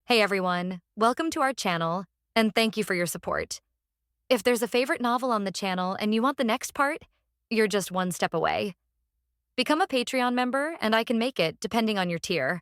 Hey everyone, welcome to our channel, and thank you for your support. If there's a favorite novel on the channel and you want the next part, you're just one step away. Become a Patreon member and I can make it depending on your tier.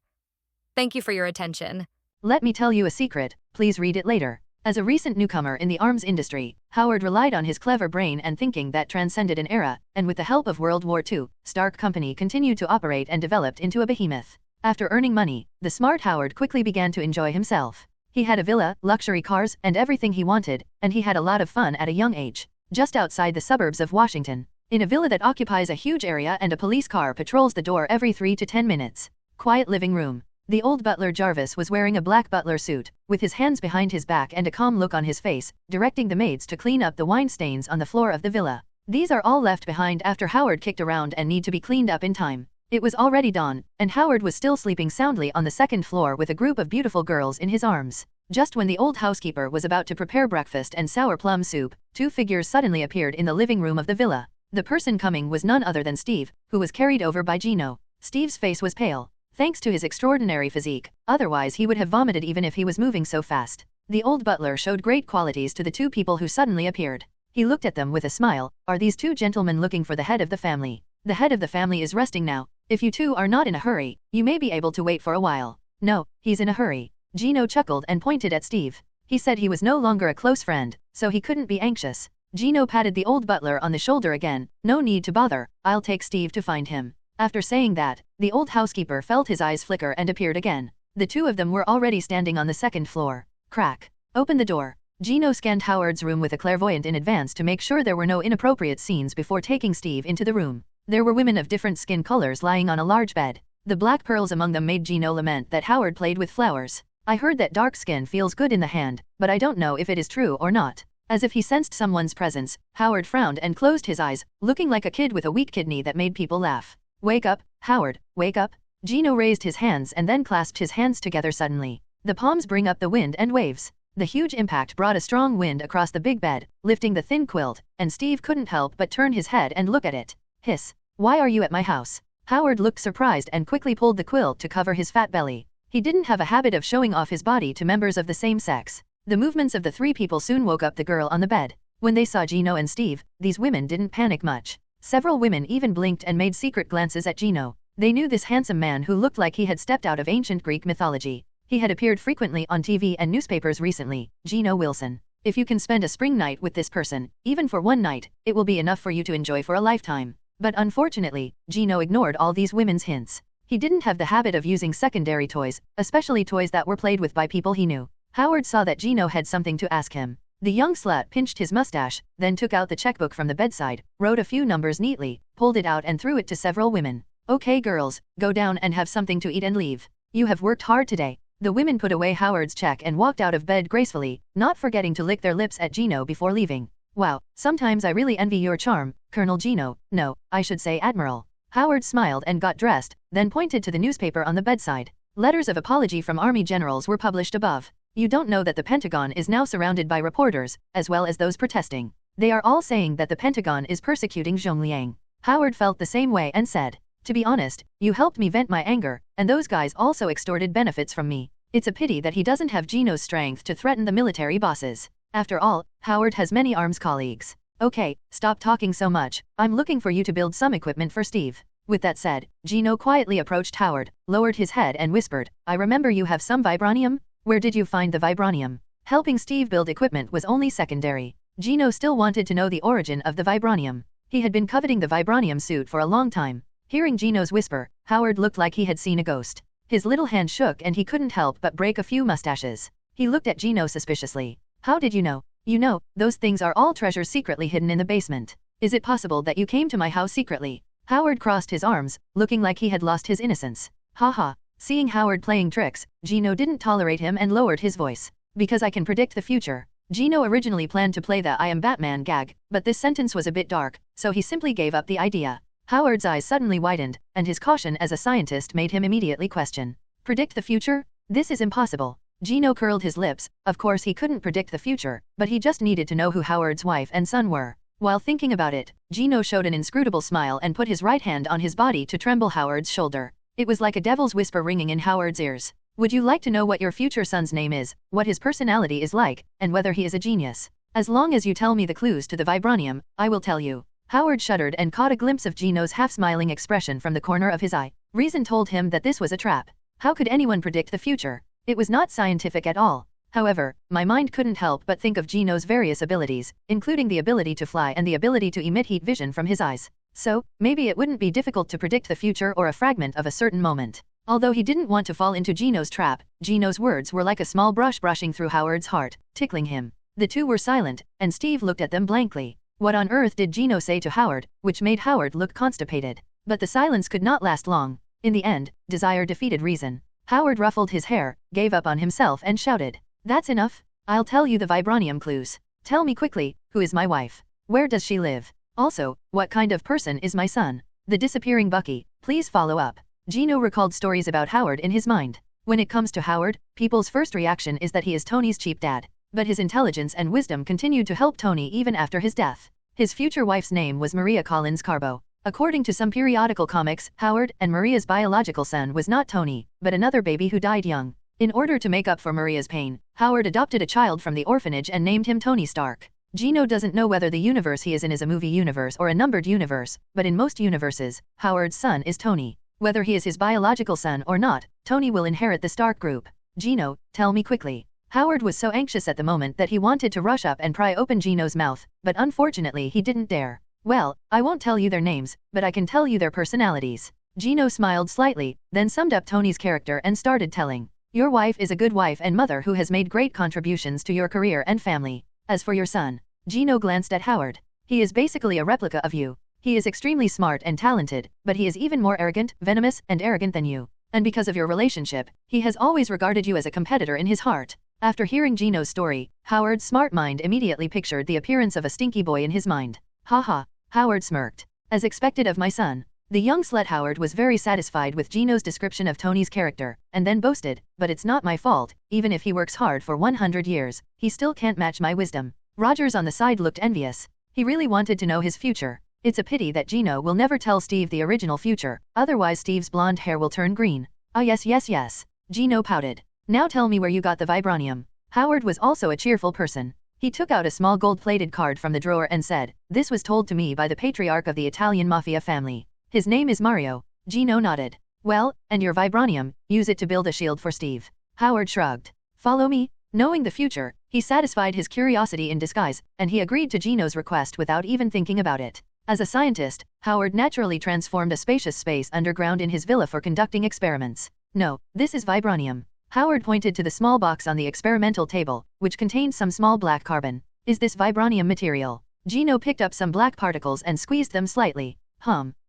Thank you for your attention. Let me tell you a secret, please read it later. As a recent newcomer in the arms industry, Howard relied on his clever brain and thinking that transcended an era, and with the help of World War II, Stark Company continued to operate and developed into a behemoth. After earning money, the smart Howard quickly began to enjoy himself. He had a villa, luxury cars, and everything he wanted, and he had a lot of fun at a young age. Just outside the suburbs of Washington, in a villa that occupies a huge area and a police car patrols the door every 3 to 10 minutes. Quiet living room. The old butler Jarvis was wearing a black butler suit, with his hands behind his back and a calm look on his face, directing the maids to clean up the wine stains on the floor of the villa. These are all left behind after Howard kicked around and need to be cleaned up in time. It was already dawn, and Howard was still sleeping soundly on the second floor with a group of beautiful girls in his arms. Just when the old housekeeper was about to prepare breakfast and sour plum soup, two figures suddenly appeared in the living room of the villa. The person coming was none other than Steve, who was carried over by Gino. Steve's face was pale, thanks to his extraordinary physique, otherwise he would have vomited even if he was moving so fast. The old butler showed great qualities to the two people who suddenly appeared. He looked at them with a smile. Are these two gentlemen looking for the head of the family? The head of the family is resting now. If you two are not in a hurry, you may be able to wait for a while. No, he's in a hurry. Gino chuckled and pointed at Steve. He said he was no longer a close friend, so he couldn't be anxious. Gino patted the old butler on the shoulder again. No need to bother, I'll take Steve to find him. After saying that, the old housekeeper felt his eyes flicker and appeared again. The two of them were already standing on the second floor. Crack. Open the door. Gino scanned Howard's room with a clairvoyant in advance to make sure there were no inappropriate scenes before taking Steve into the room. There were women of different skin colors lying on a large bed. The black pearls among them made Gino lament that Howard played with flowers. I heard that dark skin feels good in the hand, but I don't know if it is true or not. As if he sensed someone's presence, Howard frowned and closed his eyes, looking like a kid with a weak kidney that made people laugh. Wake up, Howard, wake up. Gino raised his hands and then clasped his hands together suddenly. The palms bring up the wind and waves. The huge impact brought a strong wind across the big bed, lifting the thin quilt, and Steve couldn't help but turn his head and look at it. Hiss. Why are you at my house? Howard looked surprised and quickly pulled the quilt to cover his fat belly. He didn't have a habit of showing off his body to members of the same sex. The movements of the three people soon woke up the girl on the bed. When they saw Gino and Steve, these women didn't panic much. Several women even blinked and made secret glances at Gino. They knew this handsome man who looked like he had stepped out of ancient Greek mythology. He had appeared frequently on TV and newspapers recently. Gino Wilson. If you can spend a spring night with this person, even for one night, it will be enough for you to enjoy for a lifetime. But unfortunately, Gino ignored all these women's hints. He didn't have the habit of using secondary toys, especially toys that were played with by people he knew. Howard saw that Gino had something to ask him. The young slut pinched his mustache, then took out the checkbook from the bedside, wrote a few numbers neatly, pulled it out and threw it to several women. Okay girls, go down and have something to eat and leave. You have worked hard today. The women put away Howard's check and walked out of bed gracefully, not forgetting to lick their lips at Gino before leaving. Wow, sometimes I really envy your charm, Colonel Gino. No, I should say Admiral. Howard smiled and got dressed, then pointed to the newspaper on the bedside. Letters of apology from Army generals were published above. You don't know that the Pentagon is now surrounded by reporters, as well as those protesting. They are all saying that the Pentagon is persecuting Zhongliang. Howard felt the same way and said, to be honest, you helped me vent my anger, and those guys also extorted benefits from me. It's a pity that he doesn't have Gino's strength to threaten the military bosses. After all, Howard has many arms colleagues. Okay, stop talking so much. I'm looking for you to build some equipment for Steve. With that said, Gino quietly approached Howard, lowered his head and whispered, I remember you have some Vibranium? Where did you find the Vibranium? Helping Steve build equipment was only secondary. Gino still wanted to know the origin of the Vibranium. He had been coveting the Vibranium suit for a long time. Hearing Gino's whisper, Howard looked like he had seen a ghost. His little hand shook and he couldn't help but break a few mustaches. He looked at Gino suspiciously. How did you know? You know, those things are all treasures secretly hidden in the basement. Is it possible that you came to my house secretly? Howard crossed his arms, looking like he had lost his innocence. Haha. Seeing Howard playing tricks, Gino didn't tolerate him and lowered his voice. Because I can predict the future. Gino originally planned to play the I am Batman gag, but this sentence was a bit dark, so he simply gave up the idea. Howard's eyes suddenly widened, and his caution as a scientist made him immediately question. Predict the future? This is impossible. Gino curled his lips. Of course he couldn't predict the future, but he just needed to know who Howard's wife and son were. While thinking about it, Gino showed an inscrutable smile and put his right hand on his body to tremble Howard's shoulder. It was like a devil's whisper ringing in Howard's ears. Would you like to know what your future son's name is, what his personality is like, and whether he is a genius? As long as you tell me the clues to the Vibranium, I will tell you. Howard shuddered and caught a glimpse of Gino's half-smiling expression from the corner of his eye. Reason told him that this was a trap. How could anyone predict the future? It was not scientific at all. However, my mind couldn't help but think of Gino's various abilities, including the ability to fly and the ability to emit heat vision from his eyes. So, maybe it wouldn't be difficult to predict the future or a fragment of a certain moment. Although he didn't want to fall into Gino's trap, Gino's words were like a small brush brushing through Howard's heart, tickling him. The two were silent, and Steve looked at them blankly. What on earth did Gino say to Howard, which made Howard look constipated? But the silence could not last long. In the end, desire defeated reason. Howard ruffled his hair, gave up on himself and shouted, "That's enough. I'll tell you the Vibranium clues. Tell me quickly, who is my wife? Where does she live? Also, what kind of person is my son? The disappearing Bucky, please follow up." Gino recalled stories about Howard in his mind. When it comes to Howard, people's first reaction is that he is Tony's cheap dad. But his intelligence and wisdom continued to help Tony even after his death. His future wife's name was Maria Collins Carbo. According to some periodical comics, Howard and Maria's biological son was not Tony, but another baby who died young. In order to make up for Maria's pain, Howard adopted a child from the orphanage and named him Tony Stark. Gino doesn't know whether the universe he is in is a movie universe or a numbered universe, but in most universes, Howard's son is Tony. Whether he is his biological son or not, Tony will inherit the Stark group. Gino, tell me quickly. Howard was so anxious at the moment that he wanted to rush up and pry open Gino's mouth, but unfortunately he didn't dare. Well, I won't tell you their names, but I can tell you their personalities. Gino smiled slightly, then summed up Tony's character and started telling. Your wife is a good wife and mother who has made great contributions to your career and family. As for your son, Gino glanced at Howard. He is basically a replica of you. He is extremely smart and talented, but he is even more arrogant, venomous, and arrogant than you. And because of your relationship, he has always regarded you as a competitor in his heart. After hearing Gino's story, Howard's smart mind immediately pictured the appearance of a stinky boy in his mind. Haha, Howard smirked. As expected of my son. The young slut Howard was very satisfied with Gino's description of Tony's character, and then boasted, but it's not my fault, even if he works hard for 100 years, he still can't match my wisdom. Rogers on the side looked envious. He really wanted to know his future. It's a pity that Gino will never tell Steve the original future, otherwise Steve's blonde hair will turn green. Ah yes. Gino pouted. Now tell me where you got the Vibranium. Howard was also a cheerful person. He took out a small gold-plated card from the drawer and said, "This was told to me by the patriarch of the Italian mafia family. His name is Mario." Gino nodded. "Well, and your Vibranium, use it to build a shield for Steve." Howard shrugged. "Follow me?" Knowing the future, he satisfied his curiosity in disguise, and he agreed to Gino's request without even thinking about it. As a scientist, Howard naturally transformed a spacious space underground in his villa for conducting experiments. "No, this is Vibranium." Howard pointed to the small box on the experimental table, which contained some small black carbon. "Is this Vibranium material?" Gino picked up some black particles and squeezed them slightly.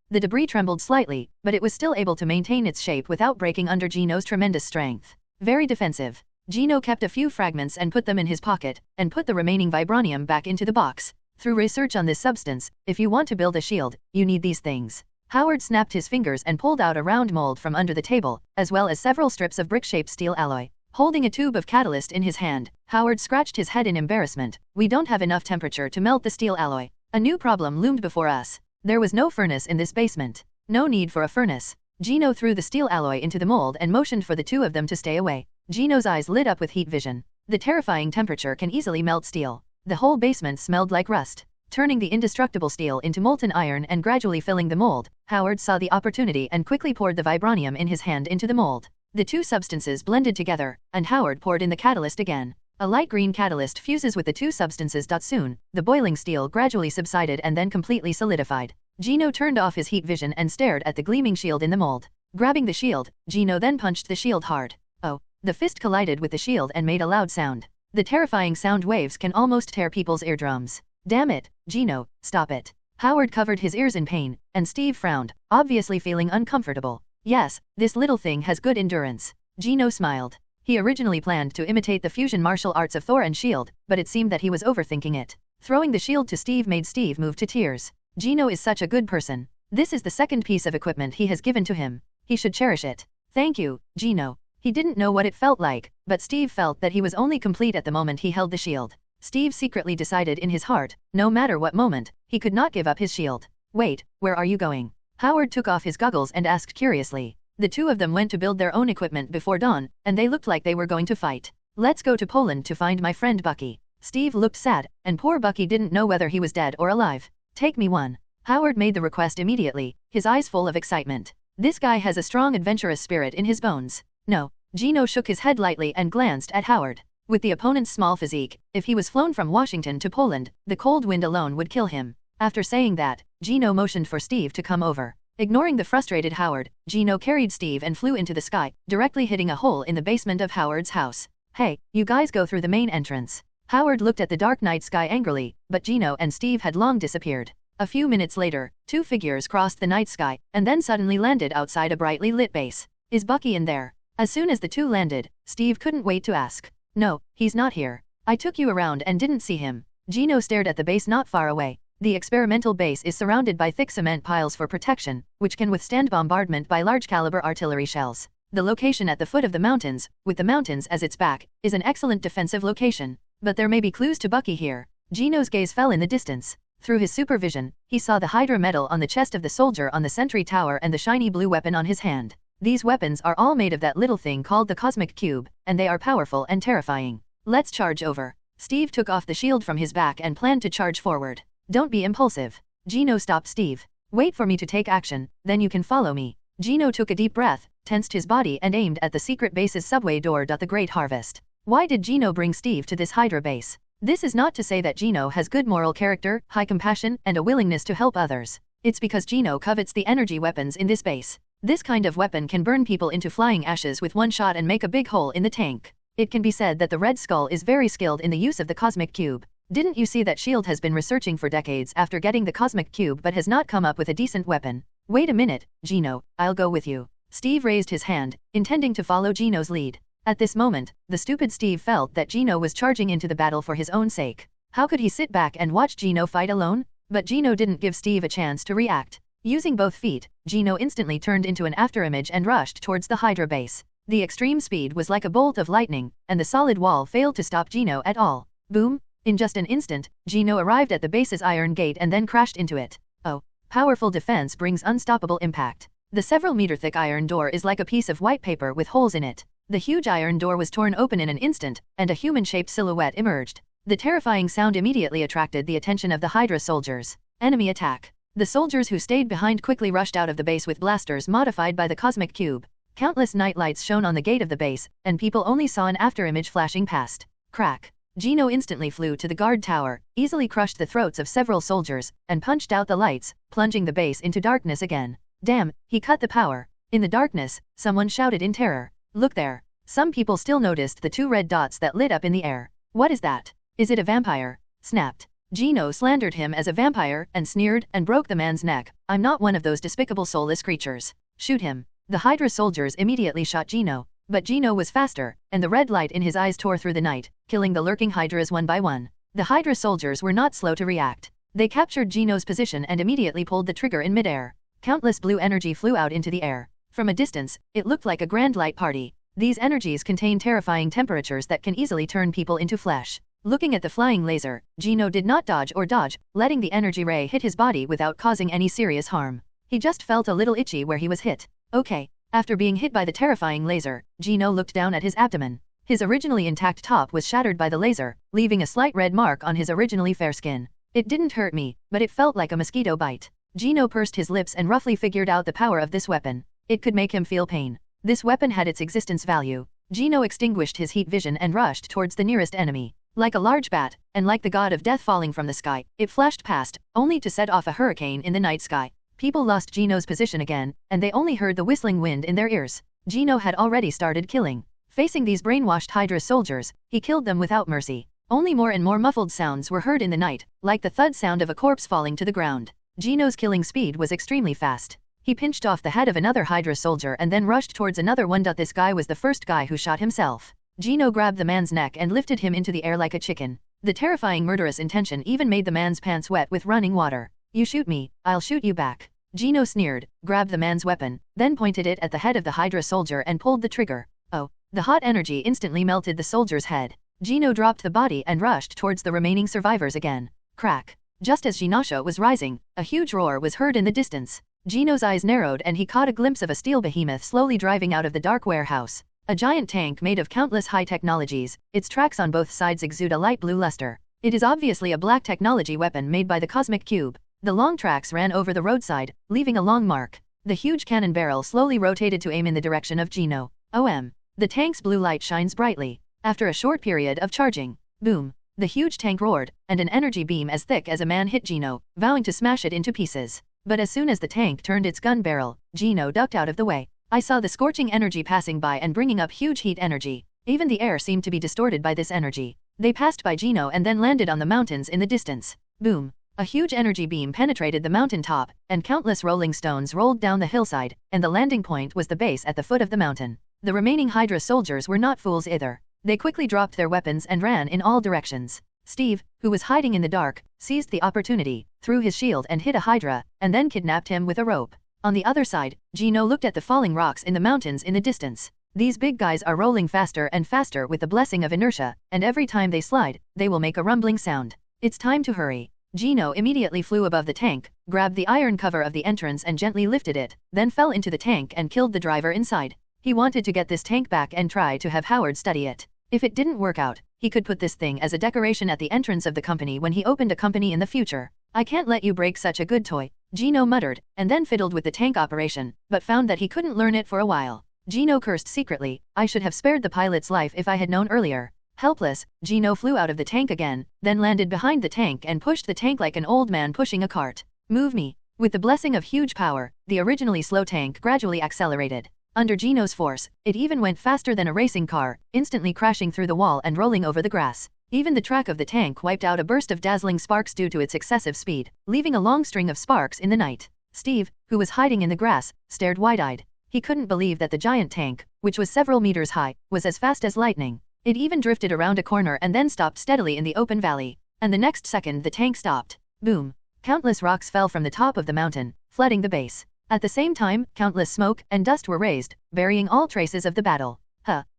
The debris trembled slightly, but it was still able to maintain its shape without breaking under Gino's tremendous strength. Very defensive. Gino kept a few fragments and put them in his pocket, and put the remaining Vibranium back into the box. Through research on this substance, if you want to build a shield, you need these things. Howard snapped his fingers and pulled out a round mold from under the table, as well as several strips of brick-shaped steel alloy. Holding a tube of catalyst in his hand, Howard scratched his head in embarrassment. "We don't have enough temperature to melt the steel alloy." A new problem loomed before us. There was no furnace in this basement. No need for a furnace. Gino threw the steel alloy into the mold and motioned for the two of them to stay away. Gino's eyes lit up with heat vision. The terrifying temperature can easily melt steel. The whole basement smelled like rust. Turning the indestructible steel into molten iron and gradually filling the mold, Howard saw the opportunity and quickly poured the Vibranium in his hand into the mold. The two substances blended together, and Howard poured in the catalyst again. A light green catalyst fuses with the two substances. Soon, the boiling steel gradually subsided and then completely solidified. Gino turned off his heat vision and stared at the gleaming shield in the mold. Grabbing the shield, Gino then punched the shield hard. Oh! The fist collided with the shield and made a loud sound. The terrifying sound waves can almost tear people's eardrums. "Damn it, Gino, stop it." Howard covered his ears in pain, and Steve frowned, obviously feeling uncomfortable. "Yes, this little thing has good endurance." Gino smiled. He originally planned to imitate the fusion martial arts of Thor and Shield, but it seemed that he was overthinking it. Throwing the shield to Steve made Steve move to tears. Gino is such a good person. This is the second piece of equipment he has given to him. He should cherish it. "Thank you, Gino." He didn't know what it felt like, but Steve felt that he was only complete at the moment he held the shield. Steve secretly decided in his heart, no matter what moment, he could not give up his shield. "Wait, where are you going?" Howard took off his goggles and asked curiously. The two of them went to build their own equipment before dawn, and they looked like they were going to fight. Let's go to Poland to find my friend Bucky. Steve looked sad, and poor Bucky didn't know whether he was dead or alive. Take me one. Howard made the request immediately, his eyes full of excitement. This guy has a strong adventurous spirit in his bones. No. Gino shook his head lightly and glanced at Howard. With the opponent's small physique, if he was flown from Washington to Poland, the cold wind alone would kill him. After saying that, Gino motioned for Steve to come over. Ignoring the frustrated Howard, Gino carried Steve and flew into the sky, directly hitting a hole in the basement of Howard's house. Hey, you guys go through the main entrance. Howard looked at the dark night sky angrily, but Gino and Steve had long disappeared. A few minutes later, two figures crossed the night sky, and then suddenly landed outside a brightly lit base. Is Bucky in there? As soon as the two landed, Steve couldn't wait to ask. No, he's not here. I took you around and didn't see him. Gino stared at the base not far away. The experimental base is surrounded by thick cement piles for protection, which can withstand bombardment by large-caliber artillery shells. The location at the foot of the mountains, with the mountains as its back, is an excellent defensive location. But there may be clues to Bucky here. Gino's gaze fell in the distance. Through his supervision, he saw the Hydra medal on the chest of the soldier on the sentry tower and the shiny blue weapon on his hand. These weapons are all made of that little thing called the cosmic cube, and they are powerful and terrifying. Let's charge over. Steve took off the shield from his back and planned to charge forward. Don't be impulsive. Gino stopped Steve. Wait for me to take action, then you can follow me. Gino took a deep breath, tensed his body and aimed at the secret base's subway door. The Great Harvest. Why did Gino bring Steve to this Hydra base? This is not to say that Gino has good moral character, high compassion, and a willingness to help others. It's because Gino covets the energy weapons in this base. This kind of weapon can burn people into flying ashes with one shot and make a big hole in the tank. It can be said that the Red Skull is very skilled in the use of the cosmic cube. Didn't you see that S.H.I.E.L.D. has been researching for decades after getting the cosmic cube but has not come up with a decent weapon? Wait a minute, Gino, I'll go with you. Steve raised his hand, intending to follow Gino's lead. At this moment, the stupid Steve felt that Gino was charging into the battle for his own sake. How could he sit back and watch Gino fight alone? But Gino didn't give Steve a chance to react. Using both feet, Gino instantly turned into an afterimage and rushed towards the Hydra base. The extreme speed was like a bolt of lightning, and the solid wall failed to stop Gino at all. Boom! In just an instant, Gino arrived at the base's iron gate and then crashed into it. Oh, powerful defense brings unstoppable impact. The several meter thick iron door is like a piece of white paper with holes in it. The huge iron door was torn open in an instant, and a human-shaped silhouette emerged. The terrifying sound immediately attracted the attention of the Hydra soldiers. Enemy attack. The soldiers who stayed behind quickly rushed out of the base with blasters modified by the cosmic cube. Countless night lights shone on the gate of the base, and people only saw an afterimage flashing past. Crack. Gino instantly flew to the guard tower, easily crushed the throats of several soldiers, and punched out the lights, plunging the base into darkness again. Damn, he cut the power. In the darkness, someone shouted in terror. Look there. Some people still noticed the two red dots that lit up in the air. What is that? Is it a vampire? Snapped. Gino slandered him as a vampire and sneered and broke the man's neck. I'm not one of those despicable soulless creatures. Shoot him. The Hydra soldiers immediately shot Gino, but Gino was faster, and the red light in his eyes tore through the night, killing the lurking Hydras one by one. The Hydra soldiers were not slow to react. They captured Gino's position and immediately pulled the trigger in midair. Countless blue energy flew out into the air. From a distance, it looked like a grand light party. These energies contain terrifying temperatures that can easily turn people into flesh. Looking at the flying laser, Gino did not dodge or dodge, letting the energy ray hit his body without causing any serious harm. He just felt a little itchy where he was hit. Okay. After being hit by the terrifying laser, Gino looked down at his abdomen. His originally intact top was shattered by the laser, leaving a slight red mark on his originally fair skin. It didn't hurt me, but it felt like a mosquito bite. Gino pursed his lips and roughly figured out the power of this weapon. It could make him feel pain. This weapon had its existence value. Gino extinguished his heat vision and rushed towards the nearest enemy. Like a large bat, and like the god of death falling from the sky, it flashed past, only to set off a hurricane in the night sky. People lost Gino's position again, and they only heard the whistling wind in their ears. Gino had already started killing. Facing these brainwashed Hydra soldiers, he killed them without mercy. Only more and more muffled sounds were heard in the night, like the thud sound of a corpse falling to the ground. Gino's killing speed was extremely fast. He pinched off the head of another Hydra soldier and then rushed towards another one. This guy was the first guy who shot himself. Gino grabbed the man's neck and lifted him into the air like a chicken. The terrifying murderous intention even made the man's pants wet with running water. You shoot me, I'll shoot you back. Gino sneered, grabbed the man's weapon, then pointed it at the head of the Hydra soldier and pulled the trigger. Oh, the hot energy instantly melted the soldier's head. Gino dropped the body and rushed towards the remaining survivors again. Crack. Just as Gino was rising, a huge roar was heard in the distance. Gino's eyes narrowed and he caught a glimpse of a steel behemoth slowly driving out of the dark warehouse. A giant tank made of countless high technologies, its tracks on both sides exude a light blue luster. It is obviously a black technology weapon made by the Cosmic Cube. The long tracks ran over the roadside, leaving a long mark. The huge cannon barrel slowly rotated to aim in the direction of Gino. The tank's blue light shines brightly. After a short period of charging, boom, the huge tank roared, and an energy beam as thick as a man hit Gino, vowing to smash it into pieces. But as soon as the tank turned its gun barrel, Gino ducked out of the way. I saw the scorching energy passing by and bringing up huge heat energy. Even the air seemed to be distorted by this energy. They passed by Gino and then landed on the mountains in the distance. Boom. A huge energy beam penetrated the mountain top, and countless rolling stones rolled down the hillside, and the landing point was the base at the foot of the mountain. The remaining Hydra soldiers were not fools either. They quickly dropped their weapons and ran in all directions. Steve, who was hiding in the dark, seized the opportunity, threw his shield and hit a Hydra, and then kidnapped him with a rope. On the other side, Gino looked at the falling rocks in the mountains in the distance. These big guys are rolling faster and faster with the blessing of inertia, and every time they slide, they will make a rumbling sound. It's time to hurry. Gino immediately flew above the tank, grabbed the iron cover of the entrance and gently lifted it, then fell into the tank and killed the driver inside. He wanted to get this tank back and try to have Howard study it. If it didn't work out, he could put this thing as a decoration at the entrance of the company when he opened a company in the future. I can't let you break such a good toy, Gino muttered, and then fiddled with the tank operation, but found that he couldn't learn it for a while. Gino cursed secretly, I should have spared the pilot's life if I had known earlier. Helpless, Gino flew out of the tank again, then landed behind the tank and pushed the tank like an old man pushing a cart. Move me. With the blessing of huge power, the originally slow tank gradually accelerated. Under Gino's force, it even went faster than a racing car, instantly crashing through the wall and rolling over the grass. Even the track of the tank wiped out a burst of dazzling sparks due to its excessive speed, leaving a long string of sparks in the night. Steve, who was hiding in the grass, stared wide-eyed. He couldn't believe that the giant tank, which was several meters high, was as fast as lightning. It even drifted around a corner and then stopped steadily in the open valley. And the next second the tank stopped. Boom. Countless rocks fell from the top of the mountain, flooding the base. At the same time, countless smoke and dust were raised, burying all traces of the battle.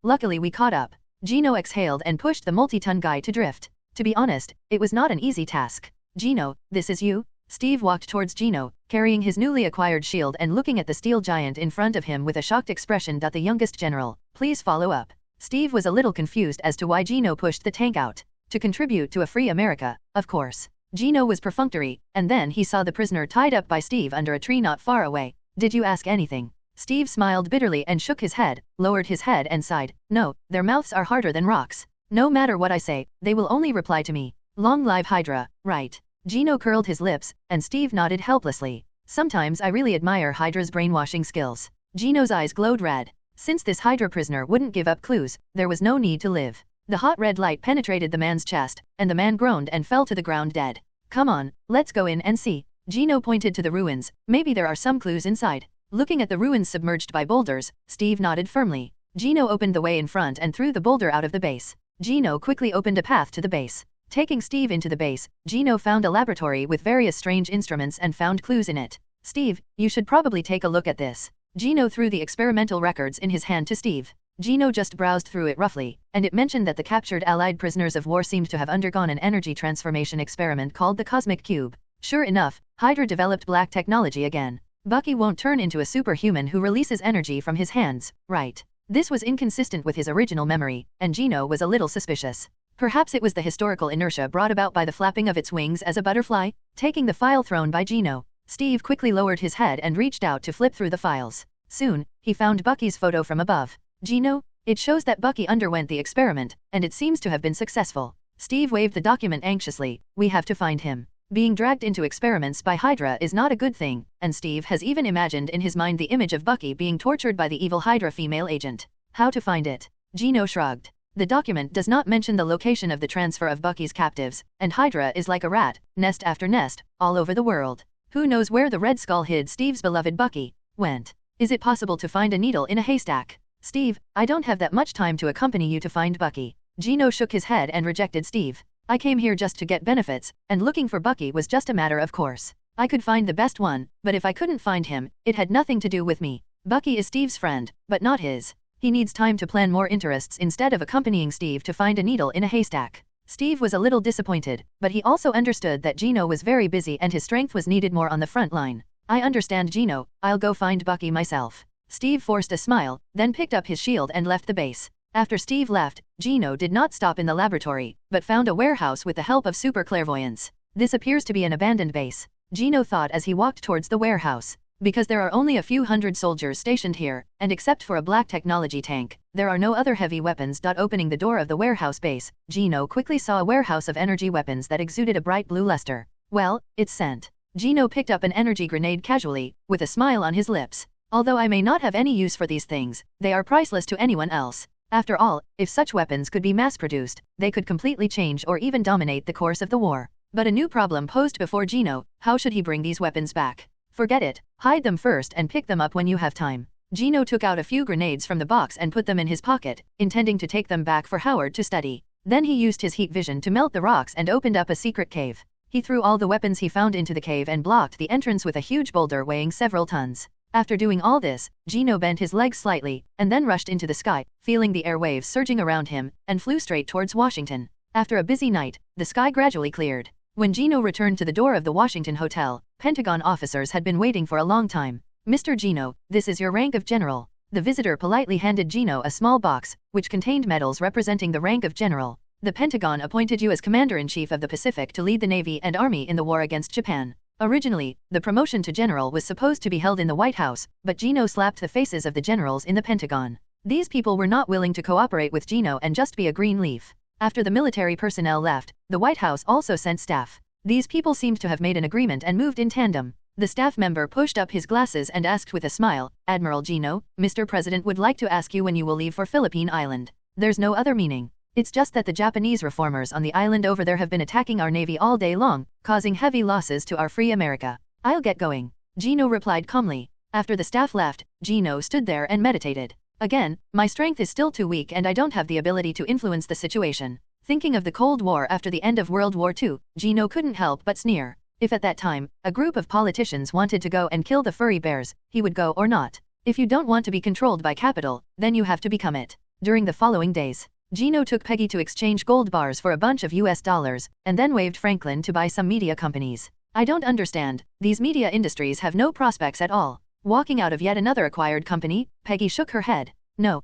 Luckily we caught up. Gino exhaled and pushed the multi-ton guy to drift. To be honest, it was not an easy task. Gino, this is you? Steve walked towards Gino, carrying his newly acquired shield and looking at the steel giant in front of him with a shocked expression. The youngest general, please follow up. Steve was a little confused as to why Gino pushed the tank out. To contribute to a free America, of course. Gino was perfunctory, and then he saw the prisoner tied up by Steve under a tree not far away. Did you ask anything? Steve smiled bitterly and shook his head, lowered his head and sighed. No, their mouths are harder than rocks. No matter what I say, they will only reply to me. Long live Hydra, right? Gino curled his lips, and Steve nodded helplessly. Sometimes I really admire Hydra's brainwashing skills. Gino's eyes glowed red. Since this Hydra prisoner wouldn't give up clues, there was no need to live. The hot red light penetrated the man's chest, and the man groaned and fell to the ground dead. Come on, let's go in and see. Gino pointed to the ruins. Maybe there are some clues inside. Looking at the ruins submerged by boulders, Steve nodded firmly. Gino opened the way in front and threw the boulder out of the base. Gino quickly opened a path to the base. Taking Steve into the base, Gino found a laboratory with various strange instruments and found clues in it. Steve, you should probably take a look at this. Gino threw the experimental records in his hand to Steve. Gino just browsed through it roughly, and it mentioned that the captured Allied prisoners of war seemed to have undergone an energy transformation experiment called the Cosmic Cube. Sure enough, Hydra developed black technology again. Bucky won't turn into a superhuman who releases energy from his hands, right? This was inconsistent with his original memory, and Gino was a little suspicious. Perhaps it was the historical inertia brought about by the flapping of its wings as a butterfly? Taking the file thrown by Gino, Steve quickly lowered his head and reached out to flip through the files. Soon, he found Bucky's photo from above. Gino, it shows that Bucky underwent the experiment, and it seems to have been successful. Steve waved the document anxiously. We have to find him. Being dragged into experiments by Hydra is not a good thing, and Steve has even imagined in his mind the image of Bucky being tortured by the evil Hydra female agent. How to find it? Gino shrugged. The document does not mention the location of the transfer of Bucky's captives, and Hydra is like a rat, nest after nest, all over the world. Who knows where the Red Skull hid Steve's beloved Bucky went? Is it possible to find a needle in a haystack? Steve, I don't have that much time to accompany you to find Bucky. Gino shook his head and rejected Steve. I came here just to get benefits, and looking for Bucky was just a matter of course. I could find the best one, but if I couldn't find him, it had nothing to do with me. Bucky is Steve's friend, but not his. He needs time to plan more interests instead of accompanying Steve to find a needle in a haystack. Steve was a little disappointed, but he also understood that Gino was very busy and his strength was needed more on the front line. I understand, Gino, I'll go find Bucky myself. Steve forced a smile, then picked up his shield and left the base. After Steve left, Gino did not stop in the laboratory, but found a warehouse with the help of super clairvoyance. This appears to be an abandoned base, Gino thought as he walked towards the warehouse. Because there are only a few hundred soldiers stationed here, and except for a black technology tank, there are no other heavy weapons. Opening the door of the warehouse base, Gino quickly saw a warehouse of energy weapons that exuded a bright blue luster. Well, it's sent. Gino picked up an energy grenade casually, with a smile on his lips. Although I may not have any use for these things, they are priceless to anyone else. After all, if such weapons could be mass-produced, they could completely change or even dominate the course of the war. But a new problem posed before Gino: how should he bring these weapons back? Forget it, hide them first and pick them up when you have time. Gino took out a few grenades from the box and put them in his pocket, intending to take them back for Howard to study. Then he used his heat vision to melt the rocks and opened up a secret cave. He threw all the weapons he found into the cave and blocked the entrance with a huge boulder weighing several tons. After doing all this, Gino bent his legs slightly, and then rushed into the sky, feeling the airwaves surging around him, and flew straight towards Washington. After a busy night, the sky gradually cleared. When Gino returned to the door of the Washington Hotel, Pentagon officers had been waiting for a long time. Mr. Gino, this is your rank of general. The visitor politely handed Gino a small box, which contained medals representing the rank of general. The Pentagon appointed you as Commander-in-Chief of the Pacific to lead the Navy and Army in the war against Japan. Originally, the promotion to general was supposed to be held in the White House, but Gino slapped the faces of the generals in the Pentagon. These people were not willing to cooperate with Gino and just be a green leaf. After the military personnel left, the White House also sent staff. These people seemed to have made an agreement and moved in tandem. The staff member pushed up his glasses and asked with a smile, "Admiral Gino, Mr. President would like to ask you when you will leave for Philippine Island." There's no other meaning. It's just that the Japanese reformers on the island over there have been attacking our navy all day long, causing heavy losses to our free America. I'll get going. Gino replied calmly. After the staff left, Gino stood there and meditated. Again, my strength is still too weak and I don't have the ability to influence the situation. Thinking of the Cold War after the end of World War II, Gino couldn't help but sneer. If at that time, a group of politicians wanted to go and kill the furry bears, he would go or not. If you don't want to be controlled by capital, then you have to become it. During the following days, Gino took Peggy to exchange gold bars for a bunch of US dollars, and then waved Franklin to buy some media companies. I don't understand, these media industries have no prospects at all. Walking out of yet another acquired company, Peggy shook her head. No,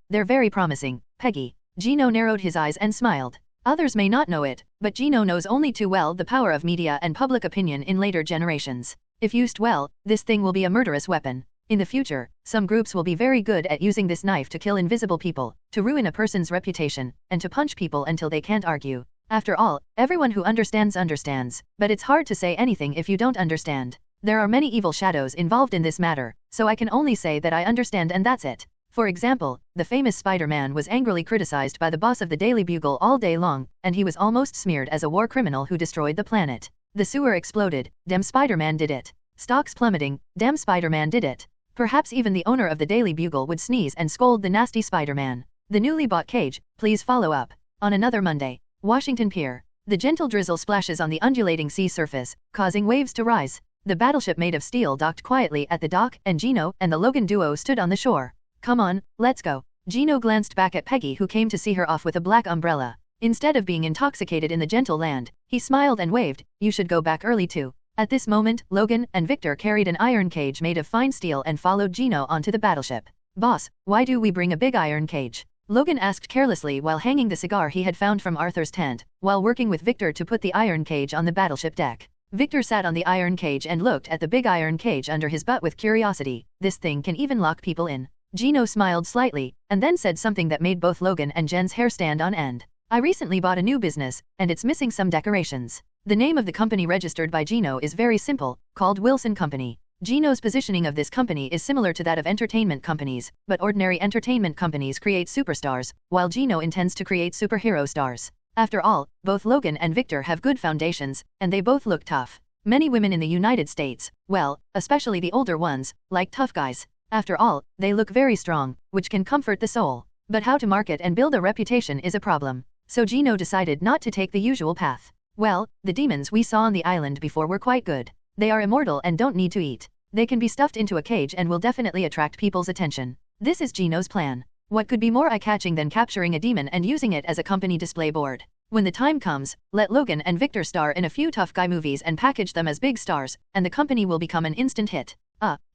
they're very promising, Peggy. Gino narrowed his eyes and smiled. Others may not know it, but Gino knows only too well the power of media and public opinion in later generations. If used well, this thing will be a murderous weapon. In the future, some groups will be very good at using this knife to kill invisible people, to ruin a person's reputation, and to punch people until they can't argue. After all, everyone who understands, but it's hard to say anything if you don't understand. There are many evil shadows involved in this matter, so I can only say that I understand and that's it. For example, the famous Spider-Man was angrily criticized by the boss of the Daily Bugle all day long, and he was almost smeared as a war criminal who destroyed the planet. The sewer exploded, damn Spider-Man did it. Stocks plummeting, damn Spider-Man did it. Perhaps even the owner of the Daily Bugle would sneeze and scold the nasty Spider-Man. The newly bought cage, please follow up. On another Monday, Washington Pier. The gentle drizzle splashes on the undulating sea surface, causing waves to rise. The battleship made of steel docked quietly at the dock, and Gino and the Logan duo stood on the shore. Come on, let's go. Gino glanced back at Peggy, who came to see her off with a black umbrella. Instead of being intoxicated in the gentle land, he smiled and waved, "You should go back early too." At this moment, Logan and Victor carried an iron cage made of fine steel and followed Gino onto the battleship. "Boss, why do we bring a big iron cage?" Logan asked carelessly while hanging the cigar he had found from Arthur's tent, while working with Victor to put the iron cage on the battleship deck. Victor sat on the iron cage and looked at the big iron cage under his butt with curiosity. "This thing can even lock people in." Gino smiled slightly, and then said something that made both Logan and Jen's hair stand on end. "I recently bought a new business, and it's missing some decorations." The name of the company registered by Gino is very simple, called Wilson Company. Gino's positioning of this company is similar to that of entertainment companies, but ordinary entertainment companies create superstars, while Gino intends to create superhero stars. After all, both Logan and Victor have good foundations, and they both look tough. Many women in the United States, well, especially the older ones, like tough guys. After all, they look very strong, which can comfort the soul. But how to market and build a reputation is a problem. So Gino decided not to take the usual path. Well, the demons we saw on the island before were quite good. They are immortal and don't need to eat. They can be stuffed into a cage and will definitely attract people's attention. This is Gino's plan. What could be more eye-catching than capturing a demon and using it as a company display board? When the time comes, let Logan and Victor star in a few tough guy movies and package them as big stars, and the company will become an instant hit.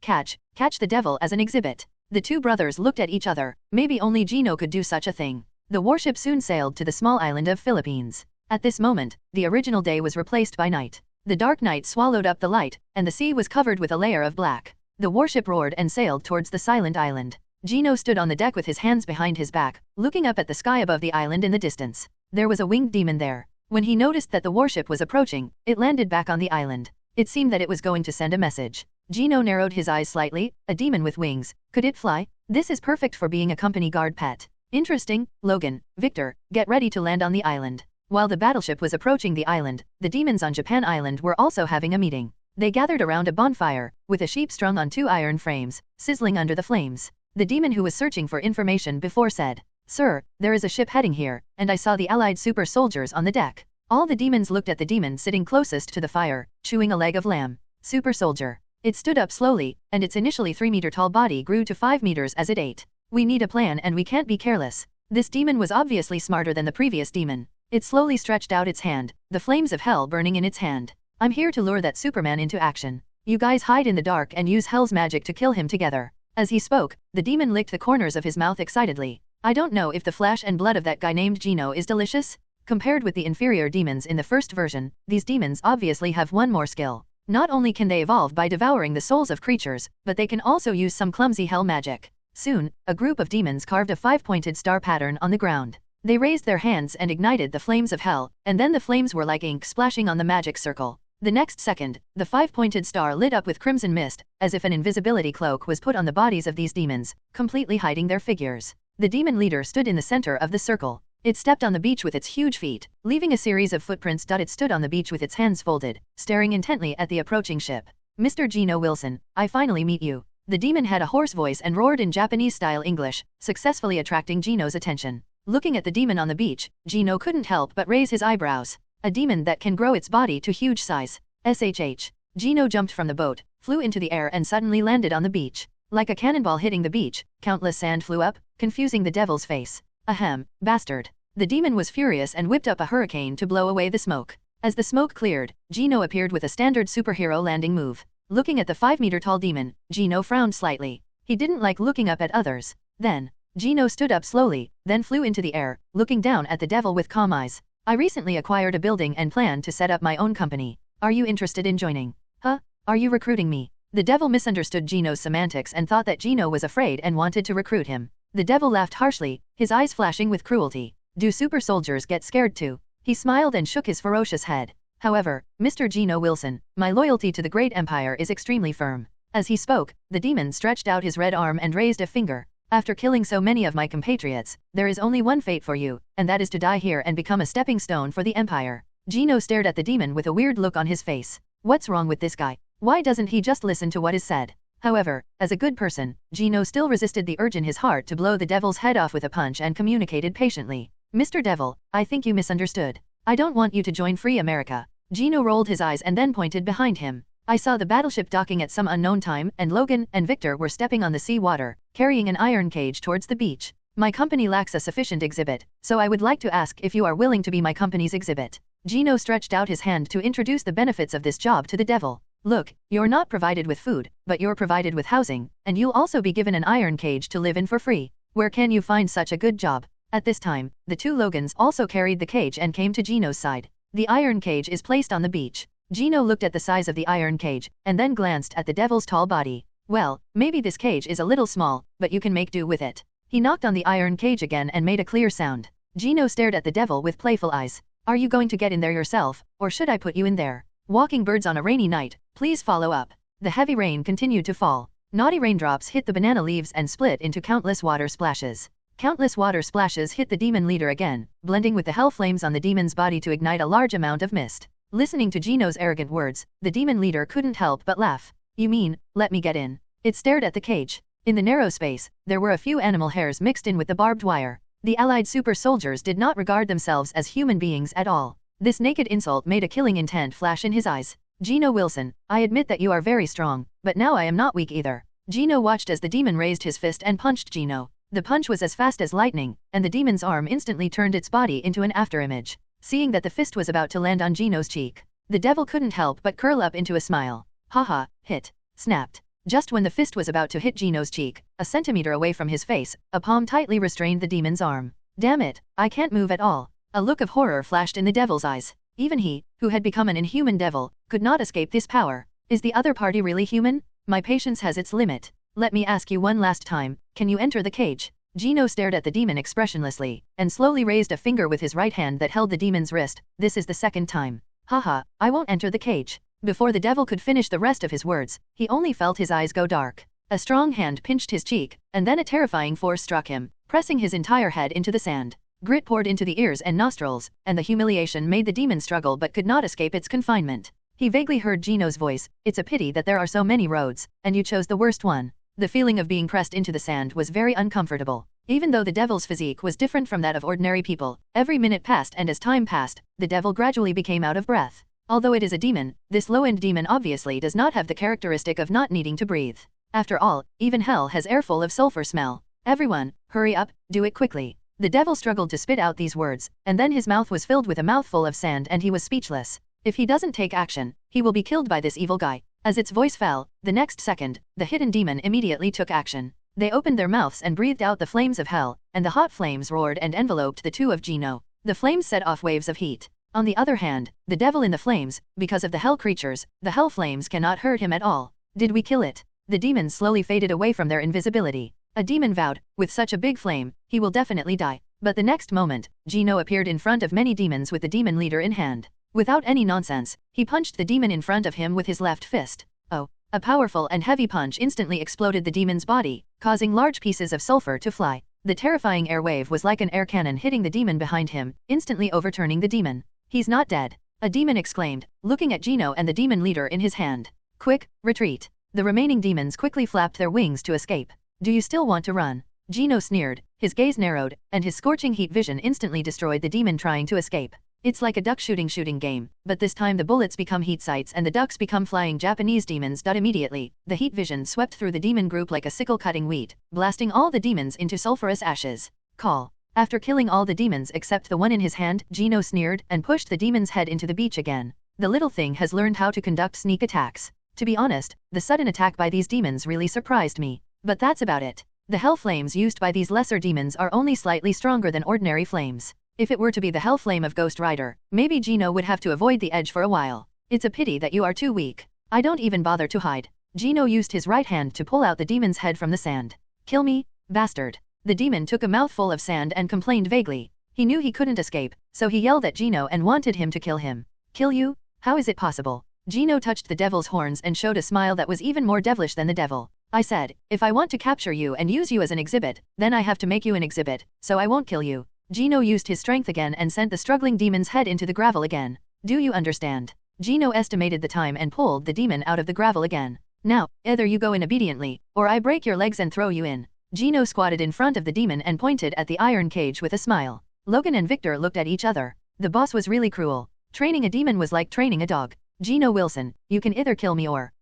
Catch the devil as an exhibit. The two brothers looked at each other. Maybe only Gino could do such a thing. The warship soon sailed to the small island of Philippines. At this moment, the original day was replaced by night. The dark night swallowed up the light, and the sea was covered with a layer of black. The warship roared and sailed towards the silent island. Gino stood on the deck with his hands behind his back, looking up at the sky above the island in the distance. There was a winged demon there. When he noticed that the warship was approaching, it landed back on the island. It seemed that it was going to send a message. Gino narrowed his eyes slightly. A demon with wings. Could it fly? This is perfect for being a company guard pet. Interesting. Logan, Victor, get ready to land on the island. While the battleship was approaching the island, the demons on Japan Island were also having a meeting. They gathered around a bonfire, with a sheep strung on 2 iron frames, sizzling under the flames. The demon who was searching for information before said, "Sir, there is a ship heading here, and I saw the allied super soldiers on the deck." All the demons looked at the demon sitting closest to the fire, chewing a leg of lamb. Super soldier. It stood up slowly, and its initially 3-meter-tall body grew to 5 meters as it ate. "We need a plan and we can't be careless." This demon was obviously smarter than the previous demon. It slowly stretched out its hand, the flames of hell burning in its hand. "I'm here to lure that Superman into action. You guys hide in the dark and use hell's magic to kill him together." As he spoke, the demon licked the corners of his mouth excitedly. "I don't know if the flesh and blood of that guy named Gino is delicious?" Compared with the inferior demons in the first version, these demons obviously have one more skill. Not only can they evolve by devouring the souls of creatures, but they can also use some clumsy hell magic. Soon, a group of demons carved a 5-pointed star pattern on the ground. They raised their hands and ignited the flames of hell, and then the flames were like ink splashing on the magic circle. The next second, the 5-pointed star lit up with crimson mist, as if an invisibility cloak was put on the bodies of these demons, completely hiding their figures. The demon leader stood in the center of the circle. It stepped on the beach with its huge feet, leaving a series of footprints. It stood on the beach with its hands folded, staring intently at the approaching ship. "Mr. Gino Wilson, I finally meet you." The demon had a hoarse voice and roared in Japanese-style English, successfully attracting Gino's attention. Looking at the demon on the beach, Gino couldn't help but raise his eyebrows. A demon that can grow its body to huge size. SHH. Gino jumped from the boat, flew into the air and suddenly landed on the beach. Like a cannonball hitting the beach, countless sand flew up, confusing the devil's face. "Ahem, bastard." The demon was furious and whipped up a hurricane to blow away the smoke. As the smoke cleared, Gino appeared with a standard superhero landing move. Looking at the 5-meter-tall demon, Gino frowned slightly. He didn't like looking up at others. Then, Gino stood up slowly, then flew into the air, looking down at the devil with calm eyes. "I recently acquired a building and plan to set up my own company. Are you interested in joining?" "Huh? Are you recruiting me?" The devil misunderstood Gino's semantics and thought that Gino was afraid and wanted to recruit him. The devil laughed harshly, his eyes flashing with cruelty. "Do super soldiers get scared too?" He smiled and shook his ferocious head. "However, Mr. Gino Wilson, my loyalty to the great empire is extremely firm." As he spoke, the demon stretched out his red arm and raised a finger. "After killing so many of my compatriots, there is only one fate for you, and that is to die here and become a stepping stone for the empire." Gino stared at the demon with a weird look on his face. What's wrong with this guy? Why doesn't he just listen to what is said? However, as a good person, Gino still resisted the urge in his heart to blow the devil's head off with a punch and communicated patiently. "Mr. Devil, I think you misunderstood. I don't want you to join Free America." Gino rolled his eyes and then pointed behind him. "I saw the battleship docking at some unknown time and Logan and Victor were stepping on the sea water, carrying an iron cage towards the beach. My company lacks a sufficient exhibit, so I would like to ask if you are willing to be my company's exhibit." Gino stretched out his hand to introduce the benefits of this job to the devil. "Look, you're not provided with food, but you're provided with housing, and you'll also be given an iron cage to live in for free. Where can you find such a good job?" At this time, the two Logans also carried the cage and came to Gino's side. The iron cage is placed on the beach. Gino looked at the size of the iron cage, and then glanced at the devil's tall body. "Well, maybe this cage is a little small, but you can make do with it." He knocked on the iron cage again and made a clear sound. Gino stared at the devil with playful eyes. "Are you going to get in there yourself, or should I put you in there?" Walking birds on a rainy night, please follow up. The heavy rain continued to fall. Naughty raindrops hit the banana leaves and split into countless water splashes. Countless water splashes hit the demon leader again, blending with the hell flames on the demon's body to ignite a large amount of mist. Listening to Gino's arrogant words, the demon leader couldn't help but laugh. "You mean, let me get in?" It stared at the cage. In the narrow space, there were a few animal hairs mixed in with the barbed wire. The allied super soldiers did not regard themselves as human beings at all. This naked insult made a killing intent flash in his eyes. "Gino Wilson, I admit that you are very strong, but now I am not weak either." Gino watched as the demon raised his fist and punched Gino. The punch was as fast as lightning, and the demon's arm instantly turned its body into an afterimage. seeing that the fist was about to land on Gino's cheek. The devil couldn't help but curl up into a smile. Haha, hit. Snapped. Just when the fist was about to hit Gino's cheek, a centimeter away from his face, a palm tightly restrained the demon's arm. Damn it, I can't move at all. A look of horror flashed in the devil's eyes. Even he, who had become an inhuman devil, could not escape this power. Is the other party really human? My patience has its limit. Let me ask you one last time, can you enter the cage? Gino stared at the demon expressionlessly, and slowly raised a finger with his right hand that held the demon's wrist. This is the second time. Haha, I won't enter the cage. Before the devil could finish the rest of his words, he only felt his eyes go dark. A strong hand pinched his cheek, and then a terrifying force struck him, pressing his entire head into the sand. Grit poured into the ears and nostrils, and the humiliation made the demon struggle but could not escape its confinement. He vaguely heard Gino's voice, "It's a pity that there are so many roads, and you chose the worst one." The feeling of being pressed into the sand was very uncomfortable. Even though the devil's physique was different from that of ordinary people, every minute passed, and as time passed, the devil gradually became out of breath. Although it is a demon, this low-end demon obviously does not have the characteristic of not needing to breathe. After all, even hell has air full of sulfur smell. Everyone, hurry up, do it quickly. The devil struggled to spit out these words, and then his mouth was filled with a mouthful of sand and he was speechless. If he doesn't take action, he will be killed by this evil guy. As its voice fell, the next second, the hidden demon immediately took action. They opened their mouths and breathed out the flames of hell, and the hot flames roared and enveloped the two of Gino. The flames set off waves of heat. On the other hand, the devil in the flames, because of the hell creatures, the hell flames cannot hurt him at all. Did we kill it? The demons slowly faded away from their invisibility. A demon vowed, with such a big flame, he will definitely die. But the next moment, Gino appeared in front of many demons with the demon leader in hand. Without any nonsense, he punched the demon in front of him with his left fist. Oh! A powerful and heavy punch instantly exploded the demon's body, causing large pieces of sulfur to fly. The terrifying air wave was like an air cannon hitting the demon behind him, instantly overturning the demon. He's not dead. A demon exclaimed, looking at Gino and the demon leader in his hand. Quick, retreat. The remaining demons quickly flapped their wings to escape. Do you still want to run? Gino sneered, his gaze narrowed, and his scorching heat vision instantly destroyed the demon trying to escape. It's like a duck shooting game, but this time the bullets become heat sights and the ducks become flying Japanese demons. Immediately, the heat vision swept through the demon group like a sickle cutting wheat, blasting all the demons into sulfurous ashes. Call. After killing all the demons except the one in his hand, Gino sneered and pushed the demon's head into the beach again. The little thing has learned how to conduct sneak attacks. To be honest, the sudden attack by these demons really surprised me. But that's about it. The hell flames used by these lesser demons are only slightly stronger than ordinary flames. If it were to be the hell flame of Ghost Rider, maybe Gino would have to avoid the edge for a while. It's a pity that you are too weak. I don't even bother to hide. Gino used his right hand to pull out the demon's head from the sand. Kill me, bastard. The demon took a mouthful of sand and complained vaguely. He knew he couldn't escape, so he yelled at Gino and wanted him to kill him. Kill you? How is it possible? Gino touched the devil's horns and showed a smile that was even more devilish than the devil. I said, if I want to capture you and use you as an exhibit, then I have to make you an exhibit, so I won't kill you. Gino used his strength again and sent the struggling demon's head into the gravel again. Do you understand? Gino estimated the time and pulled the demon out of the gravel again. Now, either you go in obediently, or I break your legs and throw you in. Gino squatted in front of the demon and pointed at the iron cage with a smile. Logan and Victor looked at each other. The boss was really cruel. Training a demon was like training a dog. Gino Wilson, you can either kill me or,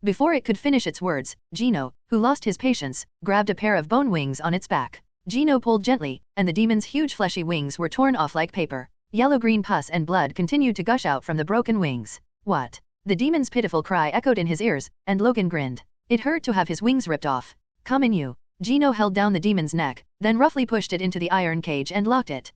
Before it could finish its words, Gino, who lost his patience, grabbed a pair of bone wings on its back. Gino pulled gently, and the demon's huge fleshy wings were torn off like paper. Yellow-green pus and blood continued to gush out from the broken wings. What? The demon's pitiful cry echoed in his ears, and Logan grinned. It hurt to have his wings ripped off. Come in you. Gino held down the demon's neck, then roughly pushed it into the iron cage and locked it.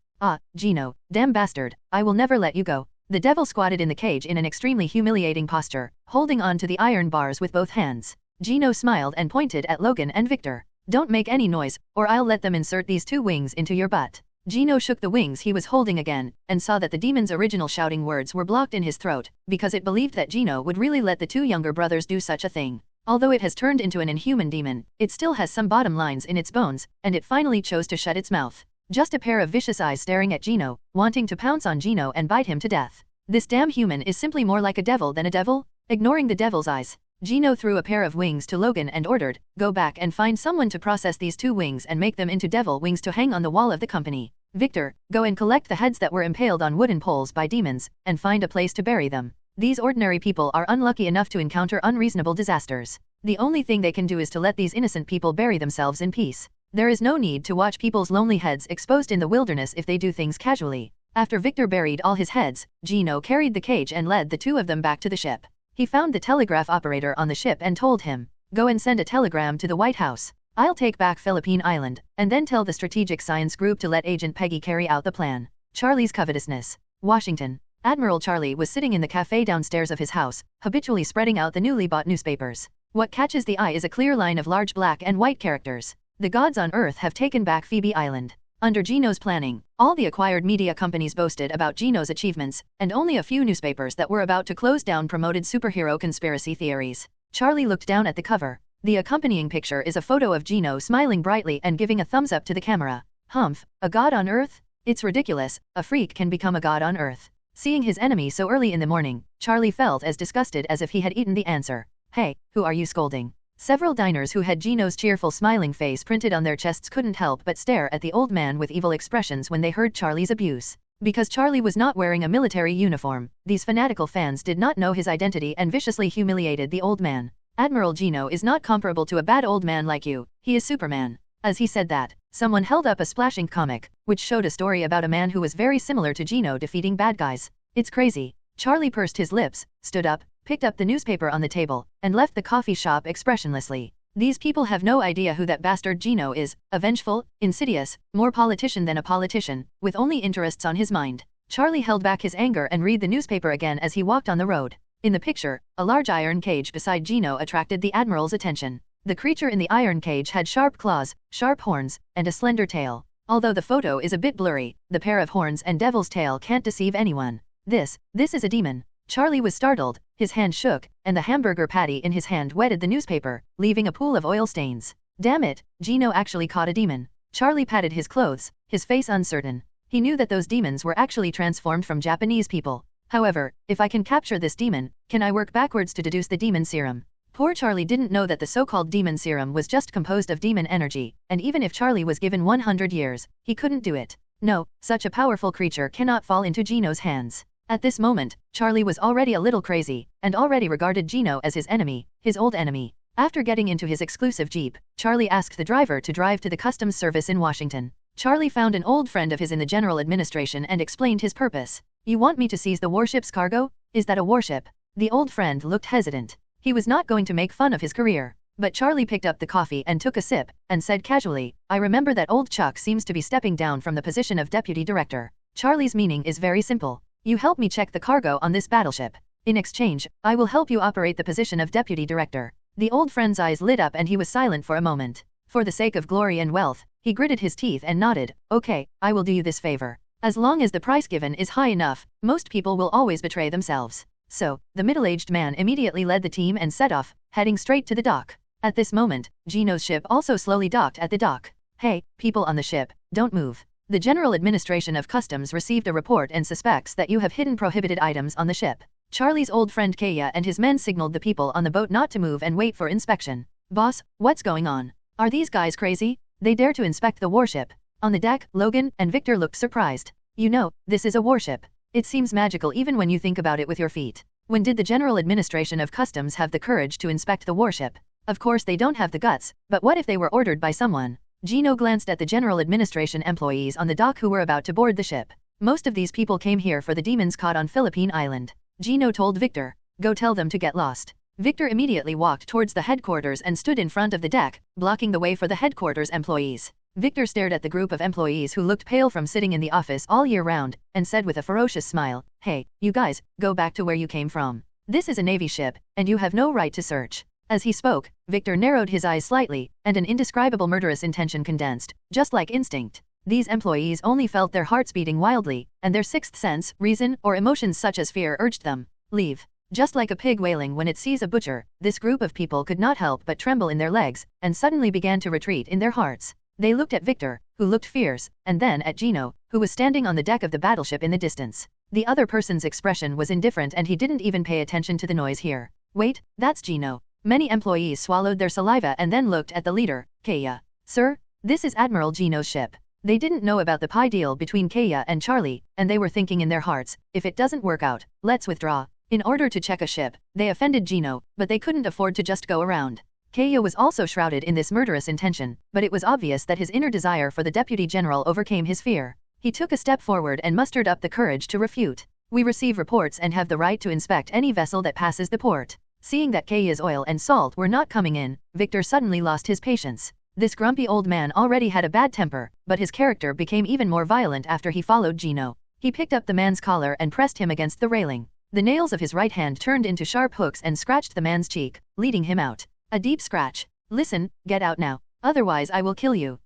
Gino, damn bastard, I will never let you go. The devil squatted in the cage in an extremely humiliating posture, holding on to the iron bars with both hands. Gino smiled and pointed at Logan and Victor. Don't make any noise, or I'll let them insert these two wings into your butt. Gino shook the wings he was holding again, and saw that the demon's original shouting words were blocked in his throat, because it believed that Gino would really let the two younger brothers do such a thing. Although it has turned into an inhuman demon, it still has some bottom lines in its bones, and it finally chose to shut its mouth. Just a pair of vicious eyes staring at Gino, wanting to pounce on Gino and bite him to death. This damn human is simply more like a devil than a devil? Ignoring the devil's eyes, Gino threw a pair of wings to Logan and ordered, go back and find someone to process these two wings and make them into devil wings to hang on the wall of the company. Victor, go and collect the heads that were impaled on wooden poles by demons, and find a place to bury them. These ordinary people are unlucky enough to encounter unreasonable disasters. The only thing they can do is to let these innocent people bury themselves in peace. There is no need to watch people's lonely heads exposed in the wilderness if they do things casually. After Victor buried all his heads, Gino carried the cage and led the two of them back to the ship. He found the telegraph operator on the ship and told him, "Go and send a telegram to the White House. I'll take back Philippine Island, and then tell the Strategic Science Group to let Agent Peggy carry out the plan." Charlie's covetousness. Washington. Admiral Charlie was sitting in the cafe downstairs of his house, habitually spreading out the newly bought newspapers. What catches the eye is a clear line of large black and white characters. The gods on Earth have taken back Phoebe Island. Under Gino's planning, all the acquired media companies boasted about Gino's achievements, and only a few newspapers that were about to close down promoted superhero conspiracy theories. Charlie looked down at the cover. The accompanying picture is a photo of Gino smiling brightly and giving a thumbs up to the camera. Humph, a god on Earth? It's ridiculous, a freak can become a god on Earth. Seeing his enemy so early in the morning, Charlie felt as disgusted as if he had eaten the answer. "Hey, who are you scolding?" Several diners who had Gino's cheerful smiling face printed on their chests couldn't help but stare at the old man with evil expressions when they heard Charlie's abuse. Because Charlie was not wearing a military uniform, these fanatical fans did not know his identity and viciously humiliated the old man. "Admiral Gino is not comparable to a bad old man like you, he is Superman." As he said that, someone held up a splash ink comic, which showed a story about a man who was very similar to Gino defeating bad guys. "It's crazy." Charlie pursed his lips, stood up, picked up the newspaper on the table, and left the coffee shop expressionlessly. These people have no idea who that bastard Gino is, a vengeful, insidious, more politician than a politician, with only interests on his mind. Charlie held back his anger and read the newspaper again as he walked on the road. In the picture, a large iron cage beside Gino attracted the Admiral's attention. The creature in the iron cage had sharp claws, sharp horns, and a slender tail. Although the photo is a bit blurry, the pair of horns and devil's tail can't deceive anyone. This is a demon." Charlie was startled, his hand shook, and the hamburger patty in his hand wetted the newspaper, leaving a pool of oil stains. Damn it, Gino actually caught a demon. Charlie patted his clothes, his face uncertain. He knew that those demons were actually transformed from Japanese people. However, if I can capture this demon, can I work backwards to deduce the demon serum? Poor Charlie didn't know that the so-called demon serum was just composed of demon energy, and even if Charlie was given 100 years, he couldn't do it. No, such a powerful creature cannot fall into Gino's hands. At this moment, Charlie was already a little crazy, and already regarded Gino as his enemy, his old enemy. After getting into his exclusive Jeep, Charlie asked the driver to drive to the customs service in Washington. Charlie found an old friend of his in the general administration and explained his purpose. "You want me to seize the warship's cargo? Is that a warship?" The old friend looked hesitant. He was not going to make fun of his career. But Charlie picked up the coffee and took a sip, and said casually, "I remember that old Chuck seems to be stepping down from the position of deputy director." Charlie's meaning is very simple. "You help me check the cargo on this battleship. In exchange, I will help you operate the position of deputy director." The old friend's eyes lit up and he was silent for a moment. For the sake of glory and wealth, he gritted his teeth and nodded. "Okay, I will do you this favor. As long as the price given is high enough, most people will always betray themselves." So, the middle-aged man immediately led the team and set off, heading straight to the dock. At this moment, Gino's ship also slowly docked at the dock. "Hey, people on the ship, don't move. The General Administration of Customs received a report and suspects that you have hidden prohibited items on the ship." Charlie's old friend Kaya and his men signaled the people on the boat not to move and wait for inspection. "Boss, what's going on? Are these guys crazy? They dare to inspect the warship." On the deck, Logan and Victor looked surprised. "You know, this is a warship. It seems magical even when you think about it with your feet. When did the General Administration of Customs have the courage to inspect the warship? Of course they don't have the guts, but what if they were ordered by someone?" Gino glanced at the General Administration employees on the dock who were about to board the ship. "Most of these people came here for the demons caught on Philippine Island." Gino told Victor, "Go tell them to get lost." Victor immediately walked towards the headquarters and stood in front of the deck, blocking the way for the headquarters employees. Victor stared at the group of employees who looked pale from sitting in the office all year round, and said with a ferocious smile, "Hey, you guys, go back to where you came from. This is a Navy ship, and you have no right to search." As he spoke, Victor narrowed his eyes slightly, and an indescribable murderous intention condensed, just like instinct. These employees only felt their hearts beating wildly, and their sixth sense, reason, or emotions such as fear urged them, "Leave." Just like a pig wailing when it sees a butcher, this group of people could not help but tremble in their legs, and suddenly began to retreat in their hearts. They looked at Victor, who looked fierce, and then at Gino, who was standing on the deck of the battleship in the distance. The other person's expression was indifferent and he didn't even pay attention to the noise here. "Wait, that's Gino." Many employees swallowed their saliva and then looked at the leader, Kaya. "Sir, this is Admiral Gino's ship." They didn't know about the pie deal between Kaya and Charlie, and they were thinking in their hearts, if it doesn't work out, let's withdraw. In order to check a ship, they offended Gino, but they couldn't afford to just go around. Kaya was also shrouded in this murderous intention, but it was obvious that his inner desire for the deputy general overcame his fear. He took a step forward and mustered up the courage to refute. We receive reports and have the right to inspect any vessel that passes the port. Seeing that Kaya's oil and salt were not coming in, Victor suddenly lost his patience. This grumpy old man already had a bad temper, but his character became even more violent after he followed Gino. He picked up the man's collar and pressed him against the railing. The nails of his right hand turned into sharp hooks and scratched the man's cheek, leading him out. A deep scratch. Listen, get out now. Otherwise I will kill you.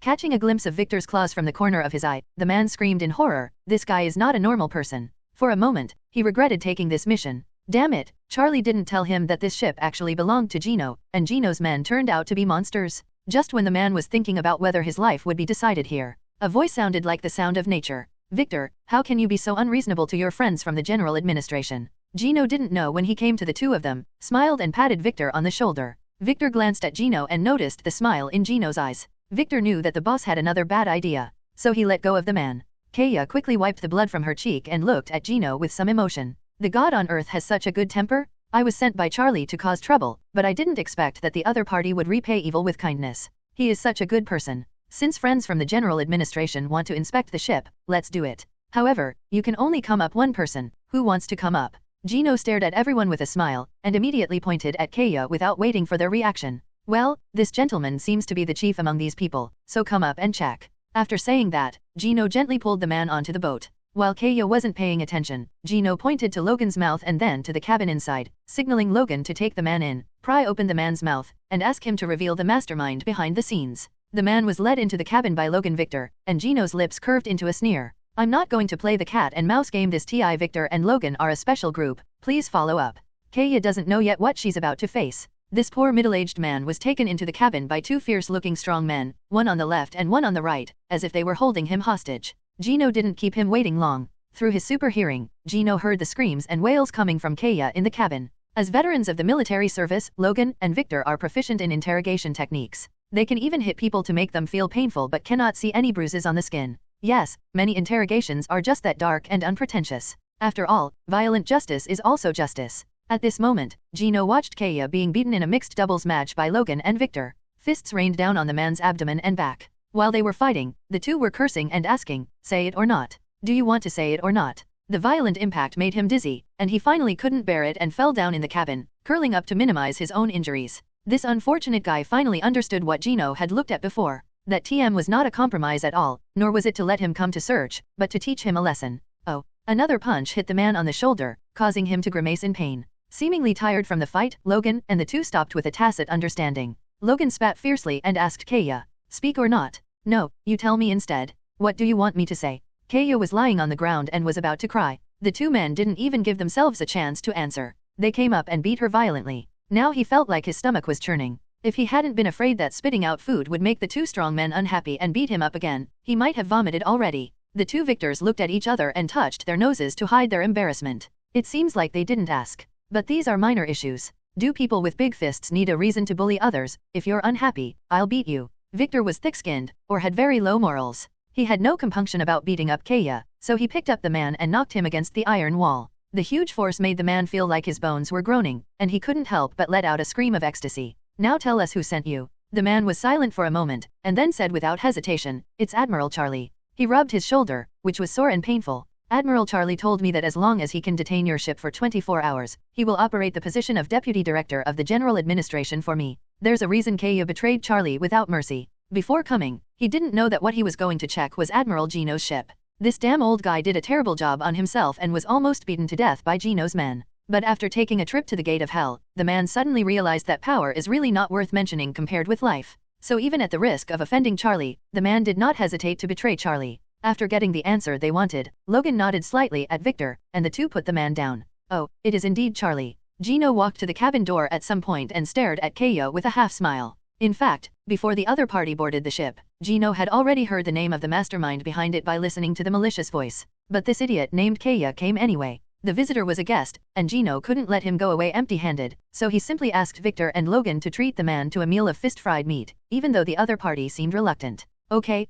Catching a glimpse of Victor's claws from the corner of his eye, the man screamed in horror, this guy is not a normal person. For a moment, he regretted taking this mission. Damn it, Charlie didn't tell him that this ship actually belonged to Gino, and Gino's men turned out to be monsters. Just when the man was thinking about whether his life would be decided here, a voice sounded like the sound of nature. Victor, how can you be so unreasonable to your friends from the general administration? Gino didn't know when he came to the two of them, smiled and patted Victor on the shoulder. Victor glanced at Gino and noticed the smile in Gino's eyes. Victor knew that the boss had another bad idea, so he let go of the man. Kaya quickly wiped the blood from her cheek and looked at Gino with some emotion. The god on earth has such a good temper? I was sent by Charlie to cause trouble, but I didn't expect that the other party would repay evil with kindness. He is such a good person. Since friends from the general administration want to inspect the ship, let's do it. However, you can only come up one person. Who wants to come up? Gino stared at everyone with a smile, and immediately pointed at Kaya without waiting for their reaction. Well, this gentleman seems to be the chief among these people, so come up and check. After saying that, Gino gently pulled the man onto the boat. While Kaya wasn't paying attention, Gino pointed to Logan's mouth and then to the cabin inside, signaling Logan to take the man in, pry open the man's mouth, and ask him to reveal the mastermind behind the scenes. The man was led into the cabin by Logan Victor, and Gino's lips curved into a sneer. I'm not going to play the cat and mouse game. This Ti Victor and Logan are a special group, please follow up. Kaya doesn't know yet what she's about to face. This poor middle-aged man was taken into the cabin by two fierce-looking strong men, one on the left and one on the right, as if they were holding him hostage. Gino didn't keep him waiting long. Through his super hearing, Gino heard the screams and wails coming from Kaya in the cabin. As veterans of the military service, Logan and Victor are proficient in interrogation techniques. They can even hit people to make them feel painful but cannot see any bruises on the skin. Yes, many interrogations are just that dark and unpretentious. After all, violent justice is also justice. At this moment, Gino watched Kaya being beaten in a mixed doubles match by Logan and Victor. Fists rained down on the man's abdomen and back. While they were fighting, the two were cursing and asking, say it or not. Do you want to say it or not? The violent impact made him dizzy, and he finally couldn't bear it and fell down in the cabin, curling up to minimize his own injuries. This unfortunate guy finally understood what Gino had looked at before. That TM was not a compromise at all, nor was it to let him come to search, but to teach him a lesson. Oh, another punch hit the man on the shoulder, causing him to grimace in pain. Seemingly tired from the fight, Logan and the two stopped with a tacit understanding. Logan spat fiercely and asked Kaya, speak or not? No, you tell me instead. What do you want me to say? Kaya was lying on the ground and was about to cry. The two men didn't even give themselves a chance to answer. They came up and beat her violently. Now he felt like his stomach was churning. If he hadn't been afraid that spitting out food would make the two strong men unhappy and beat him up again, he might have vomited already. The two victors looked at each other and touched their noses to hide their embarrassment. It seems like they didn't ask. But these are minor issues. Do people with big fists need a reason to bully others? If you're unhappy, I'll beat you. Victor was thick-skinned, or had very low morals. He had no compunction about beating up Kaya, so he picked up the man and knocked him against the iron wall. The huge force made the man feel like his bones were groaning, and he couldn't help but let out a scream of ecstasy. Now tell us who sent you. The man was silent for a moment, and then said without hesitation, it's Admiral Charlie. He rubbed his shoulder, which was sore and painful. Admiral Charlie told me that as long as he can detain your ship for 24 hours, he will operate the position of Deputy Director of the General Administration for me. There's a reason Kaya betrayed Charlie without mercy. Before coming, he didn't know that what he was going to check was Admiral Gino's ship. This damn old guy did a terrible job on himself and was almost beaten to death by Gino's men. But after taking a trip to the gate of hell, the man suddenly realized that power is really not worth mentioning compared with life. So even at the risk of offending Charlie, the man did not hesitate to betray Charlie. After getting the answer they wanted, Logan nodded slightly at Victor, and the two put the man down. Oh, it is indeed Charlie. Gino walked to the cabin door at some point and stared at Kaya with a half-smile. In fact, before the other party boarded the ship, Gino had already heard the name of the mastermind behind it by listening to the malicious voice. But this idiot named Kaya came anyway. The visitor was a guest, and Gino couldn't let him go away empty-handed, so he simply asked Victor and Logan to treat the man to a meal of fist-fried meat, even though the other party seemed reluctant. Okay,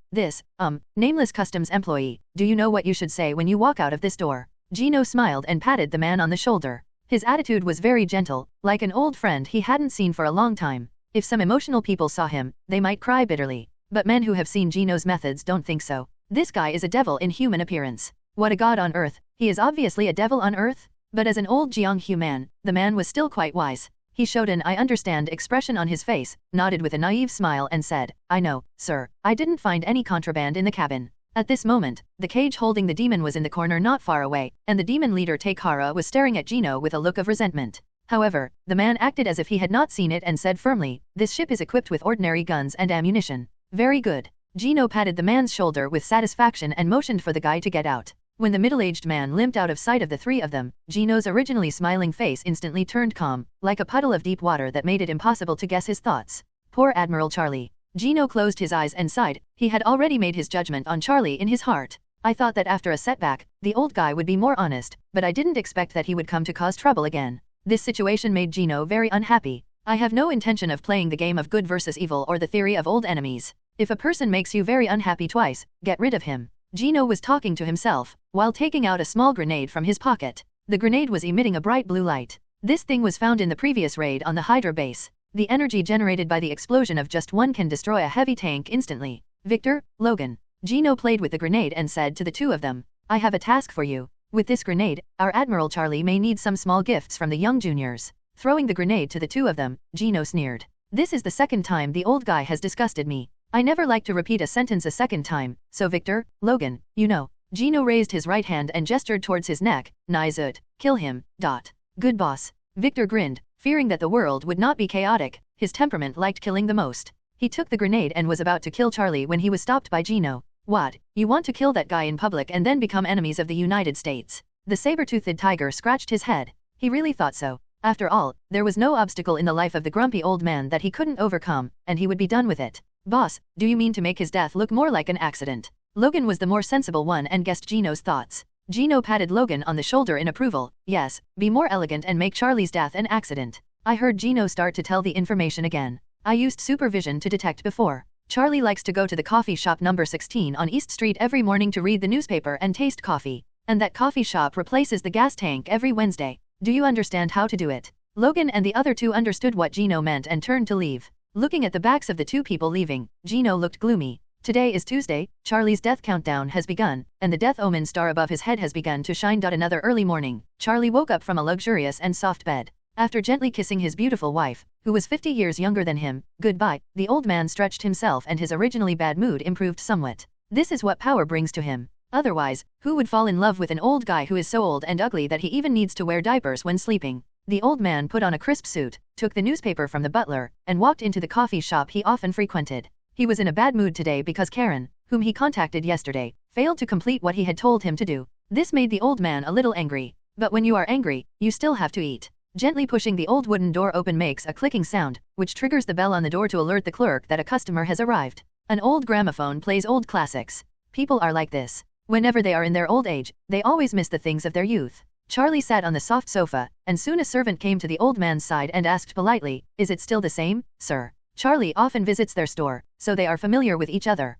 nameless customs employee, do you know what you should say when you walk out of this door? Gino smiled and patted the man on the shoulder. His attitude was very gentle, like an old friend he hadn't seen for a long time. If some emotional people saw him, they might cry bitterly. But men who have seen Gino's methods don't think so. This guy is a devil in human appearance. What a god on earth, he is obviously a devil on earth? But as an old Jianghu man, the man was still quite wise. He showed an I understand expression on his face, nodded with a naive smile and said, I know, sir, I didn't find any contraband in the cabin. At this moment, the cage holding the demon was in the corner not far away, and the demon leader Tichaka was staring at Gino with a look of resentment. However, the man acted as if he had not seen it and said firmly, this ship is equipped with ordinary guns and ammunition. Very good. Gino patted the man's shoulder with satisfaction and motioned for the guy to get out. When the middle-aged man limped out of sight of the three of them, Gino's originally smiling face instantly turned calm, like a puddle of deep water that made it impossible to guess his thoughts. Poor Admiral Charlie. Gino closed his eyes and sighed. He had already made his judgment on Charlie in his heart. I thought that after a setback, the old guy would be more honest, but I didn't expect that he would come to cause trouble again. This situation made Gino very unhappy. I have no intention of playing the game of good versus evil or the theory of old enemies. If a person makes you very unhappy twice, get rid of him. Gino was talking to himself, while taking out a small grenade from his pocket. The grenade was emitting a bright blue light. This thing was found in the previous raid on the Hydra base. The energy generated by the explosion of just one can destroy a heavy tank instantly. Victor, Logan. Gino played with the grenade and said to the two of them, I have a task for you. With this grenade, our Admiral Charlie may need some small gifts from the young juniors. Throwing the grenade to the two of them, Gino sneered. This is the second time the old guy has disgusted me. I never like to repeat a sentence a second time, so Victor, Logan, you know. Gino raised his right hand and gestured towards his neck, Nizut, kill him, dot. Good boss. Victor grinned, fearing that the world would not be chaotic. His temperament liked killing the most. He took the grenade and was about to kill Charlie when he was stopped by Gino. What, you want to kill that guy in public and then become enemies of the United States? The saber-toothed tiger scratched his head. He really thought so. After all, there was no obstacle in the life of the grumpy old man that he couldn't overcome, and he would be done with it. Boss, do you mean to make his death look more like an accident? Logan was the more sensible one and guessed Gino's thoughts. Gino patted Logan on the shoulder in approval. Yes, be more elegant and make Charlie's death an accident. I heard Gino start to tell the information again. I used supervision to detect before. Charlie likes to go to the coffee shop number 16 on East Street every morning to read the newspaper and taste coffee. And that coffee shop replaces the gas tank every Wednesday. Do you understand how to do it? Logan and the other two understood what Gino meant and turned to leave. Looking at the backs of the two people leaving, Gino looked gloomy. Today is Tuesday, Charlie's death countdown has begun, and the death omen star above his head has begun to shine. Another early morning, Charlie woke up from a luxurious and soft bed. After gently kissing his beautiful wife, who was 50 years younger than him, goodbye, the old man stretched himself and his originally bad mood improved somewhat. This is what power brings to him. Otherwise, who would fall in love with an old guy who is so old and ugly that he even needs to wear diapers when sleeping? The old man put on a crisp suit, took the newspaper from the butler, and walked into the coffee shop he often frequented. He was in a bad mood today because Karen, whom he contacted yesterday, failed to complete what he had told him to do. This made the old man a little angry. But when you are angry, you still have to eat. Gently pushing the old wooden door open makes a clicking sound, which triggers the bell on the door to alert the clerk that a customer has arrived. An old gramophone plays old classics. People are like this. Whenever they are in their old age, they always miss the things of their youth. Charlie sat on the soft sofa, and soon a servant came to the old man's side and asked politely, "Is it still the same, sir?" Charlie often visits their store, so they are familiar with each other.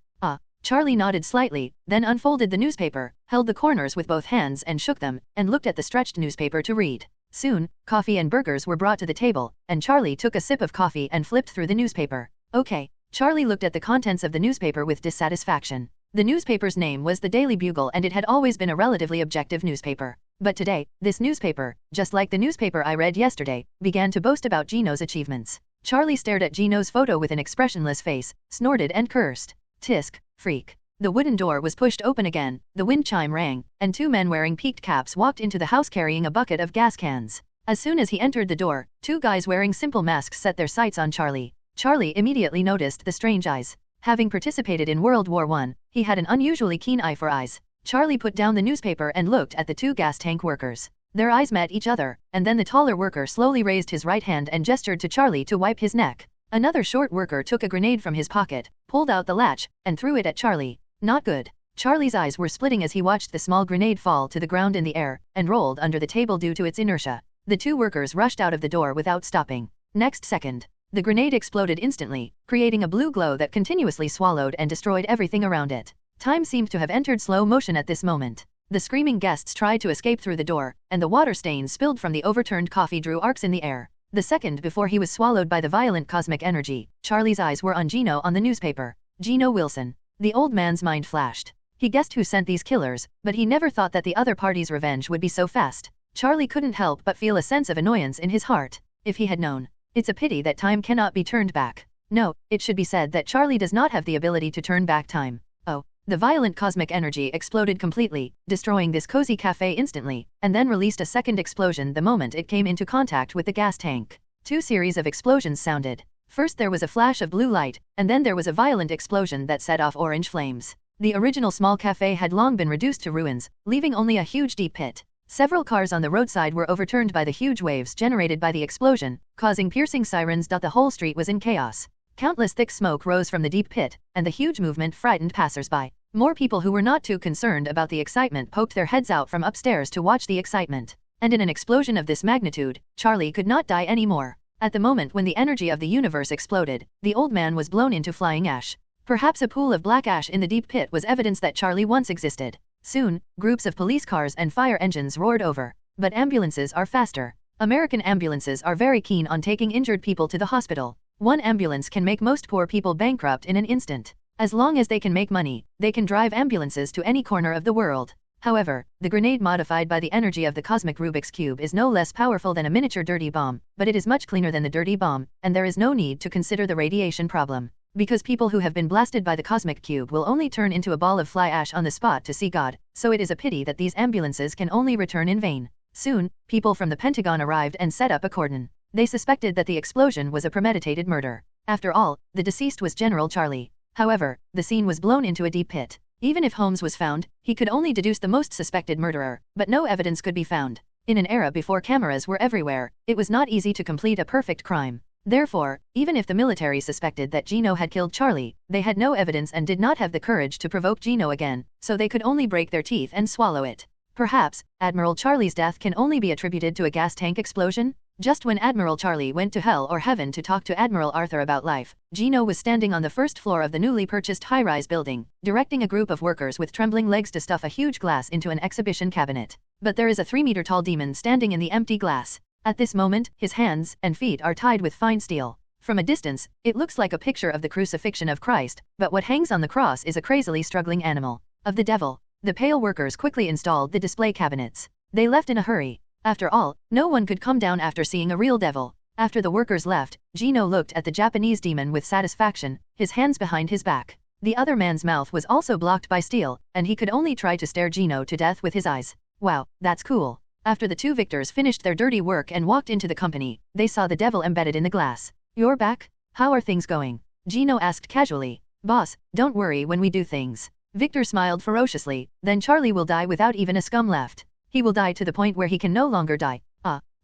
Charlie nodded slightly, then unfolded the newspaper, held the corners with both hands and shook them, and looked at the stretched newspaper to read. Soon, coffee and burgers were brought to the table, and Charlie took a sip of coffee and flipped through the newspaper. Okay. Charlie looked at the contents of the newspaper with dissatisfaction. The newspaper's name was the Daily Bugle and it had always been a relatively objective newspaper. But today, this newspaper, just like the newspaper I read yesterday, began to boast about Gino's achievements. Charlie stared at Gino's photo with an expressionless face, snorted and cursed. Tisk, freak. The wooden door was pushed open again, the wind chime rang, and two men wearing peaked caps walked into the house carrying a bucket of gas cans. As soon as he entered the door, two guys wearing simple masks set their sights on Charlie. Charlie immediately noticed the strange eyes. Having participated in World War I, he had an unusually keen eye for eyes. Charlie put down the newspaper and looked at the two gas tank workers. Their eyes met each other, and then the taller worker slowly raised his right hand and gestured to Charlie to wipe his neck. Another short worker took a grenade from his pocket, pulled out the latch, and threw it at Charlie. Not good. Charlie's eyes were splitting as he watched the small grenade fall to the ground in the air, and rolled under the table due to its inertia. The two workers rushed out of the door without stopping. Next second, the grenade exploded instantly, creating a blue glow that continuously swallowed and destroyed everything around it. Time seemed to have entered slow motion at this moment. The screaming guests tried to escape through the door, and the water stains spilled from the overturned coffee drew arcs in the air. The second before he was swallowed by the violent cosmic energy, Charlie's eyes were on Gino on the newspaper. Gino Wilson. The old man's mind flashed. He guessed who sent these killers, but he never thought that the other party's revenge would be so fast. Charlie couldn't help but feel a sense of annoyance in his heart. If he had known. It's a pity that time cannot be turned back. No, it should be said that Charlie does not have the ability to turn back time. Oh. The violent cosmic energy exploded completely, destroying this cozy cafe instantly, and then released a second explosion the moment it came into contact with the gas tank. Two series of explosions sounded. First there was a flash of blue light, and then there was a violent explosion that set off orange flames. The original small cafe had long been reduced to ruins, leaving only a huge deep pit. Several cars on the roadside were overturned by the huge waves generated by the explosion, causing piercing sirens. The whole street was in chaos. Countless thick smoke rose from the deep pit, and the huge movement frightened passers-by. More people who were not too concerned about the excitement poked their heads out from upstairs to watch the excitement. And in an explosion of this magnitude, Charlie could not die anymore. At the moment when the energy of the universe exploded, the old man was blown into flying ash. Perhaps a pool of black ash in the deep pit was evidence that Charlie once existed. Soon, groups of police cars and fire engines roared over. But ambulances are faster. American ambulances are very keen on taking injured people to the hospital. One ambulance can make most poor people bankrupt in an instant. As long as they can make money, they can drive ambulances to any corner of the world. However, the grenade modified by the energy of the cosmic Rubik's Cube is no less powerful than a miniature dirty bomb, but it is much cleaner than the dirty bomb, and there is no need to consider the radiation problem. Because people who have been blasted by the cosmic cube will only turn into a ball of fly ash on the spot to see God, so it is a pity that these ambulances can only return in vain. Soon, people from the Pentagon arrived and set up a cordon. They suspected that the explosion was a premeditated murder. After all, the deceased was General Charlie. However, the scene was blown into a deep pit. Even if Holmes was found, he could only deduce the most suspected murderer, but no evidence could be found. In an era before cameras were everywhere, it was not easy to complete a perfect crime. Therefore, even if the military suspected that Gino had killed Charlie, they had no evidence and did not have the courage to provoke Gino again, so they could only break their teeth and swallow it. Perhaps, Admiral Charlie's death can only be attributed to a gas tank explosion? Just when Admiral Charlie went to hell or heaven to talk to Admiral Arthur about life, Gino was standing on the first floor of the newly purchased high-rise building, directing a group of workers with trembling legs to stuff a huge glass into an exhibition cabinet. But there is a 3-meter-tall demon standing in the empty glass. At this moment, his hands and feet are tied with fine steel. From a distance, it looks like a picture of the crucifixion of Christ, but what hangs on the cross is a crazily struggling animal. Of the devil. The pale workers quickly installed the display cabinets. They left in a hurry. After all, no one could come down after seeing a real devil. After the workers left, Gino looked at the Japanese demon with satisfaction, his hands behind his back. The other man's mouth was also blocked by steel, and he could only try to stare Gino to death with his eyes. Wow, that's cool. After the two victors finished their dirty work and walked into the company, they saw the devil embedded in the glass. You're back? How are things going? Gino asked casually. Boss, don't worry when we do things. Victor smiled ferociously, then Charlie will die without even a scum left. He will die to the point where he can no longer die.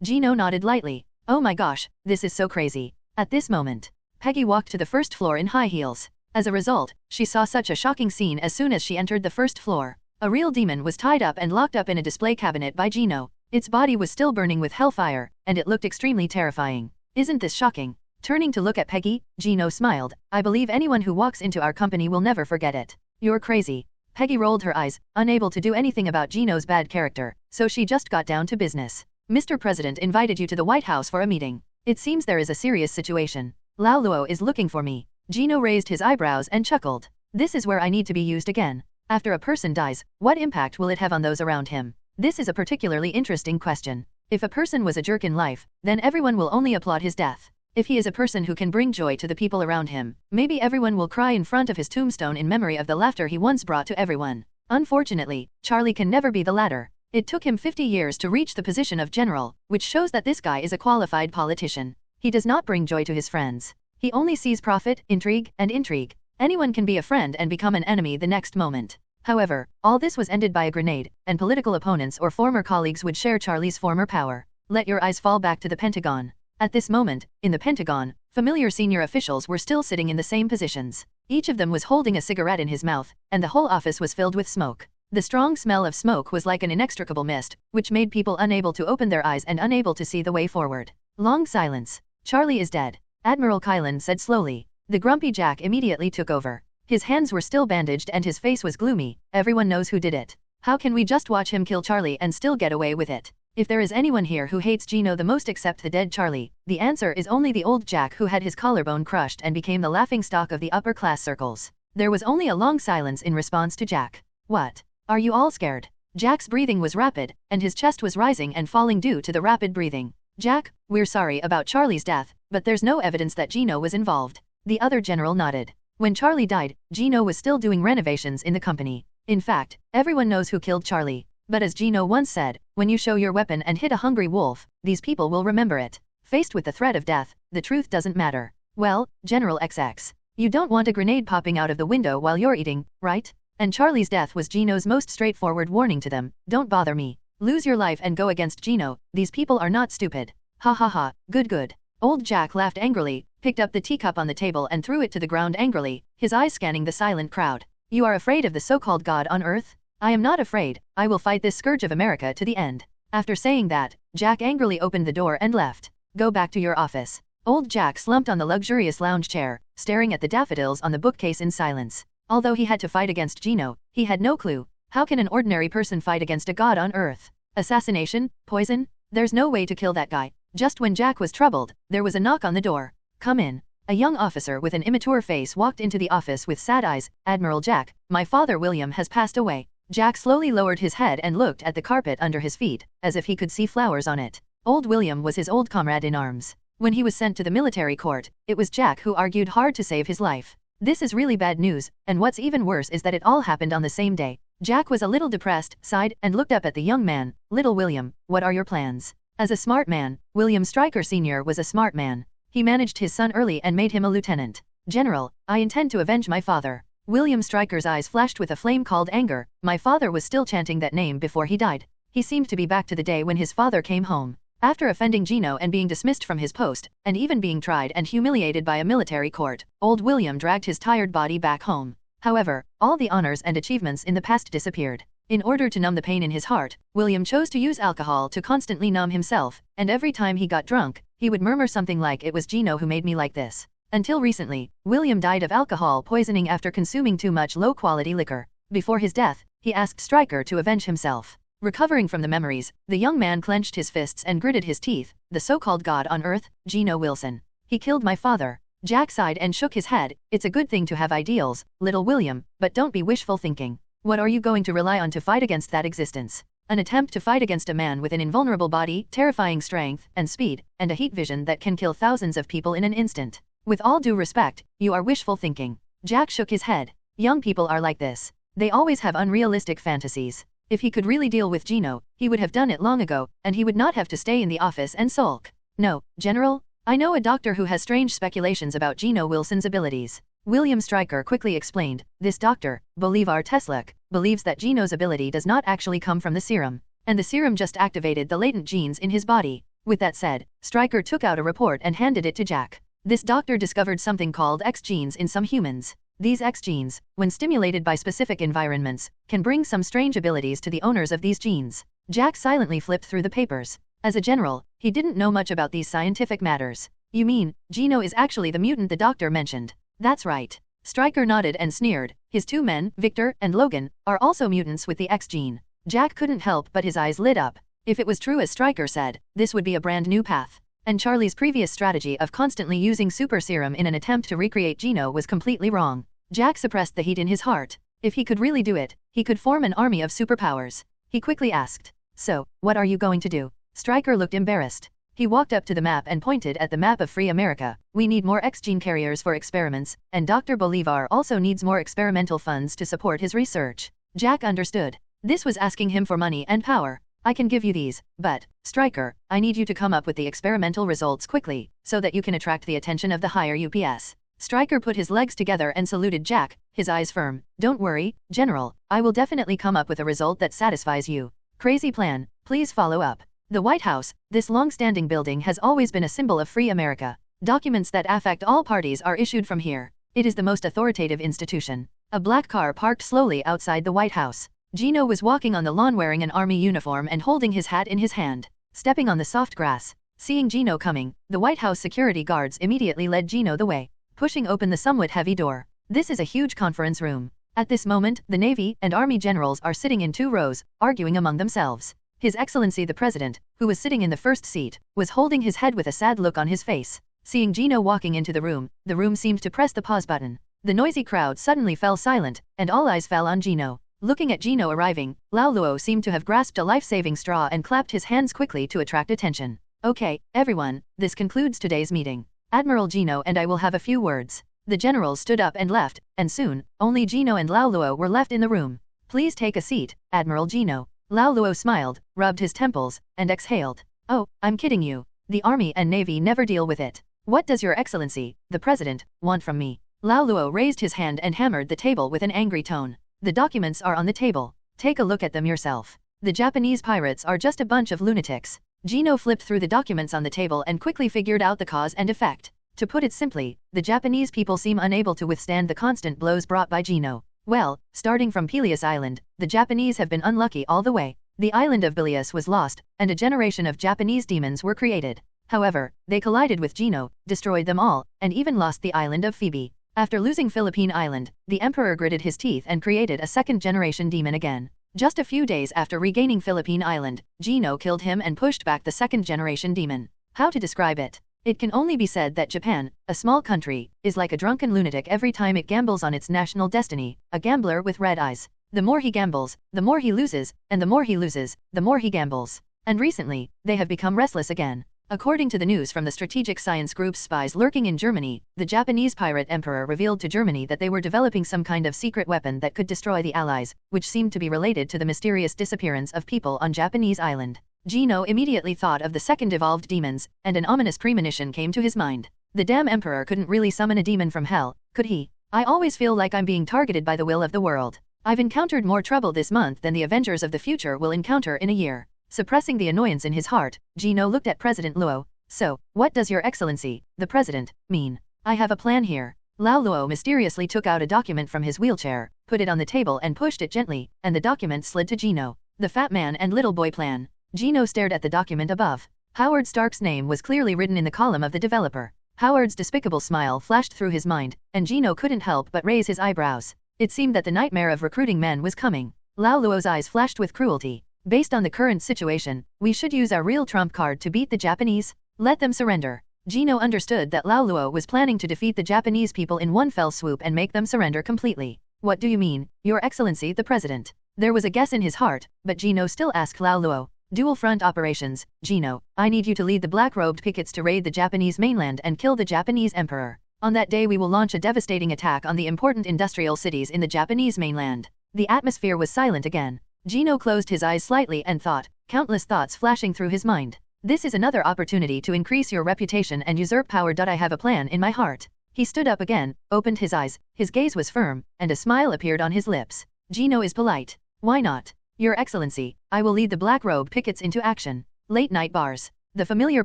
Gino nodded lightly. Oh my gosh, this is so crazy. At this moment, Peggy walked to the first floor in high heels. As a result, she saw such a shocking scene as soon as she entered the first floor. A real demon was tied up and locked up in a display cabinet by Gino. Its body was still burning with hellfire, and it looked extremely terrifying. Isn't this shocking? Turning to look at Peggy, Gino smiled. I believe anyone who walks into our company will never forget it. You're crazy. Peggy rolled her eyes, unable to do anything about Gino's bad character, so she just got down to business. Mr. President invited you to the White House for a meeting. It seems there is a serious situation. Lao Luo is looking for me. Gino raised his eyebrows and chuckled. This is where I need to be used again. After a person dies, what impact will it have on those around him? This is a particularly interesting question. If a person was a jerk in life, then everyone will only applaud his death. If he is a person who can bring joy to the people around him, maybe everyone will cry in front of his tombstone in memory of the laughter he once brought to everyone. Unfortunately, Charlie can never be the latter. It took him 50 years to reach the position of general, which shows that this guy is a qualified politician. He does not bring joy to his friends. He only sees profit, intrigue, and intrigue. Anyone can be a friend and become an enemy the next moment. However, all this was ended by a grenade, and political opponents or former colleagues would share Charlie's former power. Let your eyes fall back to the Pentagon. At this moment, in the Pentagon, familiar senior officials were still sitting in the same positions. Each of them was holding a cigarette in his mouth, and the whole office was filled with smoke. The strong smell of smoke was like an inextricable mist, which made people unable to open their eyes and unable to see the way forward. Long silence. Charlie is dead, Admiral Kylan said slowly. The grumpy Jack immediately took over. His hands were still bandaged and his face was gloomy. Everyone knows who did it. How can we just watch him kill Charlie and still get away with it? If there is anyone here who hates Gino the most except the dead Charlie, the answer is only the old Jack who had his collarbone crushed and became the laughingstock of the upper-class circles. There was only a long silence in response to Jack. What? Are you all scared? Jack's breathing was rapid, and his chest was rising and falling due to the rapid breathing. Jack, we're sorry about Charlie's death, but there's no evidence that Gino was involved. The other general nodded. When Charlie died, Gino was still doing renovations in the company. In fact, everyone knows who killed Charlie. But as Gino once said, when you show your weapon and hit a hungry wolf, these people will remember it. Faced with the threat of death, the truth doesn't matter. Well, General XX, you don't want a grenade popping out of the window while you're eating, right? And Charlie's death was Gino's most straightforward warning to them, don't bother me. Lose your life and go against Gino, these people are not stupid. Ha ha ha, good. Old Jack laughed angrily, picked up the teacup on the table and threw it to the ground angrily, his eyes scanning the silent crowd. You are afraid of the so-called God on Earth? I am not afraid, I will fight this scourge of America to the end. After saying that, Jack angrily opened the door and left. Go back to your office. Old Jack slumped on the luxurious lounge chair, staring at the daffodils on the bookcase in silence. Although he had to fight against Gino, he had no clue. How can an ordinary person fight against a god on Earth? Assassination? Poison? There's no way to kill that guy. Just when Jack was troubled, there was a knock on the door. Come in. A young officer with an immature face walked into the office with sad eyes. Admiral Jack, my father William has passed away. Jack slowly lowered his head and looked at the carpet under his feet, as if he could see flowers on it. Old William was his old comrade in arms. When he was sent to the military court, it was Jack who argued hard to save his life. This is really bad news, and what's even worse is that it all happened on the same day. Jack was a little depressed, sighed, and looked up at the young man. Little William, what are your plans? As a smart man, William Stryker Sr. was a smart man. He managed his son early and made him a lieutenant. General, I intend to avenge my father. William Stryker's eyes flashed with a flame called anger. My father was still chanting that name before he died. He seemed to be back to the day when his father came home. After offending Gino and being dismissed from his post, and even being tried and humiliated by a military court, old William dragged his tired body back home. However, all the honors and achievements in the past disappeared. In order to numb the pain in his heart, William chose to use alcohol to constantly numb himself, and every time he got drunk, he would murmur something like it was Gino who made me like this. Until recently, William died of alcohol poisoning after consuming too much low-quality liquor. Before his death, he asked Stryker to avenge himself. Recovering from the memories, the young man clenched his fists and gritted his teeth. The so-called god on Earth, Gino Wilson. He killed my father. Jack sighed and shook his head. It's a good thing to have ideals, little William, but don't be wishful thinking. What are you going to rely on to fight against that existence? An attempt to fight against a man with an invulnerable body, terrifying strength and speed, and a heat vision that can kill thousands of people in an instant. With all due respect, you are wishful thinking. Jack shook his head. Young people are like this. They always have unrealistic fantasies. If he could really deal with Gino, he would have done it long ago, and he would not have to stay in the office and sulk. No, General, I know a doctor who has strange speculations about Gino Wilson's abilities. William Stryker quickly explained. This doctor, Bolivar Teslak, believes that Gino's ability does not actually come from the serum, and the serum just activated the latent genes in his body. With that said, Stryker took out a report and handed it to Jack. This doctor discovered something called X genes in some humans. These X genes, when stimulated by specific environments, can bring some strange abilities to the owners of these genes. Jack silently flipped through the papers. As a general, he didn't know much about these scientific matters. You mean, Gino is actually the mutant the doctor mentioned? That's right. Stryker nodded and sneered. His two men, Victor and Logan, are also mutants with the X gene. Jack couldn't help but his eyes lit up. If it was true as Stryker said, this would be a brand new path. And Charlie's previous strategy of constantly using super serum in an attempt to recreate Gino was completely wrong. Jack suppressed the heat in his heart. If he could really do it, he could form an army of superpowers. He quickly asked. So, what are you going to do? Stryker looked embarrassed. He walked up to the map and pointed at the map of Free America. We need more X-gene carriers for experiments, and Dr. Bolivar also needs more experimental funds to support his research. Jack understood. This was asking him for money and power. I can give you these, but, Stryker, I need you to come up with the experimental results quickly, so that you can attract the attention of the higher UPS. Stryker put his legs together and saluted Jack, his eyes firm. Don't worry, General, I will definitely come up with a result that satisfies you. Crazy plan, please follow up. The White House, this long-standing building has always been a symbol of free America. Documents that affect all parties are issued from here. It is the most authoritative institution. A black car parked slowly outside the White House. Gino was walking on the lawn wearing an army uniform and holding his hat in his hand, stepping on the soft grass. Seeing Gino coming, the White House security guards immediately led Gino the way, pushing open the somewhat heavy door. This is a huge conference room. At this moment, the Navy and Army generals are sitting in 2 rows, arguing among themselves. His Excellency the President, who was sitting in the first seat, was holding his head with a sad look on his face. Seeing Gino walking into the room seemed to press the pause button. The noisy crowd suddenly fell silent, and all eyes fell on Gino. Looking at Gino arriving, Lao Luo seemed to have grasped a life-saving straw and clapped his hands quickly to attract attention. Okay, everyone, this concludes today's meeting. Admiral Gino and I will have a few words. The generals stood up and left, and soon, only Gino and Lao Luo were left in the room. Please take a seat, Admiral Gino. Lao Luo smiled, rubbed his temples, and exhaled. Oh, I'm kidding you. The Army and Navy never deal with it. What does Your Excellency, the President, want from me? Lao Luo raised his hand and hammered the table with an angry tone. The documents are on the table. Take a look at them yourself. The Japanese pirates are just a bunch of lunatics. Gino flipped through the documents on the table and quickly figured out the cause and effect. To put it simply, the Japanese people seem unable to withstand the constant blows brought by Gino. Well, starting from Peleus Island, the Japanese have been unlucky all the way. The island of Peleus was lost, and a generation of Japanese demons were created. However, they collided with Gino, destroyed them all, and even lost the island of Phoebe. After losing Philippine Island, the Emperor gritted his teeth and created a second-generation demon again. Just a few days after regaining Philippine Island, Gino killed him and pushed back the second-generation demon. How to describe it? It can only be said that Japan, a small country, is like a drunken lunatic every time it gambles on its national destiny, a gambler with red eyes. The more he gambles, the more he loses, and the more he loses, the more he gambles. And recently, they have become restless again. According to the news from the Strategic Science Group's spies lurking in Germany, the Japanese pirate emperor revealed to Germany that they were developing some kind of secret weapon that could destroy the Allies, which seemed to be related to the mysterious disappearance of people on Japanese island. Gino immediately thought of the second evolved demons, and an ominous premonition came to his mind. The damn emperor couldn't really summon a demon from hell, could he? I always feel like I'm being targeted by the will of the world. I've encountered more trouble this month than the Avengers of the future will encounter in a year. Suppressing the annoyance in his heart, Gino looked at President Luo. So, what does Your Excellency, the President, mean? I have a plan here. Lao Luo mysteriously took out a document from his wheelchair, put it on the table and pushed it gently, and the document slid to Gino. The Fat Man and Little Boy Plan. Gino stared at the document above. Howard Stark's name was clearly written in the column of the developer. Howard's despicable smile flashed through his mind, and Gino couldn't help but raise his eyebrows. It seemed that the nightmare of recruiting men was coming. Lao Luo's eyes flashed with cruelty. Based on the current situation, we should use our real trump card to beat the Japanese. Let them surrender. Gino understood that Lao Luo was planning to defeat the Japanese people in one fell swoop and make them surrender completely. What do you mean, Your Excellency the President? There was a guess in his heart, but Gino still asked Lao Luo. Dual front operations. Gino, I need you to lead the black-robed pickets to raid the Japanese mainland and kill the Japanese emperor. On that day we will launch a devastating attack on the important industrial cities in the Japanese mainland. The atmosphere was silent again. Gino closed his eyes slightly and thought, countless thoughts flashing through his mind. This is another opportunity to increase your reputation and usurp power. I have a plan in my heart. He stood up again, opened his eyes, his gaze was firm, and a smile appeared on his lips. Gino is polite. Why not? Your Excellency, I will lead the black-robe pickets into action. Late-night bars. The familiar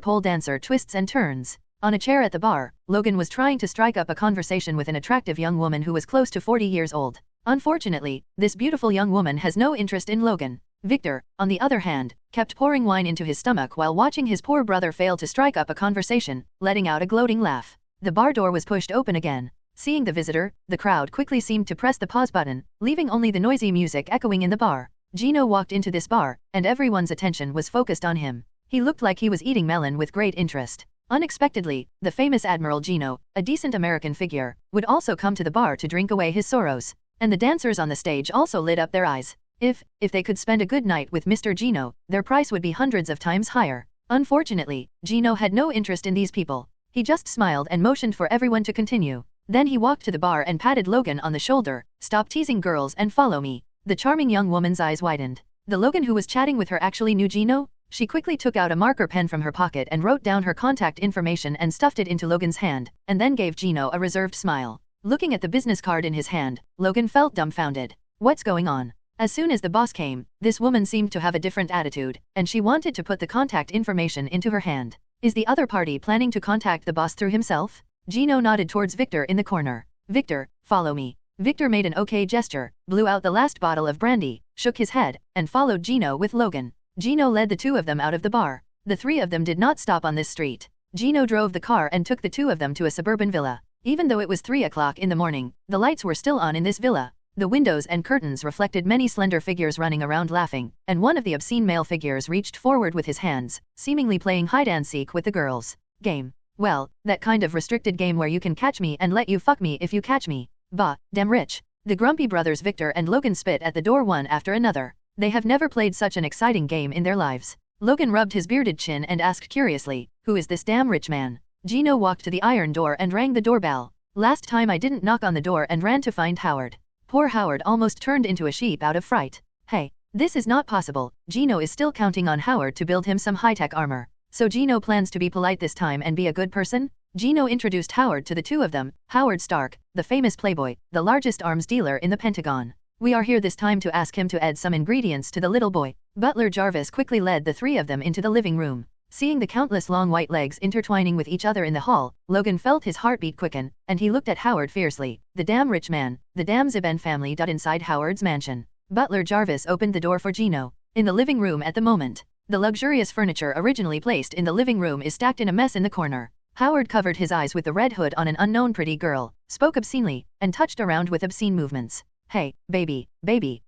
pole dancer twists and turns. On a chair at the bar, Logan was trying to strike up a conversation with an attractive young woman who was close to 40 years old. Unfortunately, this beautiful young woman has no interest in Logan. Victor, on the other hand, kept pouring wine into his stomach while watching his poor brother fail to strike up a conversation, letting out a gloating laugh. The bar door was pushed open again. Seeing the visitor, the crowd quickly seemed to press the pause button, leaving only the noisy music echoing in the bar. Gino walked into this bar, and everyone's attention was focused on him. He looked like he was eating melon with great interest. Unexpectedly, the famous Admiral Gino, a decent American figure, would also come to the bar to drink away his sorrows. And the dancers on the stage also lit up their eyes. If they could spend a good night with Mr. Gino, their price would be hundreds of times higher. Unfortunately, Gino had no interest in these people. He just smiled and motioned for everyone to continue. Then he walked to the bar and patted Logan on the shoulder. Stop teasing girls and follow me. The charming young woman's eyes widened. The Logan who was chatting with her actually knew Gino? She quickly took out a marker pen from her pocket and wrote down her contact information and stuffed it into Logan's hand, and then gave Gino a reserved smile. Looking at the business card in his hand, Logan felt dumbfounded. What's going on? As soon as the boss came, this woman seemed to have a different attitude, and she wanted to put the contact information into her hand. Is the other party planning to contact the boss through himself? Gino nodded towards Victor in the corner. Victor, follow me. Victor made an okay gesture, blew out the last bottle of brandy, shook his head, and followed Gino with Logan. Gino led the two of them out of the bar. The three of them did not stop on this street. Gino drove the car and took the two of them to a suburban villa. Even though it was 3 o'clock in the morning, the lights were still on in this villa. The windows and curtains reflected many slender figures running around laughing, and one of the obscene male figures reached forward with his hands, seemingly playing hide-and-seek with the girls. Game. Well, that kind of restricted game where you can catch me and let you fuck me if you catch me. Bah, damn rich. The grumpy brothers Victor and Logan spit at the door one after another. They have never played such an exciting game in their lives. Logan rubbed his bearded chin and asked curiously, "Who is this damn rich man?" Gino walked to the iron door and rang the doorbell. "Last time I didn't knock on the door and ran to find Howard." Poor Howard almost turned into a sheep out of fright. "Hey, this is not possible." Gino is still counting on Howard to build him some high-tech armor. So Gino plans to be polite this time and be a good person? Gino introduced Howard to the two of them. "Howard Stark, the famous playboy, the largest arms dealer in the Pentagon. We are here this time to ask him to add some ingredients to the little boy." Butler Jarvis quickly led the three of them into the living room. Seeing the countless long white legs intertwining with each other in the hall, Logan felt his heartbeat quicken, and he looked at Howard fiercely. The damn rich man, the damn Zibben family. Inside Howard's mansion, Butler Jarvis opened the door for Gino. In the living room at the moment, the luxurious furniture originally placed in the living room is stacked in a mess in the corner. Howard covered his eyes with the red hood on an unknown pretty girl, spoke obscenely, and touched around with obscene movements. "Hey, baby,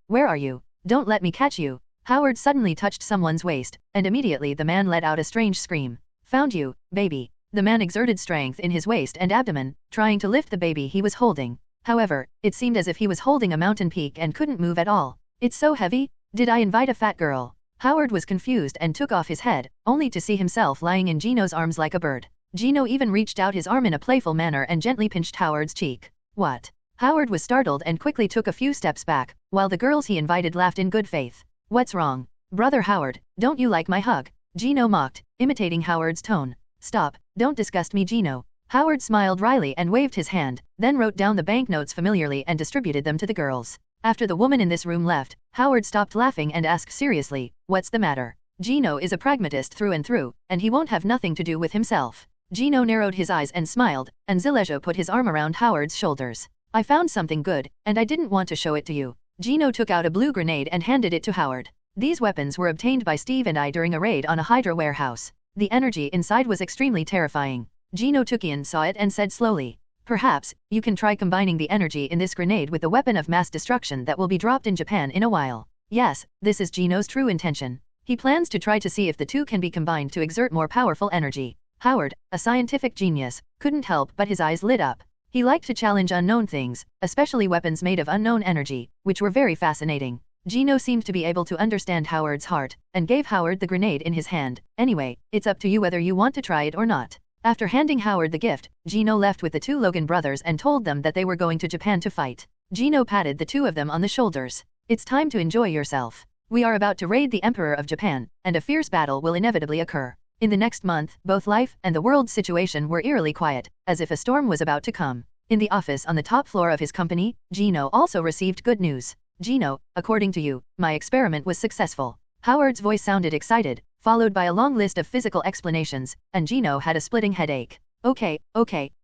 where are you? Don't let me catch you." Howard suddenly touched someone's waist, and immediately the man let out a strange scream. "Found you, baby." The man exerted strength in his waist and abdomen, trying to lift the baby he was holding. However, it seemed as if he was holding a mountain peak and couldn't move at all. "It's so heavy? Did I invite a fat girl?" Howard was confused and took off his head, only to see himself lying in Gino's arms like a bird. Gino even reached out his arm in a playful manner and gently pinched Howard's cheek. "What?" Howard was startled and quickly took a few steps back, while the girls he invited laughed in good faith. "What's wrong? Brother Howard, don't you like my hug?" Gino mocked, imitating Howard's tone. "Stop, don't disgust me, Gino." Howard smiled wryly and waved his hand, then wrote down the banknotes familiarly and distributed them to the girls. After the woman in this room left, Howard stopped laughing and asked seriously, "What's the matter?" Gino is a pragmatist through and through, and he won't have nothing to do with himself. Gino narrowed his eyes and smiled, and Zilejo put his arm around Howard's shoulders. "I found something good, and I didn't want to show it to you." Gino took out a blue grenade and handed it to Howard. These weapons were obtained by Steve and I during a raid on a Hydra warehouse. The energy inside was extremely terrifying. Gino Tukian saw it and said slowly, "Perhaps, you can try combining the energy in this grenade with the weapon of mass destruction that will be dropped in Japan in a while." Yes, this is Gino's true intention. He plans to try to see if the two can be combined to exert more powerful energy. Howard, a scientific genius, couldn't help but his eyes lit up. He liked to challenge unknown things, especially weapons made of unknown energy, which were very fascinating. Gino seemed to be able to understand Howard's heart, and gave Howard the grenade in his hand. "Anyway, it's up to you whether you want to try it or not." After handing Howard the gift, Gino left with the two Logan brothers and told them that they were going to Japan to fight. Gino patted the two of them on the shoulders. "It's time to enjoy yourself. We are about to raid the Emperor of Japan, and a fierce battle will inevitably occur." In the next month, both life and the world's situation were eerily quiet, as if a storm was about to come. In the office on the top floor of his company, Gino also received good news. "Gino, according to you, my experiment was successful." Howard's voice sounded excited, followed by a long list of physical explanations, and Gino had a splitting headache. Okay,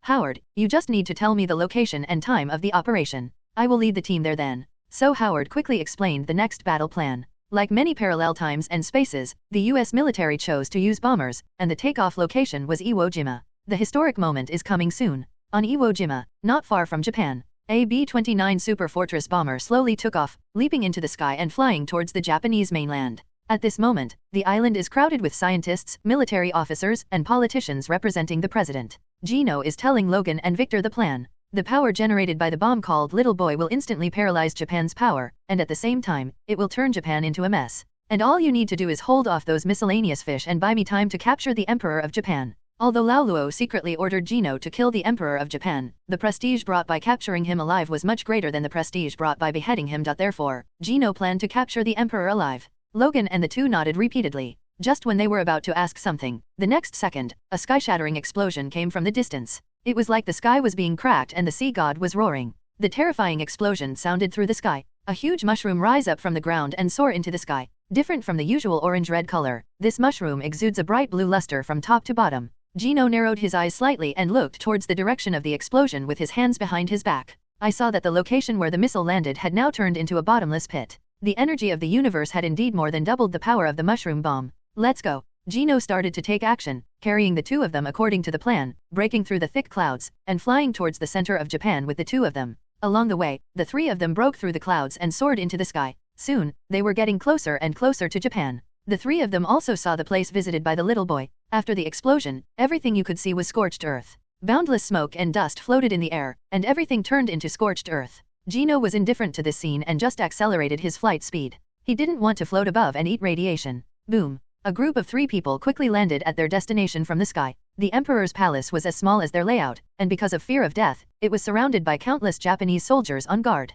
Howard, you just need to tell me the location and time of the operation. I will lead the team there then." So Howard quickly explained the next battle plan. Like many parallel times and spaces, the US military chose to use bombers, and the takeoff location was Iwo Jima. The historic moment is coming soon. On Iwo Jima, not far from Japan, a B-29 Super Fortress bomber slowly took off, leaping into the sky and flying towards the Japanese mainland. At this moment, the island is crowded with scientists, military officers, and politicians representing the president. Gino is telling Logan and Victor the plan. The power generated by the bomb called Little Boy will instantly paralyze Japan's power, and at the same time, it will turn Japan into a mess. And all you need to do is hold off those miscellaneous fish and buy me time to capture the Emperor of Japan. Although Lao Luo secretly ordered Gino to kill the Emperor of Japan, the prestige brought by capturing him alive was much greater than the prestige brought by beheading him. Therefore, Gino planned to capture the Emperor alive. Logan and the two nodded repeatedly. Just when they were about to ask something, the next second, a sky-shattering explosion came from the distance. It was like the sky was being cracked and the sea god was roaring. The terrifying explosion sounded through the sky. A huge mushroom rise up from the ground and soar into the sky. Different from the usual orange-red color, this mushroom exudes a bright blue luster from top to bottom. Gino narrowed his eyes slightly and looked towards the direction of the explosion with his hands behind his back. I saw that the location where the missile landed had now turned into a bottomless pit. The energy of the universe had indeed more than doubled the power of the mushroom bomb. "Let's go." Gino started to take action, carrying the two of them according to the plan, breaking through the thick clouds, and flying towards the center of Japan with the two of them. Along the way, the three of them broke through the clouds and soared into the sky. Soon, they were getting closer and closer to Japan. The three of them also saw the place visited by the little boy. After the explosion, everything you could see was scorched earth. Boundless smoke and dust floated in the air, and everything turned into scorched earth. Gino was indifferent to this scene and just accelerated his flight speed. He didn't want to float above and eat radiation. Boom. A group of 3 people quickly landed at their destination from the sky. The Emperor's palace was as small as their layout, and because of fear of death, it was surrounded by countless Japanese soldiers on guard.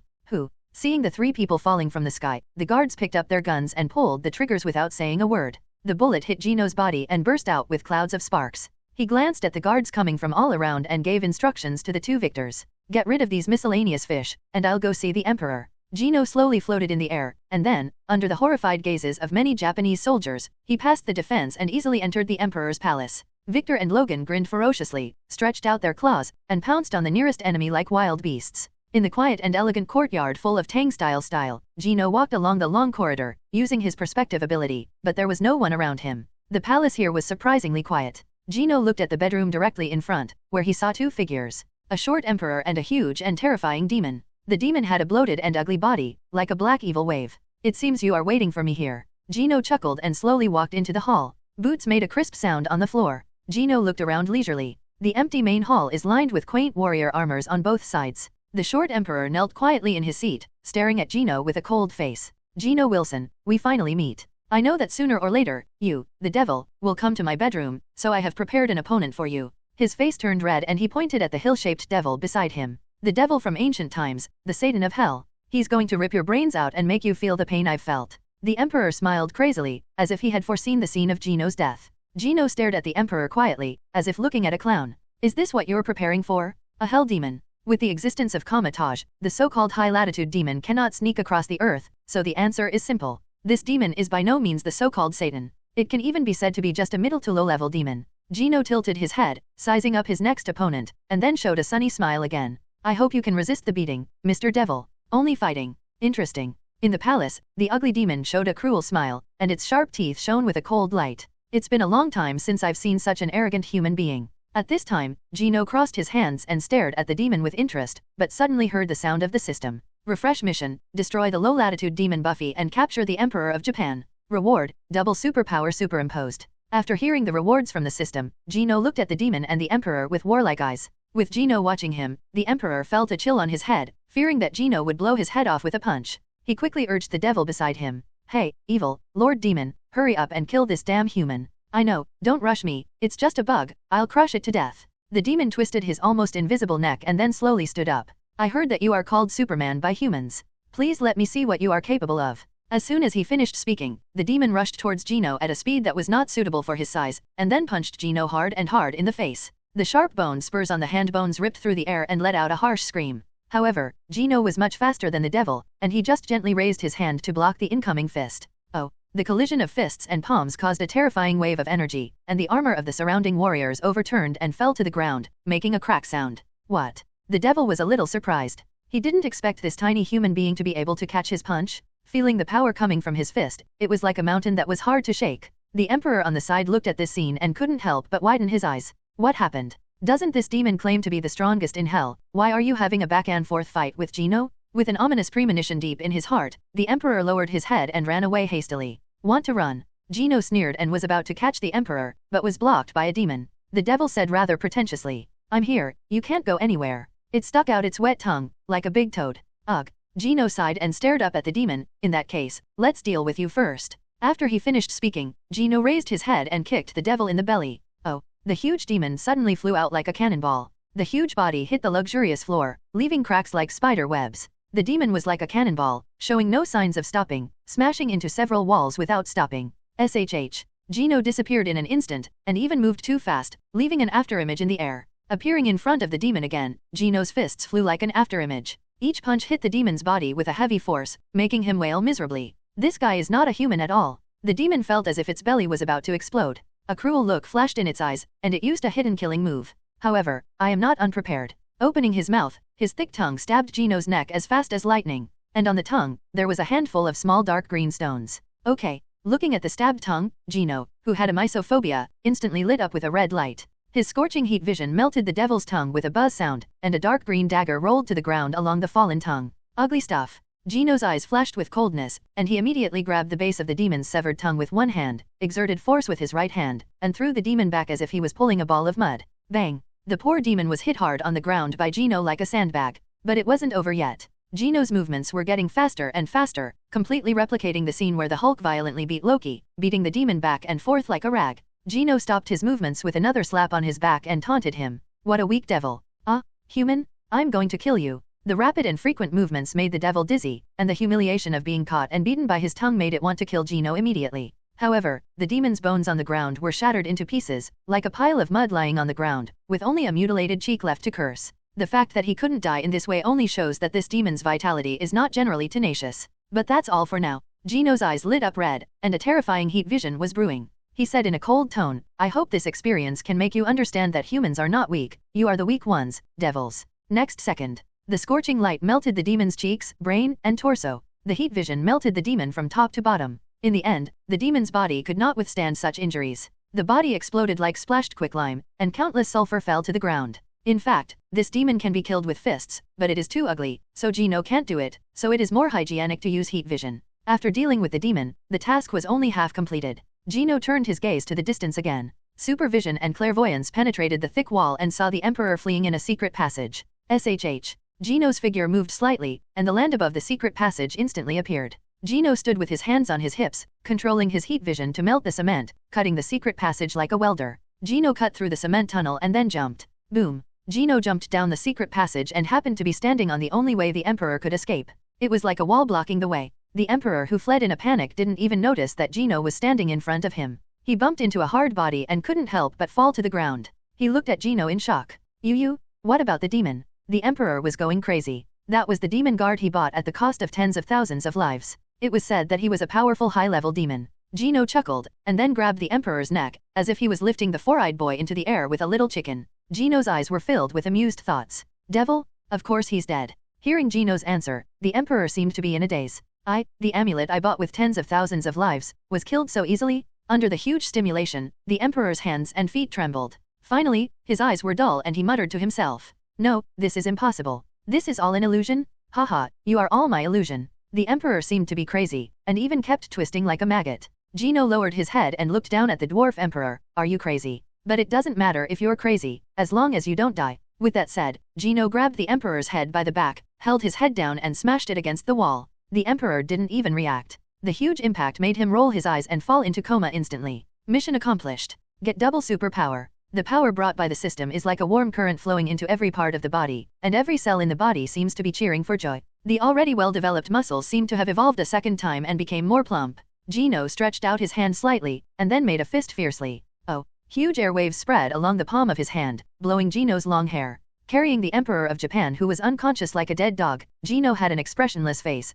Seeing the 3 people falling from the sky, the guards picked up their guns and pulled the triggers without saying a word. The bullet hit Gino's body and burst out with clouds of sparks. He glanced at the guards coming from all around and gave instructions to the 2 victors. Get rid of these miscellaneous fish, and I'll go see the Emperor. Gino slowly floated in the air, and then, under the horrified gazes of many Japanese soldiers, he passed the defense and easily entered the Emperor's palace. Victor and Logan grinned ferociously, stretched out their claws, and pounced on the nearest enemy like wild beasts. In the quiet and elegant courtyard full of Tang-style, Gino walked along the long corridor, using his perspective ability, but there was no one around him. The palace here was surprisingly quiet. Gino looked at the bedroom directly in front, where he saw 2 figures. A short emperor and a huge and terrifying demon. The demon had a bloated and ugly body, like a black evil wave. It seems you are waiting for me here. Gino chuckled and slowly walked into the hall. Boots made a crisp sound on the floor. Gino looked around leisurely. The empty main hall is lined with quaint warrior armors on both sides. The short emperor knelt quietly in his seat, staring at Gino with a cold face. Gino Wilson, we finally meet. I know that sooner or later, you, the devil, will come to my bedroom, so I have prepared an opponent for you. His face turned red and he pointed at the hill-shaped devil beside him. The devil from ancient times, the Satan of hell. He's going to rip your brains out and make you feel the pain I've felt. The emperor smiled crazily, as if he had foreseen the scene of Gino's death. Gino stared at the emperor quietly, as if looking at a clown. Is this what you're preparing for? A hell demon? With the existence of Kamatage, the so-called high-latitude demon cannot sneak across the earth, so the answer is simple. This demon is by no means the so-called Satan. It can even be said to be just a middle to low-level demon. Gino tilted his head, sizing up his next opponent, and then showed a sunny smile again. I hope you can resist the beating, Mr. Devil. Only fighting. Interesting. In the palace, the ugly demon showed a cruel smile, and its sharp teeth shone with a cold light. It's been a long time since I've seen such an arrogant human being. At this time, Gino crossed his hands and stared at the demon with interest, but suddenly heard the sound of the system. Refresh mission, destroy the low-latitude demon Buffy and capture the Emperor of Japan. Reward, double superpower superimposed. After hearing the rewards from the system, Gino looked at the demon and the Emperor with warlike eyes. With Gino watching him, the Emperor felt a chill on his head, fearing that Gino would blow his head off with a punch. He quickly urged the devil beside him. Hey, evil, Lord Demon, hurry up and kill this damn human. I know, don't rush me, it's just a bug, I'll crush it to death. The demon twisted his almost invisible neck and then slowly stood up. I heard that you are called Superman by humans. Please let me see what you are capable of. As soon as he finished speaking, the demon rushed towards Gino at a speed that was not suitable for his size, and then punched Gino hard in the face. The sharp bone spurs on the hand bones ripped through the air and let out a harsh scream. However, Gino was much faster than the devil, and he just gently raised his hand to block the incoming fist. Oh. The collision of fists and palms caused a terrifying wave of energy, and the armor of the surrounding warriors overturned and fell to the ground, making a crack sound. What? The devil was a little surprised. He didn't expect this tiny human being to be able to catch his punch. Feeling the power coming from his fist, it was like a mountain that was hard to shake. The Emperor on the side looked at this scene and couldn't help but widen his eyes. What happened? Doesn't this demon claim to be the strongest in hell? Why are you having a back-and-forth fight with Gino? With an ominous premonition deep in his heart, the Emperor lowered his head and ran away hastily. Want to run? Gino sneered and was about to catch the Emperor, but was blocked by a demon. The devil said rather pretentiously. I'm here, you can't go anywhere. It stuck out its wet tongue, like a big toad. Ugh. Gino sighed and stared up at the demon. In that case, let's deal with you first. After he finished speaking, Gino raised his head and kicked the devil in the belly. Oh. The huge demon suddenly flew out like a cannonball. The huge body hit the luxurious floor, leaving cracks like spider webs. The demon was like a cannonball, showing no signs of stopping, smashing into several walls without stopping. SHH. Gino disappeared in an instant, and even moved too fast, leaving an afterimage in the air. Appearing in front of the demon again, Gino's fists flew like an afterimage. Each punch hit the demon's body with a heavy force, making him wail miserably. This guy is not a human at all. The demon felt as if its belly was about to explode. A cruel look flashed in its eyes, and it used a hidden killing move. However, I am not unprepared. Opening his mouth, his thick tongue stabbed Gino's neck as fast as lightning, and on the tongue, there was a handful of small dark green stones. Okay. Looking at the stabbed tongue, Gino, who had a mysophobia, instantly lit up with a red light. His scorching heat vision melted the devil's tongue with a buzz sound, and a dark green dagger rolled to the ground along the fallen tongue. Ugly stuff. Gino's eyes flashed with coldness, and he immediately grabbed the base of the demon's severed tongue with one hand, exerted force with his right hand, and threw the demon back as if he was pulling a ball of mud. Bang! The poor demon was hit hard on the ground by Gino like a sandbag. But it wasn't over yet. Gino's movements were getting faster and faster, completely replicating the scene where the Hulk violently beat Loki, beating the demon back and forth like a rag. Gino stopped his movements with another slap on his back and taunted him. What a weak devil. Ah, human? I'm going to kill you. The rapid and frequent movements made the devil dizzy, and the humiliation of being caught and beaten by his tongue made it want to kill Gino immediately. However, the demon's bones on the ground were shattered into pieces, like a pile of mud lying on the ground, with only a mutilated cheek left to curse. The fact that he couldn't die in this way only shows that this demon's vitality is not generally tenacious. But that's all for now. Gino's eyes lit up red, and a terrifying heat vision was brewing. He said in a cold tone, I hope this experience can make you understand that humans are not weak, you are the weak ones, devils. Next second, the scorching light melted the demon's cheeks, brain, and torso. The heat vision melted the demon from top to bottom. In the end, the demon's body could not withstand such injuries. The body exploded like splashed quicklime, and countless sulfur fell to the ground. In fact, this demon can be killed with fists, but it is too ugly, so Gino can't do it, so it is more hygienic to use heat vision. After dealing with the demon, the task was only half completed. Gino turned his gaze to the distance again. Supervision and clairvoyance penetrated the thick wall and saw the Emperor fleeing in a secret passage. SHH. Gino's figure moved slightly, and the land above the secret passage instantly appeared. Gino stood with his hands on his hips, controlling his heat vision to melt the cement, cutting the secret passage like a welder. Gino cut through the cement tunnel and then jumped. Boom. Gino jumped down the secret passage and happened to be standing on the only way the Emperor could escape. It was like a wall blocking the way. The Emperor, who fled in a panic, didn't even notice that Gino was standing in front of him. He bumped into a hard body and couldn't help but fall to the ground. He looked at Gino in shock. You? What about the demon? The Emperor was going crazy. That was the demon guard he bought at the cost of tens of thousands of lives. It was said that he was a powerful high-level demon. Gino chuckled, and then grabbed the Emperor's neck, as if he was lifting the four-eyed boy into the air with a little chicken. Gino's eyes were filled with amused thoughts. Devil? Of course he's dead. Hearing Gino's answer, the Emperor seemed to be in a daze. The amulet I bought with tens of thousands of lives, was killed so easily? Under the huge stimulation, the Emperor's hands and feet trembled. Finally, his eyes were dull and he muttered to himself. No, this is impossible. This is all an illusion? Haha, you are all my illusion. The Emperor seemed to be crazy, and even kept twisting like a maggot. Gino lowered his head and looked down at the dwarf Emperor. Are you crazy? But it doesn't matter if you're crazy, as long as you don't die. With that said, Gino grabbed the Emperor's head by the back, held his head down and smashed it against the wall. The Emperor didn't even react. The huge impact made him roll his eyes and fall into coma instantly. Mission accomplished. Get double superpower. The power brought by the system is like a warm current flowing into every part of the body, and every cell in the body seems to be cheering for joy. The already well-developed muscles seemed to have evolved a second time and became more plump. Gino stretched out his hand slightly, and then made a fist fiercely. Oh! Huge airwaves spread along the palm of his hand, blowing Gino's long hair. Carrying the Emperor of Japan, who was unconscious like a dead dog, Gino had an expressionless face.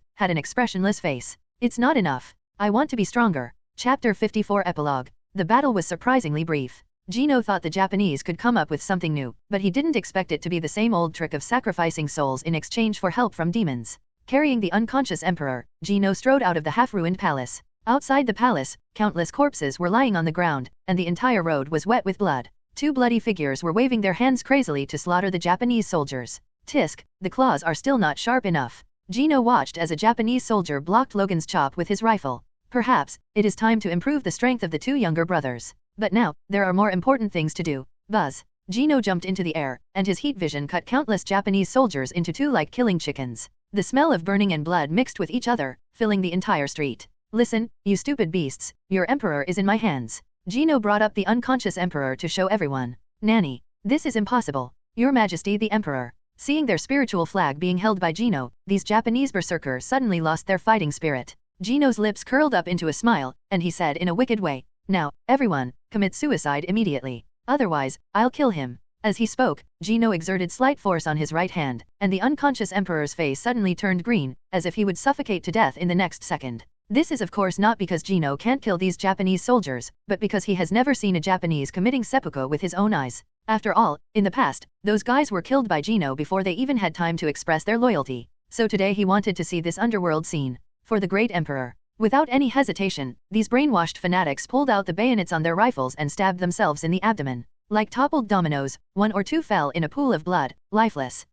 It's not enough. I want to be stronger. Chapter 54 Epilogue. The battle was surprisingly brief. Gino thought the Japanese could come up with something new, but he didn't expect it to be the same old trick of sacrificing souls in exchange for help from demons. Carrying the unconscious Emperor, Gino strode out of the half-ruined palace. Outside the palace, countless corpses were lying on the ground, and the entire road was wet with blood. Two bloody figures were waving their hands crazily to slaughter the Japanese soldiers. Tisk, the claws are still not sharp enough. Gino watched as a Japanese soldier blocked Logan's chop with his rifle. Perhaps, it is time to improve the strength of the two younger brothers. But now, there are more important things to do. Buzz. Gino jumped into the air, and his heat vision cut countless Japanese soldiers into two like killing chickens. The smell of burning and blood mixed with each other, filling the entire street. Listen, you stupid beasts, your Emperor is in my hands. Gino brought up the unconscious Emperor to show everyone. Nanny. This is impossible. Your Majesty the Emperor. Seeing their spiritual flag being held by Gino, these Japanese berserkers suddenly lost their fighting spirit. Gino's lips curled up into a smile, and he said in a wicked way, now, everyone, commit suicide immediately. Otherwise, I'll kill him. As he spoke, Gino exerted slight force on his right hand, and the unconscious Emperor's face suddenly turned green, as if he would suffocate to death in the next second. This is of course not because Gino can't kill these Japanese soldiers, but because he has never seen a Japanese committing seppuku with his own eyes. After all, in the past, those guys were killed by Gino before they even had time to express their loyalty. So today he wanted to see this underworld scene. For the great Emperor. Without any hesitation, these brainwashed fanatics pulled out the bayonets on their rifles and stabbed themselves in the abdomen. Like toppled dominoes, one or two fell in a pool of blood, lifeless.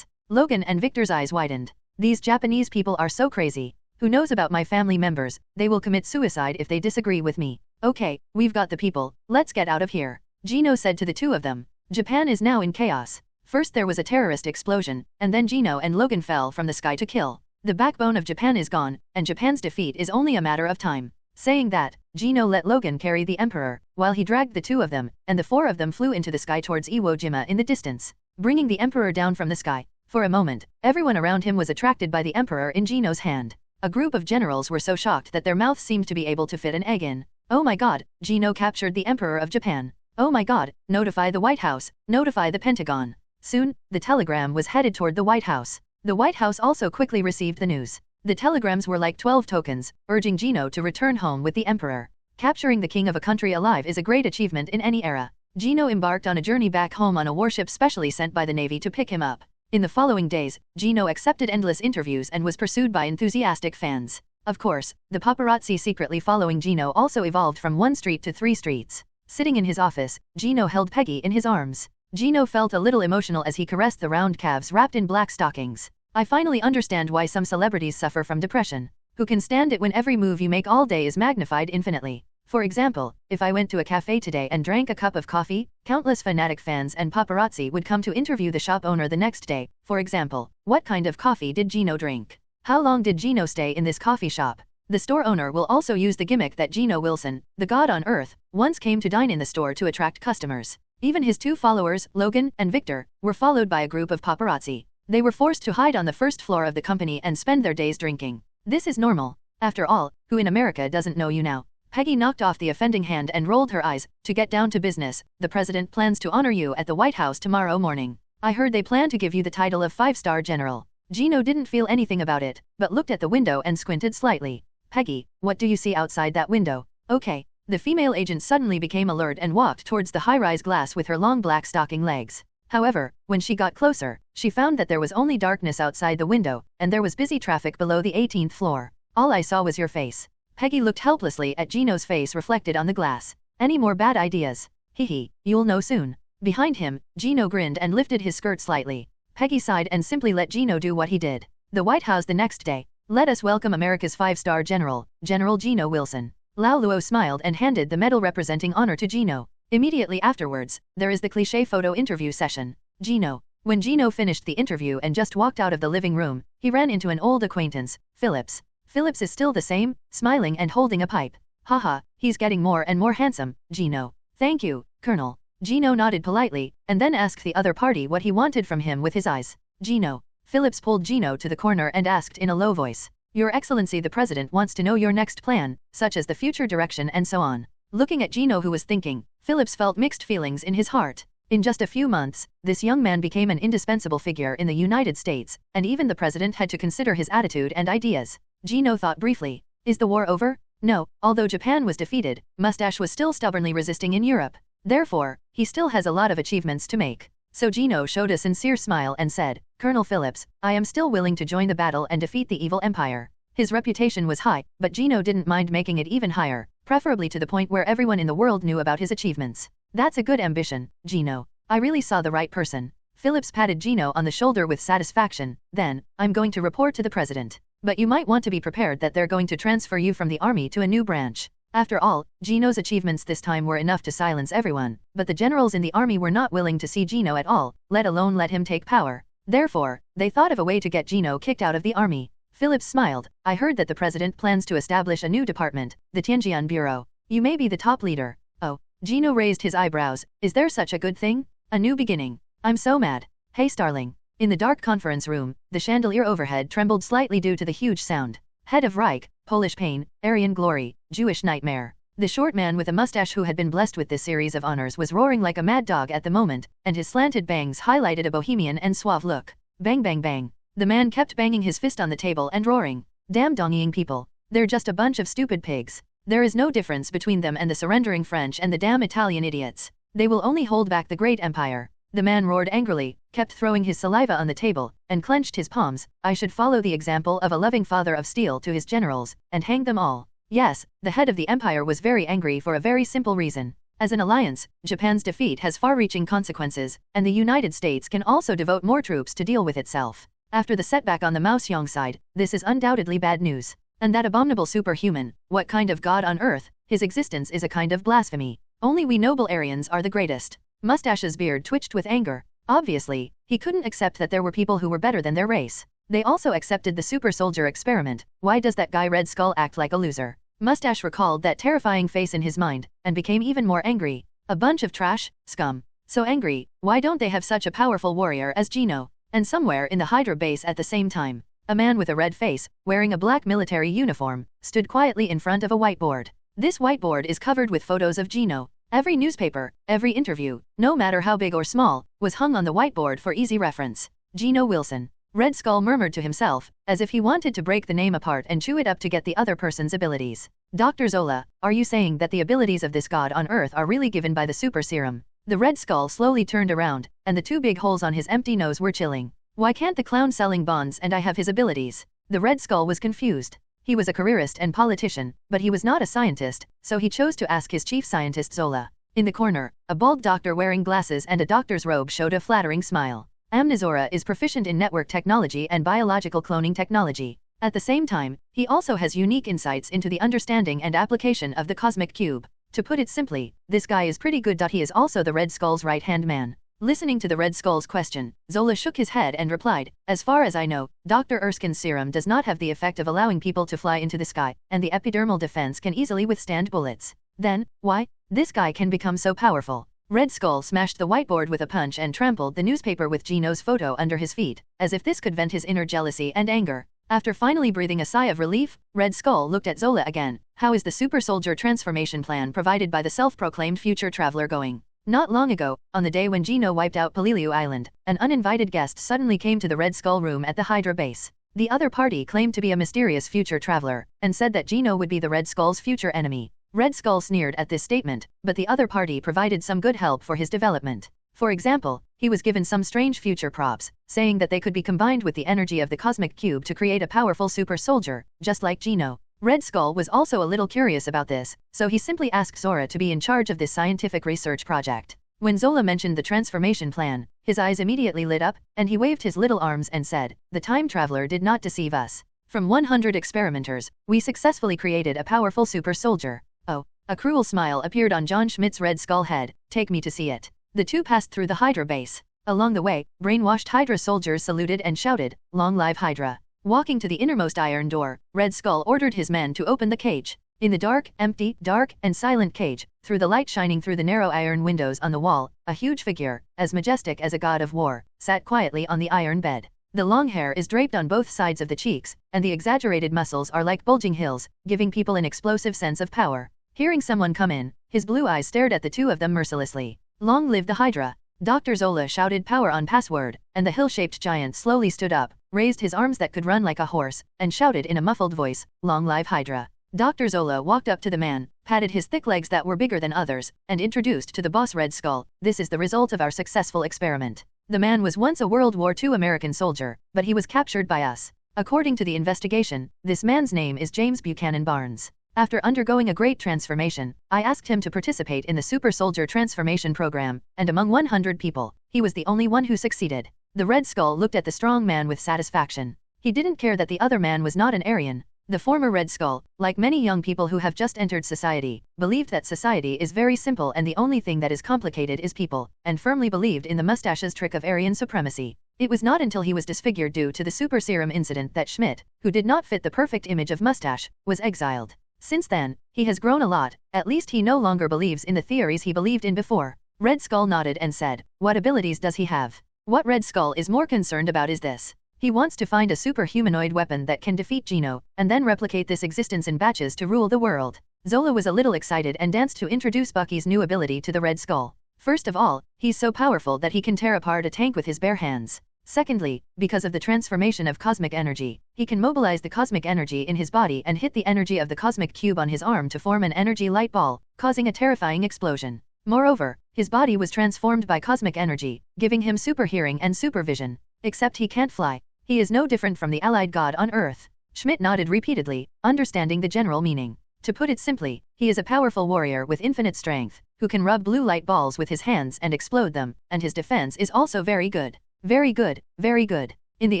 Logan and Victor's eyes widened. These Japanese people are so crazy. Who knows about my family members? They will commit suicide if they disagree with me. Okay, we've got the people, let's get out of here. Gino said to the two of them. Japan is now in chaos. First there was a terrorist explosion, and then Gino and Logan fell from the sky to kill. The backbone of Japan is gone, and Japan's defeat is only a matter of time. Saying that, Gino let Logan carry the Emperor, while he dragged the two of them, and the four of them flew into the sky towards Iwo Jima in the distance, bringing the Emperor down from the sky. For a moment, everyone around him was attracted by the Emperor in Gino's hand. A group of generals were so shocked that their mouths seemed to be able to fit an egg in. Oh my god, Gino captured the Emperor of Japan. Oh my god, notify the White House, notify the Pentagon. Soon, the telegram was headed toward the White House. The White House also quickly received the news. The telegrams were like 12 tokens, urging Gino to return home with the Emperor. Capturing the king of a country alive is a great achievement in any era. Gino embarked on a journey back home on a warship specially sent by the Navy to pick him up. In the following days, Gino accepted endless interviews and was pursued by enthusiastic fans. Of course, the paparazzi secretly following Gino also evolved from 1 street to 3 streets. Sitting in his office, Gino held Peggy in his arms. Gino felt a little emotional as he caressed the round calves wrapped in black stockings. I finally understand why some celebrities suffer from depression. Who can stand it when every move you make all day is magnified infinitely? For example, if I went to a cafe today and drank a cup of coffee, countless fanatic fans and paparazzi would come to interview the shop owner the next day. For example, what kind of coffee did Gino drink? How long did Gino stay in this coffee shop? The store owner will also use the gimmick that Gino Wilson, the god on earth, once came to dine in the store to attract customers. Even his 2 followers, Logan and Victor, were followed by a group of paparazzi. They were forced to hide on the first floor of the company and spend their days drinking. This is normal. After all, who in America doesn't know you now? Peggy knocked off the offending hand and rolled her eyes. To get down to business, the president plans to honor you at the White House tomorrow morning. I heard they plan to give you the title of 5-star general. Gino didn't feel anything about it, but looked at the window and squinted slightly. Peggy, what do you see outside that window? Okay. The female agent suddenly became alert and walked towards the high-rise glass with her long black stocking legs. However, when she got closer, she found that there was only darkness outside the window, and there was busy traffic below the 18th floor. All I saw was your face. Peggy looked helplessly at Gino's face reflected on the glass. Any more bad ideas? Hehe, you'll know soon. Behind him, Gino grinned and lifted his skirt slightly. Peggy sighed and simply let Gino do what he did. The White House the next day. Let us welcome America's 5-star general, General Gino Wilson. Lau Luo smiled and handed the medal representing honor to Gino. Immediately afterwards, there is the cliché photo interview session. Gino. When Gino finished the interview and just walked out of the living room, he ran into an old acquaintance, Phillips. Phillips is still the same, smiling and holding a pipe. Haha, he's getting more and more handsome, Gino. Thank you, Colonel. Gino nodded politely, and then asked the other party what he wanted from him with his eyes. Gino. Phillips pulled Gino to the corner and asked in a low voice. Your Excellency the President wants to know your next plan, such as the future direction and so on. Looking at Gino who was thinking, Phillips felt mixed feelings in his heart. In just a few months, this young man became an indispensable figure in the United States, and even the President had to consider his attitude and ideas. Gino thought briefly. Is the war over? No, although Japan was defeated, Mustache was still stubbornly resisting in Europe. Therefore, he still has a lot of achievements to make. So Gino showed a sincere smile and said, Colonel Phillips, I am still willing to join the battle and defeat the evil empire. His reputation was high, but Gino didn't mind making it even higher, preferably to the point where everyone in the world knew about his achievements. That's a good ambition, Gino. I really saw the right person. Phillips patted Gino on the shoulder with satisfaction. Then, I'm going to report to the President. But you might want to be prepared that they're going to transfer you from the army to a new branch. After all, Gino's achievements this time were enough to silence everyone, but the generals in the army were not willing to see Gino at all, let alone let him take power. Therefore, they thought of a way to get Gino kicked out of the army. Phillips smiled. I heard that the President plans to establish a new department, the Tianjian Bureau. You may be the top leader. Oh. Gino raised his eyebrows. Is there such a good thing? A new beginning. I'm so mad. Hey Starling. In the dark conference room, the chandelier overhead trembled slightly due to the huge sound. Head of Reich, Polish pain, Aryan glory, Jewish nightmare. The short man with a mustache who had been blessed with this series of honors was roaring like a mad dog at the moment, and his slanted bangs highlighted a bohemian and suave look. Bang bang bang. The man kept banging his fist on the table and roaring. Damn donging people. They're just a bunch of stupid pigs. There is no difference between them and the surrendering French and the damn Italian idiots. They will only hold back the great empire. The man roared angrily, kept throwing his saliva on the table, and clenched his palms. I should follow the example of a loving father of steel to his generals, and hang them all. Yes, the head of the empire was very angry for a very simple reason. As an alliance, Japan's defeat has far-reaching consequences, and the United States can also devote more troops to deal with itself. After the setback on the Maoxiong side, this is undoubtedly bad news. And that abominable superhuman, what kind of god on earth? His existence is a kind of blasphemy. Only we noble Aryans are the greatest. Mustache's beard twitched with anger. Obviously, He couldn't accept that there were people who were better than their race. They also accepted the super soldier experiment. Why does that guy Red Skull act like a loser? Mustache recalled that terrifying face in his mind, and became even more angry. A bunch of trash, scum. So angry, why don't they have such a powerful warrior as Gino? And somewhere in the Hydra base at the same time, a man with a red face, wearing a black military uniform, stood quietly in front of a whiteboard. This whiteboard is covered with photos of Gino. Every newspaper, every interview, no matter how big or small, was hung on the whiteboard for easy reference. Gino Wilson. Red Skull murmured to himself, as if he wanted to break the name apart and chew it up to get the other person's abilities. Dr. Zola, are you saying that the abilities of this god on Earth are really given by the super serum? The Red Skull slowly turned around, and the two big holes on his empty nose were chilling. Why can't the clown selling bonds and I have his abilities? The Red Skull was confused. He was a careerist and politician, but he was not a scientist, so he chose to ask his chief scientist Zola. In the corner, a bald doctor wearing glasses and a doctor's robe showed a flattering smile. Amnizora is proficient in network technology and biological cloning technology. At the same time, he also has unique insights into the understanding and application of the cosmic cube. To put it simply, this guy is pretty good. He is also the Red Skull's right-hand man. Listening to the Red Skull's question, Zola shook his head and replied, as far as I know, Dr. Erskin's serum does not have the effect of allowing people to fly into the sky, and the epidermal defense can easily withstand bullets. Then, why? This guy can become so powerful. Red Skull smashed the whiteboard with a punch and trampled the newspaper with Gino's photo under his feet, as if this could vent his inner jealousy and anger. After finally breathing a sigh of relief, Red Skull looked at Zola again. How is the super soldier transformation plan provided by the self-proclaimed future traveler going? Not long ago, on the day when Gino wiped out Peleliu Island, an uninvited guest suddenly came to the Red Skull room at the Hydra base. The other party claimed to be a mysterious future traveler, and said that Gino would be the Red Skull's future enemy. Red Skull sneered at this statement, but the other party provided some good help for his development. For example, he was given some strange future props, saying that they could be combined with the energy of the cosmic cube to create a powerful super soldier, just like Gino. Red Skull was also a little curious about this, so he simply asked Zora to be in charge of this scientific research project. When Zola mentioned the transformation plan, his eyes immediately lit up, and he waved his little arms and said, "The time traveler did not deceive us. From 100 experimenters, we successfully created a powerful super soldier." Oh, a cruel smile appeared on John Schmidt's Red Skull head. "Take me to see it." The two passed through the Hydra base. Along the way, brainwashed Hydra soldiers saluted and shouted, "Long live Hydra." Walking to the innermost iron door, Red Skull ordered his men to open the cage. In the dark, empty, dark, and silent cage, through the light shining through the narrow iron windows on the wall, a huge figure, as majestic as a god of war, sat quietly on the iron bed. The long hair is draped on both sides of the cheeks, and the exaggerated muscles are like bulging hills, giving people an explosive sense of power. Hearing someone come in, his blue eyes stared at the two of them mercilessly. "Long live the Hydra!" Dr. Zola shouted power on password, and the hill-shaped giant slowly stood up, raised his arms that could run like a horse, and shouted in a muffled voice, "Long live Hydra." Dr. Zola walked up to the man, patted his thick legs that were bigger than others, and introduced to the boss Red Skull, "This is the result of our successful experiment. The man was once a World War II American soldier, but he was captured by us. According to the investigation, this man's name is James Buchanan Barnes. After undergoing a great transformation, I asked him to participate in the Super Soldier Transformation Program, and among 100 people, he was the only one who succeeded." The Red Skull looked at the strong man with satisfaction. He didn't care that the other man was not an Aryan. The former Red Skull, like many young people who have just entered society, believed that society is very simple and the only thing that is complicated is people, and firmly believed in the Mustache's trick of Aryan supremacy. It was not until he was disfigured due to the super serum incident that Schmidt, who did not fit the perfect image of Mustache, was exiled. Since then, he has grown a lot. At least he no longer believes in the theories he believed in before. Red Skull nodded and said, "What abilities does he have?" What Red Skull is more concerned about is this. He wants to find a super-humanoid weapon that can defeat Gino, and then replicate this existence in batches to rule the world. Zola was a little excited and danced to introduce Bucky's new ability to the Red Skull. First of all, he's so powerful that he can tear apart a tank with his bare hands. Secondly, because of the transformation of cosmic energy, he can mobilize the cosmic energy in his body and hit the energy of the cosmic cube on his arm to form an energy light ball, causing a terrifying explosion. Moreover, his body was transformed by cosmic energy, giving him super hearing and supervision. Except he can't fly. He is no different from the allied god on Earth. Schmidt nodded repeatedly, understanding the general meaning. To put it simply, he is a powerful warrior with infinite strength, who can rub blue light balls with his hands and explode them, and his defense is also very good. Very good, very good. In the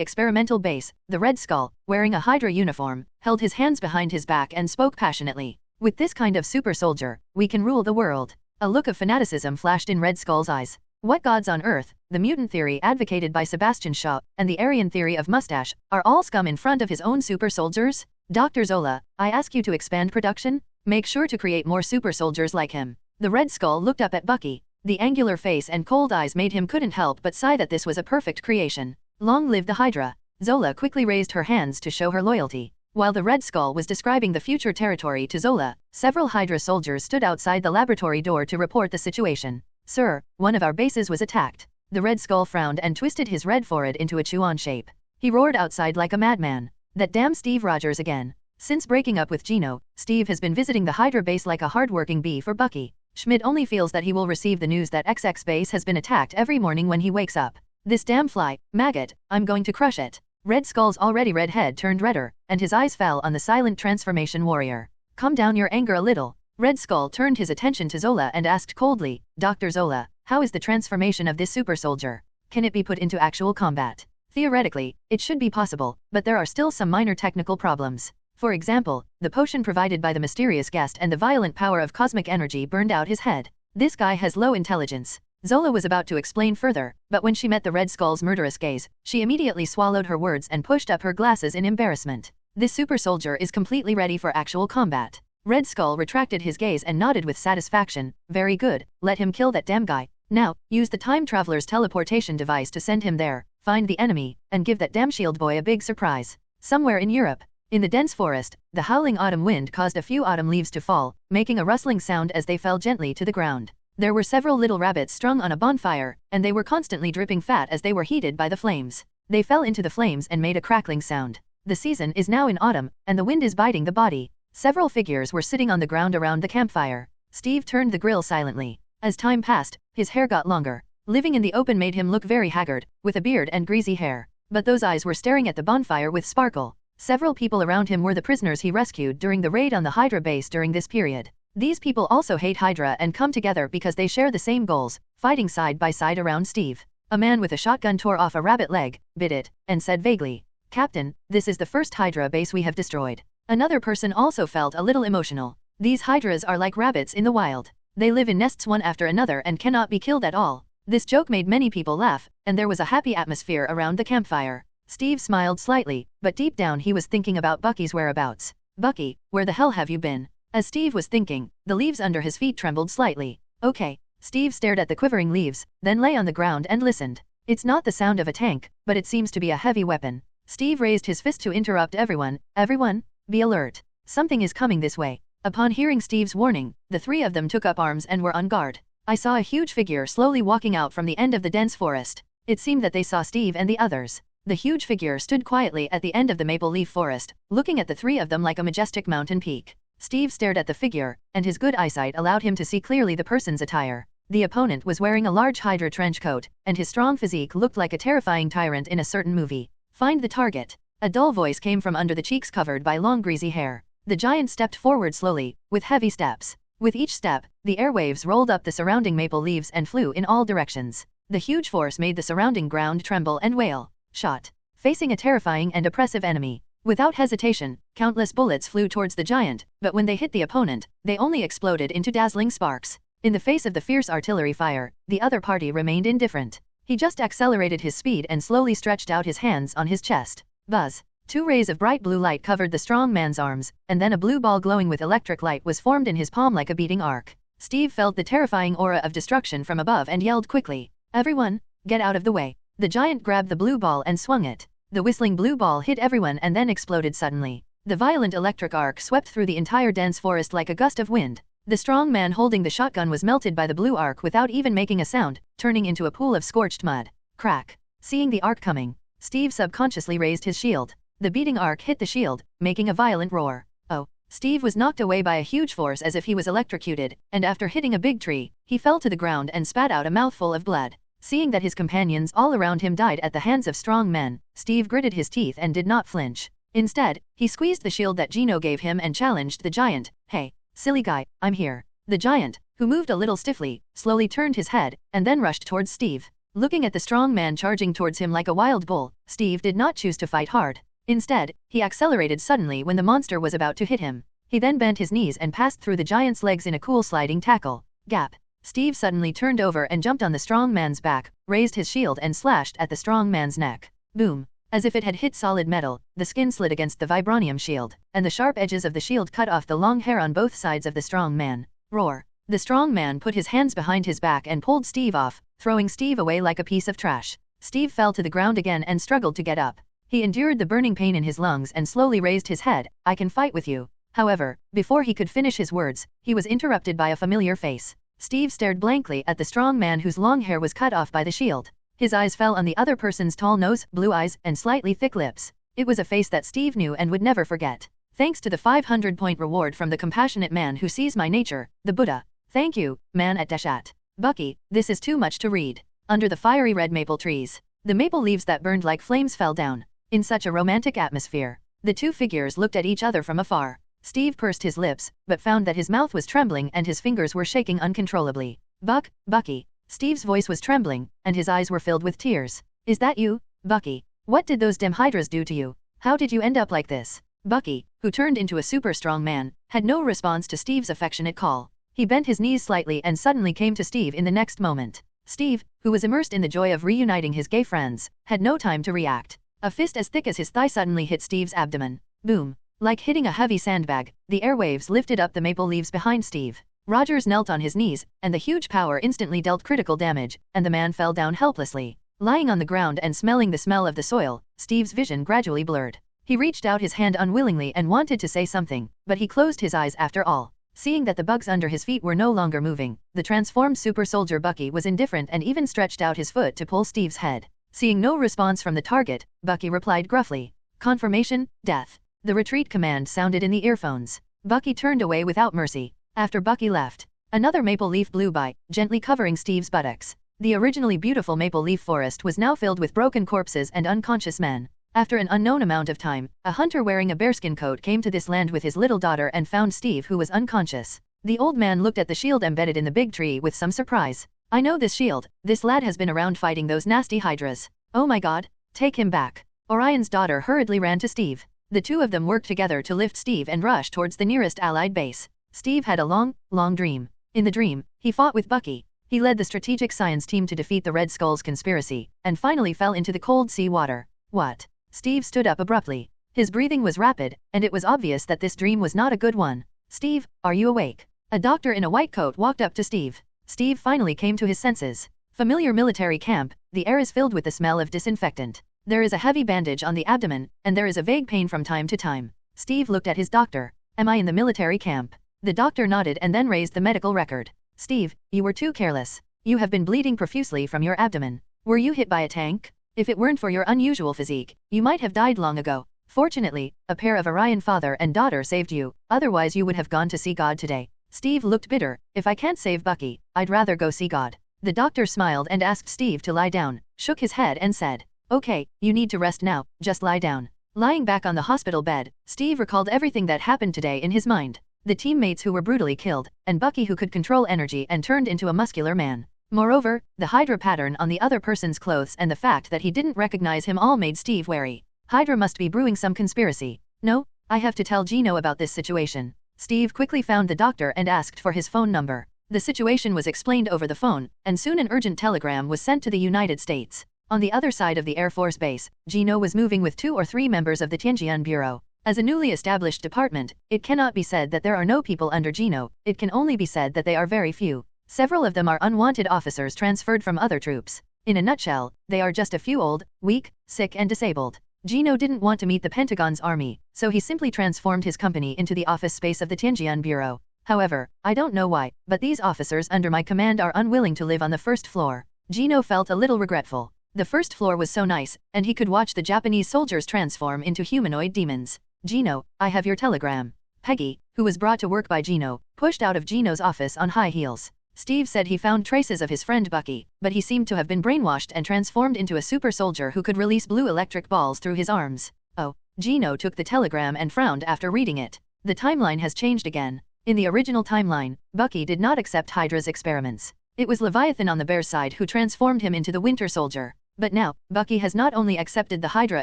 experimental base, the Red Skull, wearing a Hydra uniform, held his hands behind his back and spoke passionately. "With this kind of super soldier, we can rule the world." A look of fanaticism flashed in Red Skull's eyes. What gods on earth, the mutant theory advocated by Sebastian Shaw, and the Aryan theory of Mustache, are all scum in front of his own super soldiers? Dr. Zola, I ask you to expand production? Make sure to create more super soldiers like him. The Red Skull looked up at Bucky. The angular face and cold eyes made him couldn't help but sigh that this was a perfect creation. Long live the Hydra. Zola quickly raised her hands to show her loyalty. While the Red Skull was describing the future territory to Zola, several Hydra soldiers stood outside the laboratory door to report the situation. Sir, one of our bases was attacked. The Red Skull frowned and twisted his red forehead into a chew-on shape. He roared outside like a madman. That damn Steve Rogers again. Since breaking up with Gino, Steve has been visiting the Hydra base like a hard-working bee for Bucky. Schmidt only feels that he will receive the news that XX base has been attacked every morning when he wakes up. This damn fly, maggot, I'm going to crush it. Red Skull's already red head turned redder, and his eyes fell on the silent transformation warrior. Calm down your anger a little. Red Skull turned his attention to Zola and asked coldly, Dr. Zola, how is the transformation of this super soldier? Can it be put into actual combat? Theoretically, it should be possible, but there are still some minor technical problems. For example, the potion provided by the mysterious guest and the violent power of cosmic energy burned out his head. This guy has low intelligence. Zola was about to explain further, but when she met the Red Skull's murderous gaze, she immediately swallowed her words and pushed up her glasses in embarrassment. This super soldier is completely ready for actual combat. Red Skull retracted his gaze and nodded with satisfaction. Very good, let him kill that damn guy. Now, use the time traveler's teleportation device to send him there, find the enemy, and give that damn shield boy a big surprise. Somewhere in Europe. In the dense forest, the howling autumn wind caused a few autumn leaves to fall, making a rustling sound as they fell gently to the ground. There were several little rabbits strung on a bonfire, and they were constantly dripping fat as they were heated by the flames. They fell into the flames and made a crackling sound. The season is now in autumn, and the wind is biting the body. Several figures were sitting on the ground around the campfire. Steve turned the grill silently. As time passed, his hair got longer. Living in the open made him look very haggard, with a beard and greasy hair. But those eyes were staring at the bonfire with sparkle. Several people around him were the prisoners he rescued during the raid on the Hydra base during this period. These people also hate Hydra and come together because they share the same goals, fighting side by side around Steve. A man with a shotgun tore off a rabbit leg, bit it, and said vaguely, Captain, this is the first Hydra base we have destroyed. Another person also felt a little emotional. These Hydras are like rabbits in the wild. They live in nests one after another and cannot be killed at all. This joke made many people laugh, and there was a happy atmosphere around the campfire. Steve smiled slightly, but deep down he was thinking about Bucky's whereabouts. Bucky, where the hell have you been? As Steve was thinking, the leaves under his feet trembled slightly. Okay. Steve stared at the quivering leaves, then lay on the ground and listened. It's not the sound of a tank, but it seems to be a heavy weapon. Steve raised his fist to interrupt everyone. Everyone, be alert. Something is coming this way. Upon hearing Steve's warning, the three of them took up arms and were on guard. I saw a huge figure slowly walking out from the end of the dense forest. It seemed that they saw Steve and the others. The huge figure stood quietly at the end of the maple leaf forest, looking at the three of them like a majestic mountain peak. Steve stared at the figure, and his good eyesight allowed him to see clearly the person's attire. The opponent was wearing a large Hydra trench coat, and his strong physique looked like a terrifying tyrant in a certain movie. Find the target. A dull voice came from under the cheeks covered by long greasy hair. The giant stepped forward slowly, with heavy steps. With each step, the airwaves rolled up the surrounding maple leaves and flew in all directions. The huge force made the surrounding ground tremble and wail. Shot. Facing a terrifying and oppressive enemy. Without hesitation, countless bullets flew towards the giant, but when they hit the opponent, they only exploded into dazzling sparks. In the face of the fierce artillery fire, the other party remained indifferent. He just accelerated his speed and slowly stretched out his hands on his chest. Buzz. Two rays of bright blue light covered the strong man's arms, and then a blue ball glowing with electric light was formed in his palm like a beating arc. Steve felt the terrifying aura of destruction from above and yelled quickly, Everyone, get out of the way. The giant grabbed the blue ball and swung it. The whistling blue ball hit everyone and then exploded suddenly. The violent electric arc swept through the entire dense forest like a gust of wind. The strong man holding the shotgun was melted by the blue arc without even making a sound, turning into a pool of scorched mud. Crack. Seeing the arc coming, Steve subconsciously raised his shield. The beating arc hit the shield, making a violent roar. Oh. Steve was knocked away by a huge force as if he was electrocuted, and after hitting a big tree, he fell to the ground and spat out a mouthful of blood. Seeing that his companions all around him died at the hands of strong men, Steve gritted his teeth and did not flinch. Instead, he squeezed the shield that Gino gave him and challenged the giant. Hey, silly guy, I'm here. The giant, who moved a little stiffly, slowly turned his head, and then rushed towards Steve. Looking at the strong man charging towards him like a wild bull, Steve did not choose to fight hard. Instead, he accelerated suddenly when the monster was about to hit him. He then bent his knees and passed through the giant's legs in a cool sliding tackle. Gap. Steve suddenly turned over and jumped on the strong man's back, raised his shield and slashed at the strong man's neck. Boom! As if it had hit solid metal, the skin slid against the Vibranium shield, and the sharp edges of the shield cut off the long hair on both sides of the strong man. Roar! The strong man put his hands behind his back and pulled Steve off, throwing Steve away like a piece of trash. Steve fell to the ground again and struggled to get up. He endured the burning pain in his lungs and slowly raised his head. I can fight with you. However, before he could finish his words, he was interrupted by a familiar face. Steve stared blankly at the strong man whose long hair was cut off by the shield. His eyes fell on the other person's tall nose, blue eyes, and slightly thick lips. It was a face that Steve knew and would never forget. Thanks to the 500-point reward from the compassionate man who sees my nature, the Buddha. Thank you, man at Dashat. Bucky, this is too much to read. Under the fiery red maple trees, the maple leaves that burned like flames fell down. In such a romantic atmosphere, the two figures looked at each other from afar. Steve pursed his lips, but found that his mouth was trembling and his fingers were shaking uncontrollably. Bucky. Steve's voice was trembling, and his eyes were filled with tears. Is that you, Bucky? What did those dim hydras do to you? How did you end up like this? Bucky, who turned into a super strong man, had no response to Steve's affectionate call. He bent his knees slightly and suddenly came to Steve in the next moment. Steve, who was immersed in the joy of reuniting his gay friends, had no time to react. A fist as thick as his thigh suddenly hit Steve's abdomen. Boom! Like hitting a heavy sandbag, the airwaves lifted up the maple leaves behind Steve. Rogers knelt on his knees, and the huge power instantly dealt critical damage, and the man fell down helplessly. Lying on the ground and smelling the smell of the soil, Steve's vision gradually blurred. He reached out his hand unwillingly and wanted to say something, but he closed his eyes after all. Seeing that the bugs under his feet were no longer moving, the transformed super soldier Bucky was indifferent and even stretched out his foot to pull Steve's head. Seeing no response from the target, Bucky replied gruffly. Confirmation, death. The retreat command sounded in the earphones. Bucky turned away without mercy. After Bucky left, another maple leaf blew by, gently covering Steve's buttocks. The originally beautiful maple leaf forest was now filled with broken corpses and unconscious men. After an unknown amount of time, a hunter wearing a bearskin coat came to this land with his little daughter and found Steve, who was unconscious. The old man looked at the shield embedded in the big tree with some surprise. I know this shield. This lad has been around fighting those nasty hydras. Oh my god, take him back. Orion's daughter hurriedly ran to Steve. The two of them worked together to lift Steve and rush towards the nearest allied base. Steve had a long dream. In the dream, he fought with Bucky. He led the strategic science team to defeat the Red Skull's conspiracy, and finally fell into the cold sea water. What? Steve stood up abruptly. His breathing was rapid, and it was obvious that this dream was not a good one. Steve, are you awake? A doctor in a white coat walked up to Steve. Steve finally came to his senses. Familiar military camp, the air is filled with the smell of disinfectant. There is a heavy bandage on the abdomen, and there is a vague pain from time to time. Steve looked at his doctor. Am I in the military camp? The doctor nodded and then raised the medical record. Steve, you were too careless. You have been bleeding profusely from your abdomen. Were you hit by a tank? If it weren't for your unusual physique, you might have died long ago. Fortunately, a pair of Orion father and daughter saved you, otherwise you would have gone to see God today. Steve looked bitter. If I can't save Bucky, I'd rather go see God. The doctor smiled and asked Steve to lie down, shook his head and said, okay, you need to rest now, just lie down. Lying back on the hospital bed, Steve recalled everything that happened today in his mind. The teammates who were brutally killed, and Bucky who could control energy and turned into a muscular man. Moreover, the Hydra pattern on the other person's clothes and the fact that he didn't recognize him all made Steve wary. Hydra must be brewing some conspiracy. No, I have to tell Gino about this situation. Steve quickly found the doctor and asked for his phone number. The situation was explained over the phone, and soon an urgent telegram was sent to the United States. On the other side of the Air Force Base, Gino was moving with 2 or 3 members of the Tianjian Bureau. As a newly established department, it cannot be said that there are no people under Gino, it can only be said that they are very few. Several of them are unwanted officers transferred from other troops. In a nutshell, they are just a few old, weak, sick and disabled. Gino didn't want to meet the Pentagon's army, so he simply transformed his company into the office space of the Tianjian Bureau. However, I don't know why, but these officers under my command are unwilling to live on the first floor. Gino felt a little regretful. The first floor was so nice, and he could watch the Japanese soldiers transform into humanoid demons. Gino, I have your telegram. Peggy, who was brought to work by Gino, pushed out of Gino's office on high heels. Steve said he found traces of his friend Bucky, but he seemed to have been brainwashed and transformed into a super soldier who could release blue electric balls through his arms. Oh. Gino took the telegram and frowned after reading it. The timeline has changed again. In the original timeline, Bucky did not accept Hydra's experiments. It was Leviathan on the bear side who transformed him into the Winter Soldier. But now, Bucky has not only accepted the Hydra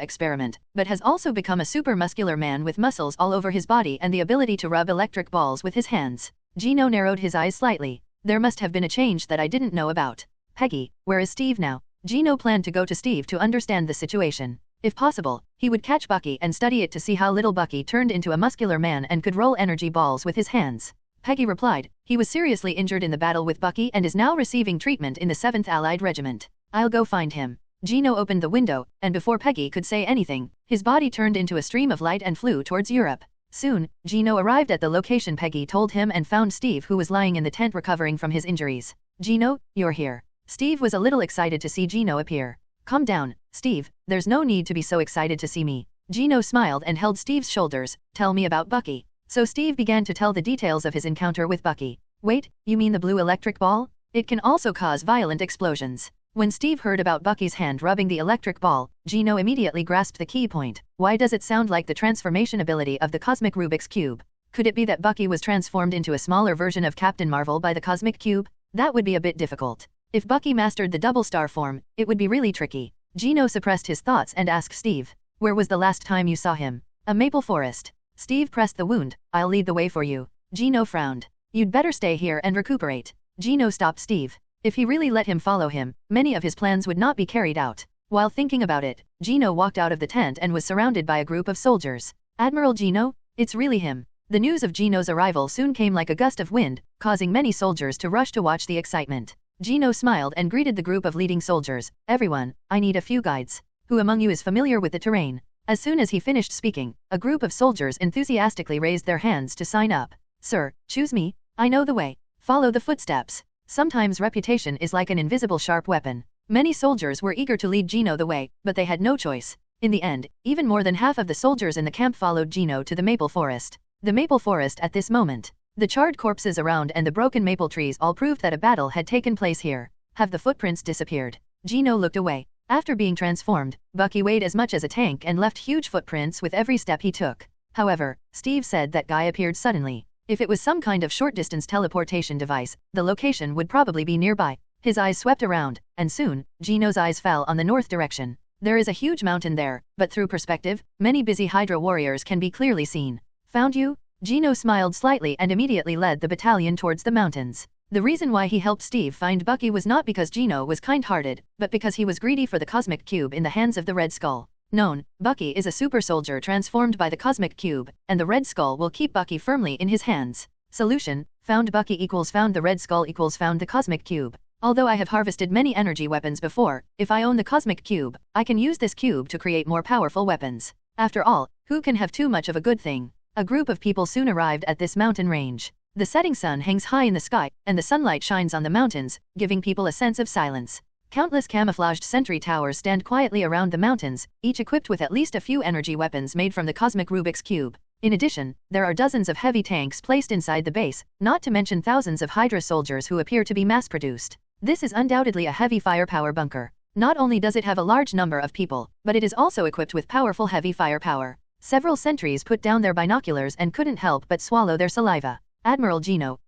experiment, but has also become a super muscular man with muscles all over his body and the ability to rub electric balls with his hands. Gino narrowed his eyes slightly. There must have been a change that I didn't know about. Peggy, where is Steve now? Gino planned to go to Steve to understand the situation. If possible, he would catch Bucky and study it to see how little Bucky turned into a muscular man and could roll energy balls with his hands. Peggy replied, he was seriously injured in the battle with Bucky and is now receiving treatment in the 7th Allied Regiment. I'll go find him. Gino opened the window, and before Peggy could say anything, his body turned into a stream of light and flew towards Europe. Soon, Gino arrived at the location Peggy told him and found Steve, who was lying in the tent recovering from his injuries. Gino, you're here. Steve was a little excited to see Gino appear. Calm down, Steve, there's no need to be so excited to see me. Gino smiled and held Steve's shoulders. Tell me about Bucky. So Steve began to tell the details of his encounter with Bucky. Wait, you mean the blue electric ball? It can also cause violent explosions. When Steve heard about Bucky's hand rubbing the electric ball, Gino immediately grasped the key point. Why does it sound like the transformation ability of the cosmic Rubik's Cube? Could it be that Bucky was transformed into a smaller version of Captain Marvel by the cosmic cube? That would be a bit difficult. If Bucky mastered the double star form, it would be really tricky. Gino suppressed his thoughts and asked Steve, where was the last time you saw him? A maple forest. Steve pressed the wound. I'll lead the way for you. Gino frowned. You'd better stay here and recuperate. Gino stopped Steve. If he really let him follow him, many of his plans would not be carried out. While thinking about it, Gino walked out of the tent and was surrounded by a group of soldiers. Admiral Gino? It's really him. The news of Gino's arrival soon came like a gust of wind, causing many soldiers to rush to watch the excitement. Gino smiled and greeted the group of leading soldiers. Everyone, I need a few guides. Who among you is familiar with the terrain? As soon as he finished speaking, a group of soldiers enthusiastically raised their hands to sign up. Sir, choose me. I know the way. Follow the footsteps. Sometimes reputation is like an invisible sharp weapon. Many soldiers were eager to lead Gino the way, but they had no choice. In the end, even more than half of the soldiers in the camp followed Gino to the maple forest. The maple forest at this moment. The charred corpses around and the broken maple trees all proved that a battle had taken place here. Have the footprints disappeared? Gino looked away. After being transformed, Bucky weighed as much as a tank and left huge footprints with every step he took. However, Steve said that guy appeared suddenly. If it was some kind of short-distance teleportation device, the location would probably be nearby. His eyes swept around, and soon, Gino's eyes fell on the north direction. There is a huge mountain there, but through perspective, many busy Hydra warriors can be clearly seen. Found you? Gino smiled slightly and immediately led the battalion towards the mountains. The reason why he helped Steve find Bucky was not because Gino was kind-hearted, but because he was greedy for the cosmic cube in the hands of the Red Skull. Known, Bucky is a super soldier transformed by the cosmic cube, and the Red Skull will keep Bucky firmly in his hands. Solution: found Bucky equals found the Red Skull equals found the cosmic cube. Although I have harvested many energy weapons before, if I own the cosmic cube, I can use this cube to create more powerful weapons. After all, who can have too much of a good thing? A group of people soon arrived at this mountain range. The setting sun hangs high in the sky, and the sunlight shines on the mountains, giving people a sense of silence. Countless camouflaged sentry towers stand quietly around the mountains, each equipped with at least a few energy weapons made from the cosmic Rubik's Cube. In addition, there are dozens of heavy tanks placed inside the base, not to mention thousands of Hydra soldiers who appear to be mass-produced. This is undoubtedly a heavy firepower bunker. Not only does it have a large number of people, but it is also equipped with powerful heavy firepower. Several sentries put down their binoculars and couldn't help but swallow their saliva. Admiral Gino,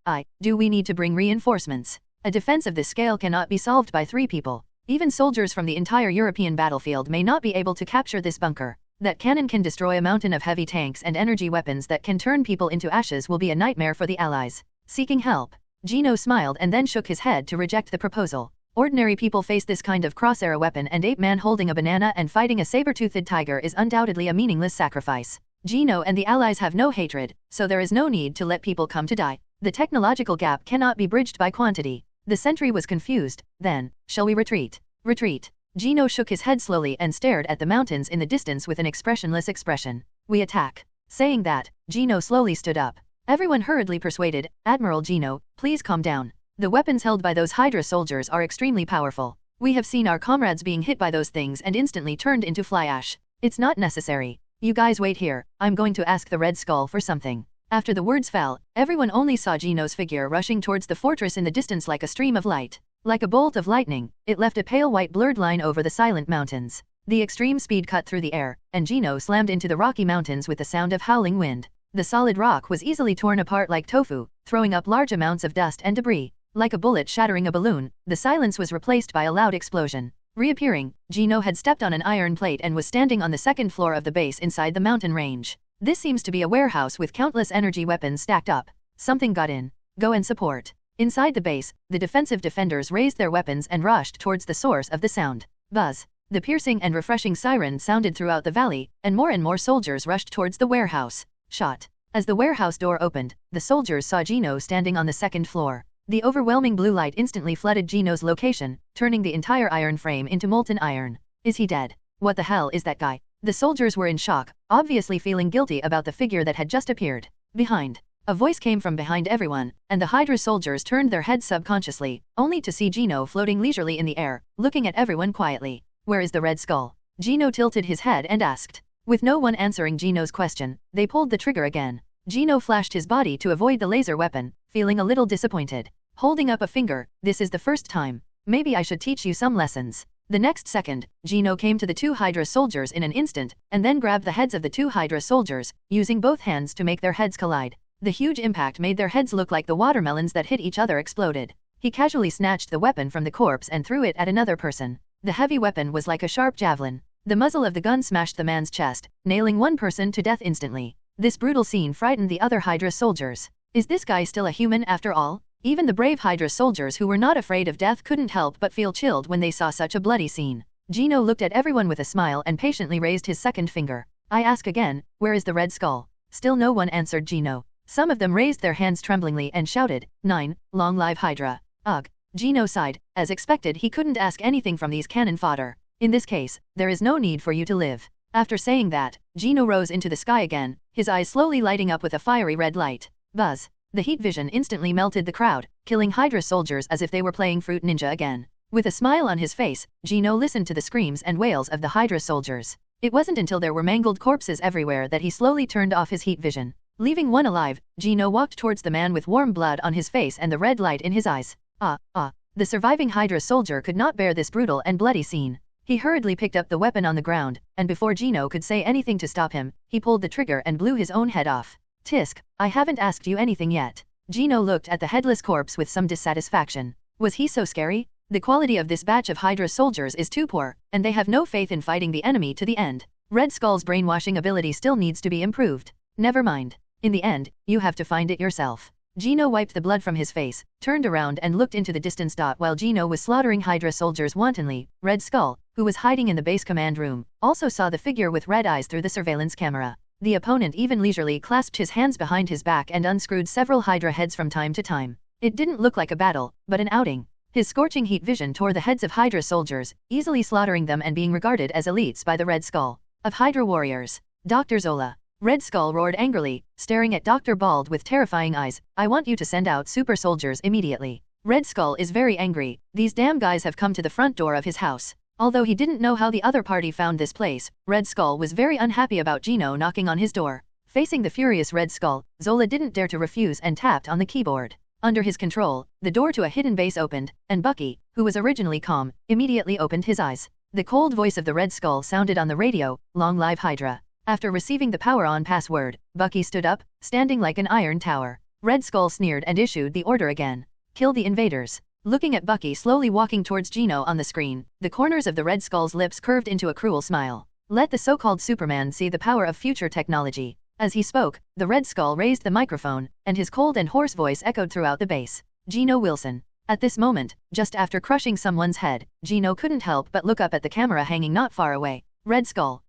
do we need to bring reinforcements? A defense of this scale cannot be solved by 3 people. Even soldiers from the entire European battlefield may not be able to capture this bunker. That cannon can destroy a mountain of heavy tanks and energy weapons that can turn people into ashes will be a nightmare for the Allies. Seeking help. Gino smiled and then shook his head to reject the proposal. Ordinary people face this kind of cross-arrow weapon, and 8 man holding a banana and fighting a saber-toothed tiger is undoubtedly a meaningless sacrifice. Gino and the Allies have no hatred, so there is no need to let people come to die. The technological gap cannot be bridged by quantity. The sentry was confused. Then, shall we retreat? Retreat. Gino shook his head slowly and stared at the mountains in the distance with an expressionless expression. We attack. Saying that, Gino slowly stood up. Everyone hurriedly persuaded, Admiral Gino, please calm down. The weapons held by those Hydra soldiers are extremely powerful. We have seen our comrades being hit by those things and instantly turned into fly ash. It's not necessary. You guys wait here, I'm going to ask the Red Skull for something. After the words fell, everyone only saw Gino's figure rushing towards the fortress in the distance like a stream of light. Like a bolt of lightning, it left a pale white blurred line over the silent mountains. The extreme speed cut through the air, and Gino slammed into the Rocky Mountains with the sound of howling wind. The solid rock was easily torn apart like tofu, throwing up large amounts of dust and debris. Like a bullet shattering a balloon, the silence was replaced by a loud explosion. Reappearing, Gino had stepped on an iron plate and was standing on the 2nd floor of the base inside the mountain range. This seems to be a warehouse with countless energy weapons stacked up. Something got in. Go and support. Inside the base, the defensive defenders raised their weapons and rushed towards the source of the sound. Buzz. The piercing and refreshing siren sounded throughout the valley, and more soldiers rushed towards the warehouse. Shot. As the warehouse door opened, the soldiers saw Gino standing on the second floor. The overwhelming blue light instantly flooded Gino's location, turning the entire iron frame into molten iron. Is he dead? What the hell is that guy? The soldiers were in shock, obviously feeling guilty about the figure that had just appeared. Behind. A voice came from behind everyone, and the Hydra soldiers turned their heads subconsciously, only to see Gino floating leisurely in the air, looking at everyone quietly. Where is the Red Skull? Gino tilted his head and asked. With no one answering Gino's question, they pulled the trigger again. Gino flashed his body to avoid the laser weapon, feeling a little disappointed. Holding up a finger, this is the first time. Maybe I should teach you some lessons. The next second, Gino came to the two Hydra soldiers in an instant, and then grabbed the heads of the two Hydra soldiers, using both hands to make their heads collide. The huge impact made their heads look like the watermelons that hit each other exploded. He casually snatched the weapon from the corpse and threw it at another person. The heavy weapon was like a sharp javelin. The muzzle of the gun smashed the man's chest, nailing one person to death instantly. This brutal scene frightened the other Hydra soldiers. Is this guy still a human after all? Even the brave Hydra soldiers who were not afraid of death couldn't help but feel chilled when they saw such a bloody scene. Gino looked at everyone with a smile and patiently raised his second finger. I ask again, where is the Red Skull? Still no one answered Gino. Some of them raised their hands tremblingly and shouted, 9, long live Hydra. Ugh. Gino sighed. As expected, he couldn't ask anything from these cannon fodder. In this case, there is no need for you to live. After saying that, Gino rose into the sky again, his eyes slowly lighting up with a fiery red light. Buzz. The heat vision instantly melted the crowd, killing Hydra soldiers as if they were playing Fruit Ninja again. With a smile on his face, Gino listened to the screams and wails of the Hydra soldiers. It wasn't until there were mangled corpses everywhere that he slowly turned off his heat vision. Leaving one alive, Gino walked towards the man with warm blood on his face and the red light in his eyes. The surviving Hydra soldier could not bear this brutal and bloody scene. He hurriedly picked up the weapon on the ground, and before Gino could say anything to stop him, he pulled the trigger and blew his own head off. Tisk, I haven't asked you anything yet. Gino looked at the headless corpse with some dissatisfaction. Was he so scary? The quality of this batch of Hydra soldiers is too poor, and they have no faith in fighting the enemy to the end. Red Skull's brainwashing ability still needs to be improved. Never mind. In the end, you have to find it yourself. Gino wiped the blood from his face, turned around and looked into the distance. While Gino was slaughtering Hydra soldiers wantonly, Red Skull, who was hiding in the base command room, also saw the figure with red eyes through the surveillance camera. The opponent even leisurely clasped his hands behind his back and unscrewed several Hydra heads from time to time. It didn't look like a battle, but an outing. His scorching heat vision tore the heads of Hydra soldiers, easily slaughtering them and being regarded as elites by the Red Skull. Of Hydra warriors, Dr. Zola. Red Skull roared angrily, staring at Dr. Bald with terrifying eyes. I want you to send out super soldiers immediately. Red Skull is very angry. These damn guys have come to the front door of his house. Although he didn't know how the other party found this place, Red Skull was very unhappy about Gino knocking on his door. Facing the furious Red Skull, Zola didn't dare to refuse and tapped on the keyboard. Under his control, the door to a hidden base opened, and Bucky, who was originally calm, immediately opened his eyes. The cold voice of the Red Skull sounded on the radio, Long live Hydra. After receiving the power-on password, Bucky stood up, standing like an iron tower. Red Skull sneered and issued the order again. Kill the invaders. Looking at Bucky slowly walking towards Gino on the screen, the corners of the Red Skull's lips curved into a cruel smile. Let the so-called Superman see the power of future technology. As he spoke, the Red Skull raised the microphone, and his cold and hoarse voice echoed throughout the base. Gino Wilson. At this moment, just after crushing someone's head, Gino couldn't help but look up at the camera hanging not far away. Red Skull.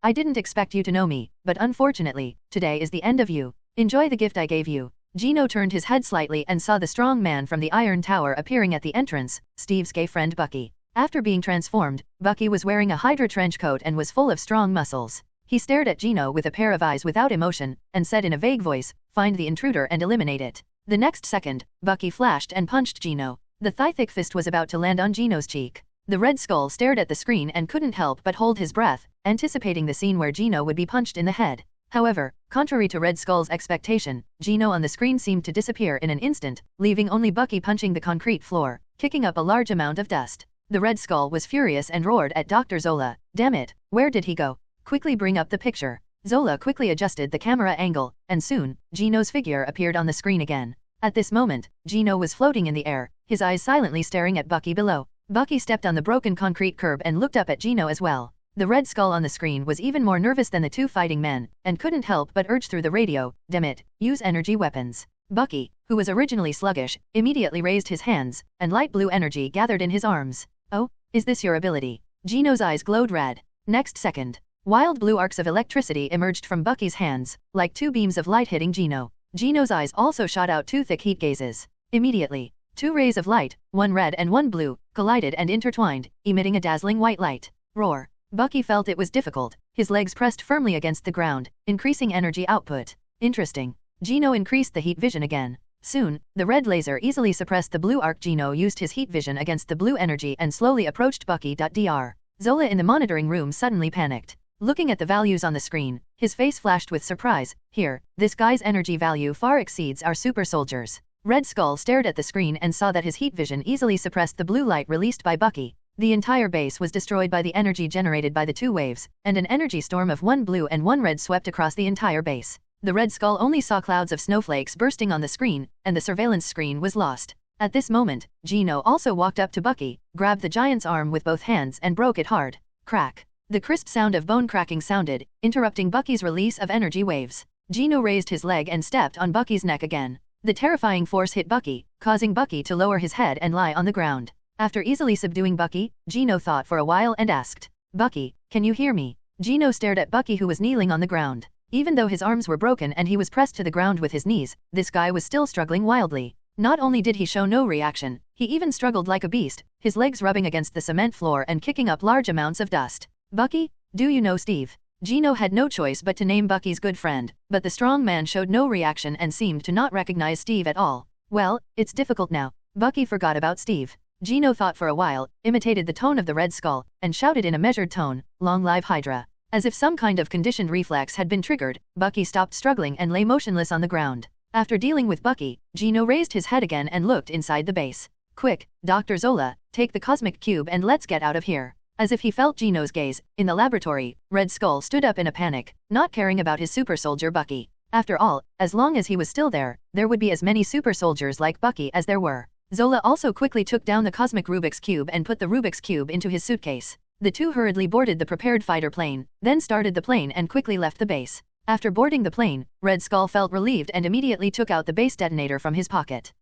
I didn't expect you to know me, but unfortunately, today is the end of you. Enjoy the gift I gave you. Gino turned his head slightly and saw the strong man from the Iron Tower appearing at the entrance, Steve's gay friend Bucky. After being transformed, Bucky was wearing a Hydra trench coat and was full of strong muscles. He stared at Gino with a pair of eyes without emotion, and said in a vague voice, find the intruder and eliminate it. The next second, Bucky flashed and punched Gino. The thigh-thick fist was about to land on Gino's cheek. The Red Skull stared at the screen and couldn't help but hold his breath, anticipating the scene where Gino would be punched in the head. However, contrary to Red Skull's expectation, Gino on the screen seemed to disappear in an instant, leaving only Bucky punching the concrete floor, kicking up a large amount of dust. The Red Skull was furious and roared at Dr. Zola, damn it, where did he go? Quickly bring up the picture. Zola quickly adjusted the camera angle, and soon, Gino's figure appeared on the screen again. At this moment, Gino was floating in the air, his eyes silently staring at Bucky below. Bucky stepped on the broken concrete curb and looked up at Gino as well. The Red Skull on the screen was even more nervous than the two fighting men, and couldn't help but urge through the radio, damn it, use energy weapons. Bucky, who was originally sluggish, immediately raised his hands, and light blue energy gathered in his arms. Oh, is this your ability? Gino's eyes glowed red. Next second, wild blue arcs of electricity emerged from Bucky's hands, like two beams of light hitting Gino. Gino's eyes also shot out two thick heat gazes. Immediately, two rays of light, one red and one blue, collided and intertwined, emitting a dazzling white light. Roar. Bucky felt it was difficult. His legs pressed firmly against the ground, increasing energy output. Interesting. Gino increased the heat vision again. Soon, the red laser easily suppressed the blue arc. Gino used his heat vision against the blue energy and slowly approached Bucky. Dr. Zola in the monitoring room suddenly panicked. Looking at the values on the screen, his face flashed with surprise. Here, this guy's energy value far exceeds our super soldiers. Red Skull stared at the screen and saw that his heat vision easily suppressed the blue light released by Bucky. The entire base was destroyed by the energy generated by the two waves, and an energy storm of one blue and one red swept across the entire base. The Red Skull only saw clouds of snowflakes bursting on the screen, and the surveillance screen was lost. At this moment, Gino also walked up to Bucky, grabbed the giant's arm with both hands and broke it hard. Crack. The crisp sound of bone cracking sounded, interrupting Bucky's release of energy waves. Gino raised his leg and stepped on Bucky's neck again. The terrifying force hit Bucky, causing Bucky to lower his head and lie on the ground. After easily subduing Bucky, Gino thought for a while and asked, "Bucky, can you hear me?" Gino stared at Bucky, who was kneeling on the ground. Even though his arms were broken and he was pressed to the ground with his knees, this guy was still struggling wildly. Not only did he show no reaction, he even struggled like a beast, his legs rubbing against the cement floor and kicking up large amounts of dust. "Bucky, do you know Steve?" Gino had no choice but to name Bucky's good friend, but the strong man showed no reaction and seemed to not recognize Steve at all. "Well, it's difficult now." Bucky forgot about Steve. Gino thought for a while, imitated the tone of the Red Skull, and shouted in a measured tone, "Long live Hydra." As if some kind of conditioned reflex had been triggered, Bucky stopped struggling and lay motionless on the ground. After dealing with Bucky, Gino raised his head again and looked inside the base. "Quick, Dr. Zola, take the cosmic cube and let's get out of here." As if he felt Gino's gaze, in the laboratory, Red Skull stood up in a panic, not caring about his super soldier Bucky. After all, as long as he was still there would be as many super soldiers like Bucky as there were. Zola also quickly took down the cosmic Rubik's Cube and put the Rubik's Cube into his suitcase. The two hurriedly boarded the prepared fighter plane, then started the plane and quickly left the base. After boarding the plane, Red Skull felt relieved and immediately took out the base detonator from his pocket.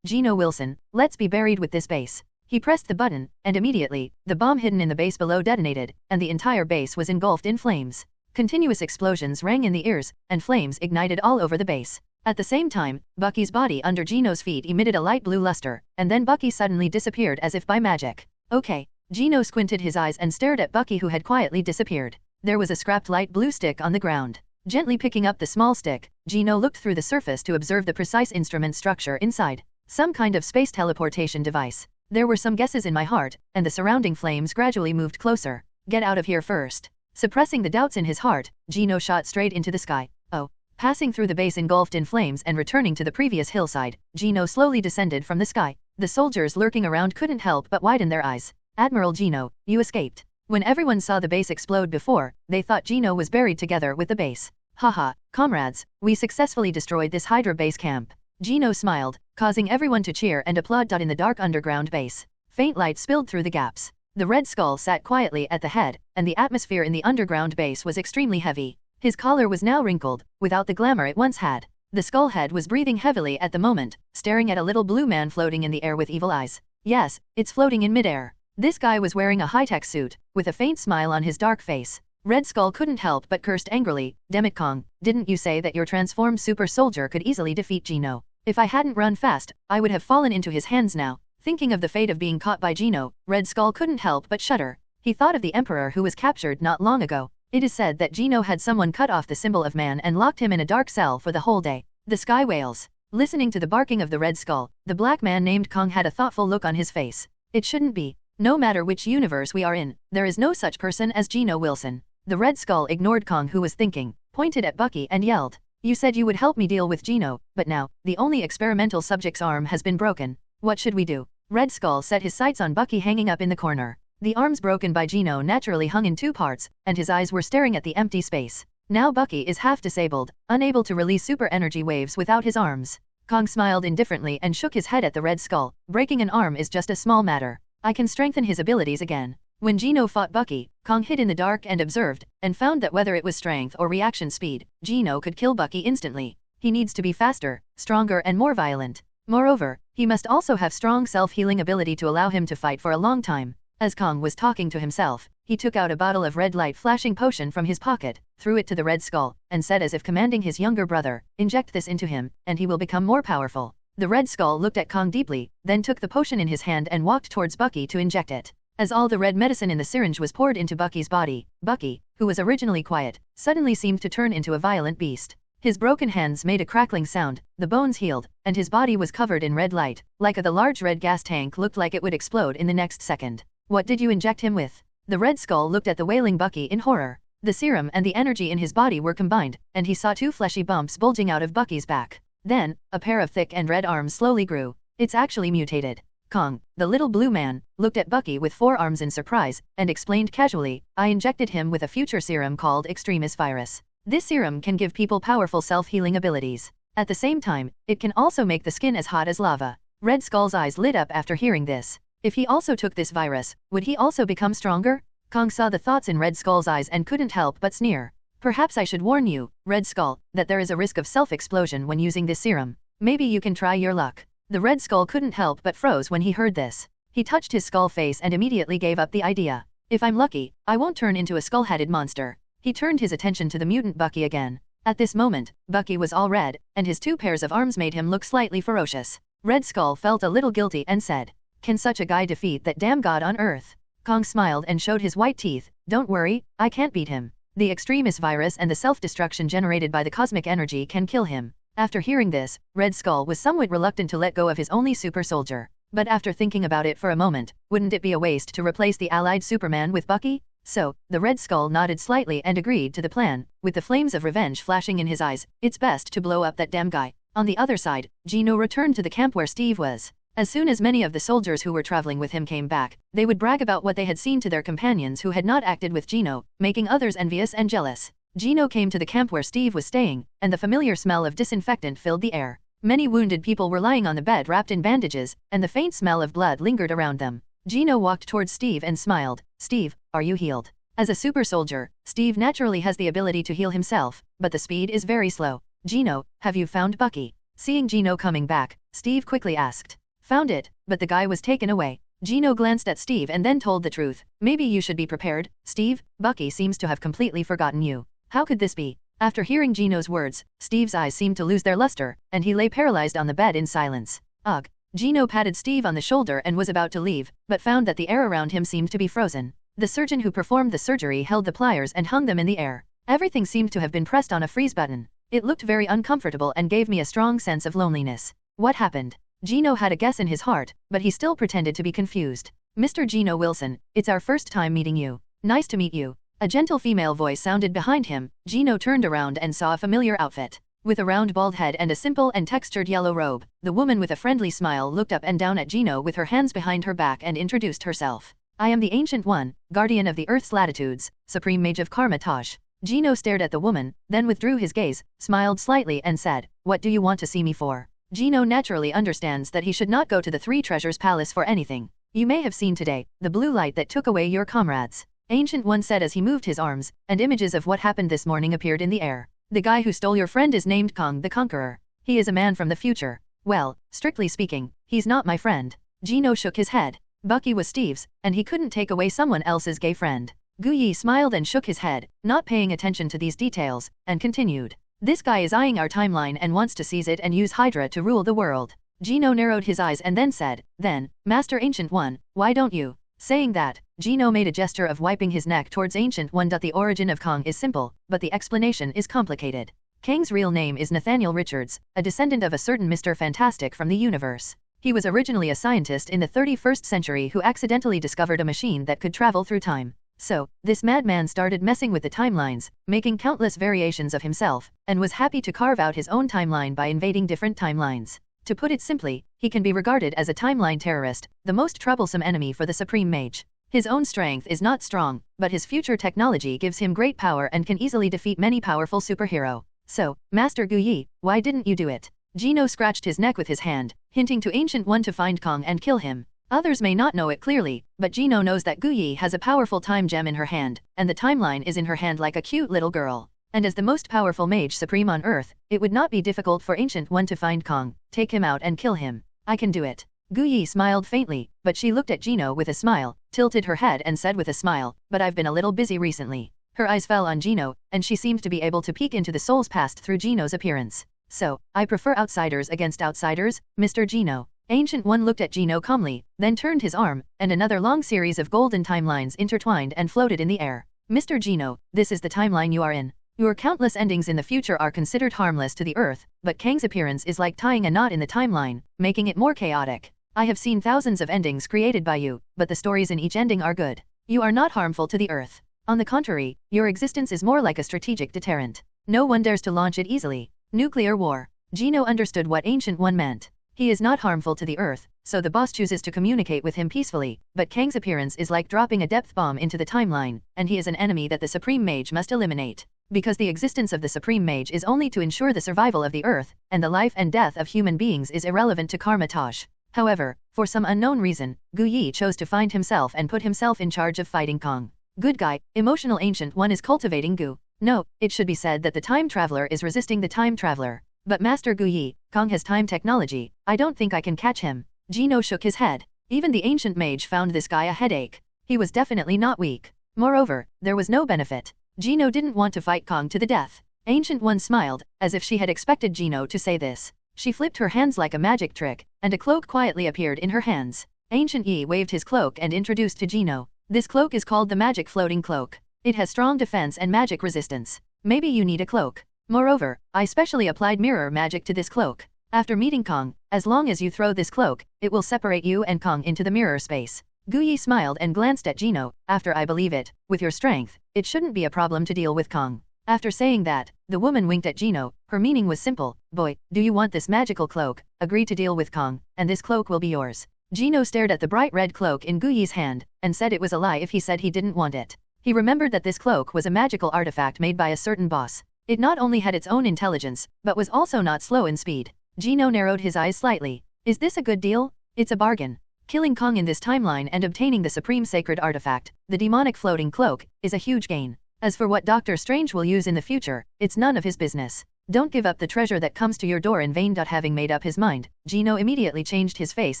Gino Wilson, let's be buried with this base." He pressed the button, and immediately, the bomb hidden in the base below detonated, and the entire base was engulfed in flames. Continuous explosions rang in the ears, and flames ignited all over the base. At the same time, Bucky's body under Gino's feet emitted a light blue luster, and then Bucky suddenly disappeared as if by magic. "Okay." Gino squinted his eyes and stared at Bucky, who had quietly disappeared. There was a scrapped light blue stick on the ground. Gently picking up the small stick, Gino looked through the surface to observe the precise instrument structure inside. Some kind of space teleportation device. There were some guesses in my heart, and the surrounding flames gradually moved closer. "Get out of here first." Suppressing the doubts in his heart, Gino shot straight into the sky. Oh. Passing through the base engulfed in flames and returning to the previous hillside, Gino slowly descended from the sky. The soldiers lurking around couldn't help but widen their eyes. "Admiral Gino, you escaped." When everyone saw the base explode before, they thought Gino was buried together with the base. "Haha, comrades, we successfully destroyed this Hydra base camp." Gino smiled, causing everyone to cheer and applaud. In the dark underground base, faint light spilled through the gaps. The Red Skull sat quietly at the head, and the atmosphere in the underground base was extremely heavy. His collar was now wrinkled, without the glamour it once had. The skull head was breathing heavily at the moment, staring at a little blue man floating in the air with evil eyes. Yes, it's floating in midair. This guy was wearing a high-tech suit, with a faint smile on his dark face. Red Skull couldn't help but cursed angrily. "Dammit Kong, didn't you say that your transformed super soldier could easily defeat Gino? If I hadn't run fast, I would have fallen into his hands now." Thinking of the fate of being caught by Gino, Red Skull couldn't help but shudder. He thought of the Emperor who was captured not long ago. It is said that Gino had someone cut off the symbol of man and locked him in a dark cell for the whole day. The sky whales. Listening to the barking of the Red Skull, the black man named Kong had a thoughtful look on his face. "It shouldn't be. No matter which universe we are in, there is no such person as Gino Wilson." The Red Skull ignored Kong, who was thinking, pointed at Bucky and yelled, "You said you would help me deal with Gino, but now, the only experimental subject's arm has been broken. What should we do?" Red Skull set his sights on Bucky hanging up in the corner. The arms broken by Gino naturally hung in two parts, and his eyes were staring at the empty space. Now Bucky is half disabled, unable to release super energy waves without his arms. Kong smiled indifferently and shook his head at the Red Skull. "Breaking an arm is just a small matter. I can strengthen his abilities again." When Gino fought Bucky, Kong hid in the dark and observed, and found that whether it was strength or reaction speed, Gino could kill Bucky instantly. He needs to be faster, stronger and more violent. Moreover, he must also have strong self-healing ability to allow him to fight for a long time. As Kong was talking to himself, he took out a bottle of red light flashing potion from his pocket, threw it to the Red Skull, and said as if commanding his younger brother, inject this into him, and he will become more powerful. The Red Skull looked at Kong deeply, then took the potion in his hand and walked towards Bucky to inject it. As all the red medicine in the syringe was poured into Bucky's body, Bucky, who was originally quiet, suddenly seemed to turn into a violent beast. His broken hands made a crackling sound, the bones healed, and his body was covered in red light, like the large red gas tank looked like it would explode in the next second. What did you inject him with? The Red Skull looked at the wailing Bucky in horror. The serum and the energy in his body were combined, and he saw two fleshy bumps bulging out of Bucky's back. Then, a pair of thick and red arms slowly grew. It's actually mutated. Kong, the little blue man, looked at Bucky with 4 arms in surprise, and explained casually, I injected him with a future serum called Extremis Virus. This serum can give people powerful self-healing abilities. At the same time, it can also make the skin as hot as lava. Red Skull's eyes lit up after hearing this. If he also took this virus, would he also become stronger? Kong saw the thoughts in Red Skull's eyes and couldn't help but sneer. Perhaps I should warn you, Red Skull, that there is a risk of self-explosion when using this serum. Maybe you can try your luck. The Red Skull couldn't help but froze when he heard this. He touched his skull face and immediately gave up the idea. If I'm lucky, I won't turn into a skull-headed monster. He turned his attention to the mutant Bucky again. At this moment, Bucky was all red, and his 2 pairs of arms made him look slightly ferocious. Red Skull felt a little guilty and said, Can such a guy defeat that damn god on earth? Kong smiled and showed his white teeth. Don't worry, I can't beat him. The Extremis virus and the self-destruction generated by the cosmic energy can kill him. After hearing this, Red Skull was somewhat reluctant to let go of his only super soldier. But after thinking about it for a moment, wouldn't it be a waste to replace the allied Superman with Bucky? So, the Red Skull nodded slightly and agreed to the plan. With the flames of revenge flashing in his eyes, it's best to blow up that damn guy. On the other side, Gino returned to the camp where Steve was. As soon as many of the soldiers who were traveling with him came back, they would brag about what they had seen to their companions who had not acted with Gino, making others envious and jealous. Gino came to the camp where Steve was staying, and the familiar smell of disinfectant filled the air. Many wounded people were lying on the bed wrapped in bandages, and the faint smell of blood lingered around them. Gino walked towards Steve and smiled. Steve, are you healed? As a super soldier, Steve naturally has the ability to heal himself, but the speed is very slow. Gino, have you found Bucky? Seeing Gino coming back, Steve quickly asked. Found it, but the guy was taken away. Gino glanced at Steve and then told the truth. Maybe you should be prepared, Steve. Bucky seems to have completely forgotten you. How could this be? After hearing Gino's words, Steve's eyes seemed to lose their luster, and he lay paralyzed on the bed in silence. Ugh. Gino patted Steve on the shoulder and was about to leave, but found that the air around him seemed to be frozen. The surgeon who performed the surgery held the pliers and hung them in the air. Everything seemed to have been pressed on a freeze button. It looked very uncomfortable and gave me a strong sense of loneliness. What happened? Gino had a guess in his heart, but he still pretended to be confused. Mr. Gino Wilson, it's our first time meeting you. Nice to meet you. A gentle female voice sounded behind him. Gino turned around and saw a familiar outfit. With a round bald head and a simple and textured yellow robe, the woman with a friendly smile looked up and down at Gino with her hands behind her back and introduced herself. I am the Ancient One, guardian of the Earth's latitudes, supreme mage of Karma Tosh. Gino stared at the woman, then withdrew his gaze, smiled slightly and said, What do you want to see me for? Gino naturally understands that he should not go to the Three Treasures Palace for anything. You may have seen today, the blue light that took away your comrades. Ancient One said as he moved his arms, and images of what happened this morning appeared in the air. The guy who stole your friend is named Kong the Conqueror. He is a man from the future. Well, strictly speaking, he's not my friend. Gino shook his head. Bucky was Steve's, and he couldn't take away someone else's gay friend. Guyi smiled and shook his head, not paying attention to these details, and continued. This guy is eyeing our timeline and wants to seize it and use Hydra to rule the world. Gino narrowed his eyes and then said, Then, Master Ancient One, why don't you? Saying that, Gino made a gesture of wiping his neck towards Ancient One. The origin of Kong is simple, but the explanation is complicated. Kang's real name is Nathaniel Richards, a descendant of a certain Mr. Fantastic from the universe. He was originally a scientist in the 31st century who accidentally discovered a machine that could travel through time. So, this madman started messing with the timelines, making countless variations of himself, and was happy to carve out his own timeline by invading different timelines. To put it simply, he can be regarded as a timeline terrorist, the most troublesome enemy for the Supreme Mage. His own strength is not strong, but his future technology gives him great power and can easily defeat many powerful superhero. So, Master Guyi, why didn't you do it? Gino scratched his neck with his hand, hinting to Ancient One to find Kong and kill him. Others may not know it clearly, but Gino knows that Guyi has a powerful time gem in her hand, and the timeline is in her hand like a cute little girl. And as the most powerful mage supreme on Earth, it would not be difficult for Ancient One to find Kong, take him out and kill him. I can do it. Gu Yi smiled faintly, but she looked at Gino with a smile, tilted her head and said with a smile, but I've been a little busy recently. Her eyes fell on Gino, and she seemed to be able to peek into the souls past through Gino's appearance. So, I prefer outsiders against outsiders, Mr. Gino. Ancient One looked at Gino calmly, then turned his arm, and another long series of golden timelines intertwined and floated in the air. Mr. Gino, this is the timeline you are in. Your countless endings in the future are considered harmless to the Earth, but Kang's appearance is like tying a knot in the timeline, making it more chaotic. I have seen thousands of endings created by you, but the stories in each ending are good. You are not harmful to the Earth. On the contrary, your existence is more like a strategic deterrent. No one dares to launch it easily. Nuclear war. Gino understood what Ancient One meant. He is not harmful to the Earth, so the boss chooses to communicate with him peacefully, but Kang's appearance is like dropping a depth bomb into the timeline, and he is an enemy that the Supreme Mage must eliminate. Because the existence of the Supreme Mage is only to ensure the survival of the Earth, and the life and death of human beings is irrelevant to Karma-Taj. However, for some unknown reason, Gu Yi chose to find himself and put himself in charge of fighting Kong. Good guy, emotional Ancient One is cultivating Gu. No, it should be said that the time traveler is resisting the time traveler. But Master Gu Yi, Kong has time technology, I don't think I can catch him. Gino shook his head. Even the ancient mage found this guy a headache. He was definitely not weak. Moreover, there was no benefit. Gino didn't want to fight Kong to the death. Ancient One smiled, as if she had expected Gino to say this. She flipped her hands like a magic trick, and a cloak quietly appeared in her hands. Ancient Yi waved his cloak and introduced to Gino. This cloak is called the Magic Floating Cloak. It has strong defense and magic resistance. Maybe you need a cloak. Moreover, I specially applied mirror magic to this cloak. After meeting Kong, as long as you throw this cloak, it will separate you and Kong into the mirror space. Gu Yi smiled and glanced at Gino. After I believe it, with your strength, it shouldn't be a problem to deal with Kong. After saying that, the woman winked at Gino. Her meaning was simple. Boy, do you want this magical cloak? Agree to deal with Kong, and this cloak will be yours. Gino stared at the bright red cloak in Gu Yi's hand, and said it was a lie if he said he didn't want it. He remembered that this cloak was a magical artifact made by a certain boss. It not only had its own intelligence, but was also not slow in speed. Gino narrowed his eyes slightly. Is this a good deal? It's a bargain. Killing Kong in this timeline and obtaining the supreme sacred artifact, the demonic floating cloak, is a huge gain. As for what Dr. Strange will use in the future, it's none of his business. Don't give up the treasure that comes to your door in vain. Having made up his mind, Gino immediately changed his face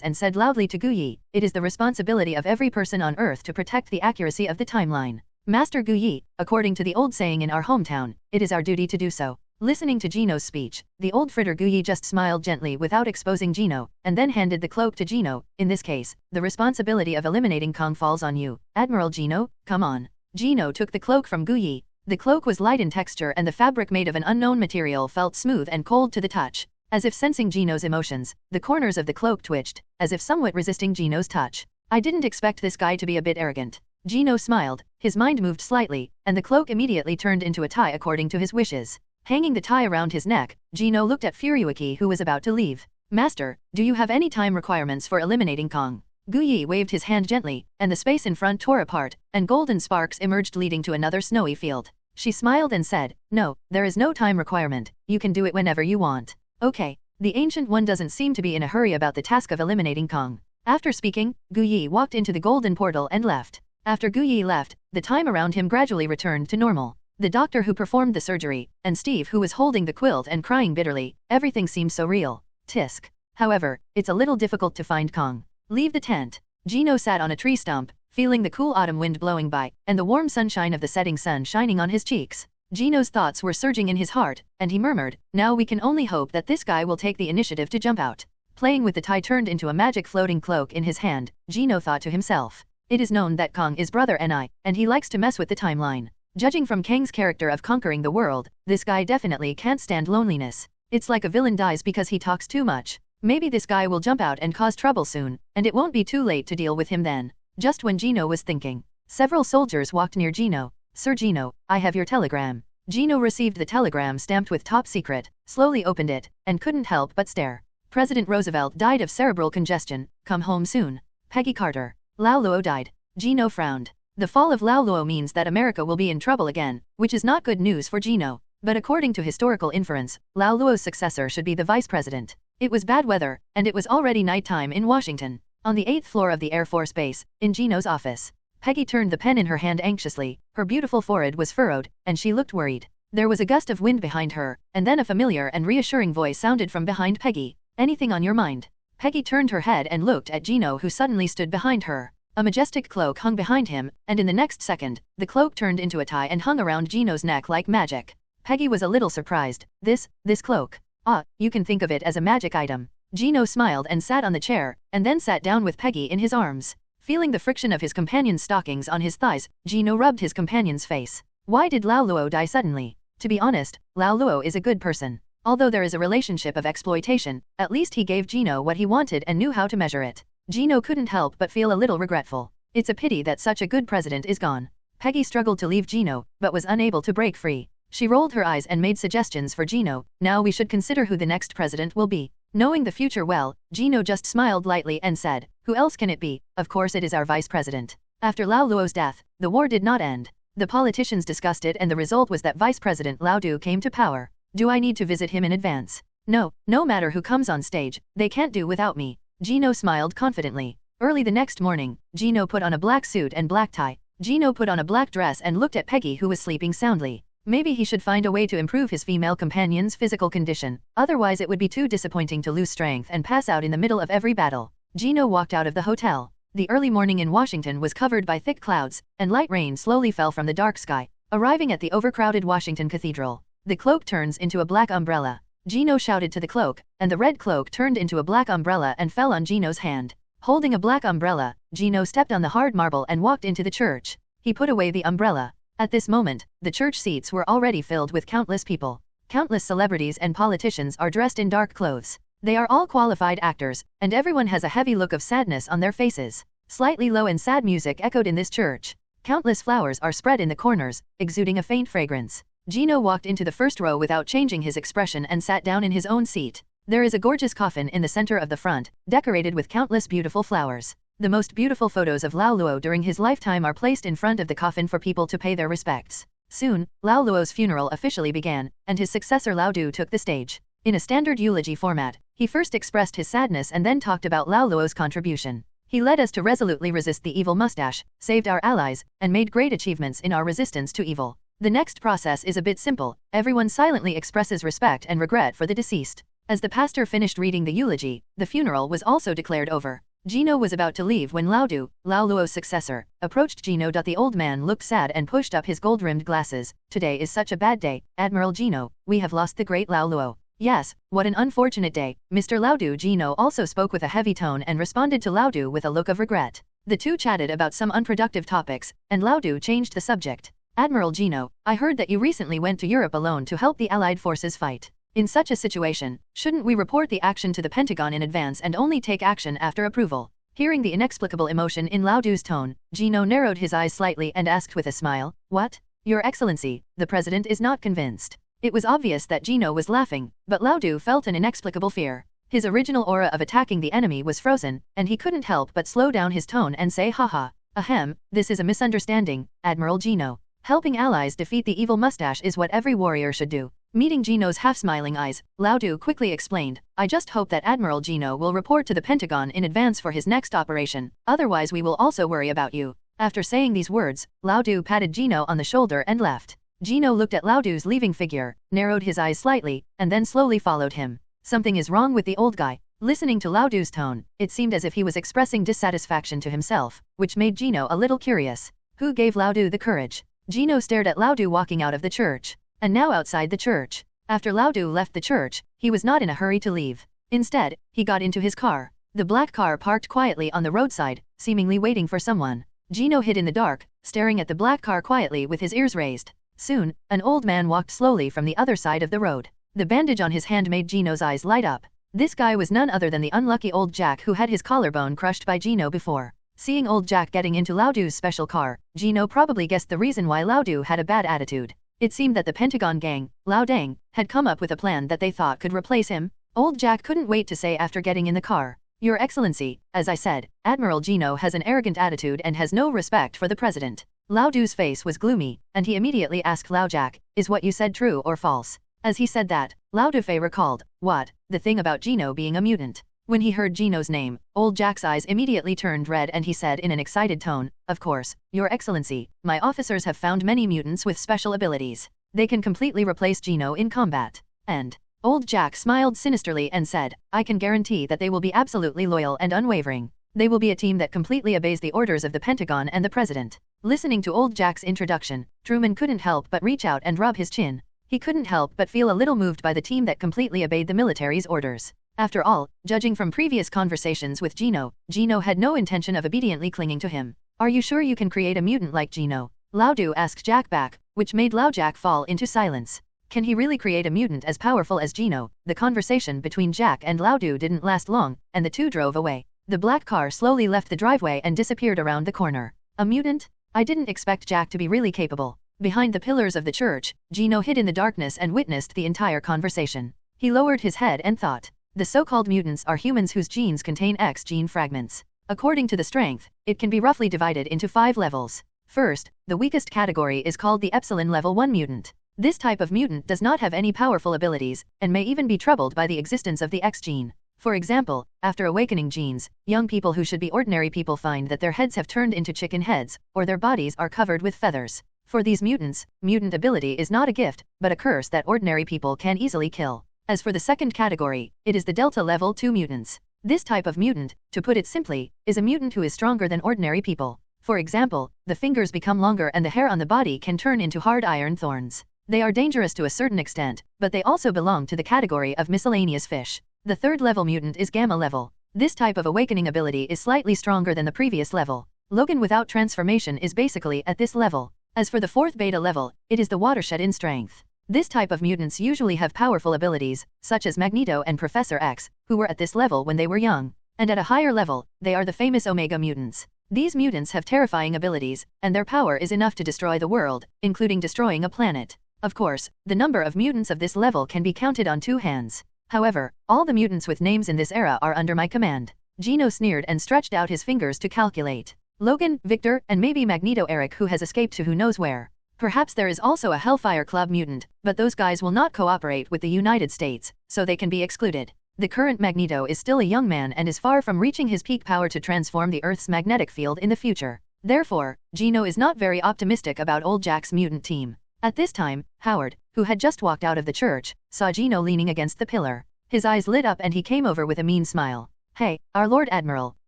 and said loudly to Gu Yi, it is the responsibility of every person on Earth to protect the accuracy of the timeline. Master Gu Yi, according to the old saying in our hometown, it is our duty to do so. Listening to Gino's speech, the old fritter Gu Yi just smiled gently without exposing Gino, and then handed the cloak to Gino. In this case, the responsibility of eliminating Kong falls on you. Admiral Gino, come on. Gino took the cloak from Gu Yi. The cloak was light in texture and the fabric made of an unknown material felt smooth and cold to the touch. As if sensing Gino's emotions, the corners of the cloak twitched, as if somewhat resisting Gino's touch. I didn't expect this guy to be a bit arrogant. Gino smiled, his mind moved slightly, and the cloak immediately turned into a tie according to his wishes. Hanging the tie around his neck, Gino looked at Furyuki who was about to leave. Master, do you have any time requirements for eliminating Kong? Gu Yi waved his hand gently, and the space in front tore apart, and golden sparks emerged leading to another snowy field. She smiled and said, no, there is no time requirement, you can do it whenever you want. Okay. The Ancient One doesn't seem to be in a hurry about the task of eliminating Kong. After speaking, Gu Yi walked into the golden portal and left. After Gu Yi left, the time around him gradually returned to normal. The doctor who performed the surgery, and Steve who was holding the quilt and crying bitterly, everything seems so real. Tisk. However, it's a little difficult to find Kong. Leave the tent. Gino sat on a tree stump, feeling the cool autumn wind blowing by, and the warm sunshine of the setting sun shining on his cheeks. Gino's thoughts were surging in his heart, and he murmured, now we can only hope that this guy will take the initiative to jump out. Playing with the tie turned into a magic floating cloak in his hand, Gino thought to himself. It is known that Kong is brother Ni, and he likes to mess with the timeline. Judging from Kang's character of conquering the world, this guy definitely can't stand loneliness. It's like a villain dies because he talks too much. Maybe this guy will jump out and cause trouble soon, and it won't be too late to deal with him then. Just when Gino was thinking, several soldiers walked near Gino. Sir Gino, I have your telegram. Gino received the telegram stamped with top secret, slowly opened it, and couldn't help but stare. President Roosevelt died of cerebral congestion, come home soon. Peggy Carter. Lau Luo died. Gino frowned. The fall of Lau Luo means that America will be in trouble again, which is not good news for Gino. But according to historical inference, Lau Luo's successor should be the vice president. It was bad weather, and it was already nighttime in Washington. On the 8th floor of the Air Force Base, in Gino's office. Peggy turned the pen in her hand anxiously, her beautiful forehead was furrowed, and she looked worried. There was a gust of wind behind her, and then a familiar and reassuring voice sounded from behind Peggy. Anything on your mind? Peggy turned her head and looked at Gino, who suddenly stood behind her. A majestic cloak hung behind him, and in the next second, the cloak turned into a tie and hung around Gino's neck like magic. Peggy was a little surprised. This cloak. Ah, you can think of it as a magic item. Gino smiled and sat on the chair, and then sat down with Peggy in his arms. Feeling the friction of his companion's stockings on his thighs, Gino rubbed his companion's face. Why did Lao Luo die suddenly? To be honest, Lao Luo is a good person. Although there is a relationship of exploitation, at least he gave Gino what he wanted and knew how to measure it. Gino couldn't help but feel a little regretful. It's a pity that such a good president is gone. Peggy struggled to leave Gino, but was unable to break free. She rolled her eyes and made suggestions for Gino. Now we should consider who the next president will be. Knowing the future well, Gino just smiled lightly and said, who else can it be? Of course it is our vice president. After Lao Luo's death, the war did not end. The politicians discussed it and the result was that Vice President Lao Du came to power. Do I need to visit him in advance? No, no matter who comes on stage, they can't do without me. Gino smiled confidently. Early the next morning, Gino put on a black suit and black tie. Gino put on a black dress and looked at Peggy, who was sleeping soundly. Maybe he should find a way to improve his female companion's physical condition, otherwise it would be too disappointing to lose strength and pass out in the middle of every battle. Gino walked out of the hotel. The early morning in Washington was covered by thick clouds, and light rain slowly fell from the dark sky. Arriving at the overcrowded Washington Cathedral, the cloak turns into a black umbrella. Gino shouted to the cloak, and the red cloak turned into a black umbrella and fell on Gino's hand. Holding a black umbrella, Gino stepped on the hard marble and walked into the church. He put away the umbrella. At this moment, the church seats were already filled with countless people. Countless celebrities and politicians are dressed in dark clothes. They are all qualified actors, and everyone has a heavy look of sadness on their faces. Slightly low and sad music echoed in this church. Countless flowers are spread in the corners, exuding a faint fragrance. Gino walked into the first row without changing his expression and sat down in his own seat. There is a gorgeous coffin in the center of the front, decorated with countless beautiful flowers. The most beautiful photos of Lao Luo during his lifetime are placed in front of the coffin for people to pay their respects. Soon, Lao Luo's funeral officially began, and his successor Lao Du took the stage. In a standard eulogy format, he first expressed his sadness and then talked about Lao Luo's contribution. He led us to resolutely resist the evil Mustache, saved our allies, and made great achievements in our resistance to evil. The next process is a bit simple. Everyone silently expresses respect and regret for the deceased. As the pastor finished reading the eulogy, the funeral was also declared over. Gino was about to leave when Lao Du, Lao Luo's successor, approached Gino. The old man looked sad and pushed up his gold-rimmed glasses. Today is such a bad day, Admiral Gino. We have lost the great Lao Luo. Yes, what an unfortunate day, Mr. Lao Du. Gino also spoke with a heavy tone and responded to Lao Du with a look of regret. The two chatted about some unproductive topics, and Lao Du changed the subject. Admiral Gino, I heard that you recently went to Europe alone to help the Allied forces fight. In such a situation, shouldn't we report the action to the Pentagon in advance and only take action after approval? Hearing the inexplicable emotion in Lao Du's tone, Gino narrowed his eyes slightly and asked with a smile, What? Your Excellency, the President is not convinced. It was obvious that Gino was laughing, but Lao Du felt an inexplicable fear. His original aura of attacking the enemy was frozen, and he couldn't help but slow down his tone and say haha. Ahem, this is a misunderstanding, Admiral Gino. Helping allies defeat the evil Mustache is what every warrior should do. Meeting Gino's half-smiling eyes, Lao Du quickly explained, I just hope that Admiral Gino will report to the Pentagon in advance for his next operation, otherwise we will also worry about you. After saying these words, Lao Du patted Gino on the shoulder and left. Gino looked at Lao Du's leaving figure, narrowed his eyes slightly, and then slowly followed him. Something is wrong with the old guy. Listening to Lao Du's tone, it seemed as if he was expressing dissatisfaction to himself, which made Gino a little curious. Who gave Lao Du the courage? Gino stared at Lao Du walking out of the church. And now outside the church. After Lao Du left the church, he was not in a hurry to leave. Instead, he got into his car. The black car parked quietly on the roadside, seemingly waiting for someone. Gino hid in the dark, staring at the black car quietly with his ears raised. Soon, an old man walked slowly from the other side of the road. The bandage on his hand made Gino's eyes light up. This guy was none other than the unlucky old Jack who had his collarbone crushed by Gino before. Seeing old Jack getting into Lao Du's special car, Gino probably guessed the reason why Lao Du had a bad attitude. It seemed that the Pentagon gang, Lao Dang, had come up with a plan that they thought could replace him. Old Jack couldn't wait to say after getting in the car, Your Excellency, as I said, Admiral Gino has an arrogant attitude and has no respect for the President. Lao Du's face was gloomy, and he immediately asked Lao Jack, Is what you said true or false? As he said that, Lao Dufei recalled, What? The thing about Gino being a mutant. When he heard Gino's name, old Jack's eyes immediately turned red and he said in an excited tone, Of course, Your Excellency, my officers have found many mutants with special abilities. they can completely replace Gino in combat. And old Jack smiled sinisterly and said, I can guarantee that they will be absolutely loyal and unwavering. They will be a team that completely obeys the orders of the Pentagon and the President. Listening to old Jack's introduction, Truman couldn't help but reach out and rub his chin. He couldn't help but feel a little moved by the team that completely obeyed the military's orders. After all, judging from previous conversations with Gino, Gino had no intention of obediently clinging to him. Are you sure you can create a mutant like Gino? Laudu asked Jack back, which made Lao Jack fall into silence. Can he really create a mutant as powerful as Gino? The conversation between Jack and Laudu didn't last long, and the two drove away. The black car slowly left the driveway and disappeared around the corner. A mutant? I didn't expect Jack to be really capable. Behind the pillars of the church, Gino hid in the darkness and witnessed the entire conversation. He lowered his head and thought. The so-called mutants are humans whose genes contain X gene fragments. According to the strength, it can be roughly divided into 5 levels. First, the weakest category is called the Epsilon Level 1 mutant. This type of mutant does not have any powerful abilities, and may even be troubled by the existence of the X gene. For example, after awakening genes, young people who should be ordinary people find that their heads have turned into chicken heads, or their bodies are covered with feathers. For these mutants, mutant ability is not a gift, but a curse that ordinary people can easily kill. As for the second category, it is the Delta Level 2 mutants. This type of mutant, to put it simply, is a mutant who is stronger than ordinary people. For example, the fingers become longer and the hair on the body can turn into hard iron thorns. They are dangerous to a certain extent, but they also belong to the category of miscellaneous fish. The third level mutant is Gamma Level. This type of awakening ability is slightly stronger than the previous level. Logan without transformation is basically at this level. As for the fourth Beta level, it is the watershed in strength. This type of mutants usually have powerful abilities, such as Magneto and Professor X, who were at this level when they were young. And at a higher level, they are the famous Omega mutants. These mutants have terrifying abilities, and their power is enough to destroy the world, including destroying a planet. Of course, the number of mutants of this level can be counted on 2 hands. However, all the mutants with names in this era are under my command. Gino sneered and stretched out his fingers to calculate. Logan, Victor, and maybe Magneto Eric who has escaped to who knows where. Perhaps there is also a Hellfire Club mutant, but those guys will not cooperate with the United States, so they can be excluded. The current Magneto is still a young man and is far from reaching his peak power to transform the Earth's magnetic field in the future. Therefore, Gino is not very optimistic about old Jack's mutant team. At this time, Howard, who had just walked out of the church, saw Gino leaning against the pillar. His eyes lit up and he came over with a mean smile. Hey, our Lord Admiral,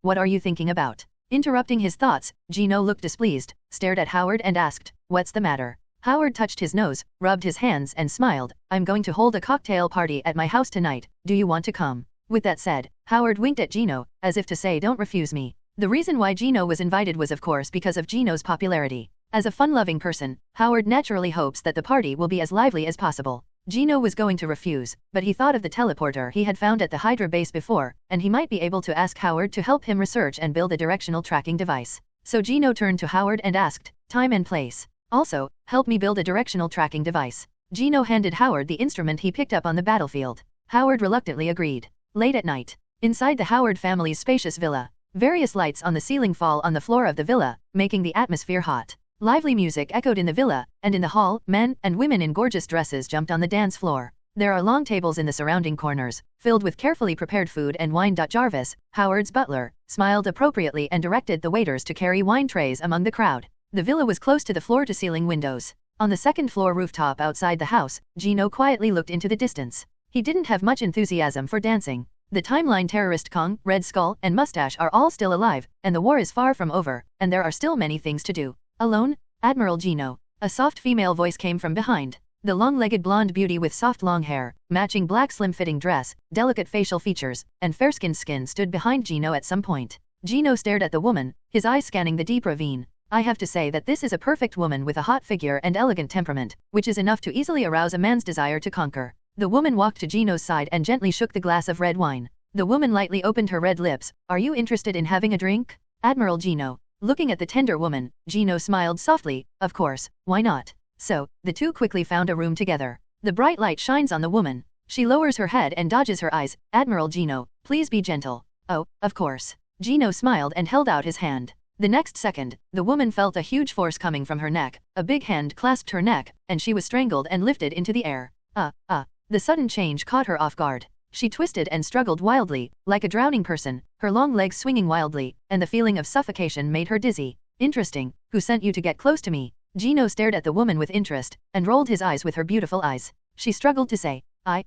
what are you thinking about? Interrupting his thoughts, Gino looked displeased, stared at Howard and asked, what's the matter? Howard touched his nose, rubbed his hands and smiled. I'm going to hold a cocktail party at my house tonight, do you want to come? With that said, Howard winked at Gino, as if to say don't refuse me. The reason why Gino was invited was of course because of Gino's popularity. As a fun-loving person, Howard naturally hopes that the party will be as lively as possible. Gino was going to refuse, but he thought of the teleporter he had found at the Hydra base before, and he might be able to ask Howard to help him research and build a directional tracking device. So Gino turned to Howard and asked, time and place. Also, help me build a directional tracking device. Gino handed Howard the instrument he picked up on the battlefield. Howard reluctantly agreed. Late at night, inside the Howard family's spacious villa, various lights on the ceiling fall on the floor of the villa, making the atmosphere hot. Lively music echoed in the villa, and in the hall, men and women in gorgeous dresses jumped on the dance floor. There are long tables in the surrounding corners, filled with carefully prepared food and wine. Jarvis, Howard's butler, smiled appropriately and directed the waiters to carry wine trays among the crowd. The villa was close to the floor-to-ceiling windows. On the second-floor rooftop outside the house, Gino quietly looked into the distance. He didn't have much enthusiasm for dancing. The timeline terrorist Kong, Red Skull, and Mustache are all still alive, and the war is far from over, and there are still many things to do. Alone? Admiral Gino. A soft female voice came from behind. The long-legged blonde beauty with soft long hair, matching black slim-fitting dress, delicate facial features, and fair-skinned skin stood behind Gino at some point. Gino stared at the woman, his eyes scanning the deep ravine. I have to say that this is a perfect woman with a hot figure and elegant temperament, which is enough to easily arouse a man's desire to conquer. The woman walked to Gino's side and gently shook the glass of red wine. The woman lightly opened her red lips. Are you interested in having a drink? Admiral Gino. Looking at the tender woman, Gino smiled softly. Of course, why not? So, the two quickly found a room together. The bright light shines on the woman. She lowers her head and dodges her eyes. Admiral Gino, please be gentle. Oh, of course. Gino smiled and held out his hand. The next second, the woman felt a huge force coming from her neck. A big hand clasped her neck, and she was strangled and lifted into the air. The sudden change caught her off guard. She twisted and struggled wildly, like a drowning person, her long legs swinging wildly, and the feeling of suffocation made her dizzy. Interesting, who sent you to get close to me? Gino stared at the woman with interest, and rolled his eyes with her beautiful eyes. She struggled to say, I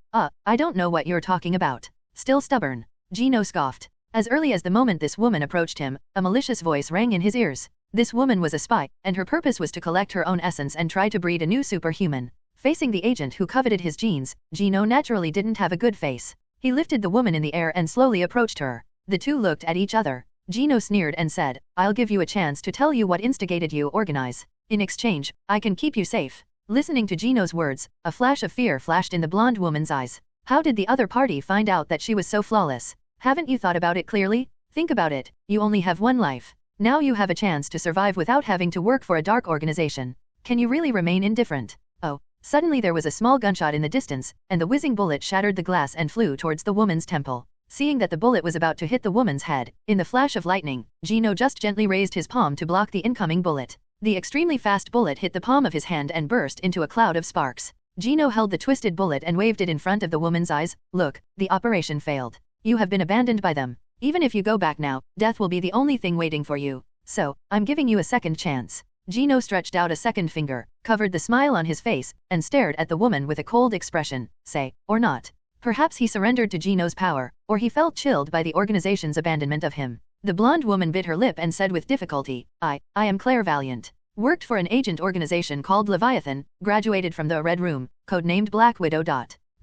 don't know what you're talking about. Still stubborn. Gino scoffed. As early as the moment this woman approached him, a malicious voice rang in his ears. This woman was a spy, and her purpose was to collect her own essence and try to breed a new superhuman. Facing the agent who coveted his genes, Gino naturally didn't have a good face. He lifted the woman in the air and slowly approached her. The two looked at each other. Gino sneered and said, I'll give you a chance to tell you what instigated you organize. In exchange, I can keep you safe. Listening to Gino's words, a flash of fear flashed in the blonde woman's eyes. How did the other party find out that she was so flawless? Haven't you thought about it clearly? Think about it, you only have one life. Now you have a chance to survive without having to work for a dark organization. Can you really remain indifferent? Oh. Suddenly there was a small gunshot in the distance, and the whizzing bullet shattered the glass and flew towards the woman's temple. Seeing that the bullet was about to hit the woman's head, in the flash of lightning, Gino just gently raised his palm to block the incoming bullet. The extremely fast bullet hit the palm of his hand and burst into a cloud of sparks. Gino held the twisted bullet and waved it in front of the woman's eyes. Look, the operation failed. You have been abandoned by them. Even if you go back now, death will be the only thing waiting for you. So, I'm giving you a second chance. Gino stretched out a second finger, covered the smile on his face, and stared at the woman with a cold expression. Say, or not. Perhaps he surrendered to Gino's power, or he felt chilled by the organization's abandonment of him. The blonde woman bit her lip and said with difficulty, I am Claire Valiant. Worked for an agent organization called Leviathan, graduated from the Red Room, codenamed Black Widow.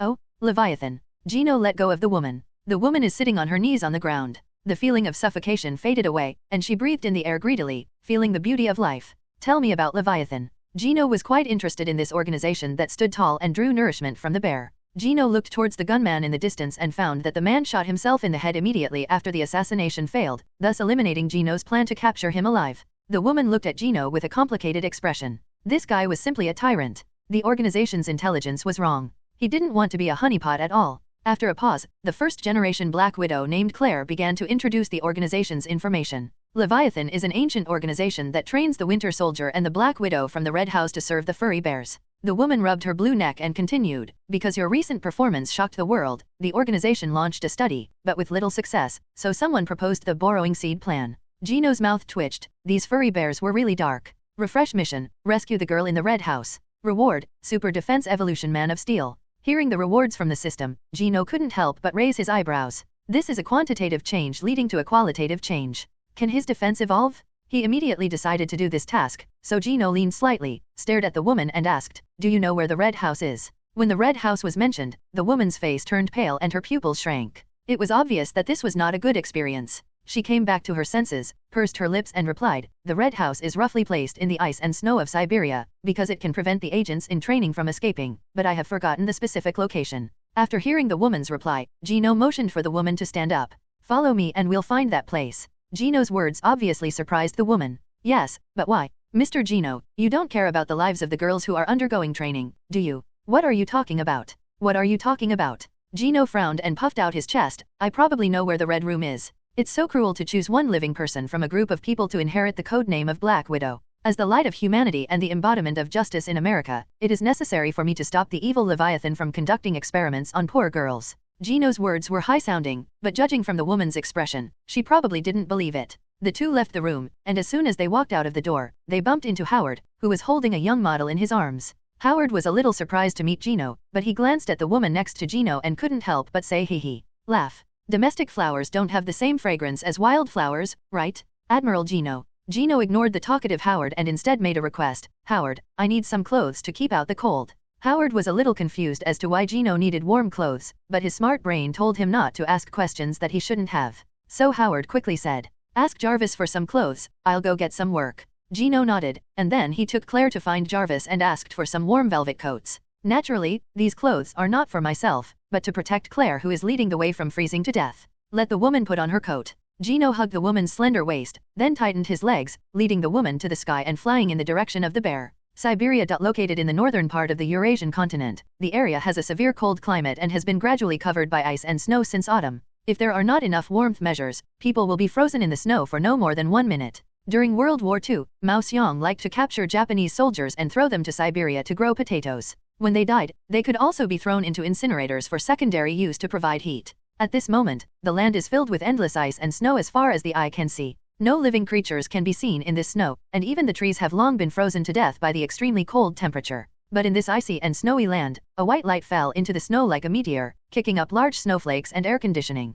Oh, Leviathan. Gino let go of the woman. The woman is sitting on her knees on the ground. The feeling of suffocation faded away, and she breathed in the air greedily, feeling the beauty of life. Tell me about Leviathan. Gino was quite interested in this organization that stood tall and drew nourishment from the bear. Gino looked towards the gunman in the distance and found that the man shot himself in the head immediately after the assassination failed, thus eliminating Gino's plan to capture him alive. The woman looked at Gino with a complicated expression. This guy was simply a tyrant. The organization's intelligence was wrong. He didn't want to be a honeypot at all. After a pause, the first-generation Black Widow named Claire began to introduce the organization's information. Leviathan is an ancient organization that trains the Winter Soldier and the Black Widow from the Red House to serve the furry bears. The woman rubbed her blue neck and continued, because your recent performance shocked the world, the organization launched a study, but with little success, so someone proposed the borrowing seed plan. Gino's mouth twitched. These furry bears were really dark. Refresh mission, rescue the girl in the Red House. Reward, Super Defense Evolution Man of Steel. Hearing the rewards from the system, Gino couldn't help but raise his eyebrows. This is a quantitative change leading to a qualitative change. Can his defense evolve? He immediately decided to do this task, so Gino leaned slightly, stared at the woman and asked, Do you know where the Red House is? When the Red House was mentioned, the woman's face turned pale and her pupils shrank. It was obvious that this was not a good experience. She came back to her senses, pursed her lips and replied, The Red House is roughly placed in the ice and snow of Siberia, because it can prevent the agents in training from escaping, but I have forgotten the specific location. After hearing the woman's reply, Gino motioned for the woman to stand up. Follow me and we'll find that place. Gino's words obviously surprised the woman. Yes, but why? Mr. Gino, you don't care about the lives of the girls who are undergoing training, do you? What are you talking about? What are you talking about? Gino frowned and puffed out his chest. I probably know where the Red Room is. It's so cruel to choose one living person from a group of people to inherit the code name of Black Widow. As the light of humanity and the embodiment of justice in America, it is necessary for me to stop the evil Leviathan from conducting experiments on poor girls. Gino's words were high-sounding, but judging from the woman's expression, she probably didn't believe it. The two left the room, and as soon as they walked out of the door, they bumped into Howard, who was holding a young model in his arms. Howard was a little surprised to meet Gino, but he glanced at the woman next to Gino and couldn't help but say hee. Laugh. Domestic flowers don't have the same fragrance as wildflowers, right? Admiral Gino. Gino ignored the talkative Howard and instead made a request. Howard, I need some clothes to keep out the cold. Howard was a little confused as to why Gino needed warm clothes, but his smart brain told him not to ask questions that he shouldn't have. So Howard quickly said, Ask Jarvis for some clothes, I'll go get some work. Gino nodded, and then he took Claire to find Jarvis and asked for some warm velvet coats. Naturally, these clothes are not for myself, but to protect Claire who is leading the way from freezing to death. Let the woman put on her coat. Gino hugged the woman's slender waist, then tightened his legs, leading the woman to the sky and flying in the direction of the bear. Siberia. Located in the northern part of the Eurasian continent, the area has a severe cold climate and has been gradually covered by ice and snow since autumn. If there are not enough warmth measures, people will be frozen in the snow for no more than 1 minute. During World War II, Mao Zedong liked to capture Japanese soldiers and throw them to Siberia to grow potatoes. When they died, they could also be thrown into incinerators for secondary use to provide heat. At this moment, the land is filled with endless ice and snow as far as the eye can see. No living creatures can be seen in this snow, and even the trees have long been frozen to death by the extremely cold temperature. But in this icy and snowy land, a white light fell into the snow like a meteor, kicking up large snowflakes and air conditioning.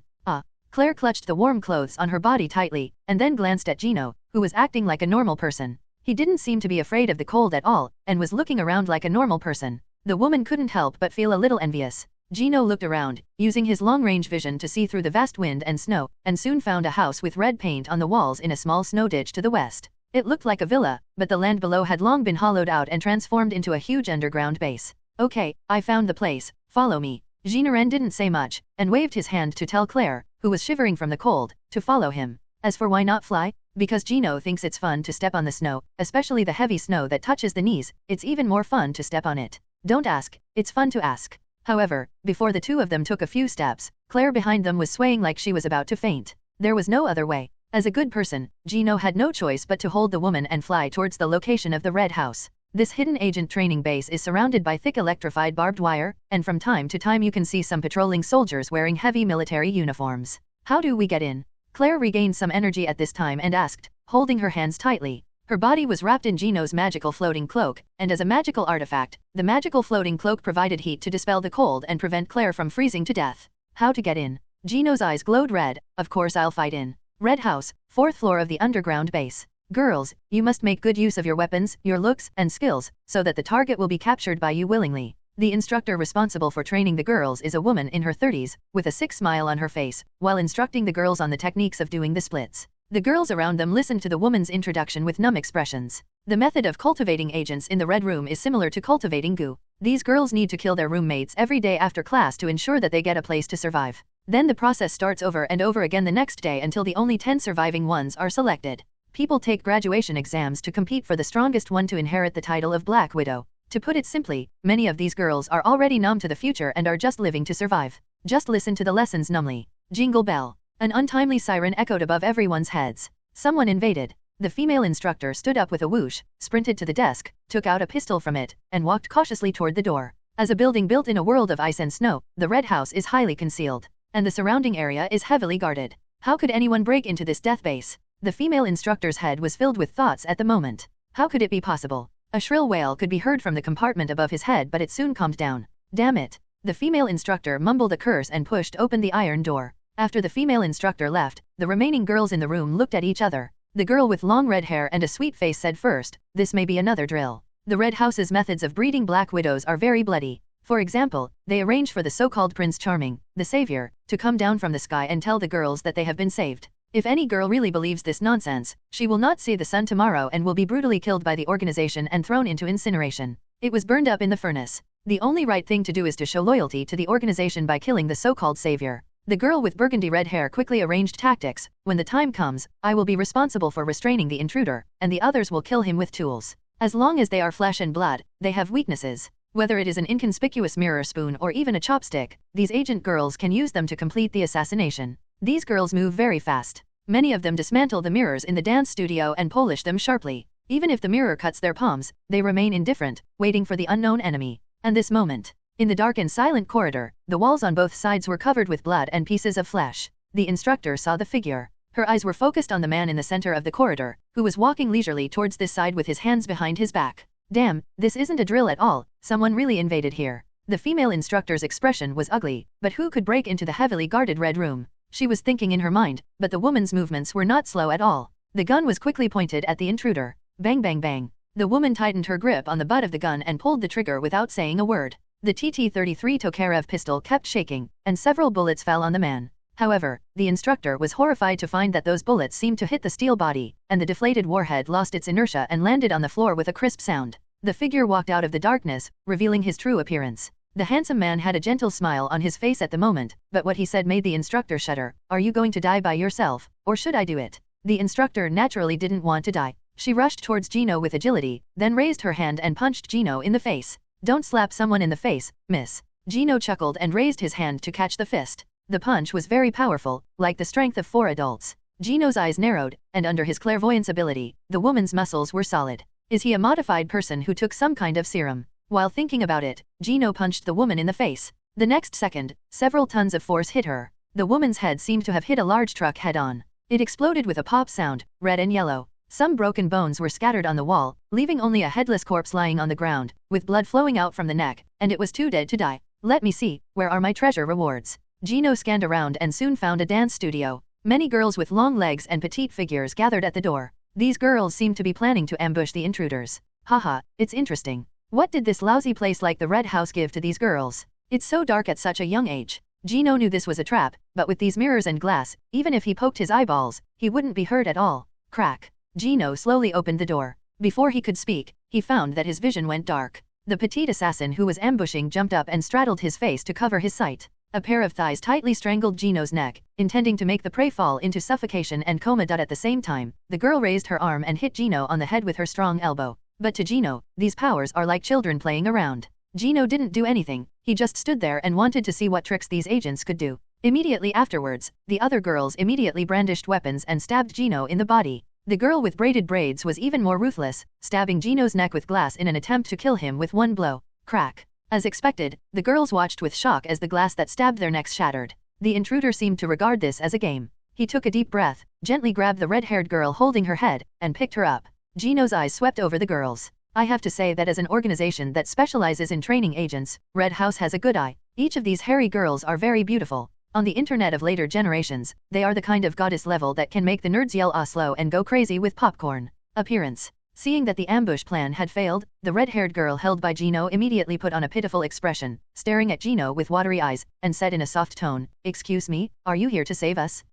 Claire clutched the warm clothes on her body tightly, and then glanced at Gino, who was acting like a normal person. He didn't seem to be afraid of the cold at all, and was looking around like a normal person. The woman couldn't help but feel a little envious. Gino looked around, using his long-range vision to see through the vast wind and snow, and soon found a house with red paint on the walls in a small snow ditch to the west. It looked like a villa, but the land below had long been hollowed out and transformed into a huge underground base. Okay, I found the place, follow me. Gino didn't say much, and waved his hand to tell Claire, who was shivering from the cold, to follow him. As for why not fly? Because Gino thinks it's fun to step on the snow, especially the heavy snow that touches the knees, it's even more fun to step on it. Don't ask, it's fun to ask. However, before the two of them took a few steps, Claire behind them was swaying like she was about to faint. There was no other way. As a good person, Gino had no choice but to hold the woman and fly towards the location of the Red House. This hidden agent training base is surrounded by thick electrified barbed wire, and from time to time you can see some patrolling soldiers wearing heavy military uniforms. How do we get in? Claire regained some energy at this time and asked, holding her hands tightly. Her body was wrapped in Gino's magical floating cloak, and as a magical artifact, the magical floating cloak provided heat to dispel the cold and prevent Claire from freezing to death. How to get in? Gino's eyes glowed red. Of course I'll fight in. Red House, 4th floor of the underground base. Girls, you must make good use of your weapons, your looks, and skills, so that the target will be captured by you willingly. The instructor responsible for training the girls is a woman in her 30s, with a sick smile on her face, while instructing the girls on the techniques of doing the splits. The girls around them listened to the woman's introduction with numb expressions. The method of cultivating agents in the Red Room is similar to cultivating goo. These girls need to kill their roommates every day after class to ensure that they get a place to survive. Then the process starts over and over again the next day until the only 10 surviving ones are selected. People take graduation exams to compete for the strongest one to inherit the title of Black Widow. To put it simply, many of these girls are already numb to the future and are just living to survive. Just listen to the lessons numbly. Jingle bell. An untimely siren echoed above everyone's heads. Someone invaded. The female instructor stood up with a whoosh, sprinted to the desk, took out a pistol from it, and walked cautiously toward the door. As a building built in a world of ice and snow, the Red House is highly concealed, and the surrounding area is heavily guarded. How could anyone break into this death base? The female instructor's head was filled with thoughts at the moment. How could it be possible? A shrill wail could be heard from the compartment above his head, but it soon calmed down. Damn it. The female instructor mumbled a curse and pushed open the iron door. After the female instructor left, the remaining girls in the room looked at each other. The girl with long red hair and a sweet face said first, "This may be another drill." The Red House's methods of breeding Black Widows are very bloody. For example, they arrange for the so-called Prince Charming, the savior, to come down from the sky and tell the girls that they have been saved. If any girl really believes this nonsense, she will not see the sun tomorrow and will be brutally killed by the organization and thrown into incineration. It was burned up in the furnace. The only right thing to do is to show loyalty to the organization by killing the so-called savior. The girl with burgundy red hair quickly arranged tactics. When the time comes, I will be responsible for restraining the intruder, and the others will kill him with tools. As long as they are flesh and blood, they have weaknesses. Whether it is an inconspicuous mirror spoon or even a chopstick, these agent girls can use them to complete the assassination. These girls move very fast. Many of them dismantle the mirrors in the dance studio and polish them sharply. Even if the mirror cuts their palms, they remain indifferent, waiting for the unknown enemy. And this moment. In the dark and silent corridor, the walls on both sides were covered with blood and pieces of flesh. The instructor saw the figure. Her eyes were focused on the man in the center of the corridor, who was walking leisurely towards this side with his hands behind his back. Damn, this isn't a drill at all, someone really invaded here. The female instructor's expression was ugly, but who could break into the heavily guarded red room? She was thinking in her mind, but the woman's movements were not slow at all. The gun was quickly pointed at the intruder. Bang bang bang. The woman tightened her grip on the butt of the gun and pulled the trigger without saying a word. The TT-33 Tokarev pistol kept shaking, and several bullets fell on the man. However, the instructor was horrified to find that those bullets seemed to hit the steel body, and the deflated warhead lost its inertia and landed on the floor with a crisp sound. The figure walked out of the darkness, revealing his true appearance. The handsome man had a gentle smile on his face at the moment, but what he said made the instructor shudder. Are you going to die by yourself, or should I do it? The instructor naturally didn't want to die. She rushed towards Gino with agility, then raised her hand and punched Gino in the face. Don't slap someone in the face, miss. Gino chuckled and raised his hand to catch the fist. The punch was very powerful, like the strength of 4 adults. Gino's eyes narrowed, and under his clairvoyance ability, the woman's muscles were solid. Is he a modified person who took some kind of serum? While thinking about it, Gino punched the woman in the face. The next second, several tons of force hit her. The woman's head seemed to have hit a large truck head-on. It exploded with a pop sound, red and yellow. Some broken bones were scattered on the wall, leaving only a headless corpse lying on the ground, with blood flowing out from the neck, and it was too dead to die. Let me see, where are my treasure rewards? Gino scanned around and soon found a dance studio. Many girls with long legs and petite figures gathered at the door. These girls seemed to be planning to ambush the intruders. Haha, it's interesting. What did this lousy place like the Red House give to these girls? It's so dark at such a young age. Gino knew this was a trap, but with these mirrors and glass, even if he poked his eyeballs, he wouldn't be hurt at all. Crack. Gino slowly opened the door. Before he could speak, he found that his vision went dark. The petite assassin who was ambushing jumped up and straddled his face to cover his sight. A pair of thighs tightly strangled Gino's neck, intending to make the prey fall into suffocation and coma. At the same time, the girl raised her arm and hit Gino on the head with her strong elbow. But to Gino, these powers are like children playing around. Gino didn't do anything, he just stood there and wanted to see what tricks these agents could do. Immediately afterwards, the other girls immediately brandished weapons and stabbed Gino in the body. The girl with braided braids was even more ruthless, stabbing Gino's neck with glass in an attempt to kill him with one blow. Crack. As expected, the girls watched with shock as the glass that stabbed their necks shattered. The intruder seemed to regard this as a game. He took a deep breath, gently grabbed the red-haired girl holding her head, and picked her up. Gino's eyes swept over the girls. I have to say that as an organization that specializes in training agents, Red House has a good eye. Each of these hairy girls are very beautiful. On the internet of later generations, they are the kind of goddess level that can make the nerds yell ah slow and go crazy with popcorn. Appearance. Seeing that the ambush plan had failed, the red-haired girl held by Gino immediately put on a pitiful expression, staring at Gino with watery eyes, and said in a soft tone, "Excuse me, are you here to save us?"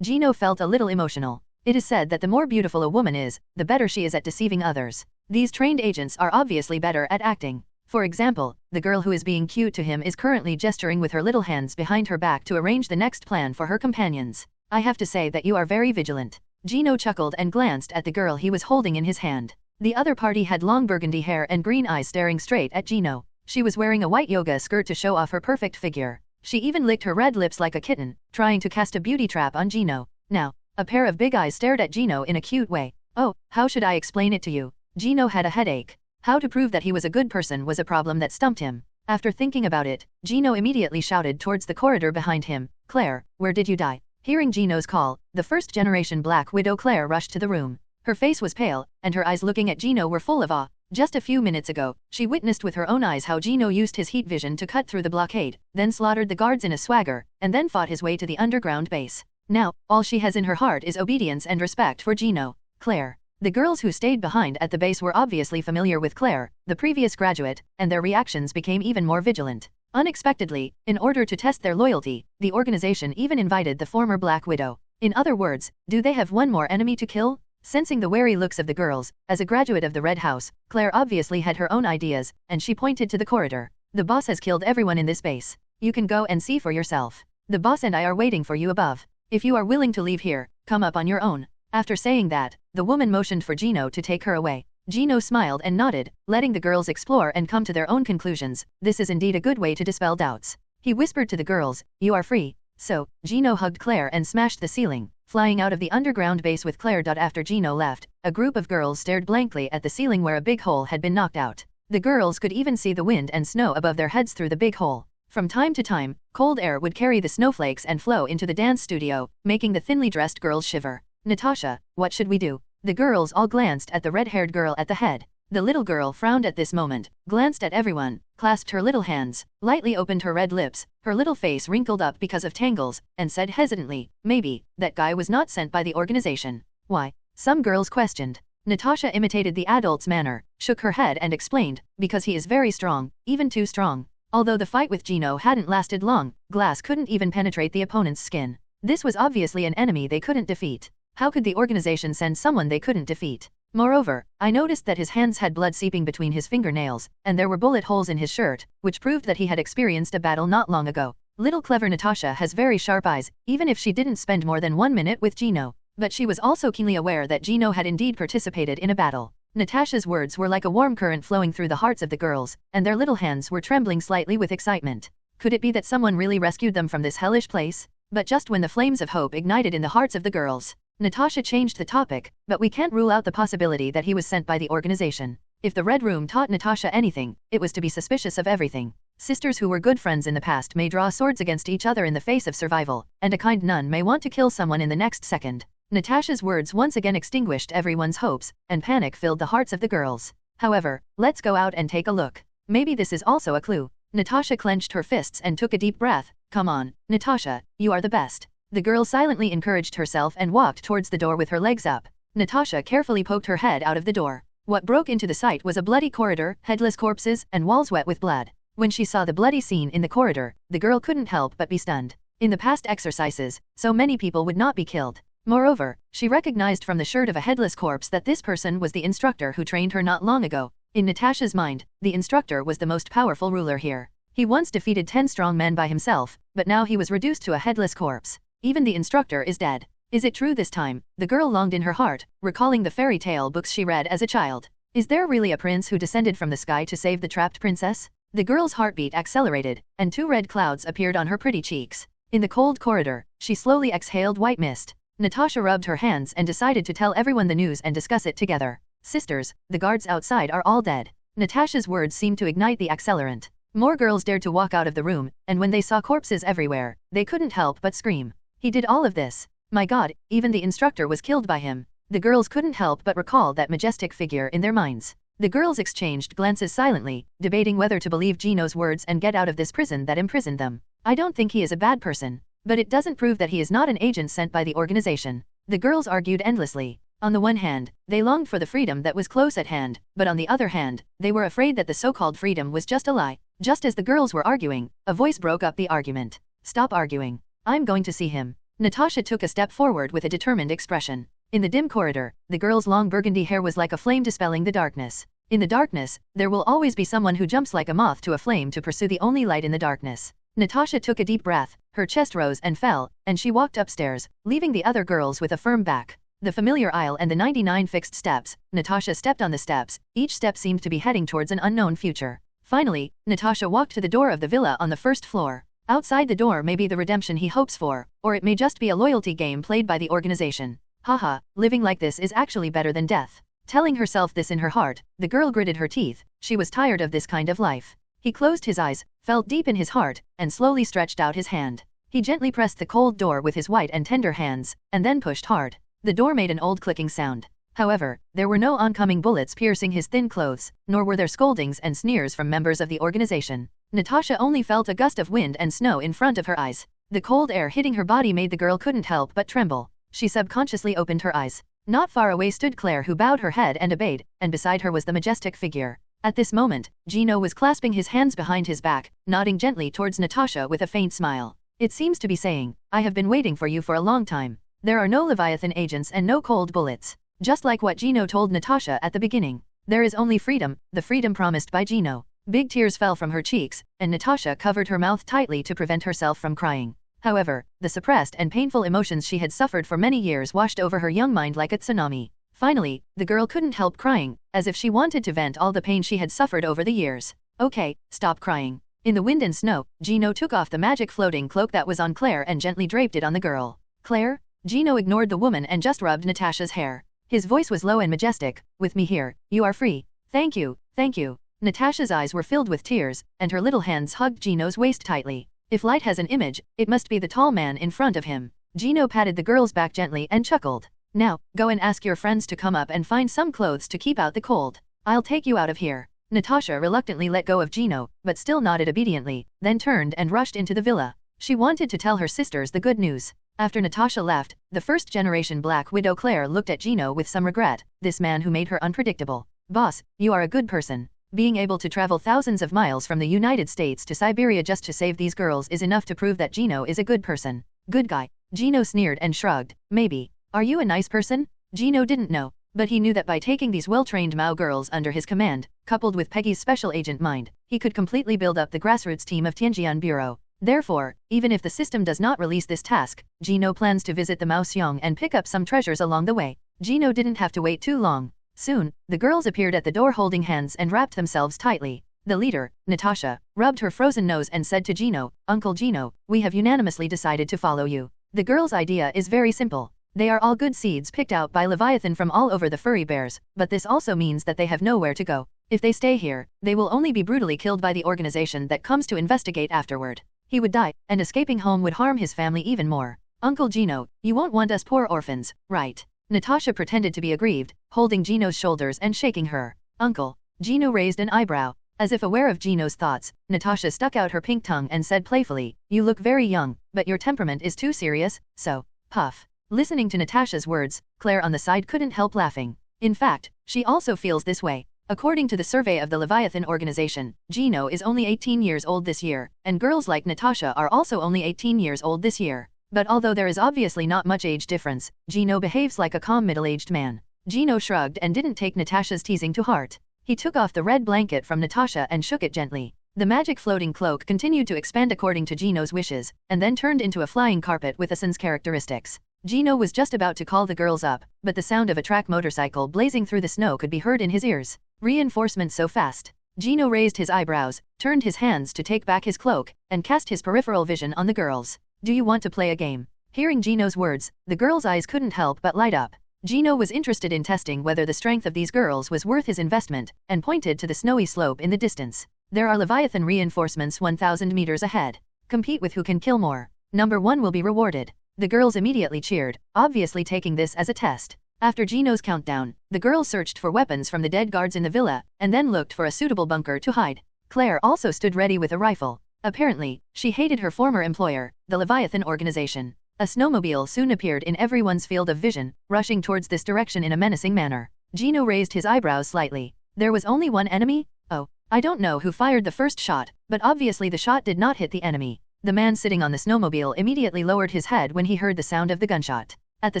Gino felt a little emotional. It is said that the more beautiful a woman is, the better she is at deceiving others. These trained agents are obviously better at acting. For example, the girl who is being cute to him is currently gesturing with her little hands behind her back to arrange the next plan for her companions. I have to say that you are very vigilant. Gino chuckled and glanced at the girl he was holding in his hand. The other party had long burgundy hair and green eyes staring straight at Gino. She was wearing a white yoga skirt to show off her perfect figure. She even licked her red lips like a kitten, trying to cast a beauty trap on Gino. Now, a pair of big eyes stared at Gino in a cute way. Oh, how should I explain it to you? Gino had a headache. How to prove that he was a good person was a problem that stumped him. After thinking about it, Gino immediately shouted towards the corridor behind him, "Claire, where did you die?" Hearing Gino's call, the first-generation Black Widow Claire rushed to the room. Her face was pale, and her eyes looking at Gino were full of awe. Just a few minutes ago, she witnessed with her own eyes how Gino used his heat vision to cut through the blockade, then slaughtered the guards in a swagger, and then fought his way to the underground base. Now, all she has in her heart is obedience and respect for Gino. Claire. The girls who stayed behind at the base were obviously familiar with Claire, the previous graduate, and their reactions became even more vigilant. Unexpectedly, in order to test their loyalty, the organization even invited the former Black Widow. In other words, do they have one more enemy to kill? Sensing the wary looks of the girls, as a graduate of the Red House, Claire obviously had her own ideas, and she pointed to the corridor. The boss has killed everyone in this base. You can go and see for yourself. The boss and I are waiting for you above. If you are willing to leave here, come up on your own. After saying that, the woman motioned for Gino to take her away. Gino smiled and nodded, letting the girls explore and come to their own conclusions. This is indeed a good way to dispel doubts. He whispered to the girls, "You are free." So, Gino hugged Claire and smashed the ceiling, flying out of the underground base with Claire. After Gino left, a group of girls stared blankly at the ceiling where a big hole had been knocked out. The girls could even see the wind and snow above their heads through the big hole. From time to time, cold air would carry the snowflakes and flow into the dance studio, making the thinly dressed girls shiver. "Natasha, what should we do?" The girls all glanced at the red-haired girl at the head. The little girl frowned at this moment, glanced at everyone, clasped her little hands, lightly opened her red lips, her little face wrinkled up because of tangles, and said hesitantly, "Maybe, that guy was not sent by the organization." "Why?" some girls questioned. Natasha imitated the adult's manner, shook her head and explained, "Because he is very strong, even too strong." Although the fight with Gino hadn't lasted long, glass couldn't even penetrate the opponent's skin. This was obviously an enemy they couldn't defeat. How could the organization send someone they couldn't defeat? Moreover, I noticed that his hands had blood seeping between his fingernails, and there were bullet holes in his shirt, which proved that he had experienced a battle not long ago. Little clever Natasha has very sharp eyes, even if she didn't spend more than 1 minute with Gino. But she was also keenly aware that Gino had indeed participated in a battle. Natasha's words were like a warm current flowing through the hearts of the girls, and their little hands were trembling slightly with excitement. Could it be that someone really rescued them from this hellish place? But just when the flames of hope ignited in the hearts of the girls, Natasha changed the topic, "But we can't rule out the possibility that he was sent by the organization." If the Red Room taught Natasha anything, it was to be suspicious of everything. Sisters who were good friends in the past may draw swords against each other in the face of survival, and a kind nun may want to kill someone in the next second. Natasha's words once again extinguished everyone's hopes, and panic filled the hearts of the girls. However, let's go out and take a look. Maybe this is also a clue. Natasha clenched her fists and took a deep breath. Come on, Natasha, you are the best. The girl silently encouraged herself and walked towards the door with her legs up. Natasha carefully poked her head out of the door. What broke into the sight was a bloody corridor, headless corpses, and walls wet with blood. When she saw the bloody scene in the corridor, the girl couldn't help but be stunned. In the past exercises, so many people would not be killed. Moreover, she recognized from the shirt of a headless corpse that this person was the instructor who trained her not long ago. In Natasha's mind, the instructor was the most powerful ruler here. He once defeated 10 strong men by himself, but now he was reduced to a headless corpse. Even the instructor is dead. Is it true this time? The girl longed in her heart, recalling the fairy tale books she read as a child. Is there really a prince who descended from the sky to save the trapped princess? The girl's heartbeat accelerated, and 2 red clouds appeared on her pretty cheeks. In the cold corridor, she slowly exhaled white mist. Natasha rubbed her hands and decided to tell everyone the news and discuss it together. Sisters, the guards outside are all dead. Natasha's words seemed to ignite the accelerant. More girls dared to walk out of the room, and when they saw corpses everywhere, they couldn't help but scream. He did all of this. My God, even the instructor was killed by him. The girls couldn't help but recall that majestic figure in their minds. The girls exchanged glances silently, debating whether to believe Gino's words and get out of this prison that imprisoned them. I don't think he is a bad person, but it doesn't prove that he is not an agent sent by the organization. The girls argued endlessly. On the one hand, they longed for the freedom that was close at hand, but on the other hand, they were afraid that the so-called freedom was just a lie. Just as the girls were arguing, a voice broke up the argument. Stop arguing. I'm going to see him. Natasha took a step forward with a determined expression. In the dim corridor, the girl's long burgundy hair was like a flame dispelling the darkness. In the darkness, there will always be someone who jumps like a moth to a flame to pursue the only light in the darkness. Natasha took a deep breath, her chest rose and fell, and she walked upstairs, leaving the other girls with a firm back. The familiar aisle and the 99 fixed steps. Natasha stepped on the steps, each step seemed to be heading towards an unknown future. Finally, Natasha walked to the door of the villa on the first floor. Outside the door may be the redemption he hopes for, or it may just be a loyalty game played by the organization. Haha, living like this is actually better than death. Telling herself this in her heart, the girl gritted her teeth. She was tired of this kind of life. He closed his eyes, felt deep in his heart, and slowly stretched out his hand. He gently pressed the cold door with his white and tender hands, and then pushed hard. The door made an old clicking sound. However, there were no oncoming bullets piercing his thin clothes, nor were there scoldings and sneers from members of the organization. Natasha only felt a gust of wind and snow in front of her eyes. The cold air hitting her body made the girl couldn't help but tremble. She subconsciously opened her eyes. Not far away stood Claire, who bowed her head and obeyed, and beside her was the majestic figure. At this moment, Gino was clasping his hands behind his back, nodding gently towards Natasha with a faint smile. It seems to be saying, I have been waiting for you for a long time. There are no Leviathan agents and no cold bullets. Just like what Gino told Natasha at the beginning. There is only freedom, the freedom promised by Gino. Big tears fell from her cheeks, and Natasha covered her mouth tightly to prevent herself from crying. However, the suppressed and painful emotions she had suffered for many years washed over her young mind like a tsunami. Finally, the girl couldn't help crying, as if she wanted to vent all the pain she had suffered over the years. Okay, stop crying. In the wind and snow, Gino took off the magic floating cloak that was on Claire and gently draped it on the girl. Claire? Gino ignored the woman and just rubbed Natasha's hair. His voice was low and majestic. With me here, you are free. Thank you, thank you. Natasha's eyes were filled with tears, and her little hands hugged Gino's waist tightly. If light has an image, it must be the tall man in front of him. Gino patted the girl's back gently and chuckled. Now, go and ask your friends to come up and find some clothes to keep out the cold. I'll take you out of here. Natasha reluctantly let go of Gino, but still nodded obediently, then turned and rushed into the villa. She wanted to tell her sisters the good news. After Natasha left, the first-generation Black Widow Claire looked at Gino with some regret, this man who made her unpredictable. Boss, you are a good person. Being able to travel thousands of miles from the United States to Siberia just to save these girls is enough to prove that Gino is a good person. Good guy. Gino sneered and shrugged. Maybe. Are you a nice person? Gino didn't know, but he knew that by taking these well-trained Mao girls under his command, coupled with Peggy's special agent mind, he could completely build up the grassroots team of Tianjian Bureau. Therefore, even if the system does not release this task, Gino plans to visit the Mao Xiong and pick up some treasures along the way. Gino didn't have to wait too long. Soon, the girls appeared at the door holding hands and wrapped themselves tightly. The leader, Natasha, rubbed her frozen nose and said to Gino, Uncle Gino, we have unanimously decided to follow you. The girls' idea is very simple. They are all good seeds picked out by Leviathan from all over the furry bears, but this also means that they have nowhere to go. If they stay here, they will only be brutally killed by the organization that comes to investigate afterward. He would die, and escaping home would harm his family even more. Uncle Gino, you won't want us poor orphans, right? Natasha pretended to be aggrieved, holding Gino's shoulders and shaking her. Uncle. Gino raised an eyebrow. As if aware of Gino's thoughts, Natasha stuck out her pink tongue and said playfully, you look very young, but your temperament is too serious, so, puff. Listening to Natasha's words, Claire on the side couldn't help laughing. In fact, she also feels this way. According to the survey of the Leviathan organization, Gino is only 18 years old this year, and girls like Natasha are also only 18 years old this year. But although there is obviously not much age difference, Gino behaves like a calm middle-aged man. Gino shrugged and didn't take Natasha's teasing to heart. He took off the red blanket from Natasha and shook it gently. The magic floating cloak continued to expand according to Gino's wishes, and then turned into a flying carpet with Erskin's characteristics. Gino was just about to call the girls up, but the sound of a track motorcycle blazing through the snow could be heard in his ears. Reinforcements so fast. Gino raised his eyebrows, turned his hands to take back his cloak, and cast his peripheral vision on the girls. Do you want to play a game? Hearing Gino's words, the girls' eyes couldn't help but light up. Gino was interested in testing whether the strength of these girls was worth his investment, and pointed to the snowy slope in the distance. There are Leviathan reinforcements 1,000 meters ahead. Compete with who can kill more. Number 1 will be rewarded. The girls immediately cheered, obviously taking this as a test. After Gino's countdown, the girls searched for weapons from the dead guards in the villa, and then looked for a suitable bunker to hide. Claire also stood ready with a rifle. Apparently, she hated her former employer, the Leviathan organization. A snowmobile soon appeared in everyone's field of vision, rushing towards this direction in a menacing manner. Gino raised his eyebrows slightly. There was only one enemy? Oh, I don't know who fired the first shot, but obviously the shot did not hit the enemy. The man sitting on the snowmobile immediately lowered his head when he heard the sound of the gunshot. At the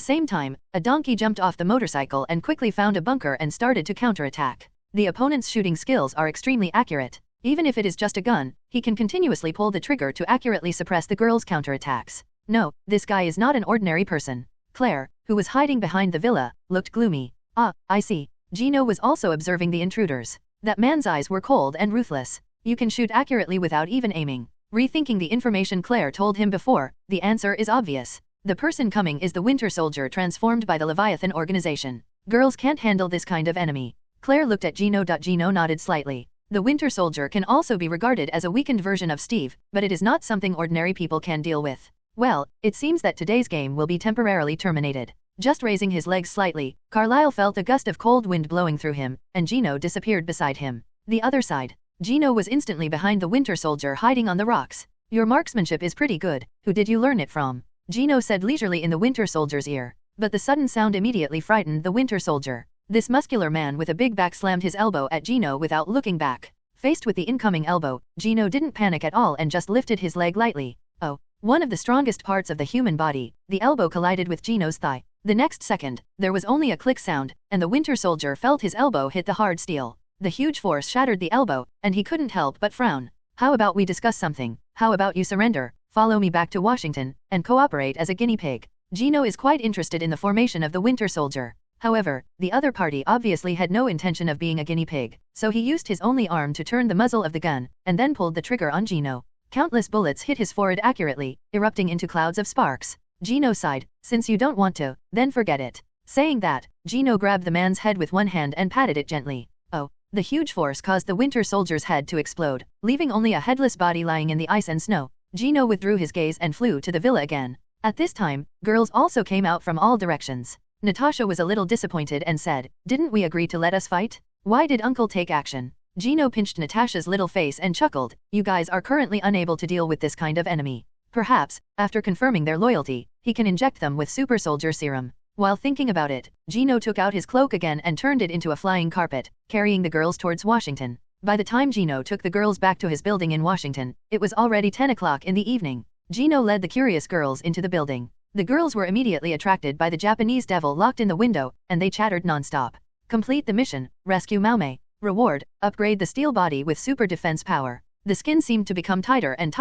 same time, a donkey jumped off the motorcycle and quickly found a bunker and started to counterattack. The opponent's shooting skills are extremely accurate. Even if it is just a gun, he can continuously pull the trigger to accurately suppress the girl's counterattacks. No, this guy is not an ordinary person. Claire, who was hiding behind the villa, looked gloomy. Ah, I see. Gino was also observing the intruders. That man's eyes were cold and ruthless. You can shoot accurately without even aiming. Rethinking the information Claire told him before, the answer is obvious. The person coming is the Winter Soldier transformed by the Leviathan organization. Girls can't handle this kind of enemy. Claire looked at Gino. Gino nodded slightly. The Winter Soldier can also be regarded as a weakened version of Steve, but it is not something ordinary people can deal with. Well, it seems that today's game will be temporarily terminated. Just raising his legs slightly, Carlyle felt a gust of cold wind blowing through him, and Gino disappeared beside him. The other side. Gino was instantly behind the Winter Soldier hiding on the rocks. Your marksmanship is pretty good. Who did you learn it from? Gino said leisurely in the Winter Soldier's ear. But the sudden sound immediately frightened the Winter Soldier. This muscular man with a big back slammed his elbow at Gino without looking back. Faced with the incoming elbow, Gino didn't panic at all and just lifted his leg lightly. Oh. One of the strongest parts of the human body, the elbow collided with Gino's thigh. The next second, there was only a click sound, and the Winter Soldier felt his elbow hit the hard steel. The huge force shattered the elbow, and he couldn't help but frown. How about we discuss something? How about you surrender, follow me back to Washington, and cooperate as a guinea pig? Gino is quite interested in the formation of the Winter Soldier. However, the other party obviously had no intention of being a guinea pig, so he used his only arm to turn the muzzle of the gun, and then pulled the trigger on Gino. Countless bullets hit his forehead accurately, erupting into clouds of sparks. Gino sighed, since you don't want to, then forget it. Saying that, Gino grabbed the man's head with one hand and patted it gently. Oh. The huge force caused the Winter Soldier's head to explode, leaving only a headless body lying in the ice and snow. Gino withdrew his gaze and flew to the villa again. At this time, girls also came out from all directions. Natasha was a little disappointed and said, didn't we agree to let us fight? Why did Uncle take action? Gino pinched Natasha's little face and chuckled, you guys are currently unable to deal with this kind of enemy. Perhaps, after confirming their loyalty, he can inject them with super soldier serum. While thinking about it, Gino took out his cloak again and turned it into a flying carpet, carrying the girls towards Washington. By the time Gino took the girls back to his building in Washington, it was already 10 o'clock in the evening. Gino led the curious girls into the building. The girls were immediately attracted by the Japanese devil locked in the window, and they chattered non-stop. Complete the mission, rescue Maume. Reward, upgrade the steel body with super defense power. The skin seemed to become tighter, and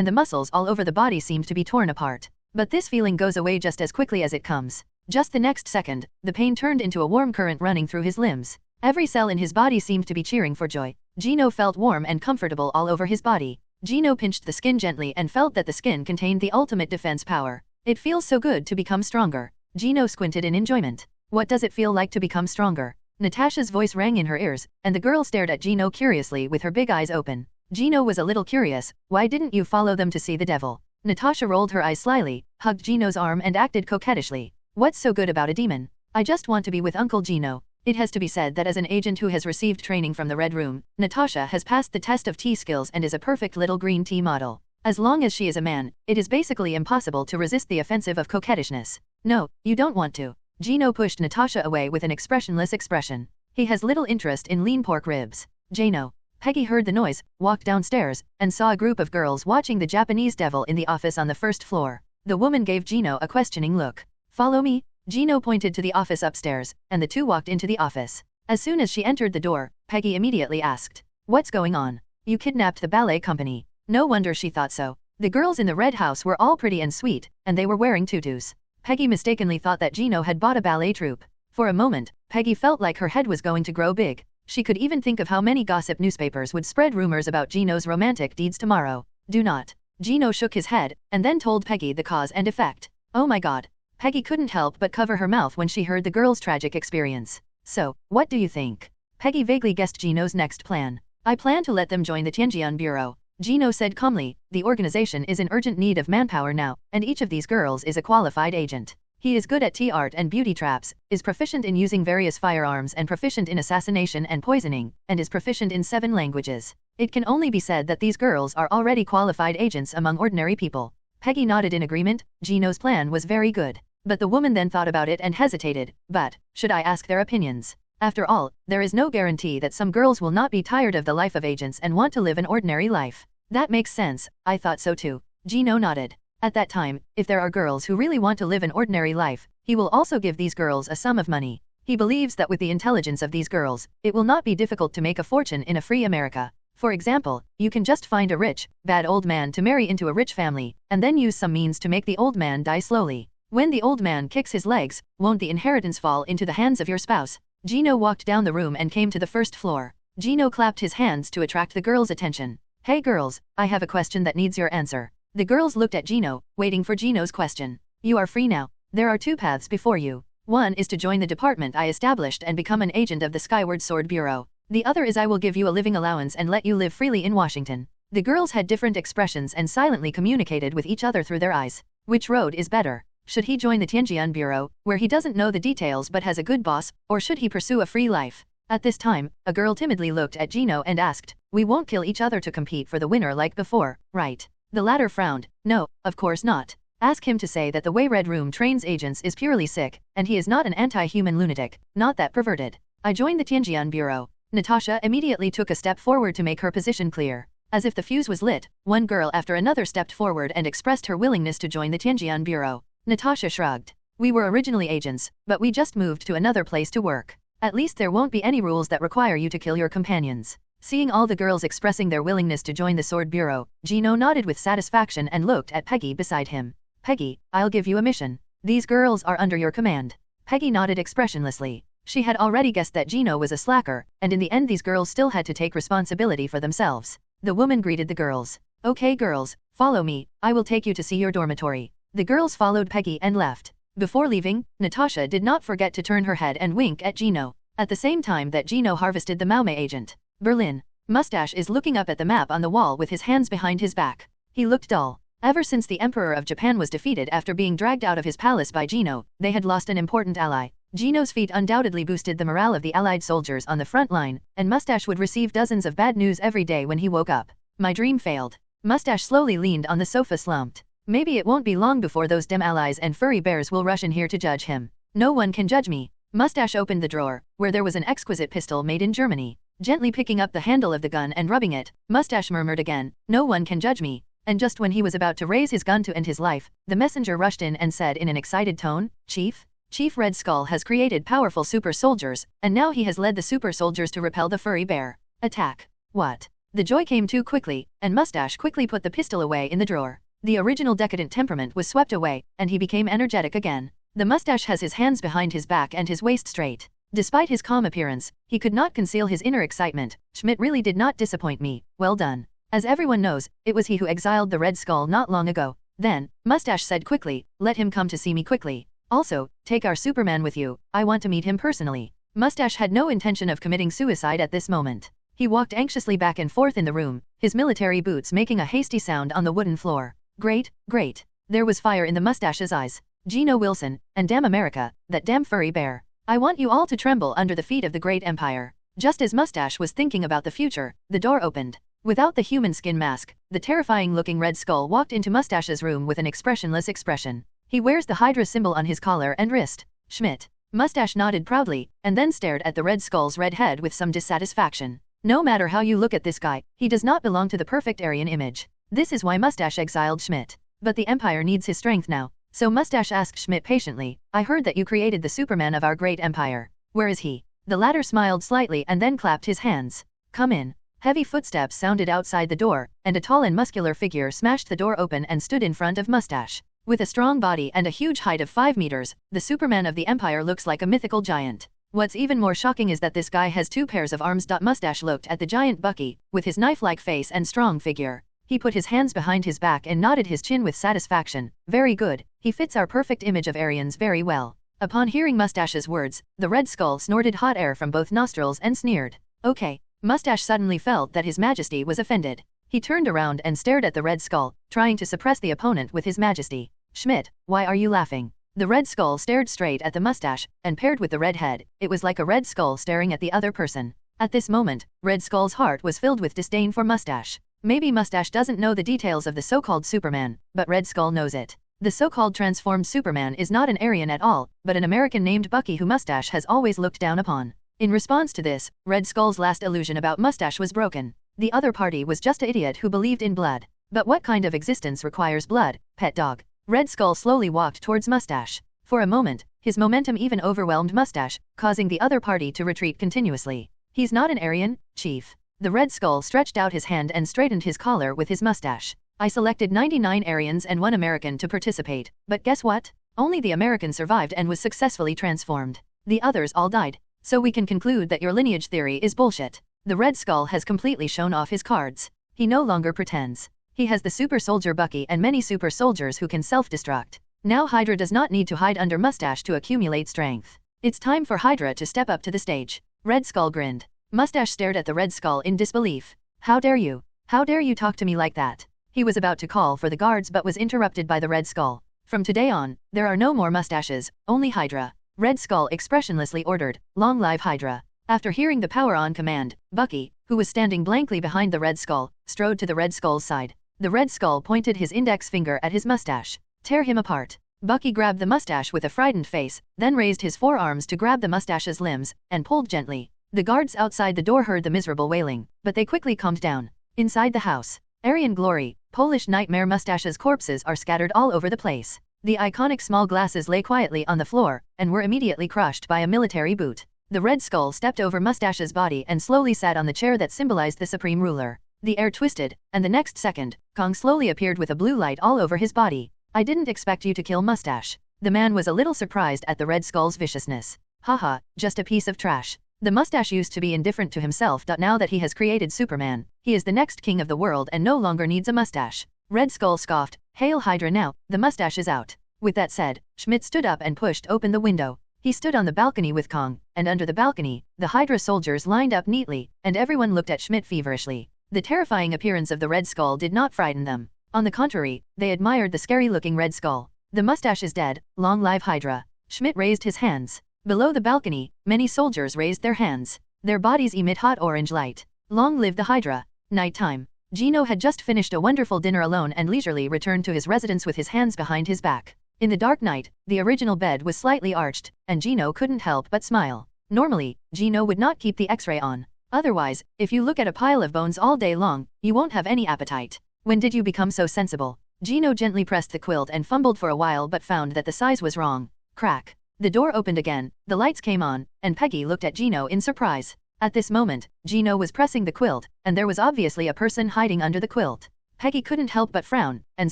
the muscles all over the body seemed to be torn apart. But this feeling goes away just as quickly as it comes. Just the next second, the pain turned into a warm current running through his limbs. Every cell in his body seemed to be cheering for joy. Gino felt warm and comfortable all over his body. Gino pinched the skin gently and felt that the skin contained the ultimate defense power. It feels so good to become stronger. Gino squinted in enjoyment. What does it feel like to become stronger? Natasha's voice rang in her ears, and the girl stared at Gino curiously with her big eyes open. Gino was a little curious. Why didn't you follow them to see the devil? Natasha rolled her eyes slyly, hugged Gino's arm and acted coquettishly. What's so good about a demon? I just want to be with Uncle Gino. It has to be said that as an agent who has received training from the Red Room, Natasha has passed the test of tea skills and is a perfect little green tea model. As long as she is a man, it is basically impossible to resist the offensive of coquettishness. No, you don't want to. Gino pushed Natasha away with an expressionless expression. He has little interest in lean pork ribs. Gino. Peggy heard the noise, walked downstairs, and saw a group of girls watching the Japanese devil in the office on the first floor. The woman gave Gino a questioning look. Follow me? Gino pointed to the office upstairs, and the two walked into the office. As soon as she entered the door, Peggy immediately asked, "What's going on? You kidnapped the ballet company." No wonder she thought so. The girls in the Red House were all pretty and sweet, and they were wearing tutus. Peggy mistakenly thought that Gino had bought a ballet troupe. For a moment, Peggy felt like her head was going to grow big. She could even think of how many gossip newspapers would spread rumors about Gino's romantic deeds tomorrow. Do not. Gino shook his head, and then told Peggy the cause and effect. Oh my god. Peggy couldn't help but cover her mouth when she heard the girl's tragic experience. So, what do you think? Peggy vaguely guessed Gino's next plan. I plan to let them join the Tianjian Bureau. Gino said calmly, the organization is in urgent need of manpower now, and each of these girls is a qualified agent. He is good at tea art and beauty traps, is proficient in using various firearms and proficient in assassination and poisoning, and is proficient in 7 languages. It can only be said that these girls are already qualified agents among ordinary people. Peggy nodded in agreement. Gino's plan was very good. But the woman then thought about it and hesitated. But, should I ask their opinions? After all, there is no guarantee that some girls will not be tired of the life of agents and want to live an ordinary life. That makes sense, I thought so too. Gino nodded. At that time, if there are girls who really want to live an ordinary life, he will also give these girls a sum of money. He believes that with the intelligence of these girls, it will not be difficult to make a fortune in a free America. For example, you can just find a rich, bad old man to marry into a rich family, and then use some means to make the old man die slowly. When the old man kicks his legs, won't the inheritance fall into the hands of your spouse? Gino walked down the room and came to the first floor. Gino clapped his hands to attract the girls' attention. Hey girls, I have a question that needs your answer. The girls looked at Gino, waiting for Gino's question. You are free now. There are 2 paths before you. One is to join the department I established and become an agent of the Skyward Sword Bureau. The other is I will give you a living allowance and let you live freely in Washington. The girls had different expressions and silently communicated with each other through their eyes. Which road is better? Should he join the Tianjian Bureau, where he doesn't know the details but has a good boss, or should he pursue a free life? At this time, a girl timidly looked at Gino and asked, we won't kill each other to compete for the winner like before, right? The latter frowned. No, of course not. Ask him to say that the way Red Room trains agents is purely sick, and he is not an anti-human lunatic, not that perverted. I joined the Tianjian Bureau. Natasha immediately took a step forward to make her position clear. As if the fuse was lit, one girl after another stepped forward and expressed her willingness to join the Tianjian Bureau. Natasha shrugged. We were originally agents, but we just moved to another place to work. At least there won't be any rules that require you to kill your companions. Seeing all the girls expressing their willingness to join the Sword Bureau, Gino nodded with satisfaction and looked at Peggy beside him. Peggy, I'll give you a mission. These girls are under your command. Peggy nodded expressionlessly. She had already guessed that Gino was a slacker, and in the end these girls still had to take responsibility for themselves. The woman greeted the girls. Okay girls, follow me, I will take you to see your dormitory. The girls followed Peggy and left. Before leaving, Natasha did not forget to turn her head and wink at Gino. At the same time that Gino harvested the Maumei agent. Berlin. Mustache is looking up at the map on the wall with his hands behind his back. He looked dull. Ever since the Emperor of Japan was defeated after being dragged out of his palace by Gino, they had lost an important ally. Gino's feat undoubtedly boosted the morale of the Allied soldiers on the front line, and Mustache would receive dozens of bad news every day when he woke up. My dream failed. Mustache slowly leaned on the sofa slumped. Maybe it won't be long before those dem allies and furry bears will rush in here to judge him. No one can judge me. Mustache opened the drawer, where there was an exquisite pistol made in Germany. Gently picking up the handle of the gun and rubbing it, Mustache murmured again, no one can judge me. And just when he was about to raise his gun to end his life, the messenger rushed in and said in an excited tone, Chief? Chief Red Skull has created powerful super soldiers, and now he has led the super soldiers to repel the furry bear. Attack. What? The joy came too quickly, and Mustache quickly put the pistol away in the drawer. The original decadent temperament was swept away, and he became energetic again. The Mustache has his hands behind his back and his waist straight. Despite his calm appearance, he could not conceal his inner excitement. Schmidt really did not disappoint me. Well done. As everyone knows, it was he who exiled the Red Skull not long ago. Then, Mustache said quickly, let him come to see me quickly. Also, take our Superman with you, I want to meet him personally. Mustache had no intention of committing suicide at this moment. He walked anxiously back and forth in the room, his military boots making a hasty sound on the wooden floor. Great, great. There was fire in the Mustache's eyes. Gino Wilson, and damn America, that damn furry bear. I want you all to tremble under the feet of the great empire. Just as Mustache was thinking about the future, the door opened. Without the human skin mask, the terrifying-looking Red Skull walked into Mustache's room with an expressionless expression. He wears the Hydra symbol on his collar and wrist. Schmidt. Mustache nodded proudly, and then stared at the Red Skull's red head with some dissatisfaction. No matter how you look at this guy, he does not belong to the perfect Aryan image. This is why Mustache exiled Schmidt. But the Empire needs his strength now. So Mustache asked Schmidt patiently, I heard that you created the Superman of our great empire. Where is he? The latter smiled slightly and then clapped his hands. Come in. Heavy footsteps sounded outside the door, and a tall and muscular figure smashed the door open and stood in front of Mustache. With a strong body and a huge height of 5 meters, the Superman of the Empire looks like a mythical giant. What's even more shocking is that this guy has 2 pairs of arms. Mustache looked at the giant Bucky, with his knife-like face and strong figure. He put his hands behind his back and nodded his chin with satisfaction. Very good, he fits our perfect image of Aryans very well. Upon hearing Mustache's words, the Red Skull snorted hot air from both nostrils and sneered. Okay. Mustache suddenly felt that His Majesty was offended. He turned around and stared at the Red Skull, trying to suppress the opponent with His Majesty. Schmidt, why are you laughing? The Red Skull stared straight at the Mustache, and paired with the red head, it was like a Red Skull staring at the other person. At this moment, Red Skull's heart was filled with disdain for Mustache. Maybe Mustache doesn't know the details of the so-called Superman, but Red Skull knows it. The so-called transformed Superman is not an Aryan at all, but an American named Bucky who Mustache has always looked down upon. In response to this, Red Skull's last illusion about Mustache was broken. The other party was just an idiot who believed in blood. But what kind of existence requires blood, pet dog? Red Skull slowly walked towards Mustache. For a moment, his momentum even overwhelmed Mustache, causing the other party to retreat continuously. He's not an Aryan, Chief. The Red Skull stretched out his hand and straightened his collar with his mustache. I selected 99 Aryans and 1 American to participate, but guess what? Only the American survived and was successfully transformed. The others all died. So we can conclude that your lineage theory is bullshit. The Red Skull has completely shown off his cards. He no longer pretends. He has the super soldier Bucky and many super soldiers who can self-destruct. Now Hydra does not need to hide under Mustache to accumulate strength. It's time for Hydra to step up to the stage. Red Skull grinned. Mustache stared at the Red Skull in disbelief. How dare you? How dare you talk to me like that? He was about to call for the guards but was interrupted by the Red Skull. From today on, there are no more mustaches, only Hydra. Red Skull expressionlessly ordered, long live Hydra. After hearing the power-on command, Bucky, who was standing blankly behind the Red Skull, strode to the Red Skull's side. The Red Skull pointed his index finger at his mustache. Tear him apart. Bucky grabbed the mustache with a frightened face, then raised his forearms to grab the mustache's limbs, and pulled gently. The guards outside the door heard the miserable wailing, but they quickly calmed down. Inside the house, Aryan glory, Polish nightmare Mustache's corpses are scattered all over the place. The iconic small glasses lay quietly on the floor, and were immediately crushed by a military boot. The Red Skull stepped over Mustache's body and slowly sat on the chair that symbolized the Supreme Ruler. The air twisted, and the next second, Kong slowly appeared with a blue light all over his body. I didn't expect you to kill Mustache. The man was a little surprised at the Red Skull's viciousness. Haha, just a piece of trash. The Mustache used to be indifferent to himself. Now that he has created Superman, he is the next king of the world and no longer needs a mustache. Red Skull scoffed, Hail Hydra now, the mustache is out. With that said, Schmidt stood up and pushed open the window. He stood on the balcony with Kong, and under the balcony, the Hydra soldiers lined up neatly, and everyone looked at Schmidt feverishly. The terrifying appearance of the Red Skull did not frighten them. On the contrary, they admired the scary-looking Red Skull. The mustache is dead, long live Hydra. Schmidt raised his hands. Below the balcony, many soldiers raised their hands. Their bodies emit hot orange light. Long live the Hydra. Nighttime. Gino had just finished a wonderful dinner alone and leisurely returned to his residence with his hands behind his back. In the dark night, the original bed was slightly arched, and Gino couldn't help but smile. Normally, Gino would not keep the X-ray on. Otherwise, if you look at a pile of bones all day long, you won't have any appetite. When did you become so sensible? Gino gently pressed the quilt and fumbled for a while but found that the size was wrong. Crack. The door opened again, the lights came on, and Peggy looked at Gino in surprise. At this moment, Gino was pressing the quilt, and there was obviously a person hiding under the quilt. Peggy couldn't help but frown, and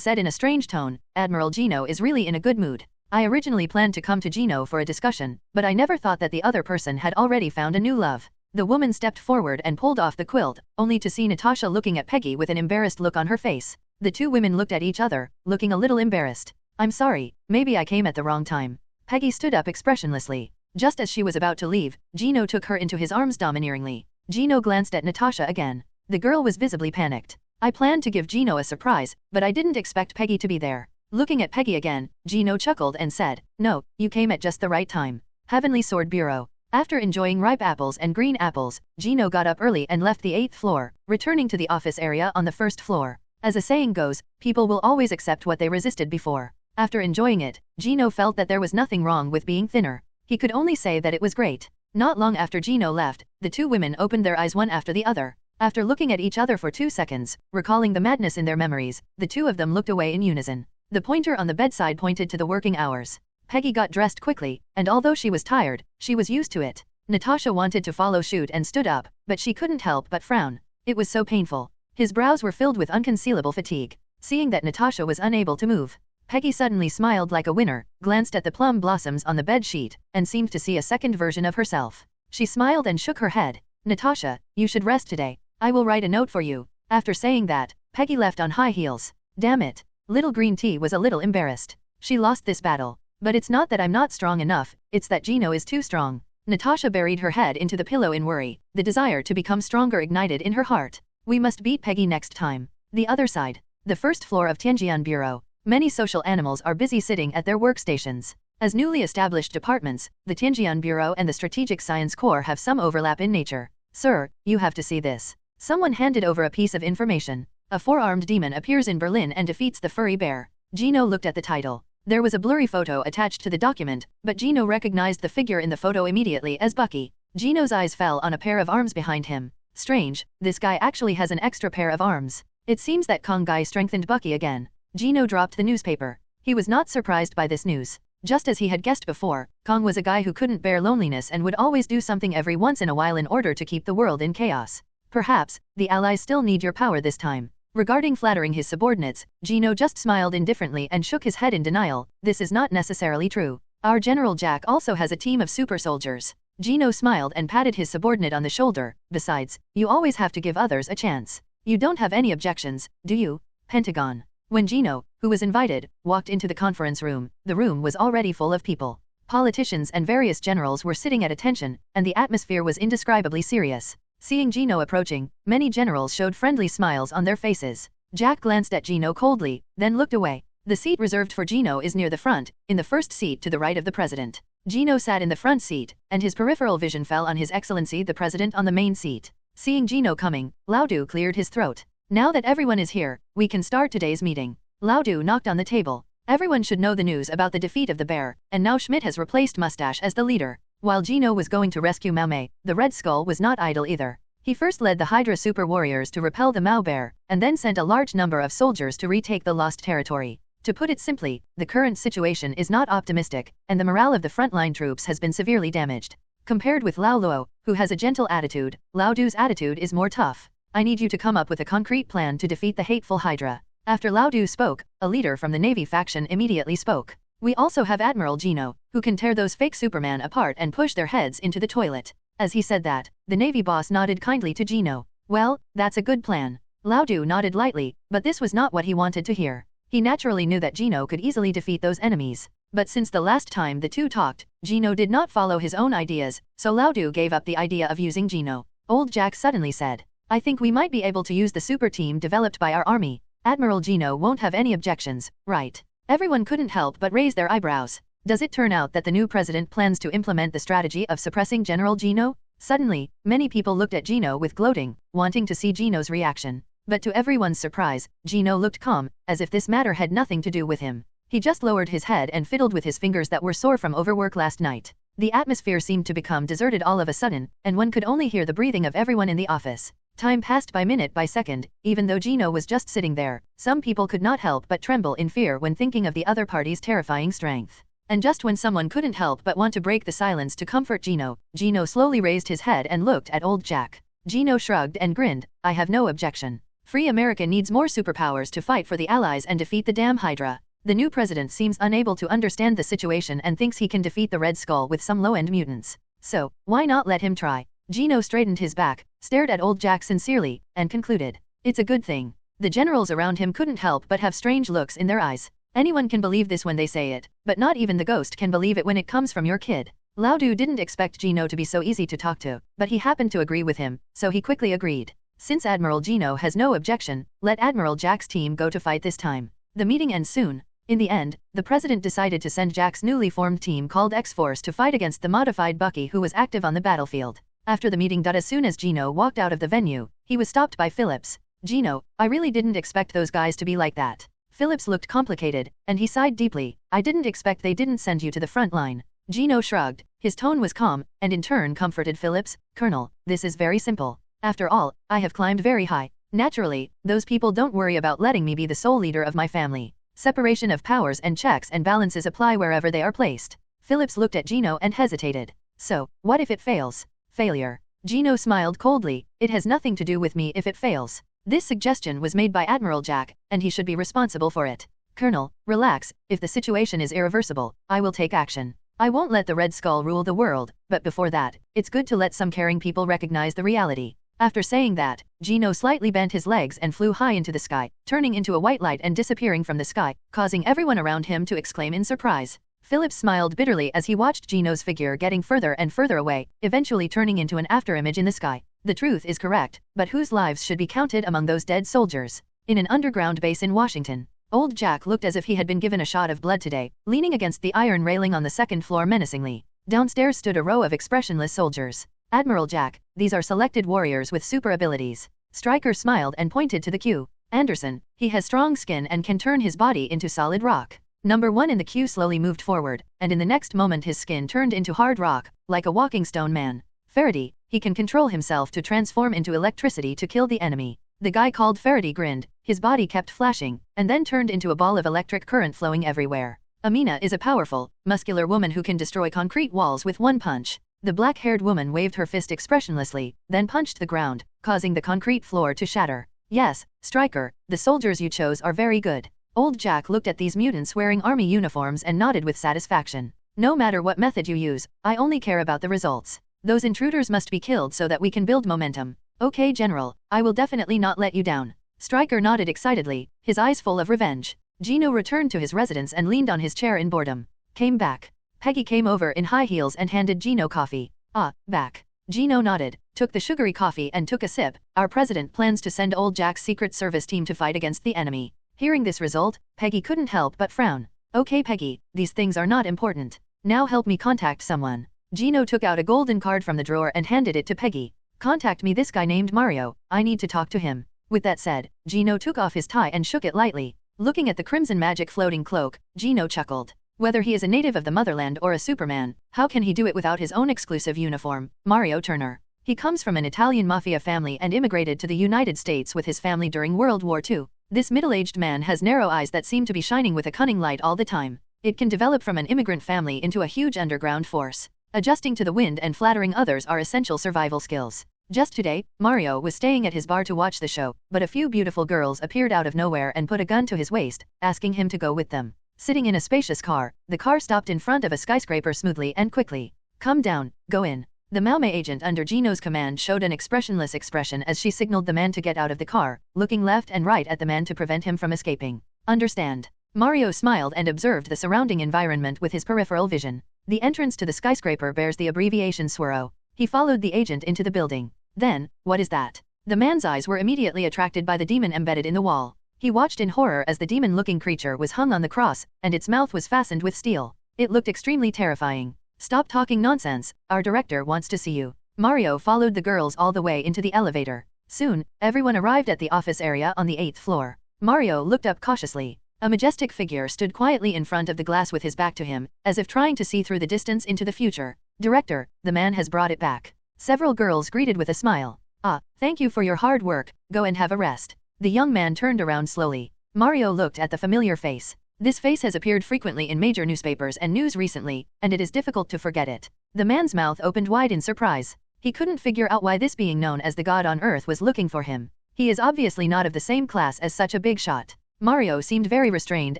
said in a strange tone, Admiral Gino is really in a good mood. I originally planned to come to Gino for a discussion, but I never thought that the other person had already found a new love. The woman stepped forward and pulled off the quilt, only to see Natasha looking at Peggy with an embarrassed look on her face. The two women looked at each other, looking a little embarrassed. I'm sorry, maybe I came at the wrong time. Peggy stood up expressionlessly. Just as she was about to leave, Gino took her into his arms domineeringly. Gino glanced at Natasha again. The girl was visibly panicked. I planned to give Gino a surprise, but I didn't expect Peggy to be there. Looking at Peggy again, Gino chuckled and said, "No, you came at just the right time." Heavenly Sword Bureau. After enjoying ripe apples and green apples, Gino got up early and left the 8th floor, returning to the office area on the 1st floor. As a saying goes, people will always accept what they resisted before. After enjoying it, Gino felt that there was nothing wrong with being thinner. He could only say that it was great. Not long after Gino left, the two women opened their eyes one after the other. After looking at each other for 2 seconds, recalling the madness in their memories, the two of them looked away in unison. The pointer on the bedside pointed to the working hours. Peggy got dressed quickly, and although she was tired, she was used to it. Natasha wanted to follow suit and stood up, but she couldn't help but frown. It was so painful. His brows were filled with unconcealable fatigue. Seeing that Natasha was unable to move, Peggy suddenly smiled like a winner, glanced at the plum blossoms on the bed sheet, and seemed to see a second version of herself. She smiled and shook her head. "Natasha, you should rest today. I will write a note for you." After saying that, Peggy left on high heels. Damn it. Little Green Tea was a little embarrassed. She lost this battle. But it's not that I'm not strong enough, it's that Gino is too strong. Natasha buried her head into the pillow in worry. The desire to become stronger ignited in her heart. We must beat Peggy next time. The other side. The 1st floor of Tianjian Bureau. Many social animals are busy sitting at their workstations. As newly established departments, the Tianjian Bureau and the Strategic Science Corps have some overlap in nature. "Sir, you have to see this." Someone handed over a piece of information. A 4-armed demon appears in Berlin and defeats the furry bear. Gino looked at the title. There was a blurry photo attached to the document, but Gino recognized the figure in the photo immediately as Bucky. Gino's eyes fell on a pair of arms behind him. Strange, this guy actually has an extra pair of arms. It seems that Kong guy strengthened Bucky again. Gino dropped the newspaper. He was not surprised by this news. Just as he had guessed before, Kong was a guy who couldn't bear loneliness and would always do something every once in a while in order to keep the world in chaos. Perhaps, the Allies still need your power this time. Regarding flattering his subordinates, Gino just smiled indifferently and shook his head in denial. This is not necessarily true. Our General Jack also has a team of super soldiers. Gino smiled and patted his subordinate on the shoulder. Besides, you always have to give others a chance. You don't have any objections, do you? Pentagon. When Gino, who was invited, walked into the conference room, the room was already full of people. Politicians and various generals were sitting at attention, and the atmosphere was indescribably serious. Seeing Gino approaching, many generals showed friendly smiles on their faces. Jack glanced at Gino coldly, then looked away. The seat reserved for Gino is near the front, in the first seat to the right of the president. Gino sat in the front seat, and his peripheral vision fell on His Excellency the President on the main seat. Seeing Gino coming, Laudu cleared his throat. "Now that everyone is here, we can start today's meeting." Laudu knocked on the table. Everyone should know the news about the defeat of the bear, and now Schmidt has replaced Mustache as the leader. While Gino was going to rescue Mao Mei, the Red Skull was not idle either. He first led the Hydra super warriors to repel the Mao bear, and then sent a large number of soldiers to retake the lost territory. To put it simply, the current situation is not optimistic, and the morale of the frontline troops has been severely damaged. Compared with Lao Luo, who has a gentle attitude, Lao Du's attitude is more tough. "I need you to come up with a concrete plan to defeat the hateful Hydra." After Lao Du spoke, a leader from the Navy faction immediately spoke. "We also have Admiral Gino, who can tear those fake Superman apart and push their heads into the toilet." As he said that, the Navy boss nodded kindly to Gino. "Well, that's a good plan." Lao Du nodded lightly, but this was not what he wanted to hear. He naturally knew that Gino could easily defeat those enemies. But since the last time the two talked, Gino did not follow his own ideas, so Lao Du gave up the idea of using Gino. Old Jack suddenly said, "I think we might be able to use the super team developed by our army. Admiral Gino won't have any objections, right?" Everyone couldn't help but raise their eyebrows. Does it turn out that the new president plans to implement the strategy of suppressing General Gino? Suddenly, many people looked at Gino with gloating, wanting to see Gino's reaction. But to everyone's surprise, Gino looked calm, as if this matter had nothing to do with him. He just lowered his head and fiddled with his fingers that were sore from overwork last night. The atmosphere seemed to become deserted all of a sudden, and one could only hear the breathing of everyone in the office. Time passed by minute by second, even though Gino was just sitting there. Some people could not help but tremble in fear when thinking of the other party's terrifying strength. And just when someone couldn't help but want to break the silence to comfort Gino, Gino slowly raised his head and looked at old Jack. Gino shrugged and grinned, "I have no objection. Free America needs more superpowers to fight for the Allies and defeat the damn Hydra." The new president seems unable to understand the situation and thinks he can defeat the Red Skull with some low-end mutants. So, why not let him try? Gino straightened his back, stared at old Jack sincerely, and concluded, "It's a good thing." The generals around him couldn't help but have strange looks in their eyes. Anyone can believe this when they say it, but not even the ghost can believe it when it comes from your kid. Laudu didn't expect Gino to be so easy to talk to, but he happened to agree with him, so he quickly agreed. Since Admiral Gino has no objection, let Admiral Jack's team go to fight this time. The meeting ends soon. In the end, the president decided to send Jack's newly formed team called X-Force to fight against the modified Bucky who was active on the battlefield. After the meeting, as soon as Gino walked out of the venue, he was stopped by Phillips. Gino, I really didn't expect those guys to be like that. Phillips looked complicated, and he sighed deeply. I didn't expect they didn't send you to the front line. Gino shrugged. His tone was calm, and in turn comforted Phillips. Colonel, this is very simple. After all, I have climbed very high. Naturally, those people don't worry about letting me be the sole leader of my family. Separation of powers and checks and balances apply wherever they are placed. Phillips looked at Gino and hesitated. So, what if it fails? Failure. Gino smiled coldly. It has nothing to do with me if it fails. This suggestion was made by Admiral Jack, and he should be responsible for it. Colonel, relax. If the situation is irreversible, I will take action. I won't let the Red Skull rule the world, but before that, it's good to let some caring people recognize the reality. After saying that, Gino slightly bent his legs and flew high into the sky, turning into a white light and disappearing from the sky, causing everyone around him to exclaim in surprise. Phillips smiled bitterly as he watched Gino's figure getting further and further away, eventually turning into an afterimage in the sky. The truth is correct, but whose lives should be counted among those dead soldiers? In an underground base in Washington, old Jack looked as if he had been given a shot of blood today, leaning against the iron railing on the second floor menacingly. Downstairs stood a row of expressionless soldiers. Admiral Jack, these are selected warriors with super abilities. Stryker smiled and pointed to the queue. Anderson, he has strong skin and can turn his body into solid rock. Number 1 in the queue slowly moved forward, and in the next moment his skin turned into hard rock, like a walking stone man. Faraday, he can control himself to transform into electricity to kill the enemy. The guy called Faraday grinned, his body kept flashing, and then turned into a ball of electric current flowing everywhere. Amina is a powerful, muscular woman who can destroy concrete walls with one punch. The black-haired woman waved her fist expressionlessly, then punched the ground, causing the concrete floor to shatter. Yes, Stryker, the soldiers you chose are very good. Old Jack looked at these mutants wearing army uniforms and nodded with satisfaction. No matter what method you use, I only care about the results. Those intruders must be killed so that we can build momentum. Okay, General, I will definitely not let you down. Stryker nodded excitedly, his eyes full of revenge. Gino returned to his residence and leaned on his chair in boredom. Came back. Peggy came over in high heels and handed Gino coffee. Ah, back. Gino nodded, took the sugary coffee and took a sip. Our president plans to send old Jack's Secret Service team to fight against the enemy. Hearing this result, Peggy couldn't help but frown. Okay, Peggy, these things are not important. Now help me contact someone. Gino took out a golden card from the drawer and handed it to Peggy. Contact me this guy named Mario, I need to talk to him. With that said, Gino took off his tie and shook it lightly. Looking at the crimson magic floating cloak, Gino chuckled. Whether he is a native of the motherland or a Superman, how can he do it without his own exclusive uniform? Mario Turner. He comes from an Italian mafia family and immigrated to the United States with his family during World War II. This middle-aged man has narrow eyes that seem to be shining with a cunning light all the time. It can develop from an immigrant family into a huge underground force. Adjusting to the wind and flattering others are essential survival skills. Just today, Mario was staying at his bar to watch the show, but a few beautiful girls appeared out of nowhere and put a gun to his waist, asking him to go with them. Sitting in a spacious car, the car stopped in front of a skyscraper smoothly and quickly. Come down, go in. The Malme agent under Gino's command showed an expressionless expression as she signaled the man to get out of the car, looking left and right at the man to prevent him from escaping. Understand. Mario smiled and observed the surrounding environment with his peripheral vision. The entrance to the skyscraper bears the abbreviation SWORO. He followed the agent into the building. Then, what is that? The man's eyes were immediately attracted by the demon embedded in the wall. He watched in horror as the demon-looking creature was hung on the cross, and its mouth was fastened with steel. It looked extremely terrifying. Stop talking nonsense, our director wants to see you. Mario followed the girls all the way into the elevator. Soon, everyone arrived at the office area on the 8th floor. Mario looked up cautiously. A majestic figure stood quietly in front of the glass with his back to him, as if trying to see through the distance into the future. Director, the man has brought it back. Several girls greeted with a smile. Ah, thank you for your hard work, go and have a rest. The young man turned around slowly. Mario looked at the familiar face. This face has appeared frequently in major newspapers and news recently, and it is difficult to forget it. The man's mouth opened wide in surprise. He couldn't figure out why this being known as the god on earth was looking for him. He is obviously not of the same class as such a big shot. Mario seemed very restrained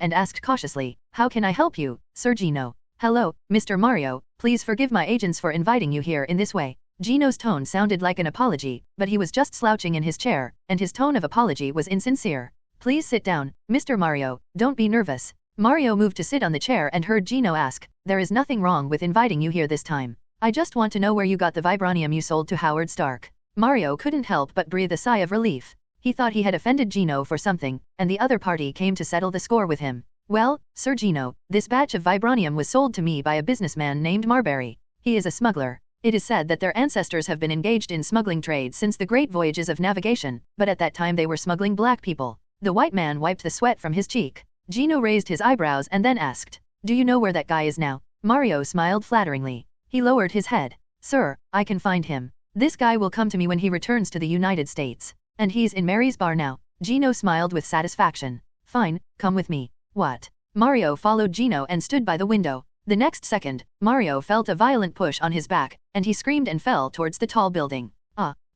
and asked cautiously, "How can I help you, Sir Gino?" "Hello, Mr. Mario, please forgive my agents for inviting you here in this way." Gino's tone sounded like an apology, but he was just slouching in his chair, and his tone of apology was insincere. "Please sit down, Mr. Mario, don't be nervous." Mario moved to sit on the chair and heard Gino ask, there is nothing wrong with inviting you here this time. I just want to know where you got the vibranium you sold to Howard Stark. Mario couldn't help but breathe a sigh of relief. He thought he had offended Gino for something, and the other party came to settle the score with him. Well, Sir Gino, this batch of vibranium was sold to me by a businessman named Marbury. He is a smuggler. It is said that their ancestors have been engaged in smuggling trade since the great voyages of navigation, but at that time they were smuggling black people. The white man wiped the sweat from his cheek. Gino raised his eyebrows and then asked, "Do you know where that guy is now?" Mario smiled flatteringly. He lowered his head. "Sir, I can find him. This guy will come to me when he returns to the United States. And he's in Mary's bar now." Gino smiled with satisfaction. "Fine, come with me." "What?" Mario followed Gino and stood by the window. The next second, Mario felt a violent push on his back, and he screamed and fell towards the tall building.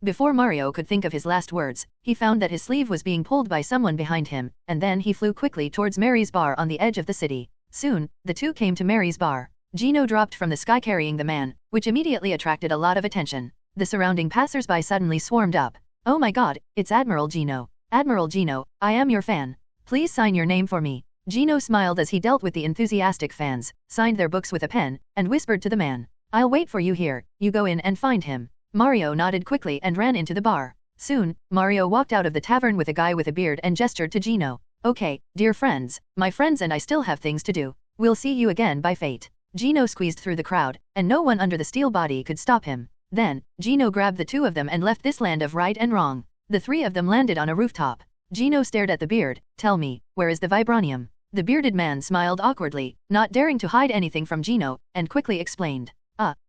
Before Mario could think of his last words, he found that his sleeve was being pulled by someone behind him, and then he flew quickly towards Mary's bar on the edge of the city. Soon, the two came to Mary's bar. Gino dropped from the sky carrying the man, which immediately attracted a lot of attention. The surrounding passers-by suddenly swarmed up. "Oh my god, it's Admiral Gino. Admiral Gino, I am your fan. Please sign your name for me." Gino smiled as he dealt with the enthusiastic fans, signed their books with a pen, and whispered to the man, "I'll wait for you here, you go in and find him." Mario nodded quickly and ran into the bar. Soon, Mario walked out of the tavern with a guy with a beard and gestured to Gino. "Okay, dear friends, my friends and I still have things to do. We'll see you again by fate." Gino squeezed through the crowd, and no one under the steel body could stop him. Then, Gino grabbed the two of them and left this land of right and wrong. The three of them landed on a rooftop. Gino stared at the beard. "Tell me, where is the vibranium?" The bearded man smiled awkwardly, not daring to hide anything from Gino, and quickly explained.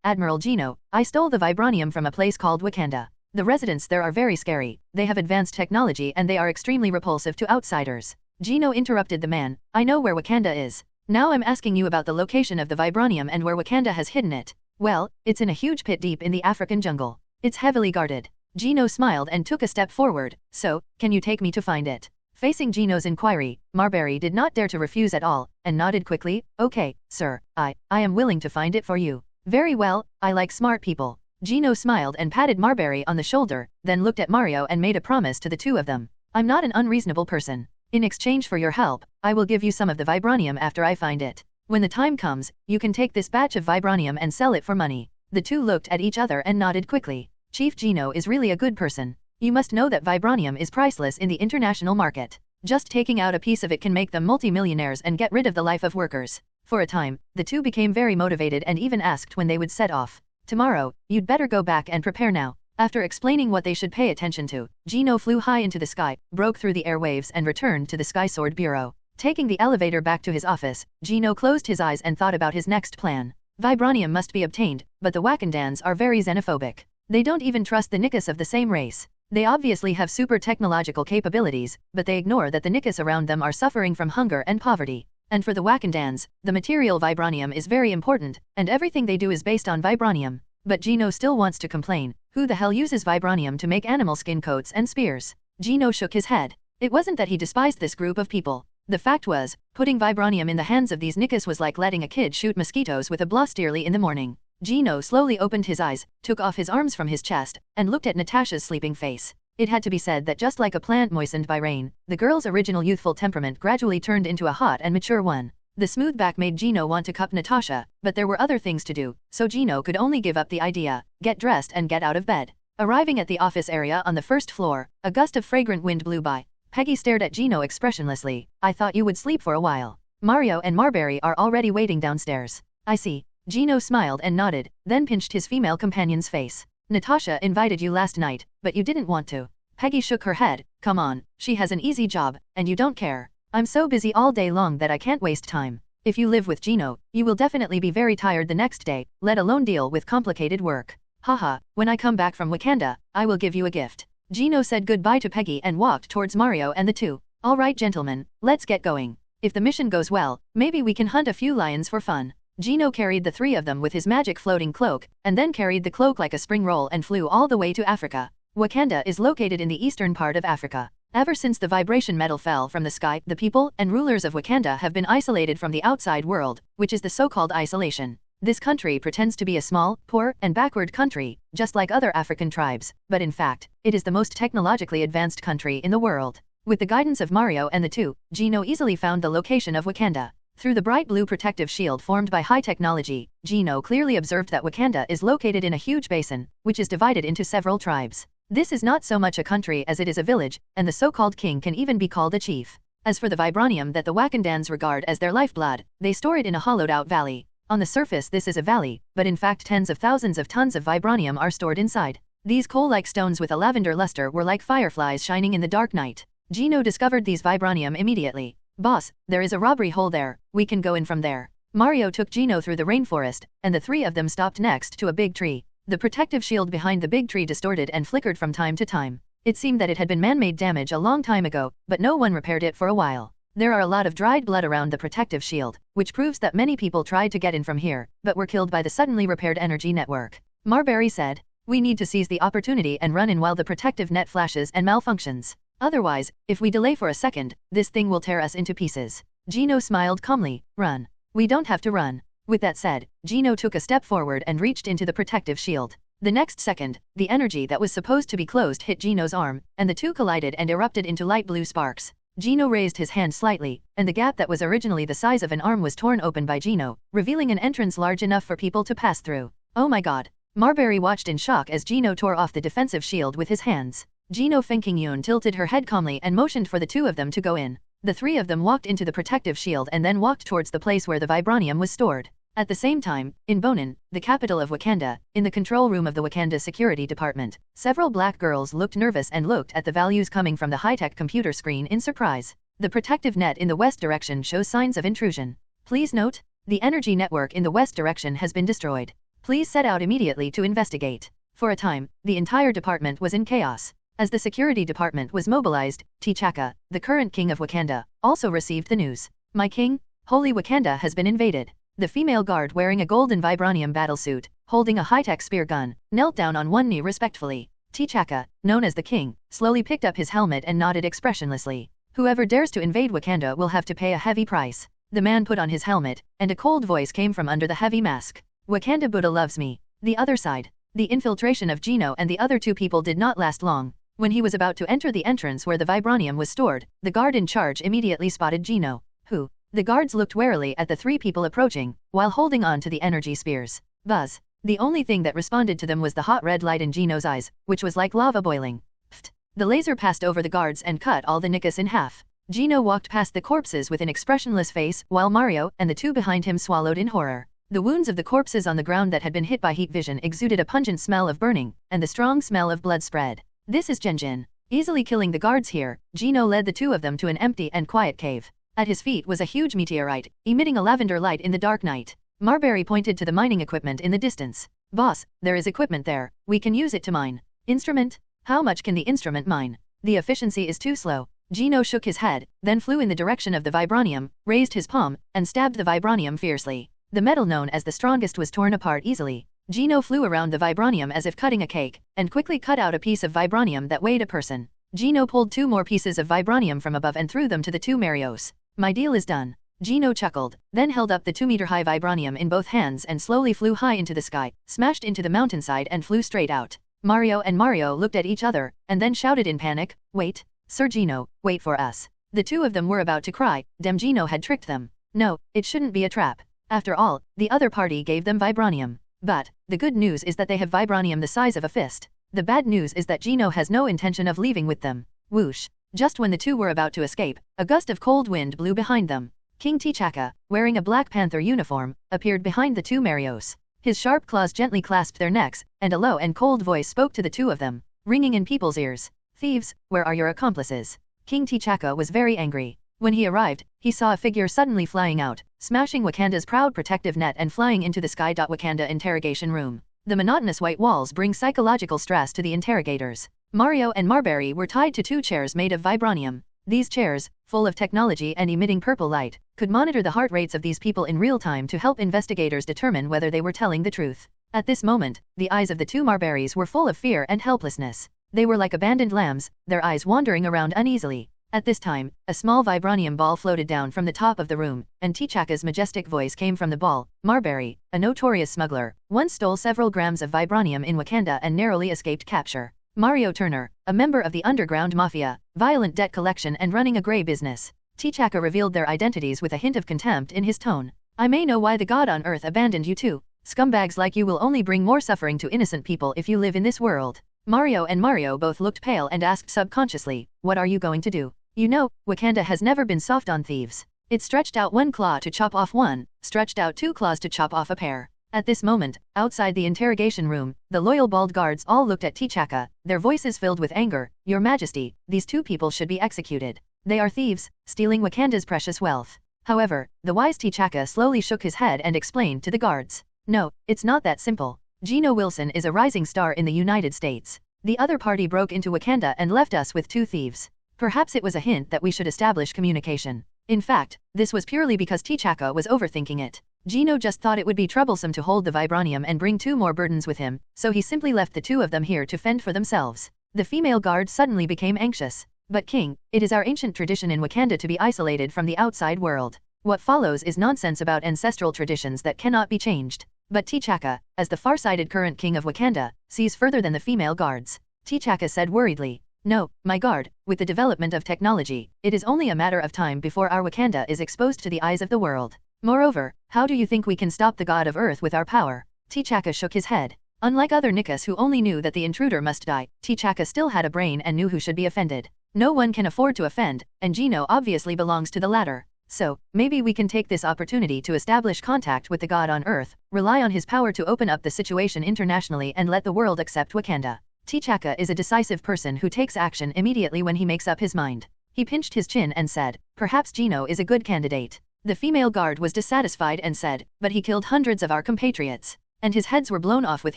Admiral Gino, I stole the vibranium from a place called Wakanda. The residents there are very scary, they have advanced technology and they are extremely repulsive to outsiders." Gino interrupted the man. "I know where Wakanda is. Now I'm asking you about the location of the vibranium and where Wakanda has hidden it." "Well, it's in a huge pit deep in the African jungle. It's heavily guarded." Gino smiled and took a step forward. "So, can you take me to find it?" Facing Gino's inquiry, Marbury did not dare to refuse at all, and nodded quickly. "Okay, sir, I am willing to find it for you." "Very well, I like smart people." Gino smiled and patted Marbury on the shoulder, then looked at Mario and made a promise to the two of them. "I'm not an unreasonable person. In exchange for your help, I will give you some of the vibranium after I find it. When the time comes, you can take this batch of vibranium and sell it for money." The two looked at each other and nodded quickly. Chief Gino is really a good person. You must know that vibranium is priceless in the international market. Just taking out a piece of it can make them multi-millionaires and get rid of the life of workers. For a time, the two became very motivated and even asked when they would set off. "Tomorrow, you'd better go back and prepare now." After explaining what they should pay attention to, Gino flew high into the sky, broke through the airwaves and returned to the Sky Sword Bureau. Taking the elevator back to his office, Gino closed his eyes and thought about his next plan. Vibranium must be obtained, but the Wakandans are very xenophobic. They don't even trust the Nikas of the same race. They obviously have super technological capabilities, but they ignore that the Nikas around them are suffering from hunger and poverty. And for the Wakandans, the material vibranium is very important, and everything they do is based on vibranium. But Gino still wants to complain. Who the hell uses vibranium to make animal skin coats and spears? Gino shook his head. It wasn't that he despised this group of people. The fact was, putting vibranium in the hands of these Nikas was like letting a kid shoot mosquitoes with a blast early in the morning. Gino slowly opened his eyes, took off his arms from his chest, and looked at Natasha's sleeping face. It had to be said that just like a plant moistened by rain, the girl's original youthful temperament gradually turned into a hot and mature one. The smooth back made Gino want to cup Natasha, but there were other things to do, so Gino could only give up the idea, get dressed and get out of bed. Arriving at the office area on the first floor, a gust of fragrant wind blew by. Peggy stared at Gino expressionlessly. "I thought you would sleep for a while. Mario and Marbury are already waiting downstairs." "I see." Gino smiled and nodded, then pinched his female companion's face. "Natasha invited you last night, but you didn't want to." Peggy shook her head. "Come on, she has an easy job, and you don't care. I'm so busy all day long that I can't waste time. If you live with Gino, you will definitely be very tired the next day, let alone deal with complicated work. Haha, when I come back from Wakanda, I will give you a gift." Gino said goodbye to Peggy and walked towards Mario and the two. "All right gentlemen, let's get going. If the mission goes well, maybe we can hunt a few lions for fun." Gino carried the three of them with his magic floating cloak, and then carried the cloak like a spring roll and flew all the way to Africa. Wakanda is located in the eastern part of Africa. Ever since the vibration metal fell from the sky, the people and rulers of Wakanda have been isolated from the outside world, which is the so-called isolation. This country pretends to be a small, poor, and backward country, just like other African tribes, but in fact, it is the most technologically advanced country in the world. With the guidance of Mario and the two, Gino easily found the location of Wakanda. Through the bright blue protective shield formed by high technology, Gino clearly observed that Wakanda is located in a huge basin, which is divided into several tribes. This is not so much a country as it is a village, and the so-called king can even be called a chief. As for the Vibranium that the Wakandans regard as their lifeblood, they store it in a hollowed-out valley. On the surface this is a valley, but in fact tens of thousands of tons of Vibranium are stored inside. These coal-like stones with a lavender luster were like fireflies shining in the dark night. Gino discovered these Vibranium immediately. "Boss, there is a robbery hole there, we can go in from there." Mario took Gino through the rainforest, and the three of them stopped next to a big tree. The protective shield behind the big tree distorted and flickered from time to time. It seemed that it had been man-made damage a long time ago, but no one repaired it for a while. There are a lot of dried blood around the protective shield, which proves that many people tried to get in from here, but were killed by the suddenly repaired energy network. Marbury said, "We need to seize the opportunity and run in while the protective net flashes and malfunctions. Otherwise, if we delay for a second, this thing will tear us into pieces." Gino smiled calmly. "Run. We don't have to run." With that said, Gino took a step forward and reached into the protective shield. The next second, the energy that was supposed to be closed hit Gino's arm, and the two collided and erupted into light blue sparks. Gino raised his hand slightly, and the gap that was originally the size of an arm was torn open by Gino, revealing an entrance large enough for people to pass through. "Oh my god." Marbury watched in shock as Gino tore off the defensive shield with his hands. Gino Fengqingyun tilted her head calmly and motioned for the two of them to go in. The three of them walked into the protective shield and then walked towards the place where the Vibranium was stored. At the same time, in Bonin, the capital of Wakanda, in the control room of the Wakanda Security Department, several black girls looked nervous and looked at the values coming from the high-tech computer screen in surprise. The protective net in the west direction shows signs of intrusion. Please note, the energy network in the west direction has been destroyed. Please set out immediately to investigate. For a time, the entire department was in chaos. As the security department was mobilized, Tichaka, the current king of Wakanda, also received the news. "My king, holy Wakanda has been invaded." The female guard wearing a golden Vibranium battlesuit, holding a high-tech spear gun, knelt down on one knee respectfully. Tichaka, known as the king, slowly picked up his helmet and nodded expressionlessly. "Whoever dares to invade Wakanda will have to pay a heavy price." The man put on his helmet, and a cold voice came from under the heavy mask. "Wakanda Buddha loves me." The other side. The infiltration of Gino and the other two people did not last long. When he was about to enter the entrance where the Vibranium was stored, the guard in charge immediately spotted Gino. "Who?" The guards looked warily at the three people approaching, while holding on to the energy spears. Buzz. The only thing that responded to them was the hot red light in Gino's eyes, which was like lava boiling. Pfft. The laser passed over the guards and cut all the Nikas in half. Gino walked past the corpses with an expressionless face, while Mario and the two behind him swallowed in horror. The wounds of the corpses on the ground that had been hit by heat vision exuded a pungent smell of burning, and the strong smell of blood spread. "This is Genjin." Easily killing the guards here, Gino led the two of them to an empty and quiet cave. At his feet was a huge meteorite, emitting a lavender light in the dark night. Marbury pointed to the mining equipment in the distance. "Boss, there is equipment there, we can use it to mine." "Instrument? How much can the instrument mine?" "The efficiency is too slow." Gino shook his head, then flew in the direction of the Vibranium, raised his palm, and stabbed the Vibranium fiercely. The metal known as the strongest was torn apart easily. Gino flew around the Vibranium as if cutting a cake, and quickly cut out a piece of Vibranium that weighed a person. Gino pulled two more pieces of Vibranium from above and threw them to the two Marios. "My deal is done." Gino chuckled, then held up the 2-meter-high Vibranium in both hands and slowly flew high into the sky, smashed into the mountainside and flew straight out. Mario and Mario looked at each other, and then shouted in panic, "Wait! Sir Gino, wait for us." The two of them were about to cry, damn Gino had tricked them. No, it shouldn't be a trap. After all, the other party gave them Vibranium. But, the good news is that they have Vibranium the size of a fist. The bad news is that Gino has no intention of leaving with them. Whoosh! Just when the two were about to escape, a gust of cold wind blew behind them. King Tichaka, wearing a Black Panther uniform, appeared behind the two Marios. His sharp claws gently clasped their necks, and a low and cold voice spoke to the two of them, ringing in people's ears. "Thieves, where are your accomplices?" King Tichaka was very angry. When he arrived, he saw a figure suddenly flying out, smashing Wakanda's proud protective net and flying into the sky. Wakanda interrogation room. The monotonous white walls bring psychological stress to the interrogators. Mario and Marbury were tied to two chairs made of Vibranium. These chairs, full of technology and emitting purple light, could monitor the heart rates of these people in real time to help investigators determine whether they were telling the truth. At this moment, the eyes of the two Marburys were full of fear and helplessness. They were like abandoned lambs, their eyes wandering around uneasily. At this time, a small Vibranium ball floated down from the top of the room, and Tichaka's majestic voice came from the ball. "Marbury, a notorious smuggler, once stole several grams of Vibranium in Wakanda and narrowly escaped capture. Mario Turner, a member of the underground mafia, violent debt collection and running a grey business. Tichaka revealed their identities with a hint of contempt in his tone. I may know why the god on earth abandoned you too. Scumbags like you will only bring more suffering to innocent people if you live in this world. Mario and Mario both looked pale and asked subconsciously, what are you going to do? You know, Wakanda has never been soft on thieves. It stretched out one claw to chop off one, stretched out two claws to chop off a pair. At this moment, outside the interrogation room, the loyal bald guards all looked at Tichaka, their voices filled with anger. Your Majesty, these two people should be executed. They are thieves, stealing Wakanda's precious wealth. However, the wise Tichaka slowly shook his head and explained to the guards. No, it's not that simple. Gino Wilson is a rising star in the United States. The other party broke into Wakanda and left us with two thieves. Perhaps it was a hint that we should establish communication. In fact, this was purely because Tichaka was overthinking it. Gino just thought it would be troublesome to hold the Vibranium and bring two more burdens with him, so he simply left the two of them here to fend for themselves. The female guard suddenly became anxious. But King, it is our ancient tradition in Wakanda to be isolated from the outside world. What follows is nonsense about ancestral traditions that cannot be changed. But Tichaka, as the far-sighted current king of Wakanda, sees further than the female guards. Tichaka said worriedly, no, my guard, with the development of technology, it is only a matter of time before our Wakanda is exposed to the eyes of the world. Moreover, how do you think we can stop the god of earth with our power? Tichaka shook his head. Unlike other Nikas who only knew that the intruder must die, Tichaka still had a brain and knew who should be offended. No one can afford to offend, and Gino obviously belongs to the latter. So, maybe we can take this opportunity to establish contact with the god on earth, rely on his power to open up the situation internationally and let the world accept Wakanda. Tichaka is a decisive person who takes action immediately when he makes up his mind. He pinched his chin and said, perhaps Gino is a good candidate. The female guard was dissatisfied and said, but he killed hundreds of our compatriots. And his heads were blown off with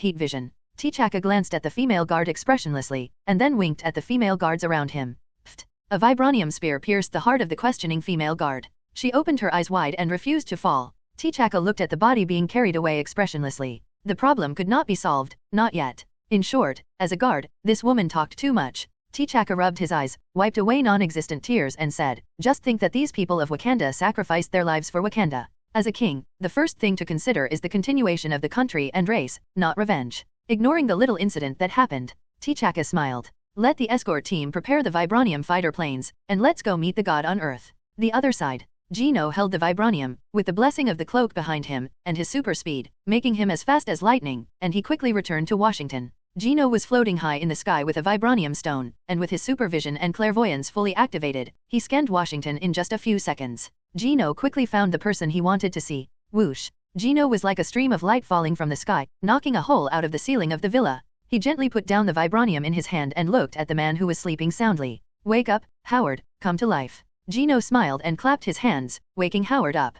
heat vision. Tichaka glanced at the female guard expressionlessly, and then winked at the female guards around him. Pfft! A vibranium spear pierced the heart of the questioning female guard. She opened her eyes wide and refused to fall. Tichaka looked at the body being carried away expressionlessly. The problem could not be solved, not yet. In short, as a guard, this woman talked too much. Tichaka rubbed his eyes, wiped away non-existent tears and said, just think that these people of Wakanda sacrificed their lives for Wakanda. As a king, the first thing to consider is the continuation of the country and race, not revenge. Ignoring the little incident that happened, Tichaka smiled. Let the escort team prepare the Vibranium fighter planes, and let's go meet the god on earth. The other side. Gino held the Vibranium, with the blessing of the cloak behind him, and his super speed, making him as fast as lightning, and he quickly returned to Washington. Gino was floating high in the sky with a Vibranium stone, and with his supervision and clairvoyance fully activated, he scanned Washington in just a few seconds. Gino quickly found the person he wanted to see. Whoosh! Gino was like a stream of light falling from the sky, knocking a hole out of the ceiling of the villa. He gently put down the Vibranium in his hand and looked at the man who was sleeping soundly. Wake up, Howard, come to life. Gino smiled and clapped his hands, waking Howard up.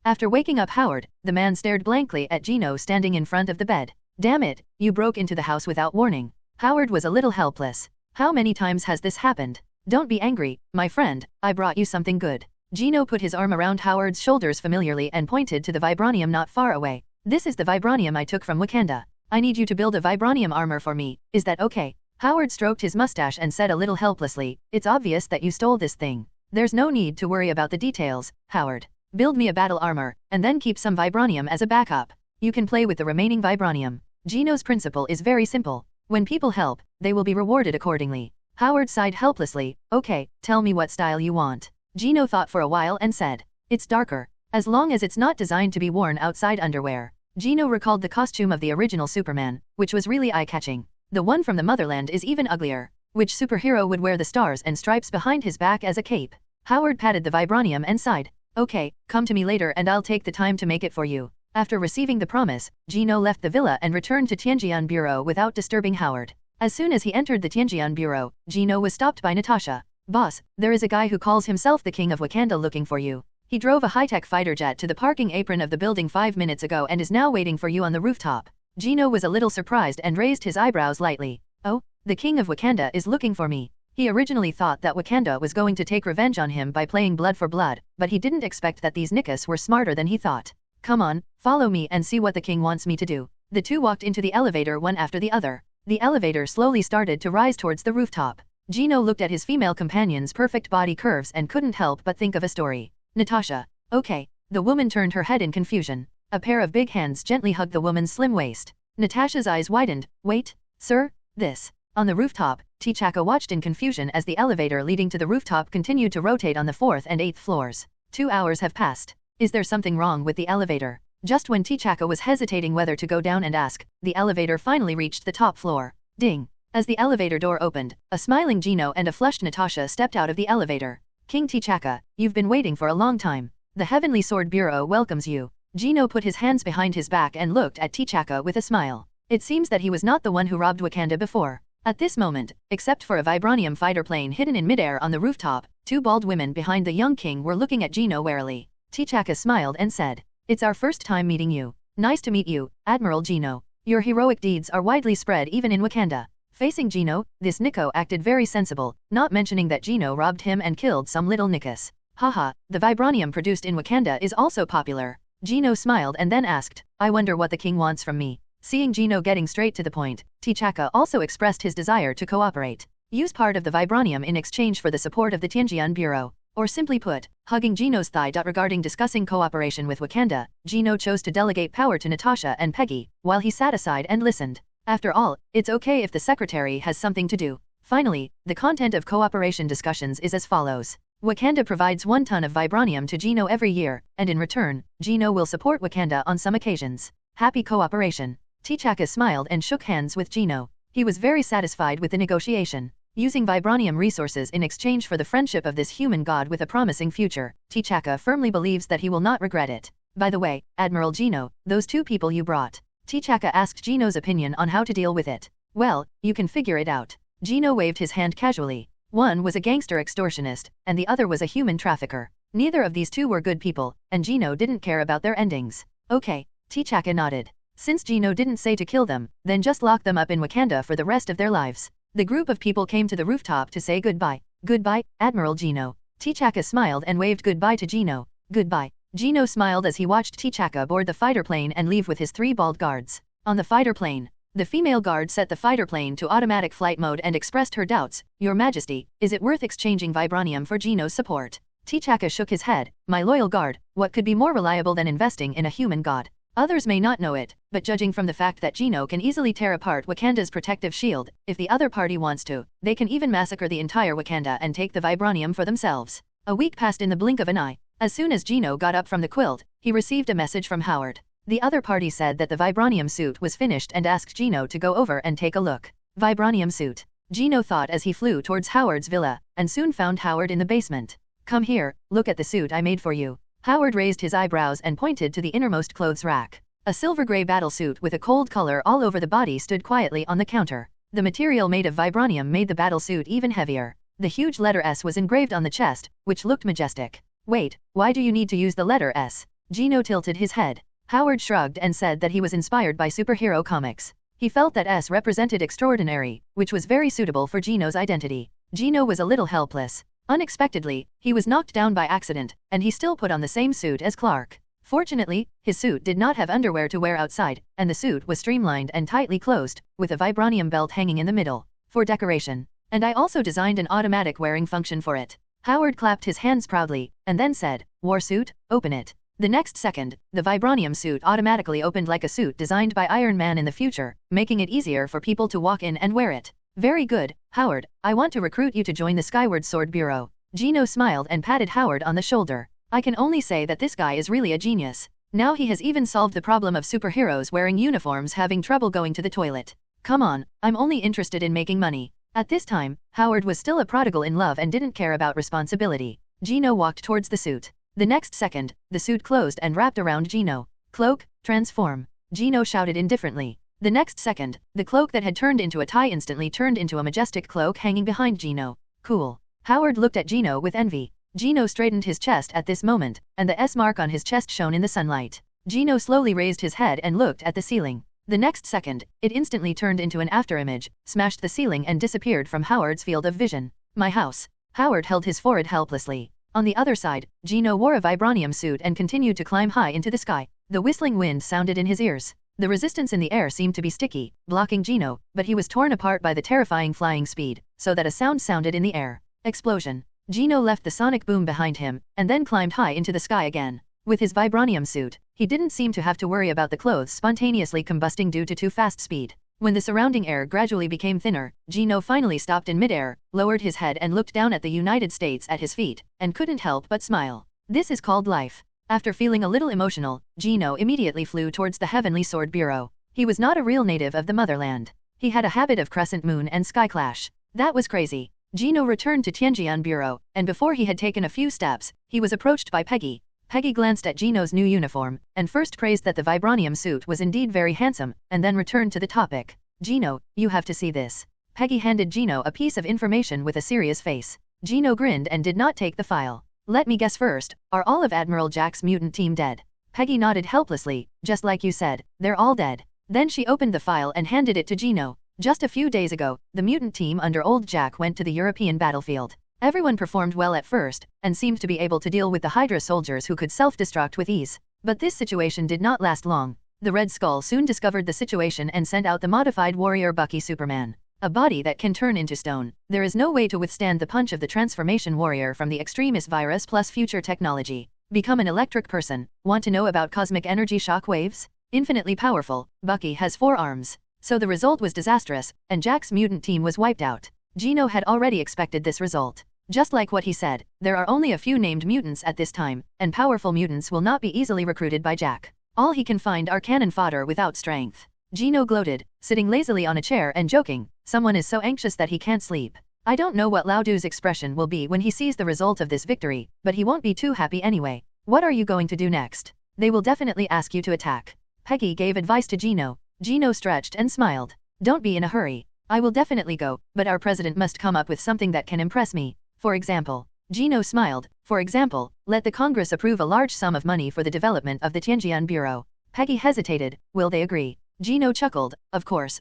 After waking up Howard, the man stared blankly at Gino standing in front of the bed. Damn it, you broke into the house without warning. Howard was a little helpless. How many times has this happened? Don't be angry, my friend, I brought you something good. Gino put his arm around Howard's shoulders familiarly and pointed to the Vibranium not far away. This is the Vibranium I took from Wakanda. I need you to build a Vibranium armor for me, is that okay? Howard stroked his mustache and said a little helplessly, it's obvious that you stole this thing. There's no need to worry about the details, Howard. Build me a battle armor, and then keep some Vibranium as a backup. You can play with the remaining Vibranium. Gino's principle is very simple. When people help, they will be rewarded accordingly. Howard sighed helplessly, okay, tell me what style you want. Gino thought for a while and said, it's darker. As long as it's not designed to be worn outside underwear. Gino recalled the costume of the original Superman, which was really eye-catching. The one from the motherland is even uglier. Which superhero would wear the stars and stripes behind his back as a cape? Howard patted the Vibranium and sighed. Okay, come to me later and I'll take the time to make it for you. After receiving the promise, Gino left the villa and returned to Tianjian Bureau without disturbing Howard. As soon as he entered the Tianjian Bureau, Gino was stopped by Natasha. Boss, there is a guy who calls himself the King of Wakanda looking for you. He drove a high-tech fighter jet to the parking apron of the building 5 minutes ago and is now waiting for you on the rooftop. Gino was a little surprised and raised his eyebrows lightly. Oh? The King of Wakanda is looking for me. He originally thought that Wakanda was going to take revenge on him by playing blood for blood, but he didn't expect that these Nikas were smarter than he thought. Come on, follow me and see what the king wants me to do. The two walked into the elevator one after the other. The elevator slowly started to rise towards the rooftop. Gino looked at his female companion's perfect body curves and couldn't help but think of a story. Natasha. Okay. The woman turned her head in confusion. A pair of big hands gently hugged the woman's slim waist. Natasha's eyes widened. Wait, sir, this. On the rooftop, Tichaka watched in confusion as the elevator leading to the rooftop continued to rotate on the 4th and 8th floors. 2 hours have passed. Is there something wrong with the elevator? Just when Tichaka was hesitating whether to go down and ask, the elevator finally reached the top floor. Ding! As the elevator door opened, a smiling Gino and a flushed Natasha stepped out of the elevator. King Tichaka, you've been waiting for a long time. The Heavenly Sword Bureau welcomes you. Gino put his hands behind his back and looked at Tichaka with a smile. It seems that he was not the one who robbed Wakanda before. At this moment, except for a Vibranium fighter plane hidden in midair on the rooftop, 2 bald women behind the young king were looking at Gino warily. Tichaka smiled and said, "It's our first time meeting you. Nice to meet you, Admiral Gino. Your heroic deeds are widely spread even in Wakanda." Facing Gino, this Nico acted very sensible, not mentioning that Gino robbed him and killed some little Nickus. Haha, the Vibranium produced in Wakanda is also popular. Gino smiled and then asked, "I wonder what the king wants from me." Seeing Gino getting straight to the point, Tichaka also expressed his desire to cooperate. Use part of the Vibranium in exchange for the support of the Tianjian Bureau. Or simply put, hugging Gino's thigh. Regarding discussing cooperation with Wakanda, Gino chose to delegate power to Natasha and Peggy, while he sat aside and listened. After all, it's okay if the secretary has something to do. Finally, the content of cooperation discussions is as follows. Wakanda provides 1 ton of Vibranium to Gino every year, and in return, Gino will support Wakanda on some occasions. Happy cooperation. Tichaka smiled and shook hands with Gino. He was very satisfied with the negotiation. Using Vibranium resources in exchange for the friendship of this human god with a promising future, Tichaka firmly believes that he will not regret it. By the way, Admiral Gino, those 2 people you brought. Tichaka asked Gino's opinion on how to deal with it. Well, you can figure it out. Gino waved his hand casually. One was a gangster extortionist, and the other was a human trafficker. Neither of these 2 were good people, and Gino didn't care about their endings. Okay, Tichaka nodded. Since Gino didn't say to kill them, then just lock them up in Wakanda for the rest of their lives. The group of people came to the rooftop to say goodbye. Goodbye, Admiral Gino. Tichaka smiled and waved goodbye to Gino. Goodbye. Gino smiled as he watched Tichaka board the fighter plane and leave with his 3 bald guards. On the fighter plane, the female guard set the fighter plane to automatic flight mode and expressed her doubts. "Your Majesty, is it worth exchanging Vibranium for Gino's support?" Tichaka shook his head. "My loyal guard, what could be more reliable than investing in a human god? Others may not know it, but judging from the fact that Gino can easily tear apart Wakanda's protective shield, if the other party wants to, they can even massacre the entire Wakanda and take the Vibranium for themselves." A week passed in the blink of an eye. As soon as Gino got up from the quilt, he received a message from Howard. The other party said that the Vibranium suit was finished and asked Gino to go over and take a look. Vibranium suit. Gino thought as he flew towards Howard's villa, and soon found Howard in the basement. "Come here, look at the suit I made for you." Howard raised his eyebrows and pointed to the innermost clothes rack. A silver-gray battle suit with a cold color all over the body stood quietly on the counter. The material made of Vibranium made the battle suit even heavier. The huge letter S was engraved on the chest, which looked majestic. "Wait, why do you need to use the letter S?" Gino tilted his head. Howard shrugged and said that he was inspired by superhero comics. He felt that S represented extraordinary, which was very suitable for Gino's identity. Gino was a little helpless. Unexpectedly, he was knocked down by accident, and he still put on the same suit as Clark. Fortunately, his suit did not have underwear to wear outside, and the suit was streamlined and tightly closed, with a Vibranium belt hanging in the middle, for decoration. And I also designed an automatic wearing function for it. Howard clapped his hands proudly, and then said, "War suit, open it." The next second, the Vibranium suit automatically opened like a suit designed by Iron Man in the future, making it easier for people to walk in and wear it. "Very good, Howard, I want to recruit you to join the Skyward Sword Bureau." Gino smiled and patted Howard on the shoulder. "I can only say that this guy is really a genius. Now he has even solved the problem of superheroes wearing uniforms having trouble going to the toilet. Come on, I'm only interested in making money." At this time, Howard was still a prodigal in love and didn't care about responsibility. Gino walked towards the suit. The next second, the suit closed and wrapped around Gino. "Cloak, transform." Gino shouted indifferently. The next second, the cloak that had turned into a tie instantly turned into a majestic cloak hanging behind Gino. "Cool." Howard looked at Gino with envy. Gino straightened his chest at this moment, and the S mark on his chest shone in the sunlight. Gino slowly raised his head and looked at the ceiling. The next second, it instantly turned into an afterimage, smashed the ceiling and disappeared from Howard's field of vision. "My house." Howard held his forehead helplessly. On the other side, Gino wore a Vibranium suit and continued to climb high into the sky. The whistling wind sounded in his ears. The resistance in the air seemed to be sticky, blocking Gino, but he was torn apart by the terrifying flying speed, so that a sound sounded in the air. Explosion. Gino left the sonic boom behind him, and then climbed high into the sky again. With his Vibranium suit, he didn't seem to have to worry about the clothes spontaneously combusting due to too fast speed. When the surrounding air gradually became thinner, Gino finally stopped in midair, lowered his head and looked down at the United States at his feet, and couldn't help but smile. This is called life. After feeling a little emotional, Gino immediately flew towards the Heavenly Sword Bureau. He was not a real native of the motherland. He had a habit of crescent moon and sky clash. That was crazy. Gino returned to Tianjian Bureau, and before he had taken a few steps, he was approached by Peggy. Peggy glanced at Gino's new uniform, and first praised that the Vibranium suit was indeed very handsome, and then returned to the topic. Gino, you have to see this. Peggy handed Gino a piece of information with a serious face. Gino grinned and did not take the file. Let me guess first, are all of Admiral Jack's mutant team dead? Peggy nodded helplessly, just like you said, they're all dead. Then she opened the file and handed it to Gino. Just a few days ago, the mutant team under Old Jack went to the European battlefield. Everyone performed well at first, and seemed to be able to deal with the Hydra soldiers who could self-destruct with ease. But this situation did not last long. The Red Skull soon discovered the situation and sent out the modified warrior Bucky Superman. A body that can turn into stone. There is no way to withstand the punch of the transformation warrior from the extremist virus plus future technology. Become an electric person. Want to know about cosmic energy shock waves? Infinitely powerful, Bucky has 4 arms. So the result was disastrous, and Jack's mutant team was wiped out. Gino had already expected this result. Just like what he said, there are only a few named mutants at this time, and powerful mutants will not be easily recruited by Jack. All he can find are cannon fodder without strength. Gino gloated, sitting lazily on a chair and joking, someone is so anxious that he can't sleep. I don't know what Lao Du's expression will be when he sees the result of this victory, but he won't be too happy anyway. What are you going to do next? They will definitely ask you to attack. Peggy gave advice to Gino. Gino stretched and smiled. Don't be in a hurry. I will definitely go, but our president must come up with something that can impress me. For example. Gino smiled. For example, let the Congress approve a large sum of money for the development of the Tianjian Bureau. Peggy hesitated. Will they agree? Gino chuckled. Of course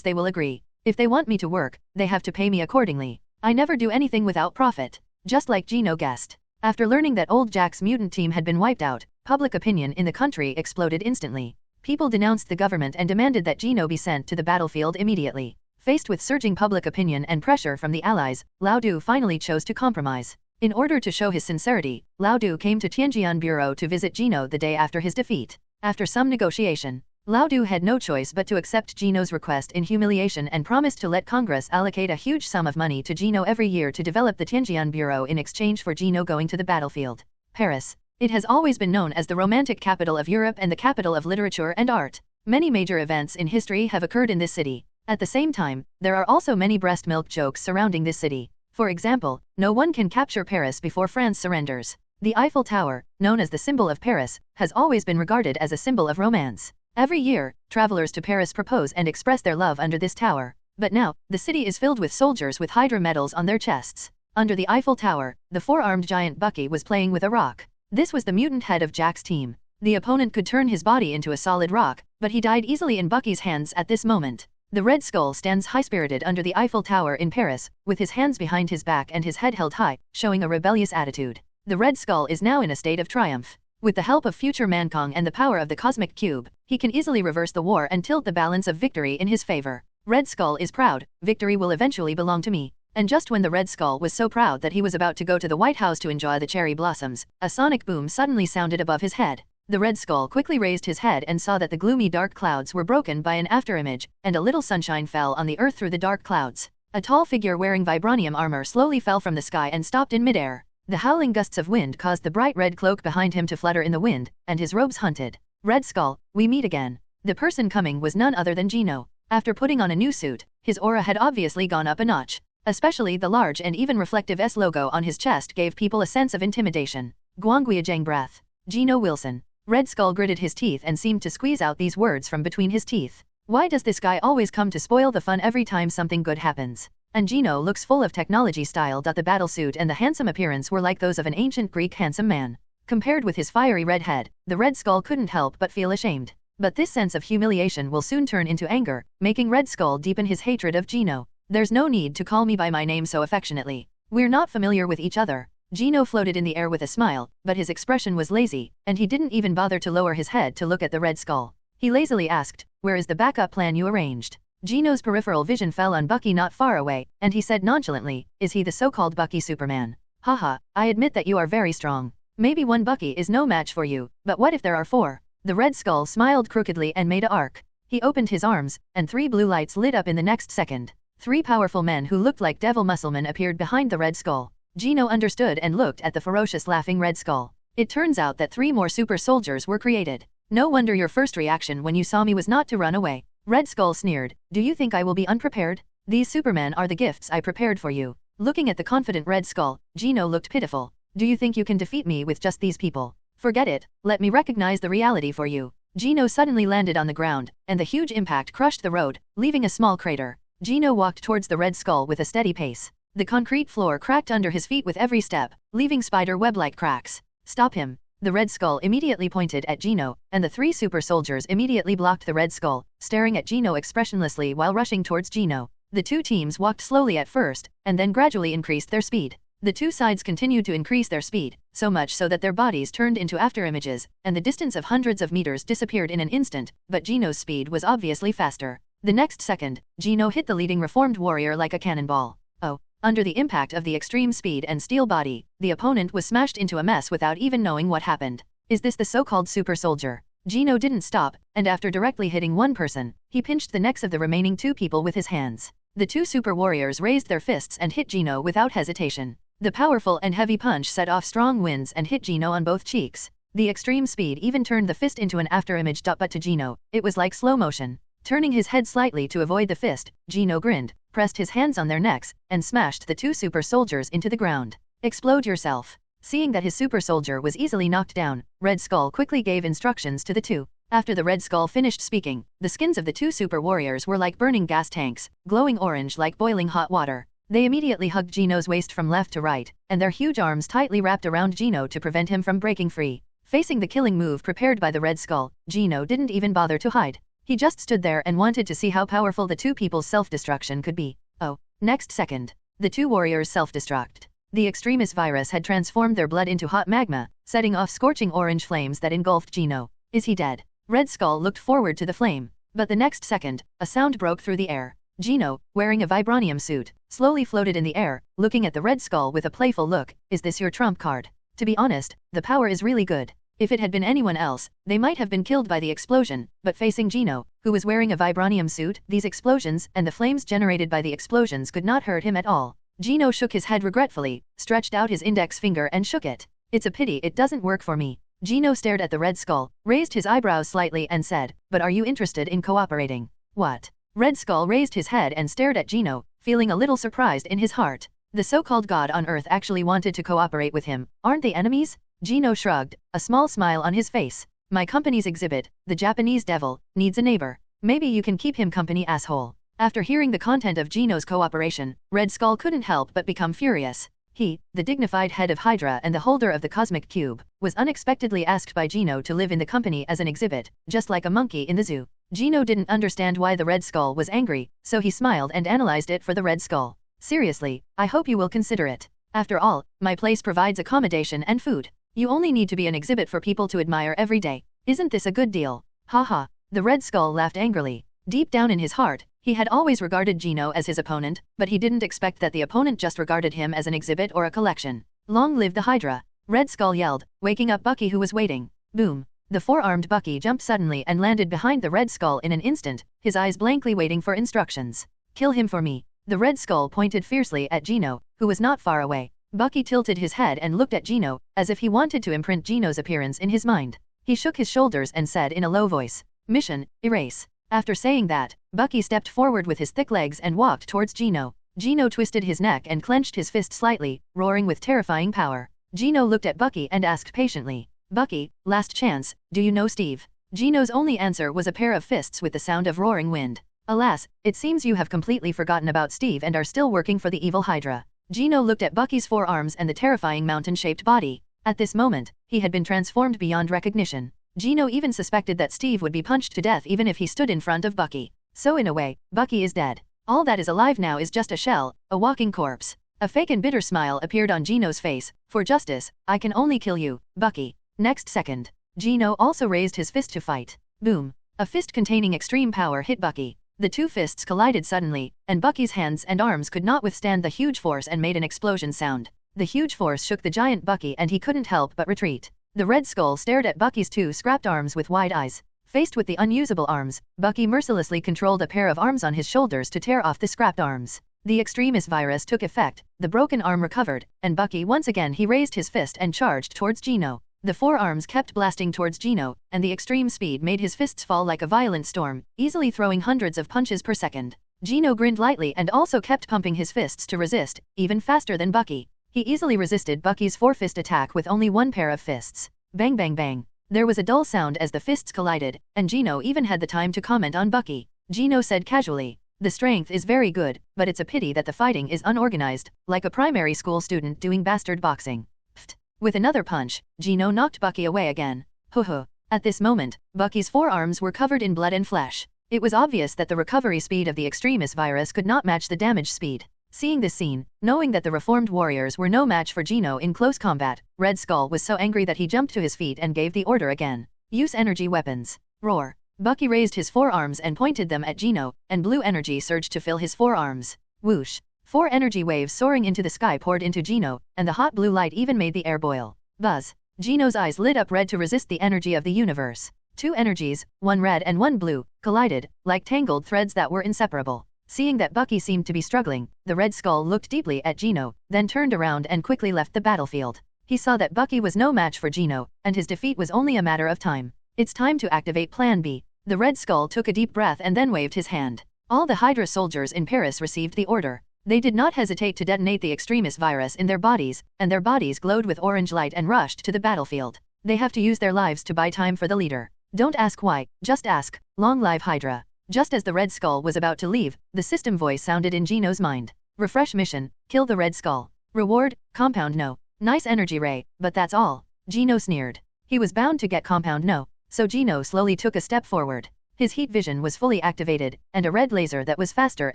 they will agree. If they want me to work, they have to pay me accordingly. I never do anything without profit. Just like Gino guessed. After learning that Old Jack's mutant team had been wiped out, public opinion in the country exploded instantly. People denounced the government and demanded that Gino be sent to the battlefield immediately. Faced with surging public opinion and pressure from the allies, Lao Du finally chose to compromise. In order to show his sincerity, Lao Du came to Tianjian Bureau to visit Gino the day after his defeat. After some negotiation, Lao Du had no choice but to accept Gino's request in humiliation and promised to let Congress allocate a huge sum of money to Gino every year to develop the Tianjian Bureau in exchange for Gino going to the battlefield. Paris. It has always been known as the romantic capital of Europe and the capital of literature and art. Many major events in history have occurred in this city. At the same time, there are also many breast milk jokes surrounding this city. For example, no one can capture Paris before France surrenders. The Eiffel Tower, known as the symbol of Paris, has always been regarded as a symbol of romance. Every year, travelers to Paris propose and express their love under this tower. But now, the city is filled with soldiers with Hydra medals on their chests. Under the Eiffel Tower, the 4-armed giant Bucky was playing with a rock. This was the mutant head of Jack's team. The opponent could turn his body into a solid rock, but he died easily in Bucky's hands at this moment. The Red Skull stands high-spirited under the Eiffel Tower in Paris, with his hands behind his back and his head held high, showing a rebellious attitude. The Red Skull is now in a state of triumph. With the help of future Mankong and the power of the Cosmic Cube, he can easily reverse the war and tilt the balance of victory in his favor. Red Skull is proud, victory will eventually belong to me. And just when the Red Skull was so proud that he was about to go to the White House to enjoy the cherry blossoms, a sonic boom suddenly sounded above his head. The Red Skull quickly raised his head and saw that the gloomy dark clouds were broken by an afterimage, and a little sunshine fell on the earth through the dark clouds. A tall figure wearing Vibranium armor slowly fell from the sky and stopped in midair. The howling gusts of wind caused the bright red cloak behind him to flutter in the wind, and his robes hunted. Red Skull, we meet again. The person coming was none other than Gino. After putting on a new suit, his aura had obviously gone up a notch. Especially the large and even reflective S logo on his chest gave people a sense of intimidation. Guangguiyajang breath. Gino Wilson. Red Skull gritted his teeth and seemed to squeeze out these words from between his teeth. Why does this guy always come to spoil the fun every time something good happens? And Gino looks full of technology style. The battle suit and the handsome appearance were like those of an ancient Greek handsome man. Compared with his fiery red head, the Red Skull couldn't help but feel ashamed. But this sense of humiliation will soon turn into anger, making Red Skull deepen his hatred of Gino. There's no need to call me by my name so affectionately. We're not familiar with each other. Gino floated in the air with a smile, but his expression was lazy, and he didn't even bother to lower his head to look at the Red Skull. He lazily asked, where is the backup plan you arranged? Gino's peripheral vision fell on Bucky not far away, and he said nonchalantly, is he the so-called Bucky Superman? Haha, I admit that you are very strong. Maybe one Bucky is no match for you, but what if there are 4? The Red Skull smiled crookedly and made a arc. He opened his arms, and 3 blue lights lit up in the next second. 3 powerful men who looked like devil musclemen appeared behind the Red Skull. Gino understood and looked at the ferocious laughing Red Skull. It turns out that 3 more super soldiers were created. No wonder your first reaction when you saw me was not to run away. Red Skull sneered. Do you think I will be unprepared? These supermen are the gifts I prepared for you. Looking at the confident Red Skull, Gino looked pitiful. Do you think you can defeat me with just these people? Forget it, let me recognize the reality for you. Gino suddenly landed on the ground, and the huge impact crushed the road, leaving a small crater. Gino walked towards the Red Skull with a steady pace. The concrete floor cracked under his feet with every step, leaving spider web-like cracks. Stop him. The Red Skull immediately pointed at Gino, and the 3 super soldiers immediately blocked the Red Skull, staring at Gino expressionlessly while rushing towards Gino. The 2 teams walked slowly at first, and then gradually increased their speed. The 2 sides continued to increase their speed, so much so that their bodies turned into afterimages, and the distance of hundreds of meters disappeared in an instant, but Gino's speed was obviously faster. The next second, Gino hit the leading reformed warrior like a cannonball. Oh. Under the impact of the extreme speed and steel body, the opponent was smashed into a mess without even knowing what happened. Is this the so-called super soldier? Gino didn't stop, and after directly hitting one person, he pinched the necks of the remaining 2 people with his hands. The 2 super warriors raised their fists and hit Gino without hesitation. The powerful and heavy punch set off strong winds and hit Gino on both cheeks. The extreme speed even turned the fist into an afterimage. But to Gino, it was like slow motion. Turning his head slightly to avoid the fist, Gino grinned, pressed his hands on their necks, and smashed the 2 super soldiers into the ground. Explode yourself. Seeing that his super soldier was easily knocked down, Red Skull quickly gave instructions to the 2. After the Red Skull finished speaking, the skins of the 2 super warriors were like burning gas tanks, glowing orange like boiling hot water. They immediately hugged Gino's waist from left to right, and their huge arms tightly wrapped around Gino to prevent him from breaking free. Facing the killing move prepared by the Red Skull, Gino didn't even bother to hide. He just stood there and wanted to see how powerful the 2 people's self-destruction could be. Oh. Next second, the 2 warriors self-destruct. The extremis virus had transformed their blood into hot magma, setting off scorching orange flames that engulfed Gino. Is he dead? Red Skull looked forward to the flame. But the next second, a sound broke through the air. Gino, wearing a Vibranium suit, slowly floated in the air, looking at the Red Skull with a playful look. Is this your trump card? To be honest, the power is really good. If it had been anyone else, they might have been killed by the explosion, but facing Gino, who was wearing a Vibranium suit, these explosions and the flames generated by the explosions could not hurt him at all. Gino shook his head regretfully, stretched out his index finger and shook it. It's a pity it doesn't work for me. Gino stared at the Red Skull, raised his eyebrows slightly and said, but are you interested in cooperating? What? Red Skull raised his head and stared at Gino, feeling a little surprised in his heart. The so-called god on Earth actually wanted to cooperate with him. Aren't they enemies? Gino shrugged, a small smile on his face. My company's exhibit, the Japanese devil, needs a neighbor. Maybe you can keep him company, asshole. After hearing the content of Gino's cooperation, Red Skull couldn't help but become furious. He, the dignified head of Hydra and the holder of the Cosmic Cube, was unexpectedly asked by Gino to live in the company as an exhibit, just like a monkey in the zoo. Gino didn't understand why the Red Skull was angry, so he smiled and analyzed it for the Red Skull. Seriously, I hope you will consider it. After all, my place provides accommodation and food. You only need to be an exhibit for people to admire every day. Isn't this a good deal? Haha. The Red Skull laughed angrily. Deep down in his heart, he had always regarded Gino as his opponent, but he didn't expect that the opponent just regarded him as an exhibit or a collection. Long live the Hydra! Red Skull yelled, waking up Bucky who was waiting. Boom! The 4-armed Bucky jumped suddenly and landed behind the Red Skull in an instant, his eyes blankly waiting for instructions. Kill him for me. The Red Skull pointed fiercely at Gino, who was not far away. Bucky tilted his head and looked at Gino, as if he wanted to imprint Gino's appearance in his mind. He shook his shoulders and said in a low voice, Mission, erase. After saying that, Bucky stepped forward with his thick legs and walked towards Gino. Gino twisted his neck and clenched his fist slightly, roaring with terrifying power. Gino looked at Bucky and asked patiently, Bucky, last chance, do you know Steve? Gino's only answer was a pair of fists with the sound of roaring wind. Alas, it seems you have completely forgotten about Steve and are still working for the evil Hydra. Gino looked at Bucky's 4 arms and the terrifying mountain-shaped body. At this moment, he had been transformed beyond recognition. Gino even suspected that Steve would be punched to death even if he stood in front of Bucky. So in a way, Bucky is dead. All that is alive now is just a shell, a walking corpse. A fake and bitter smile appeared on Gino's face. For justice, I can only kill you, Bucky. Next second, Gino also raised his fist to fight. Boom! A fist containing extreme power hit Bucky. The 2 fists collided suddenly, and Bucky's hands and arms could not withstand the huge force and made an explosion sound. The huge force shook the giant Bucky and he couldn't help but retreat. The Red Skull stared at Bucky's 2 scrapped arms with wide eyes. Faced with the unusable arms, Bucky mercilessly controlled a pair of arms on his shoulders to tear off the scrapped arms. The extremis virus took effect, the broken arm recovered, and Bucky once again he raised his fist and charged towards Gino. The four arms kept blasting towards Gino, and the extreme speed made his fists fall like a violent storm, easily throwing hundreds of punches per second. Gino grinned lightly and also kept pumping his fists to resist, even faster than Bucky. He easily resisted Bucky's four-fist attack with only one pair of fists. Bang bang bang. There was a dull sound as the fists collided, and Gino even had the time to comment on Bucky. Gino said casually, "The strength is very good, but it's a pity that the fighting is unorganized, like a primary school student doing bastard boxing." Pfft. With another punch, Gino knocked Bucky away again. Hoo. At this moment, Bucky's forearms were covered in blood and flesh. It was obvious that the recovery speed of the extremis virus could not match the damage speed. Seeing this scene, knowing that the reformed warriors were no match for Gino in close combat, Red Skull was so angry that he jumped to his feet and gave the order again. Use energy weapons. Roar. Bucky raised his forearms and pointed them at Gino, and blue energy surged to fill his forearms. Whoosh. 4 energy waves soaring into the sky poured into Gino, and the hot blue light even made the air boil. Buzz. Gino's eyes lit up red to resist the energy of the universe. 2 energies, one red and one blue, collided, like tangled threads that were inseparable. Seeing that Bucky seemed to be struggling, the Red Skull looked deeply at Gino, then turned around and quickly left the battlefield. He saw that Bucky was no match for Gino, and his defeat was only a matter of time. It's time to activate Plan B. The Red Skull took a deep breath and then waved his hand. All the Hydra soldiers in Paris received the order. They did not hesitate to detonate the extremis virus in their bodies, and their bodies glowed with orange light and rushed to the battlefield. They have to use their lives to buy time for the leader. Don't ask why, just ask. Long live Hydra. Just as the Red Skull was about to leave, the system voice sounded in Gino's mind. Refresh mission, kill the Red Skull. Reward, compound no. Nice energy ray, but that's all. Gino sneered. He was bound to get compound no, so Gino slowly took a step forward. His heat vision was fully activated, and a red laser that was faster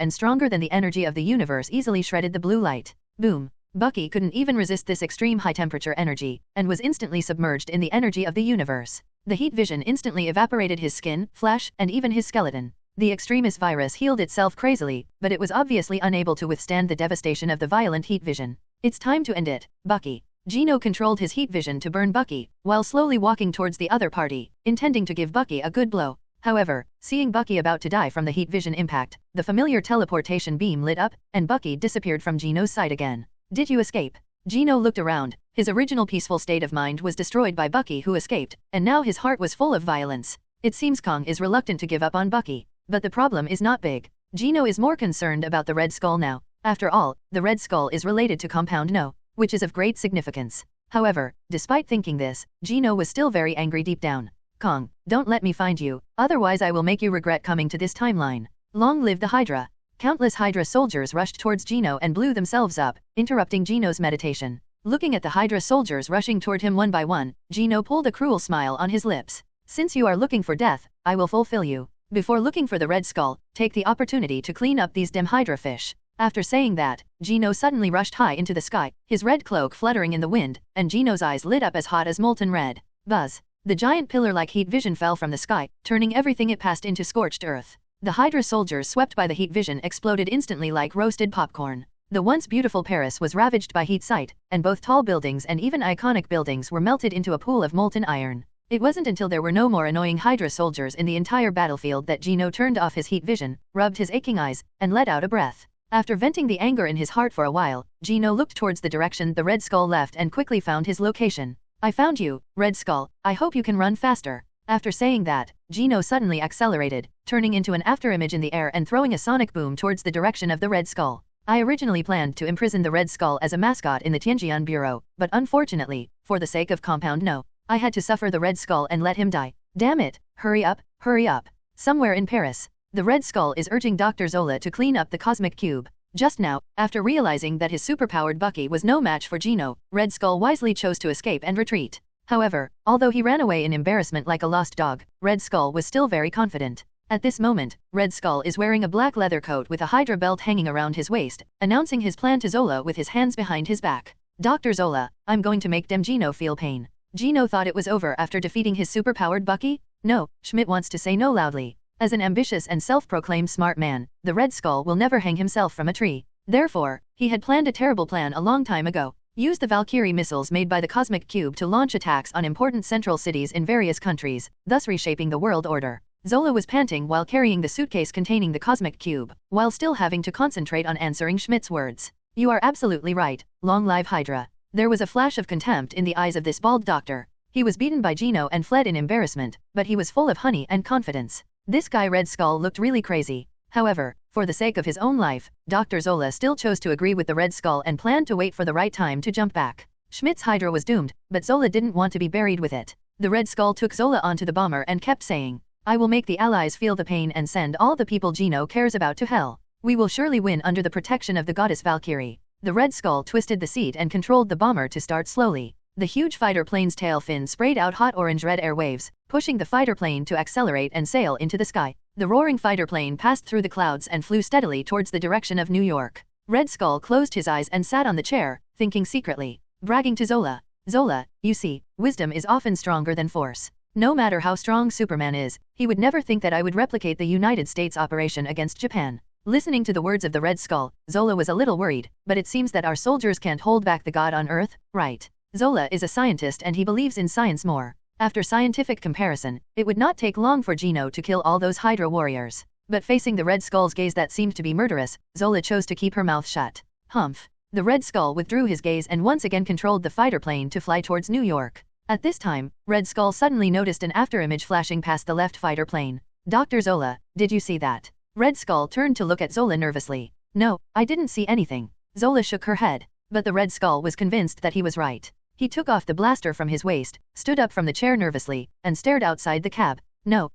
and stronger than the energy of the universe easily shredded the blue light. Boom. Bucky couldn't even resist this extreme high-temperature energy, and was instantly submerged in the energy of the universe. The heat vision instantly evaporated his skin, flesh, and even his skeleton. The extremis virus healed itself crazily, but it was obviously unable to withstand the devastation of the violent heat vision. It's time to end it, Bucky. Gino controlled his heat vision to burn Bucky, while slowly walking towards the other party, intending to give Bucky a good blow. However, seeing Bucky about to die from the heat vision impact, the familiar teleportation beam lit up, and Bucky disappeared from Gino's sight again. Did you escape? Gino looked around. His original peaceful state of mind was destroyed by Bucky who escaped, and now his heart was full of violence. It seems Kong is reluctant to give up on Bucky. But the problem is not big. Gino is more concerned about the Red Skull now. After all, the Red Skull is related to Compound No, which is of great significance. However, despite thinking this, Gino was still very angry deep down. Kong, don't let me find you, otherwise I will make you regret coming to this timeline. Long live the Hydra. Countless Hydra soldiers rushed towards Gino and blew themselves up, interrupting Gino's meditation. Looking at the Hydra soldiers rushing toward him one by one, Gino pulled a cruel smile on his lips. Since you are looking for death, I will fulfill you. Before looking for the Red Skull, take the opportunity to clean up these damn Hydra fish. After saying that, Gino suddenly rushed high into the sky, his red cloak fluttering in the wind, and Gino's eyes lit up as hot as molten red. Buzz. The giant pillar-like heat vision fell from the sky, turning everything it passed into scorched earth. The Hydra soldiers swept by the heat vision exploded instantly like roasted popcorn. The once beautiful Paris was ravaged by heat sight, and both tall buildings and even iconic buildings were melted into a pool of molten iron. It wasn't until there were no more annoying Hydra soldiers in the entire battlefield that Gino turned off his heat vision, rubbed his aching eyes, and let out a breath. After venting the anger in his heart for a while, Gino looked towards the direction the Red Skull left and quickly found his location. I found you, Red Skull, I hope you can run faster. After saying that, Gino suddenly accelerated, turning into an afterimage in the air and throwing a sonic boom towards the direction of the Red Skull. I originally planned to imprison the Red Skull as a mascot in the Tianjian Bureau, but unfortunately, for the sake of Compound No, I had to suffer the Red Skull and let him die. Damn it, hurry up, hurry up. Somewhere in Paris, the Red Skull is urging Dr. Zola to clean up the Cosmic Cube. Just now, after realizing that his superpowered Bucky was no match for Gino, Red Skull wisely chose to escape and retreat. However, although he ran away in embarrassment like a lost dog, Red Skull was still very confident. At this moment, Red Skull is wearing a black leather coat with a Hydra belt hanging around his waist, announcing his plan to Zola with his hands behind his back. Dr. Zola, I'm going to make dem Gino feel pain. Gino thought it was over after defeating his superpowered Bucky? No, Schmidt wants to say no loudly. As an ambitious and self-proclaimed smart man, the Red Skull will never hang himself from a tree. Therefore, he had planned a terrible plan a long time ago. Use the Valkyrie missiles made by the Cosmic Cube to launch attacks on important central cities in various countries, thus reshaping the world order. Zola was panting while carrying the suitcase containing the Cosmic Cube, while still having to concentrate on answering Schmidt's words. You are absolutely right, long live Hydra. There was a flash of contempt in the eyes of this bald doctor. He was beaten by Gino and fled in embarrassment, but he was full of honey and confidence. This guy Red Skull looked really crazy. However, for the sake of his own life, Dr. Zola still chose to agree with the Red Skull and planned to wait for the right time to jump back. Schmidt's Hydra was doomed, but Zola didn't want to be buried with it. The Red Skull took Zola onto the bomber and kept saying, I will make the Allies feel the pain and send all the people Gino cares about to hell. We will surely win under the protection of the goddess Valkyrie. The Red Skull twisted the seat and controlled the bomber to start slowly. The huge fighter plane's tail fin sprayed out hot orange-red air waves, pushing the fighter plane to accelerate and sail into the sky. The roaring fighter plane passed through the clouds and flew steadily towards the direction of New York. Red Skull closed his eyes and sat on the chair, thinking secretly, bragging to Zola. Zola, you see, wisdom is often stronger than force. No matter how strong Superman is, he would never think that I would replicate the United States operation against Japan. Listening to the words of the Red Skull, Zola was a little worried, but it seems that our soldiers can't hold back the god on Earth, right? Zola is a scientist and he believes in science more. After scientific comparison, it would not take long for Gino to kill all those Hydra warriors. But facing the Red Skull's gaze that seemed to be murderous, Zola chose to keep her mouth shut. Humph. The Red Skull withdrew his gaze and once again controlled the fighter plane to fly towards New York. At this time, Red Skull suddenly noticed an afterimage flashing past the left fighter plane. Dr. Zola, did you see that? Red Skull turned to look at Zola nervously. No, I didn't see anything. Zola shook her head. But the Red Skull was convinced that he was right. He took off the blaster from his waist, stood up from the chair nervously, and stared outside the cab. No,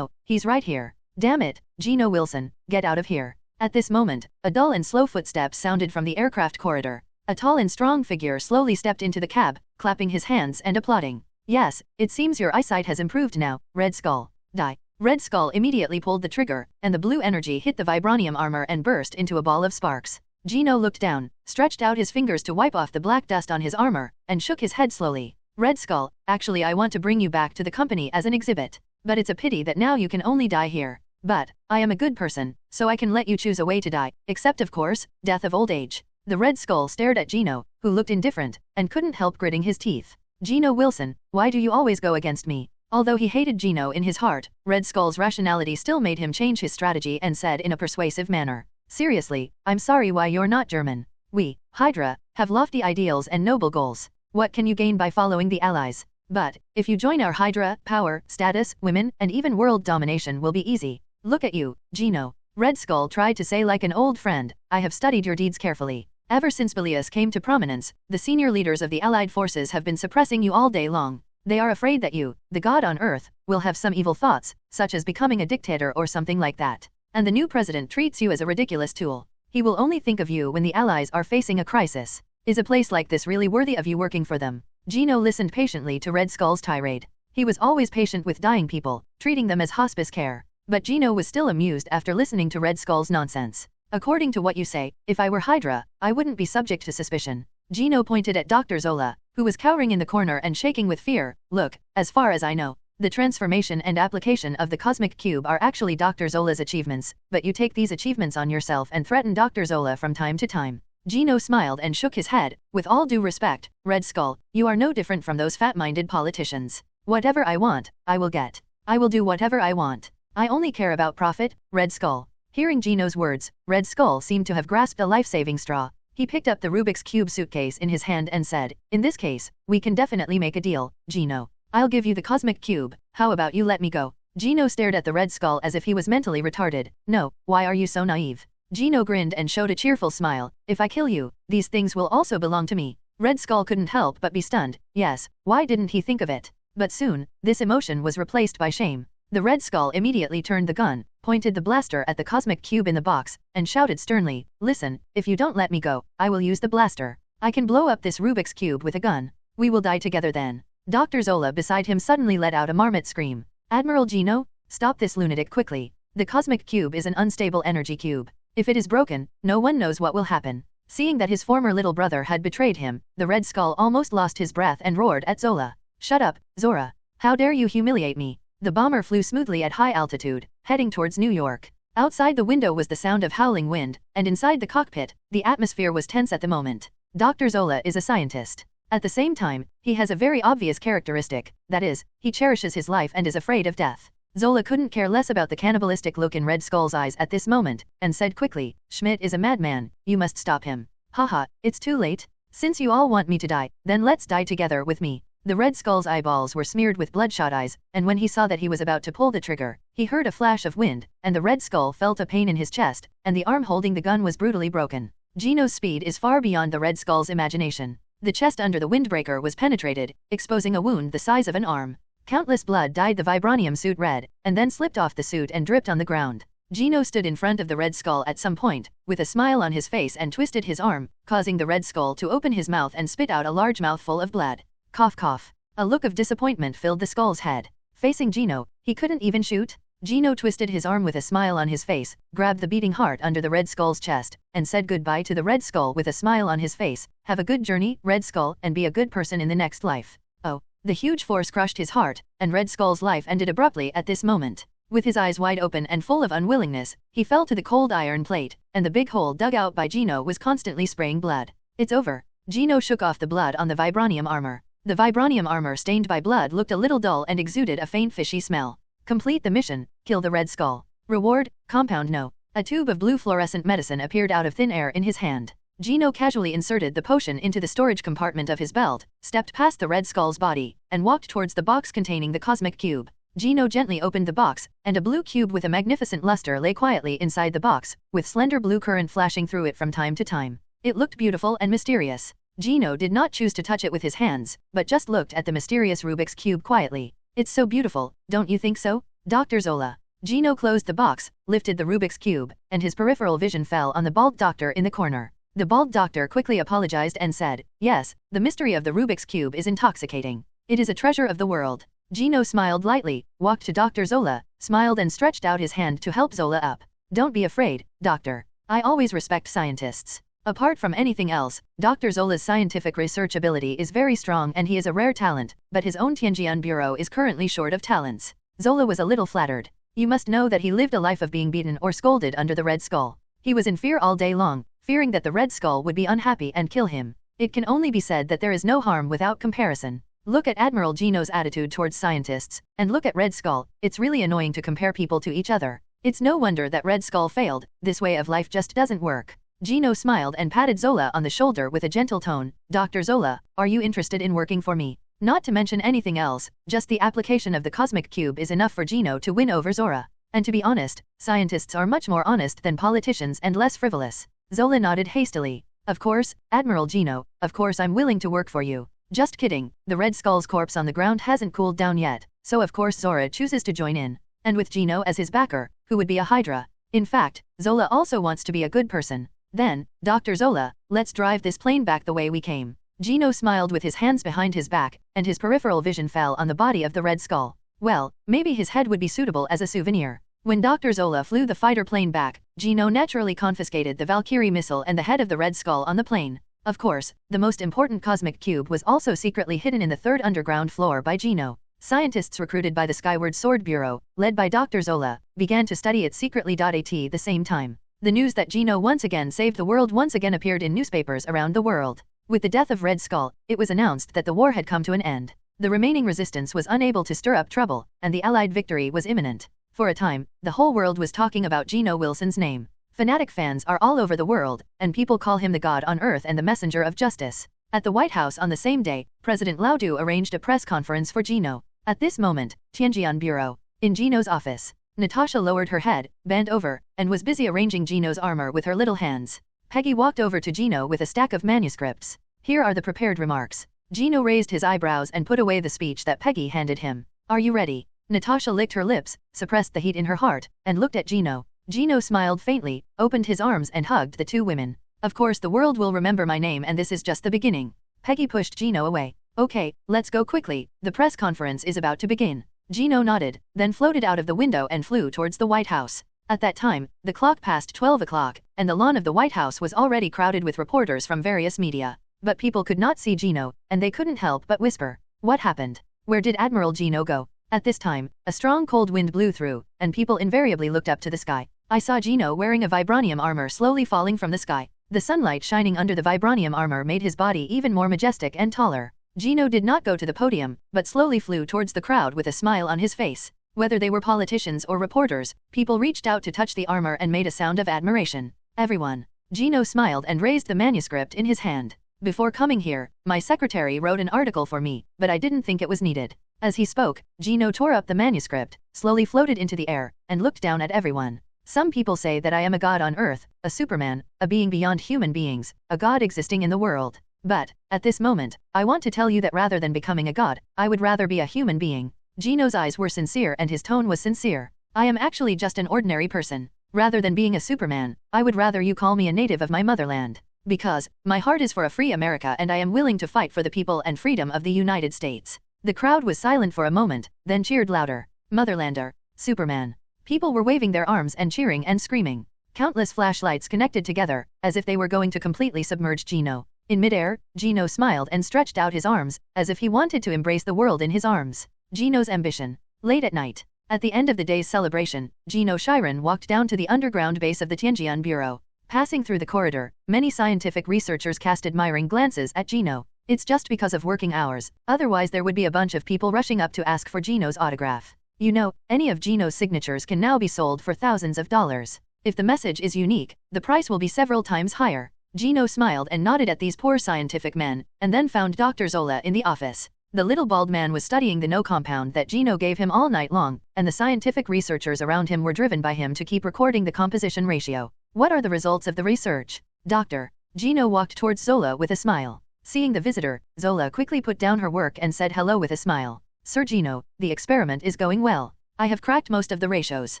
he's right here. Damn it, Gino Wilson, get out of here. At this moment, a dull and slow footstep sounded from the aircraft corridor. A tall and strong figure slowly stepped into the cab, clapping his hands and applauding. Yes, it seems your eyesight has improved now, Red Skull. Die. Red Skull immediately pulled the trigger, and the blue energy hit the vibranium armor and burst into a ball of sparks. Gino looked down, stretched out his fingers to wipe off the black dust on his armor, and shook his head slowly. Red Skull, actually I want to bring you back to the company as an exhibit. But it's a pity that now you can only die here. But, I am a good person, so I can let you choose a way to die, except of course, death of old age. The Red Skull stared at Gino, who looked indifferent, and couldn't help gritting his teeth. Gino Wilson, why do you always go against me? Although he hated Gino in his heart, Red Skull's rationality still made him change his strategy and said in a persuasive manner. Seriously, I'm sorry why you're not German. We, Hydra, have lofty ideals and noble goals. What can you gain by following the Allies? But, if you join our Hydra, power, status, women, and even world domination will be easy. Look at you, Gino. Red Skull tried to say like an old friend, I have studied your deeds carefully. Ever since Belias came to prominence, the senior leaders of the Allied forces have been suppressing you all day long. They are afraid that you, the god on Earth, will have some evil thoughts, such as becoming a dictator or something like that. And the new president treats you as a ridiculous tool. He will only think of you when the Allies are facing a crisis. Is a place like this really worthy of you working for them? Gino listened patiently to Red Skull's tirade. He was always patient with dying people, treating them as hospice care. But Gino was still amused after listening to Red Skull's nonsense. According to what you say, if I were Hydra, I wouldn't be subject to suspicion. Gino pointed at Dr. Zola, who was cowering in the corner and shaking with fear. Look, as far as I know, the transformation and application of the Cosmic Cube are actually Dr. Zola's achievements, but you take these achievements on yourself and threaten Dr. Zola from time to time. Gino smiled and shook his head. With all due respect, Red Skull, you are no different from those fat-minded politicians. Whatever I want, I will get. I will do whatever I want. I only care about profit, Red Skull. Hearing Gino's words, Red Skull seemed to have grasped a life-saving straw. He picked up the Rubik's Cube suitcase in his hand and said, in this case, we can definitely make a deal, Gino. I'll give you the Cosmic Cube, how about you let me go? Gino stared at the Red Skull as if he was mentally retarded. No, why are you so naive? Gino grinned and showed a cheerful smile. If I kill you, these things will also belong to me. Red Skull couldn't help but be stunned. Yes, why didn't he think of it? But soon, this emotion was replaced by shame. The Red Skull immediately turned the gun, pointed the blaster at the Cosmic Cube in the box, and shouted sternly, listen, if you don't let me go, I will use the blaster. I can blow up this Rubik's Cube with a gun. We will die together then. Dr. Zola beside him suddenly let out a marmot scream. Admiral Gino, stop this lunatic quickly. The Cosmic Cube is an unstable energy cube. If it is broken, no one knows what will happen. Seeing that his former little brother had betrayed him, the Red Skull almost lost his breath and roared at Zola. Shut up, Zora. How dare you humiliate me? The bomber flew smoothly at high altitude, heading towards New York. Outside the window was the sound of howling wind, and inside the cockpit, the atmosphere was tense at the moment. Dr. Zola is a scientist. At the same time, he has a very obvious characteristic, that is, he cherishes his life and is afraid of death. Zola couldn't care less about the cannibalistic look in Red Skull's eyes at this moment, and said quickly, Schmidt is a madman, you must stop him. Haha, it's too late. Since you all want me to die, then let's die together with me. The Red Skull's eyeballs were smeared with bloodshot eyes, and when he saw that he was about to pull the trigger, he heard a flash of wind, and the Red Skull felt a pain in his chest, and the arm holding the gun was brutally broken. Gino's speed is far beyond the Red Skull's imagination. The chest under the windbreaker was penetrated, exposing a wound the size of an arm. Countless blood dyed the Vibranium suit red, and then slipped off the suit and dripped on the ground. Gino stood in front of the Red Skull at some point, with a smile on his face and twisted his arm, causing the Red Skull to open his mouth and spit out a large mouthful of blood. Cough cough. A look of disappointment filled the Skull's head. Facing Gino, he couldn't even shoot? Gino twisted his arm with a smile on his face, grabbed the beating heart under the Red Skull's chest, and said goodbye to the Red Skull with a smile on his face. Have a good journey, Red Skull, and be a good person in the next life. Oh. The huge force crushed his heart, and Red Skull's life ended abruptly at this moment. With his eyes wide open and full of unwillingness, he fell to the cold iron plate, and the big hole dug out by Gino was constantly spraying blood. It's over. Gino shook off the blood on the Vibranium armor. The Vibranium armor stained by blood looked a little dull and exuded a faint fishy smell. Complete the mission, kill the Red Skull. Reward, compound no. A tube of blue fluorescent medicine appeared out of thin air in his hand. Gino casually inserted the potion into the storage compartment of his belt, stepped past the Red Skull's body, and walked towards the box containing the cosmic cube. Gino gently opened the box, and a blue cube with a magnificent luster lay quietly inside the box, with slender blue current flashing through it from time to time. It looked beautiful and mysterious. Gino did not choose to touch it with his hands, but just looked at the mysterious Rubik's Cube quietly. It's so beautiful, don't you think so, Dr. Zola? Gino closed the box, lifted the Rubik's Cube, and his peripheral vision fell on the bald doctor in the corner. The bald doctor quickly apologized and said, yes, the mystery of the Rubik's Cube is intoxicating. It is a treasure of the world. Gino smiled lightly, walked to Dr. Zola, smiled and stretched out his hand to help Zola up. Don't be afraid, doctor. I always respect scientists. Apart from anything else, Dr. Zola's scientific research ability is very strong and he is a rare talent, but his own Tianjian Bureau is currently short of talents. Zola was a little flattered. You must know that he lived a life of being beaten or scolded under the Red Skull. He was in fear all day long, fearing that the Red Skull would be unhappy and kill him. It can only be said that there is no harm without comparison. Look at Admiral Gino's attitude towards scientists, and look at Red Skull. It's really annoying to compare people to each other. It's no wonder that Red Skull failed. This way of life just doesn't work. Gino smiled and patted Zola on the shoulder with a gentle tone. Dr. Zola, are you interested in working for me? Not to mention anything else, just the application of the cosmic cube is enough for Gino to win over Zora. And to be honest, scientists are much more honest than politicians and less frivolous. Zola nodded hastily. Of course, Admiral Gino, of course I'm willing to work for you. Just kidding, the Red Skull's corpse on the ground hasn't cooled down yet, so of course Zora chooses to join in. And with Gino as his backer, who would be a Hydra. In fact, Zola also wants to be a good person. Then, Dr. Zola, let's drive this plane back the way we came. Gino smiled with his hands behind his back, and his peripheral vision fell on the body of the Red Skull. Well, maybe his head would be suitable as a souvenir. When Dr. Zola flew the fighter plane back, Gino naturally confiscated the Valkyrie missile and the head of the Red Skull on the plane. Of course, the most important cosmic cube was also secretly hidden in the third underground floor by Gino. Scientists recruited by the Skyward Sword Bureau, led by Dr. Zola, began to study it secretly. At the same time, the news that Gino once again saved the world once again appeared in newspapers around the world. With the death of Red Skull, it was announced that the war had come to an end. The remaining resistance was unable to stir up trouble, and the Allied victory was imminent. For a time, the whole world was talking about Gino Wilson's name. Fanatic fans are all over the world, and people call him the God on Earth and the messenger of justice. At the White House on the same day, President Laudu arranged a press conference for Gino. At this moment, Tianjian Bureau. In Gino's office, Natasha lowered her head, bent over, and was busy arranging Gino's armor with her little hands. Peggy walked over to Gino with a stack of manuscripts. Here are the prepared remarks. Gino raised his eyebrows and put away the speech that Peggy handed him. Are you ready? Natasha licked her lips, suppressed the heat in her heart, and looked at Gino. Gino smiled faintly, opened his arms and hugged the two women. Of course the world will remember my name and this is just the beginning. Peggy pushed Gino away. Okay, let's go quickly, the press conference is about to begin. Gino nodded, then floated out of the window and flew towards the White House. At that time, the clock passed 12 o'clock, and the lawn of the White House was already crowded with reporters from various media. But people could not see Gino, and they couldn't help but whisper. What happened? Where did Admiral Gino go? At this time, a strong cold wind blew through, and people invariably looked up to the sky. I saw Gino wearing a Vibranium armor slowly falling from the sky. The sunlight shining under the vibranium armor made his body even more majestic and taller. Gino did not go to the podium, but slowly flew towards the crowd with a smile on his face. Whether they were politicians or reporters, people reached out to touch the armor and made a sound of admiration. Everyone. Gino smiled and raised the manuscript in his hand. Before coming here, my secretary wrote an article for me, but I didn't think it was needed. As he spoke, Gino tore up the manuscript, slowly floated into the air, and looked down at everyone. Some people say that I am a god on Earth, a Superman, a being beyond human beings, a god existing in the world. But, at this moment, I want to tell you that rather than becoming a god, I would rather be a human being. Gino's eyes were sincere and his tone was sincere. I am actually just an ordinary person. Rather than being a Superman, I would rather you call me a native of my motherland. Because, my heart is for a free America and I am willing to fight for the people and freedom of the United States. The crowd was silent for a moment, then cheered louder. Motherlander, Superman. People were waving their arms and cheering and screaming. Countless flashlights connected together, as if they were going to completely submerge Gino. In midair, Gino smiled and stretched out his arms, as if he wanted to embrace the world in his arms. Gino's ambition. Late at night. At the end of the day's celebration, Gino Shiren walked down to the underground base of the Tianjian Bureau. Passing through the corridor, many scientific researchers cast admiring glances at Gino. It's just because of working hours, otherwise there would be a bunch of people rushing up to ask for Gino's autograph. You know, any of Gino's signatures can now be sold for thousands of dollars. If the message is unique, the price will be several times higher. Gino smiled and nodded at these poor scientific men, and then found Dr. Zola in the office. The little bald man was studying the no compound that Gino gave him all night long, and the scientific researchers around him were driven by him to keep recording the composition ratio. What are the results of the research? Doctor. Gino walked towards Zola with a smile. Seeing the visitor, Zola quickly put down her work and said hello with a smile. Sir Gino, the experiment is going well. I have cracked most of the ratios.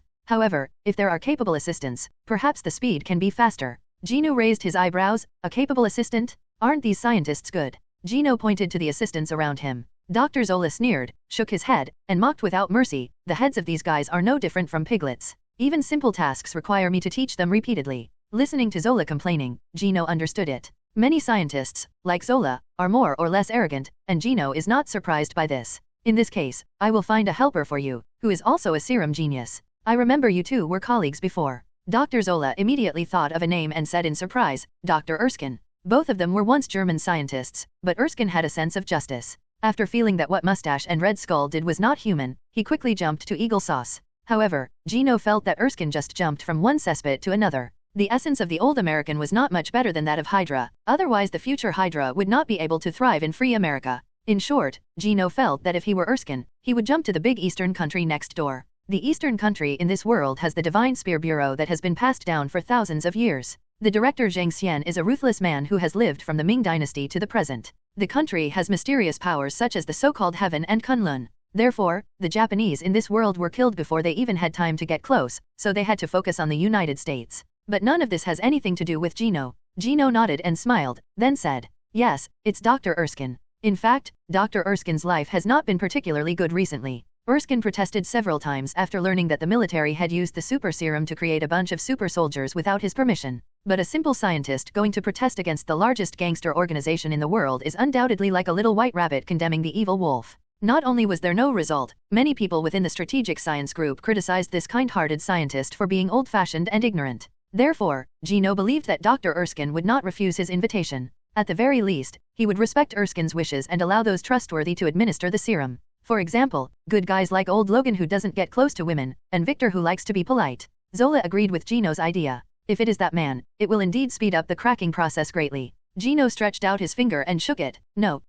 However, if there are capable assistants, perhaps the speed can be faster. Gino raised his eyebrows. A capable assistant? Aren't these scientists good? Gino pointed to the assistants around him. Dr. Zola sneered, shook his head, and mocked without mercy. The heads of these guys are no different from piglets. Even simple tasks require me to teach them repeatedly. Listening to Zola complaining, Gino understood it. Many scientists, like Zola, are more or less arrogant, and Gino is not surprised by this. In this case, I will find a helper for you, who is also a serum genius. I remember you two were colleagues before. Dr. Zola immediately thought of a name and said in surprise, Dr. Erskin. Both of them were once German scientists, but Erskin had a sense of justice. After feeling that what Mustache and Red Skull did was not human, he quickly jumped to Eagle Sauce. However, Gino felt that Erskin just jumped from one cesspit to another. The essence of the old American was not much better than that of Hydra, otherwise the future Hydra would not be able to thrive in free America. In short, Gino felt that if he were Erskin, he would jump to the big eastern country next door. The eastern country in this world has the Divine Spear Bureau that has been passed down for thousands of years. The director Zhang Xian is a ruthless man who has lived from the Ming dynasty to the present. The country has mysterious powers such as the so-called Heaven and Kunlun. Therefore, the Japanese in this world were killed before they even had time to get close, so they had to focus on the United States. But none of this has anything to do with Gino. Gino nodded and smiled, then said, yes, it's Dr. Erskin. In fact, Dr. Erskin's life has not been particularly good recently. Erskin protested several times after learning that the military had used the super serum to create a bunch of super soldiers without his permission. But a simple scientist going to protest against the largest gangster organization in the world is undoubtedly like a little white rabbit condemning the evil wolf. Not only was there no result, many people within the strategic science group criticized this kind-hearted scientist for being old-fashioned and ignorant. Therefore, Gino believed that Dr. Erskin would not refuse his invitation. At the very least, he would respect Erskin's wishes and allow those trustworthy to administer the serum. For example, good guys like old Logan who doesn't get close to women, and Victor who likes to be polite. Zola agreed with Gino's idea. If it is that man, it will indeed speed up the cracking process greatly. Gino stretched out his finger and shook it. No,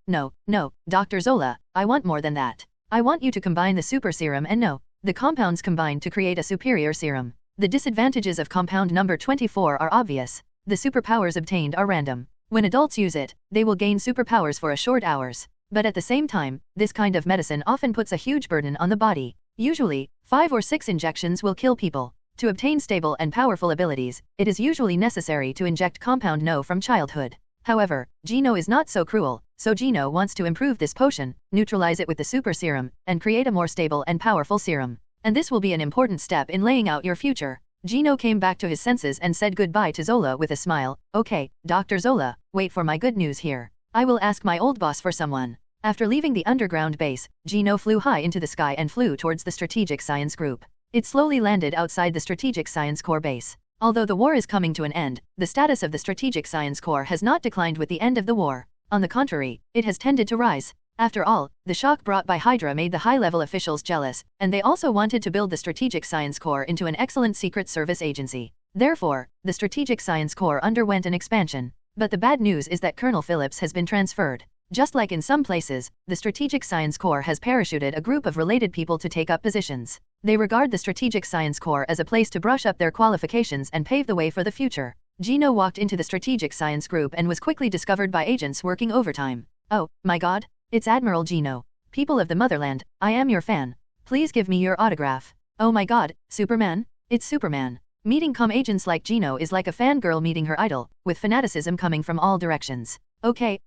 Dr. Zola, I want more than that. I want you to combine the super serum and the compounds combined to create a superior serum. The disadvantages of compound number 24 are obvious. The superpowers obtained are random. When adults use it, they will gain superpowers for a short hours. But at the same time, this kind of medicine often puts a huge burden on the body. Usually, 5 or 6 injections will kill people. To obtain stable and powerful abilities, it is usually necessary to inject compound No from childhood. However, Gino is not so cruel, so Gino wants to improve this potion, neutralize it with the super serum, and create a more stable and powerful serum. And this will be an important step in laying out your future. Gino came back to his senses and said goodbye to Zola with a smile. Okay, Dr. Zola, wait for my good news here. I will ask my old boss for someone. After leaving the underground base, Gino flew high into the sky and flew towards the strategic science group. It slowly landed outside the strategic science core base. Although the war is coming to an end, the status of the Strategic Science Corps has not declined with the end of the war. On the contrary, it has tended to rise. After all, the shock brought by Hydra made the high-level officials jealous, and they also wanted to build the Strategic Science Corps into an excellent secret service agency. Therefore, the Strategic Science Corps underwent an expansion. But the bad news is that Colonel Phillips has been transferred. Just like in some places, the Strategic Science Corps has parachuted a group of related people to take up positions. They regard the Strategic Science Corps as a place to brush up their qualifications and pave the way for the future. Gino walked into the Strategic Science Group and was quickly discovered by agents working overtime. Oh, my god, it's Admiral Gino. People of the motherland, I am your fan. Please give me your autograph. Oh my god, Superman? It's Superman. Meeting agents like Gino is like a fangirl meeting her idol, with fanaticism coming from all directions. Okay,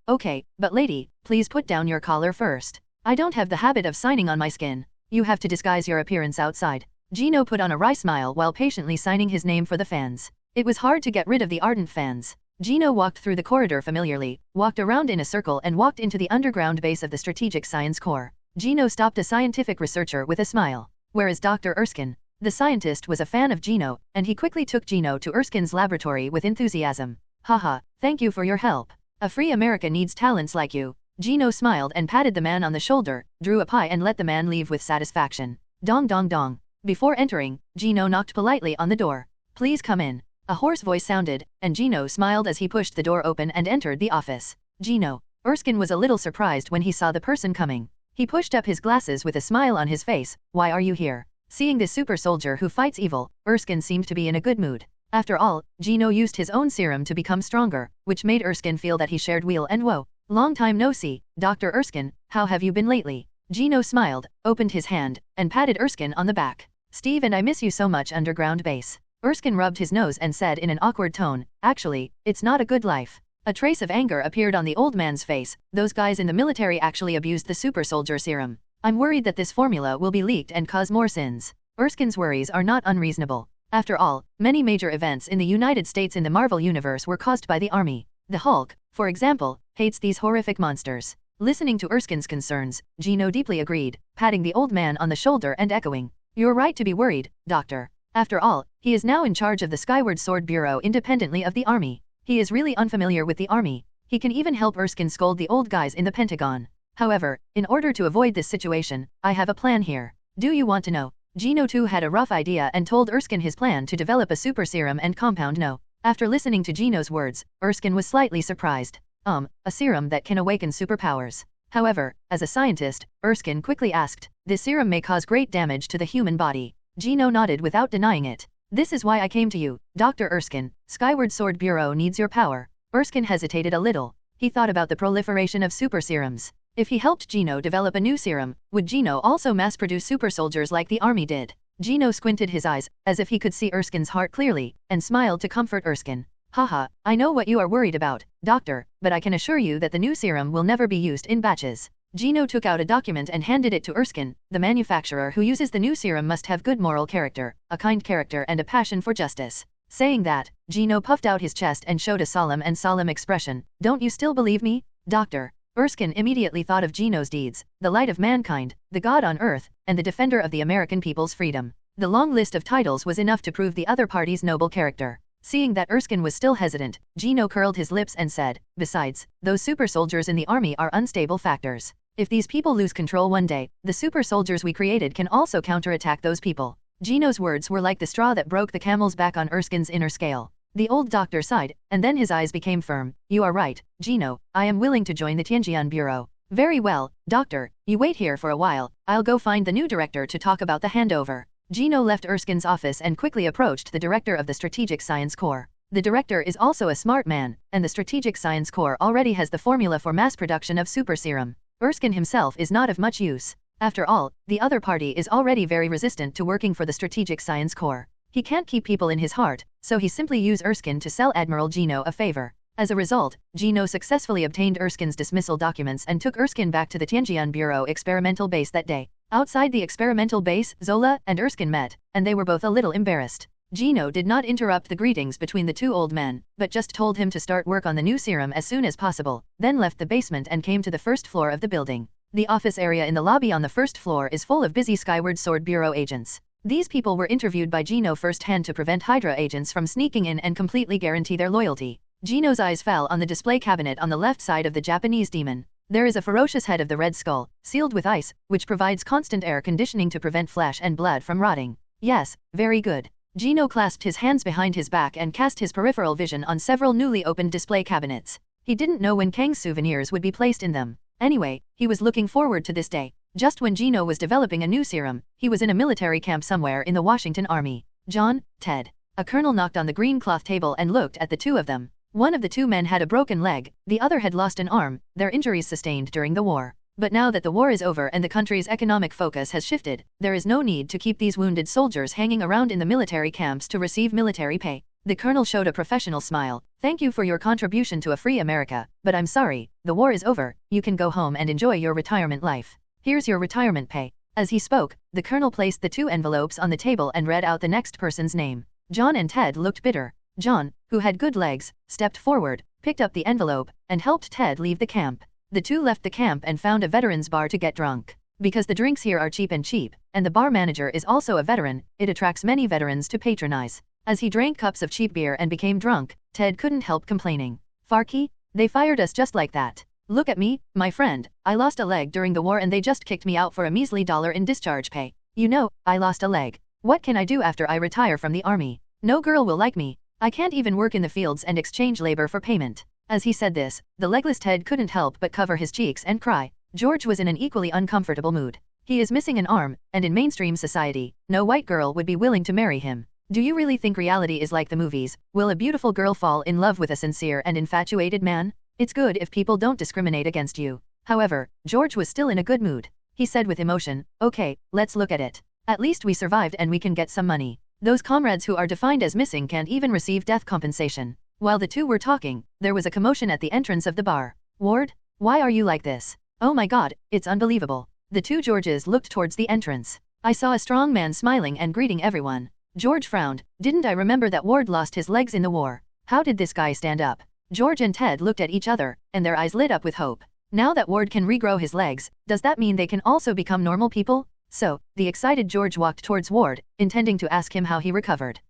but lady, please put down your collar first. I don't have the habit of signing on my skin. You have to disguise your appearance outside. Gino put on a wry smile while patiently signing his name for the fans. It was hard to get rid of the ardent fans. Gino walked through the corridor familiarly, walked around in a circle and walked into the underground base of the Strategic Science Corps. Gino stopped a scientific researcher with a smile. Where is Dr. Erskin? The scientist was a fan of Gino, and he quickly took Gino to Erskin's laboratory with enthusiasm. Haha, thank you for your help. A free America needs talents like you. Gino smiled and patted the man on the shoulder, drew a pie and let the man leave with satisfaction. Dong dong dong. Before entering, Gino knocked politely on the door. Please come in. A hoarse voice sounded, and Gino smiled as he pushed the door open and entered the office. Gino. Erskin was a little surprised when he saw the person coming. He pushed up his glasses with a smile on his face. Why are you here? Seeing this super soldier who fights evil, Erskin seemed to be in a good mood. After all, Gino used his own serum to become stronger, which made Erskin feel that he shared weal and woe. Long time no see, Dr. Erskin, how have you been lately? Gino smiled, opened his hand, and patted Erskin on the back. Steve and I miss you so much underground base. Erskin rubbed his nose and said in an awkward tone, actually, it's not a good life. A trace of anger appeared on the old man's face. Those guys in the military actually abused the super soldier serum. I'm worried that this formula will be leaked and cause more sins. Erskin's worries are not unreasonable. After all, many major events in the United States in the Marvel Universe were caused by the Army. The Hulk, for example, hates these horrific monsters. Listening to Erskin's concerns, Gino deeply agreed, patting the old man on the shoulder and echoing, "You're right to be worried, Doctor." After all, he is now in charge of the Skyward Sword Bureau independently of the Army. He is really unfamiliar with the Army. He can even help Erskin scold the old guys in the Pentagon. However, in order to avoid this situation, I have a plan here. Do you want to know? Gino too had a rough idea and told Erskin his plan to develop a super serum and compound no. After listening to Gino's words, Erskin was slightly surprised. A serum that can awaken superpowers. However, as a scientist, Erskin quickly asked, this serum may cause great damage to the human body. Gino nodded without denying it. This is why I came to you, Dr. Erskin. Skyward Sword Bureau needs your power. Erskin hesitated a little. He thought about the proliferation of super serums. If he helped Gino develop a new serum, would Gino also mass-produce super soldiers like the Army did? Gino squinted his eyes, as if he could see Erskin's heart clearly, and smiled to comfort Erskin. Haha, I know what you are worried about, Doctor, but I can assure you that the new serum will never be used in batches. Gino took out a document and handed it to Erskin. The manufacturer who uses the new serum must have good moral character, a kind character and a passion for justice. Saying that, Gino puffed out his chest and showed a solemn expression. Don't you still believe me, Doctor? Erskin immediately thought of Gino's deeds, the light of mankind, the god on earth, and the defender of the American people's freedom. The long list of titles was enough to prove the other party's noble character. Seeing that Erskin was still hesitant, Gino curled his lips and said, besides, those super soldiers in the Army are unstable factors. If these people lose control one day, the super soldiers we created can also counterattack those people. Gino's words were like the straw that broke the camel's back on Erskin's inner scale. The old doctor sighed, and then his eyes became firm. You are right, Gino, I am willing to join the Tianjian Bureau. Very well, Doctor, you wait here for a while, I'll go find the new director to talk about the handover. Gino left Erskin's office and quickly approached the director of the Strategic Science Corps. The director is also a smart man, and the Strategic Science Corps already has the formula for mass production of super serum. Erskin himself is not of much use. After all, the other party is already very resistant to working for the Strategic Science Corps. He can't keep people in his heart, so he simply used Erskin to sell Admiral Gino a favor. As a result, Gino successfully obtained Erskin's dismissal documents and took Erskin back to the Tianjian Bureau experimental base that day. Outside the experimental base, Zola and Erskin met, and they were both a little embarrassed. Gino did not interrupt the greetings between the two old men, but just told him to start work on the new serum as soon as possible, then left the basement and came to the first floor of the building. The office area in the lobby on the first floor is full of busy Skyward Sword Bureau agents. These people were interviewed by Gino firsthand to prevent Hydra agents from sneaking in and completely guarantee their loyalty. Gino's eyes fell on the display cabinet on the left side of the Japanese demon. There is a ferocious head of the Red Skull, sealed with ice, which provides constant air conditioning to prevent flesh and blood from rotting. Yes, very good. Gino clasped his hands behind his back and cast his peripheral vision on several newly opened display cabinets. He didn't know when Kang's souvenirs would be placed in them. Anyway, he was looking forward to this day. Just when Gino was developing a new serum, he was in a military camp somewhere in the Washington Army. John, Ted. A colonel knocked on the green cloth table and looked at the two of them. One of the two men had a broken leg, the other had lost an arm, their injuries sustained during the war. But now that the war is over and the country's economic focus has shifted, there is no need to keep these wounded soldiers hanging around in the military camps to receive military pay. The colonel showed a professional smile. Thank you for your contribution to a free America, but I'm sorry, the war is over, you can go home and enjoy your retirement life. Here's your retirement pay. As he spoke, the colonel placed the two envelopes on the table and read out the next person's name. John and Ted looked bitter. John, who had good legs, stepped forward, picked up the envelope, and helped Ted leave the camp. The two left the camp and found a veteran's bar to get drunk. Because the drinks here are cheap, and the bar manager is also a veteran, it attracts many veterans to patronize. As he drank cups of cheap beer and became drunk, Ted couldn't help complaining. Farkey? They fired us just like that. Look at me, my friend, I lost a leg during the war and they just kicked me out for a measly $1 in discharge pay. You know, I lost a leg. What can I do after I retire from the army? No girl will like me. I can't even work in the fields and exchange labor for payment. As he said this, the legless Ted couldn't help but cover his cheeks and cry. George was in an equally uncomfortable mood. He is missing an arm, and in mainstream society, no white girl would be willing to marry him. Do you really think reality is like the movies? Will a beautiful girl fall in love with a sincere and infatuated man? It's good if people don't discriminate against you. However, George was still in a good mood. He said with emotion, okay, let's look at it. At least we survived and we can get some money. Those comrades who are defined as missing can't even receive death compensation. While the two were talking, there was a commotion at the entrance of the bar. Ward? Why are you like this? Oh my god, it's unbelievable. The two Georges looked towards the entrance. I saw a strong man smiling and greeting everyone. George frowned. Didn't I remember that Ward lost his legs in the war? How did this guy stand up? George and Ted looked at each other, and their eyes lit up with hope. Now that Ward can regrow his legs, does that mean they can also become normal people? So, the excited George walked towards Ward, intending to ask him how he recovered.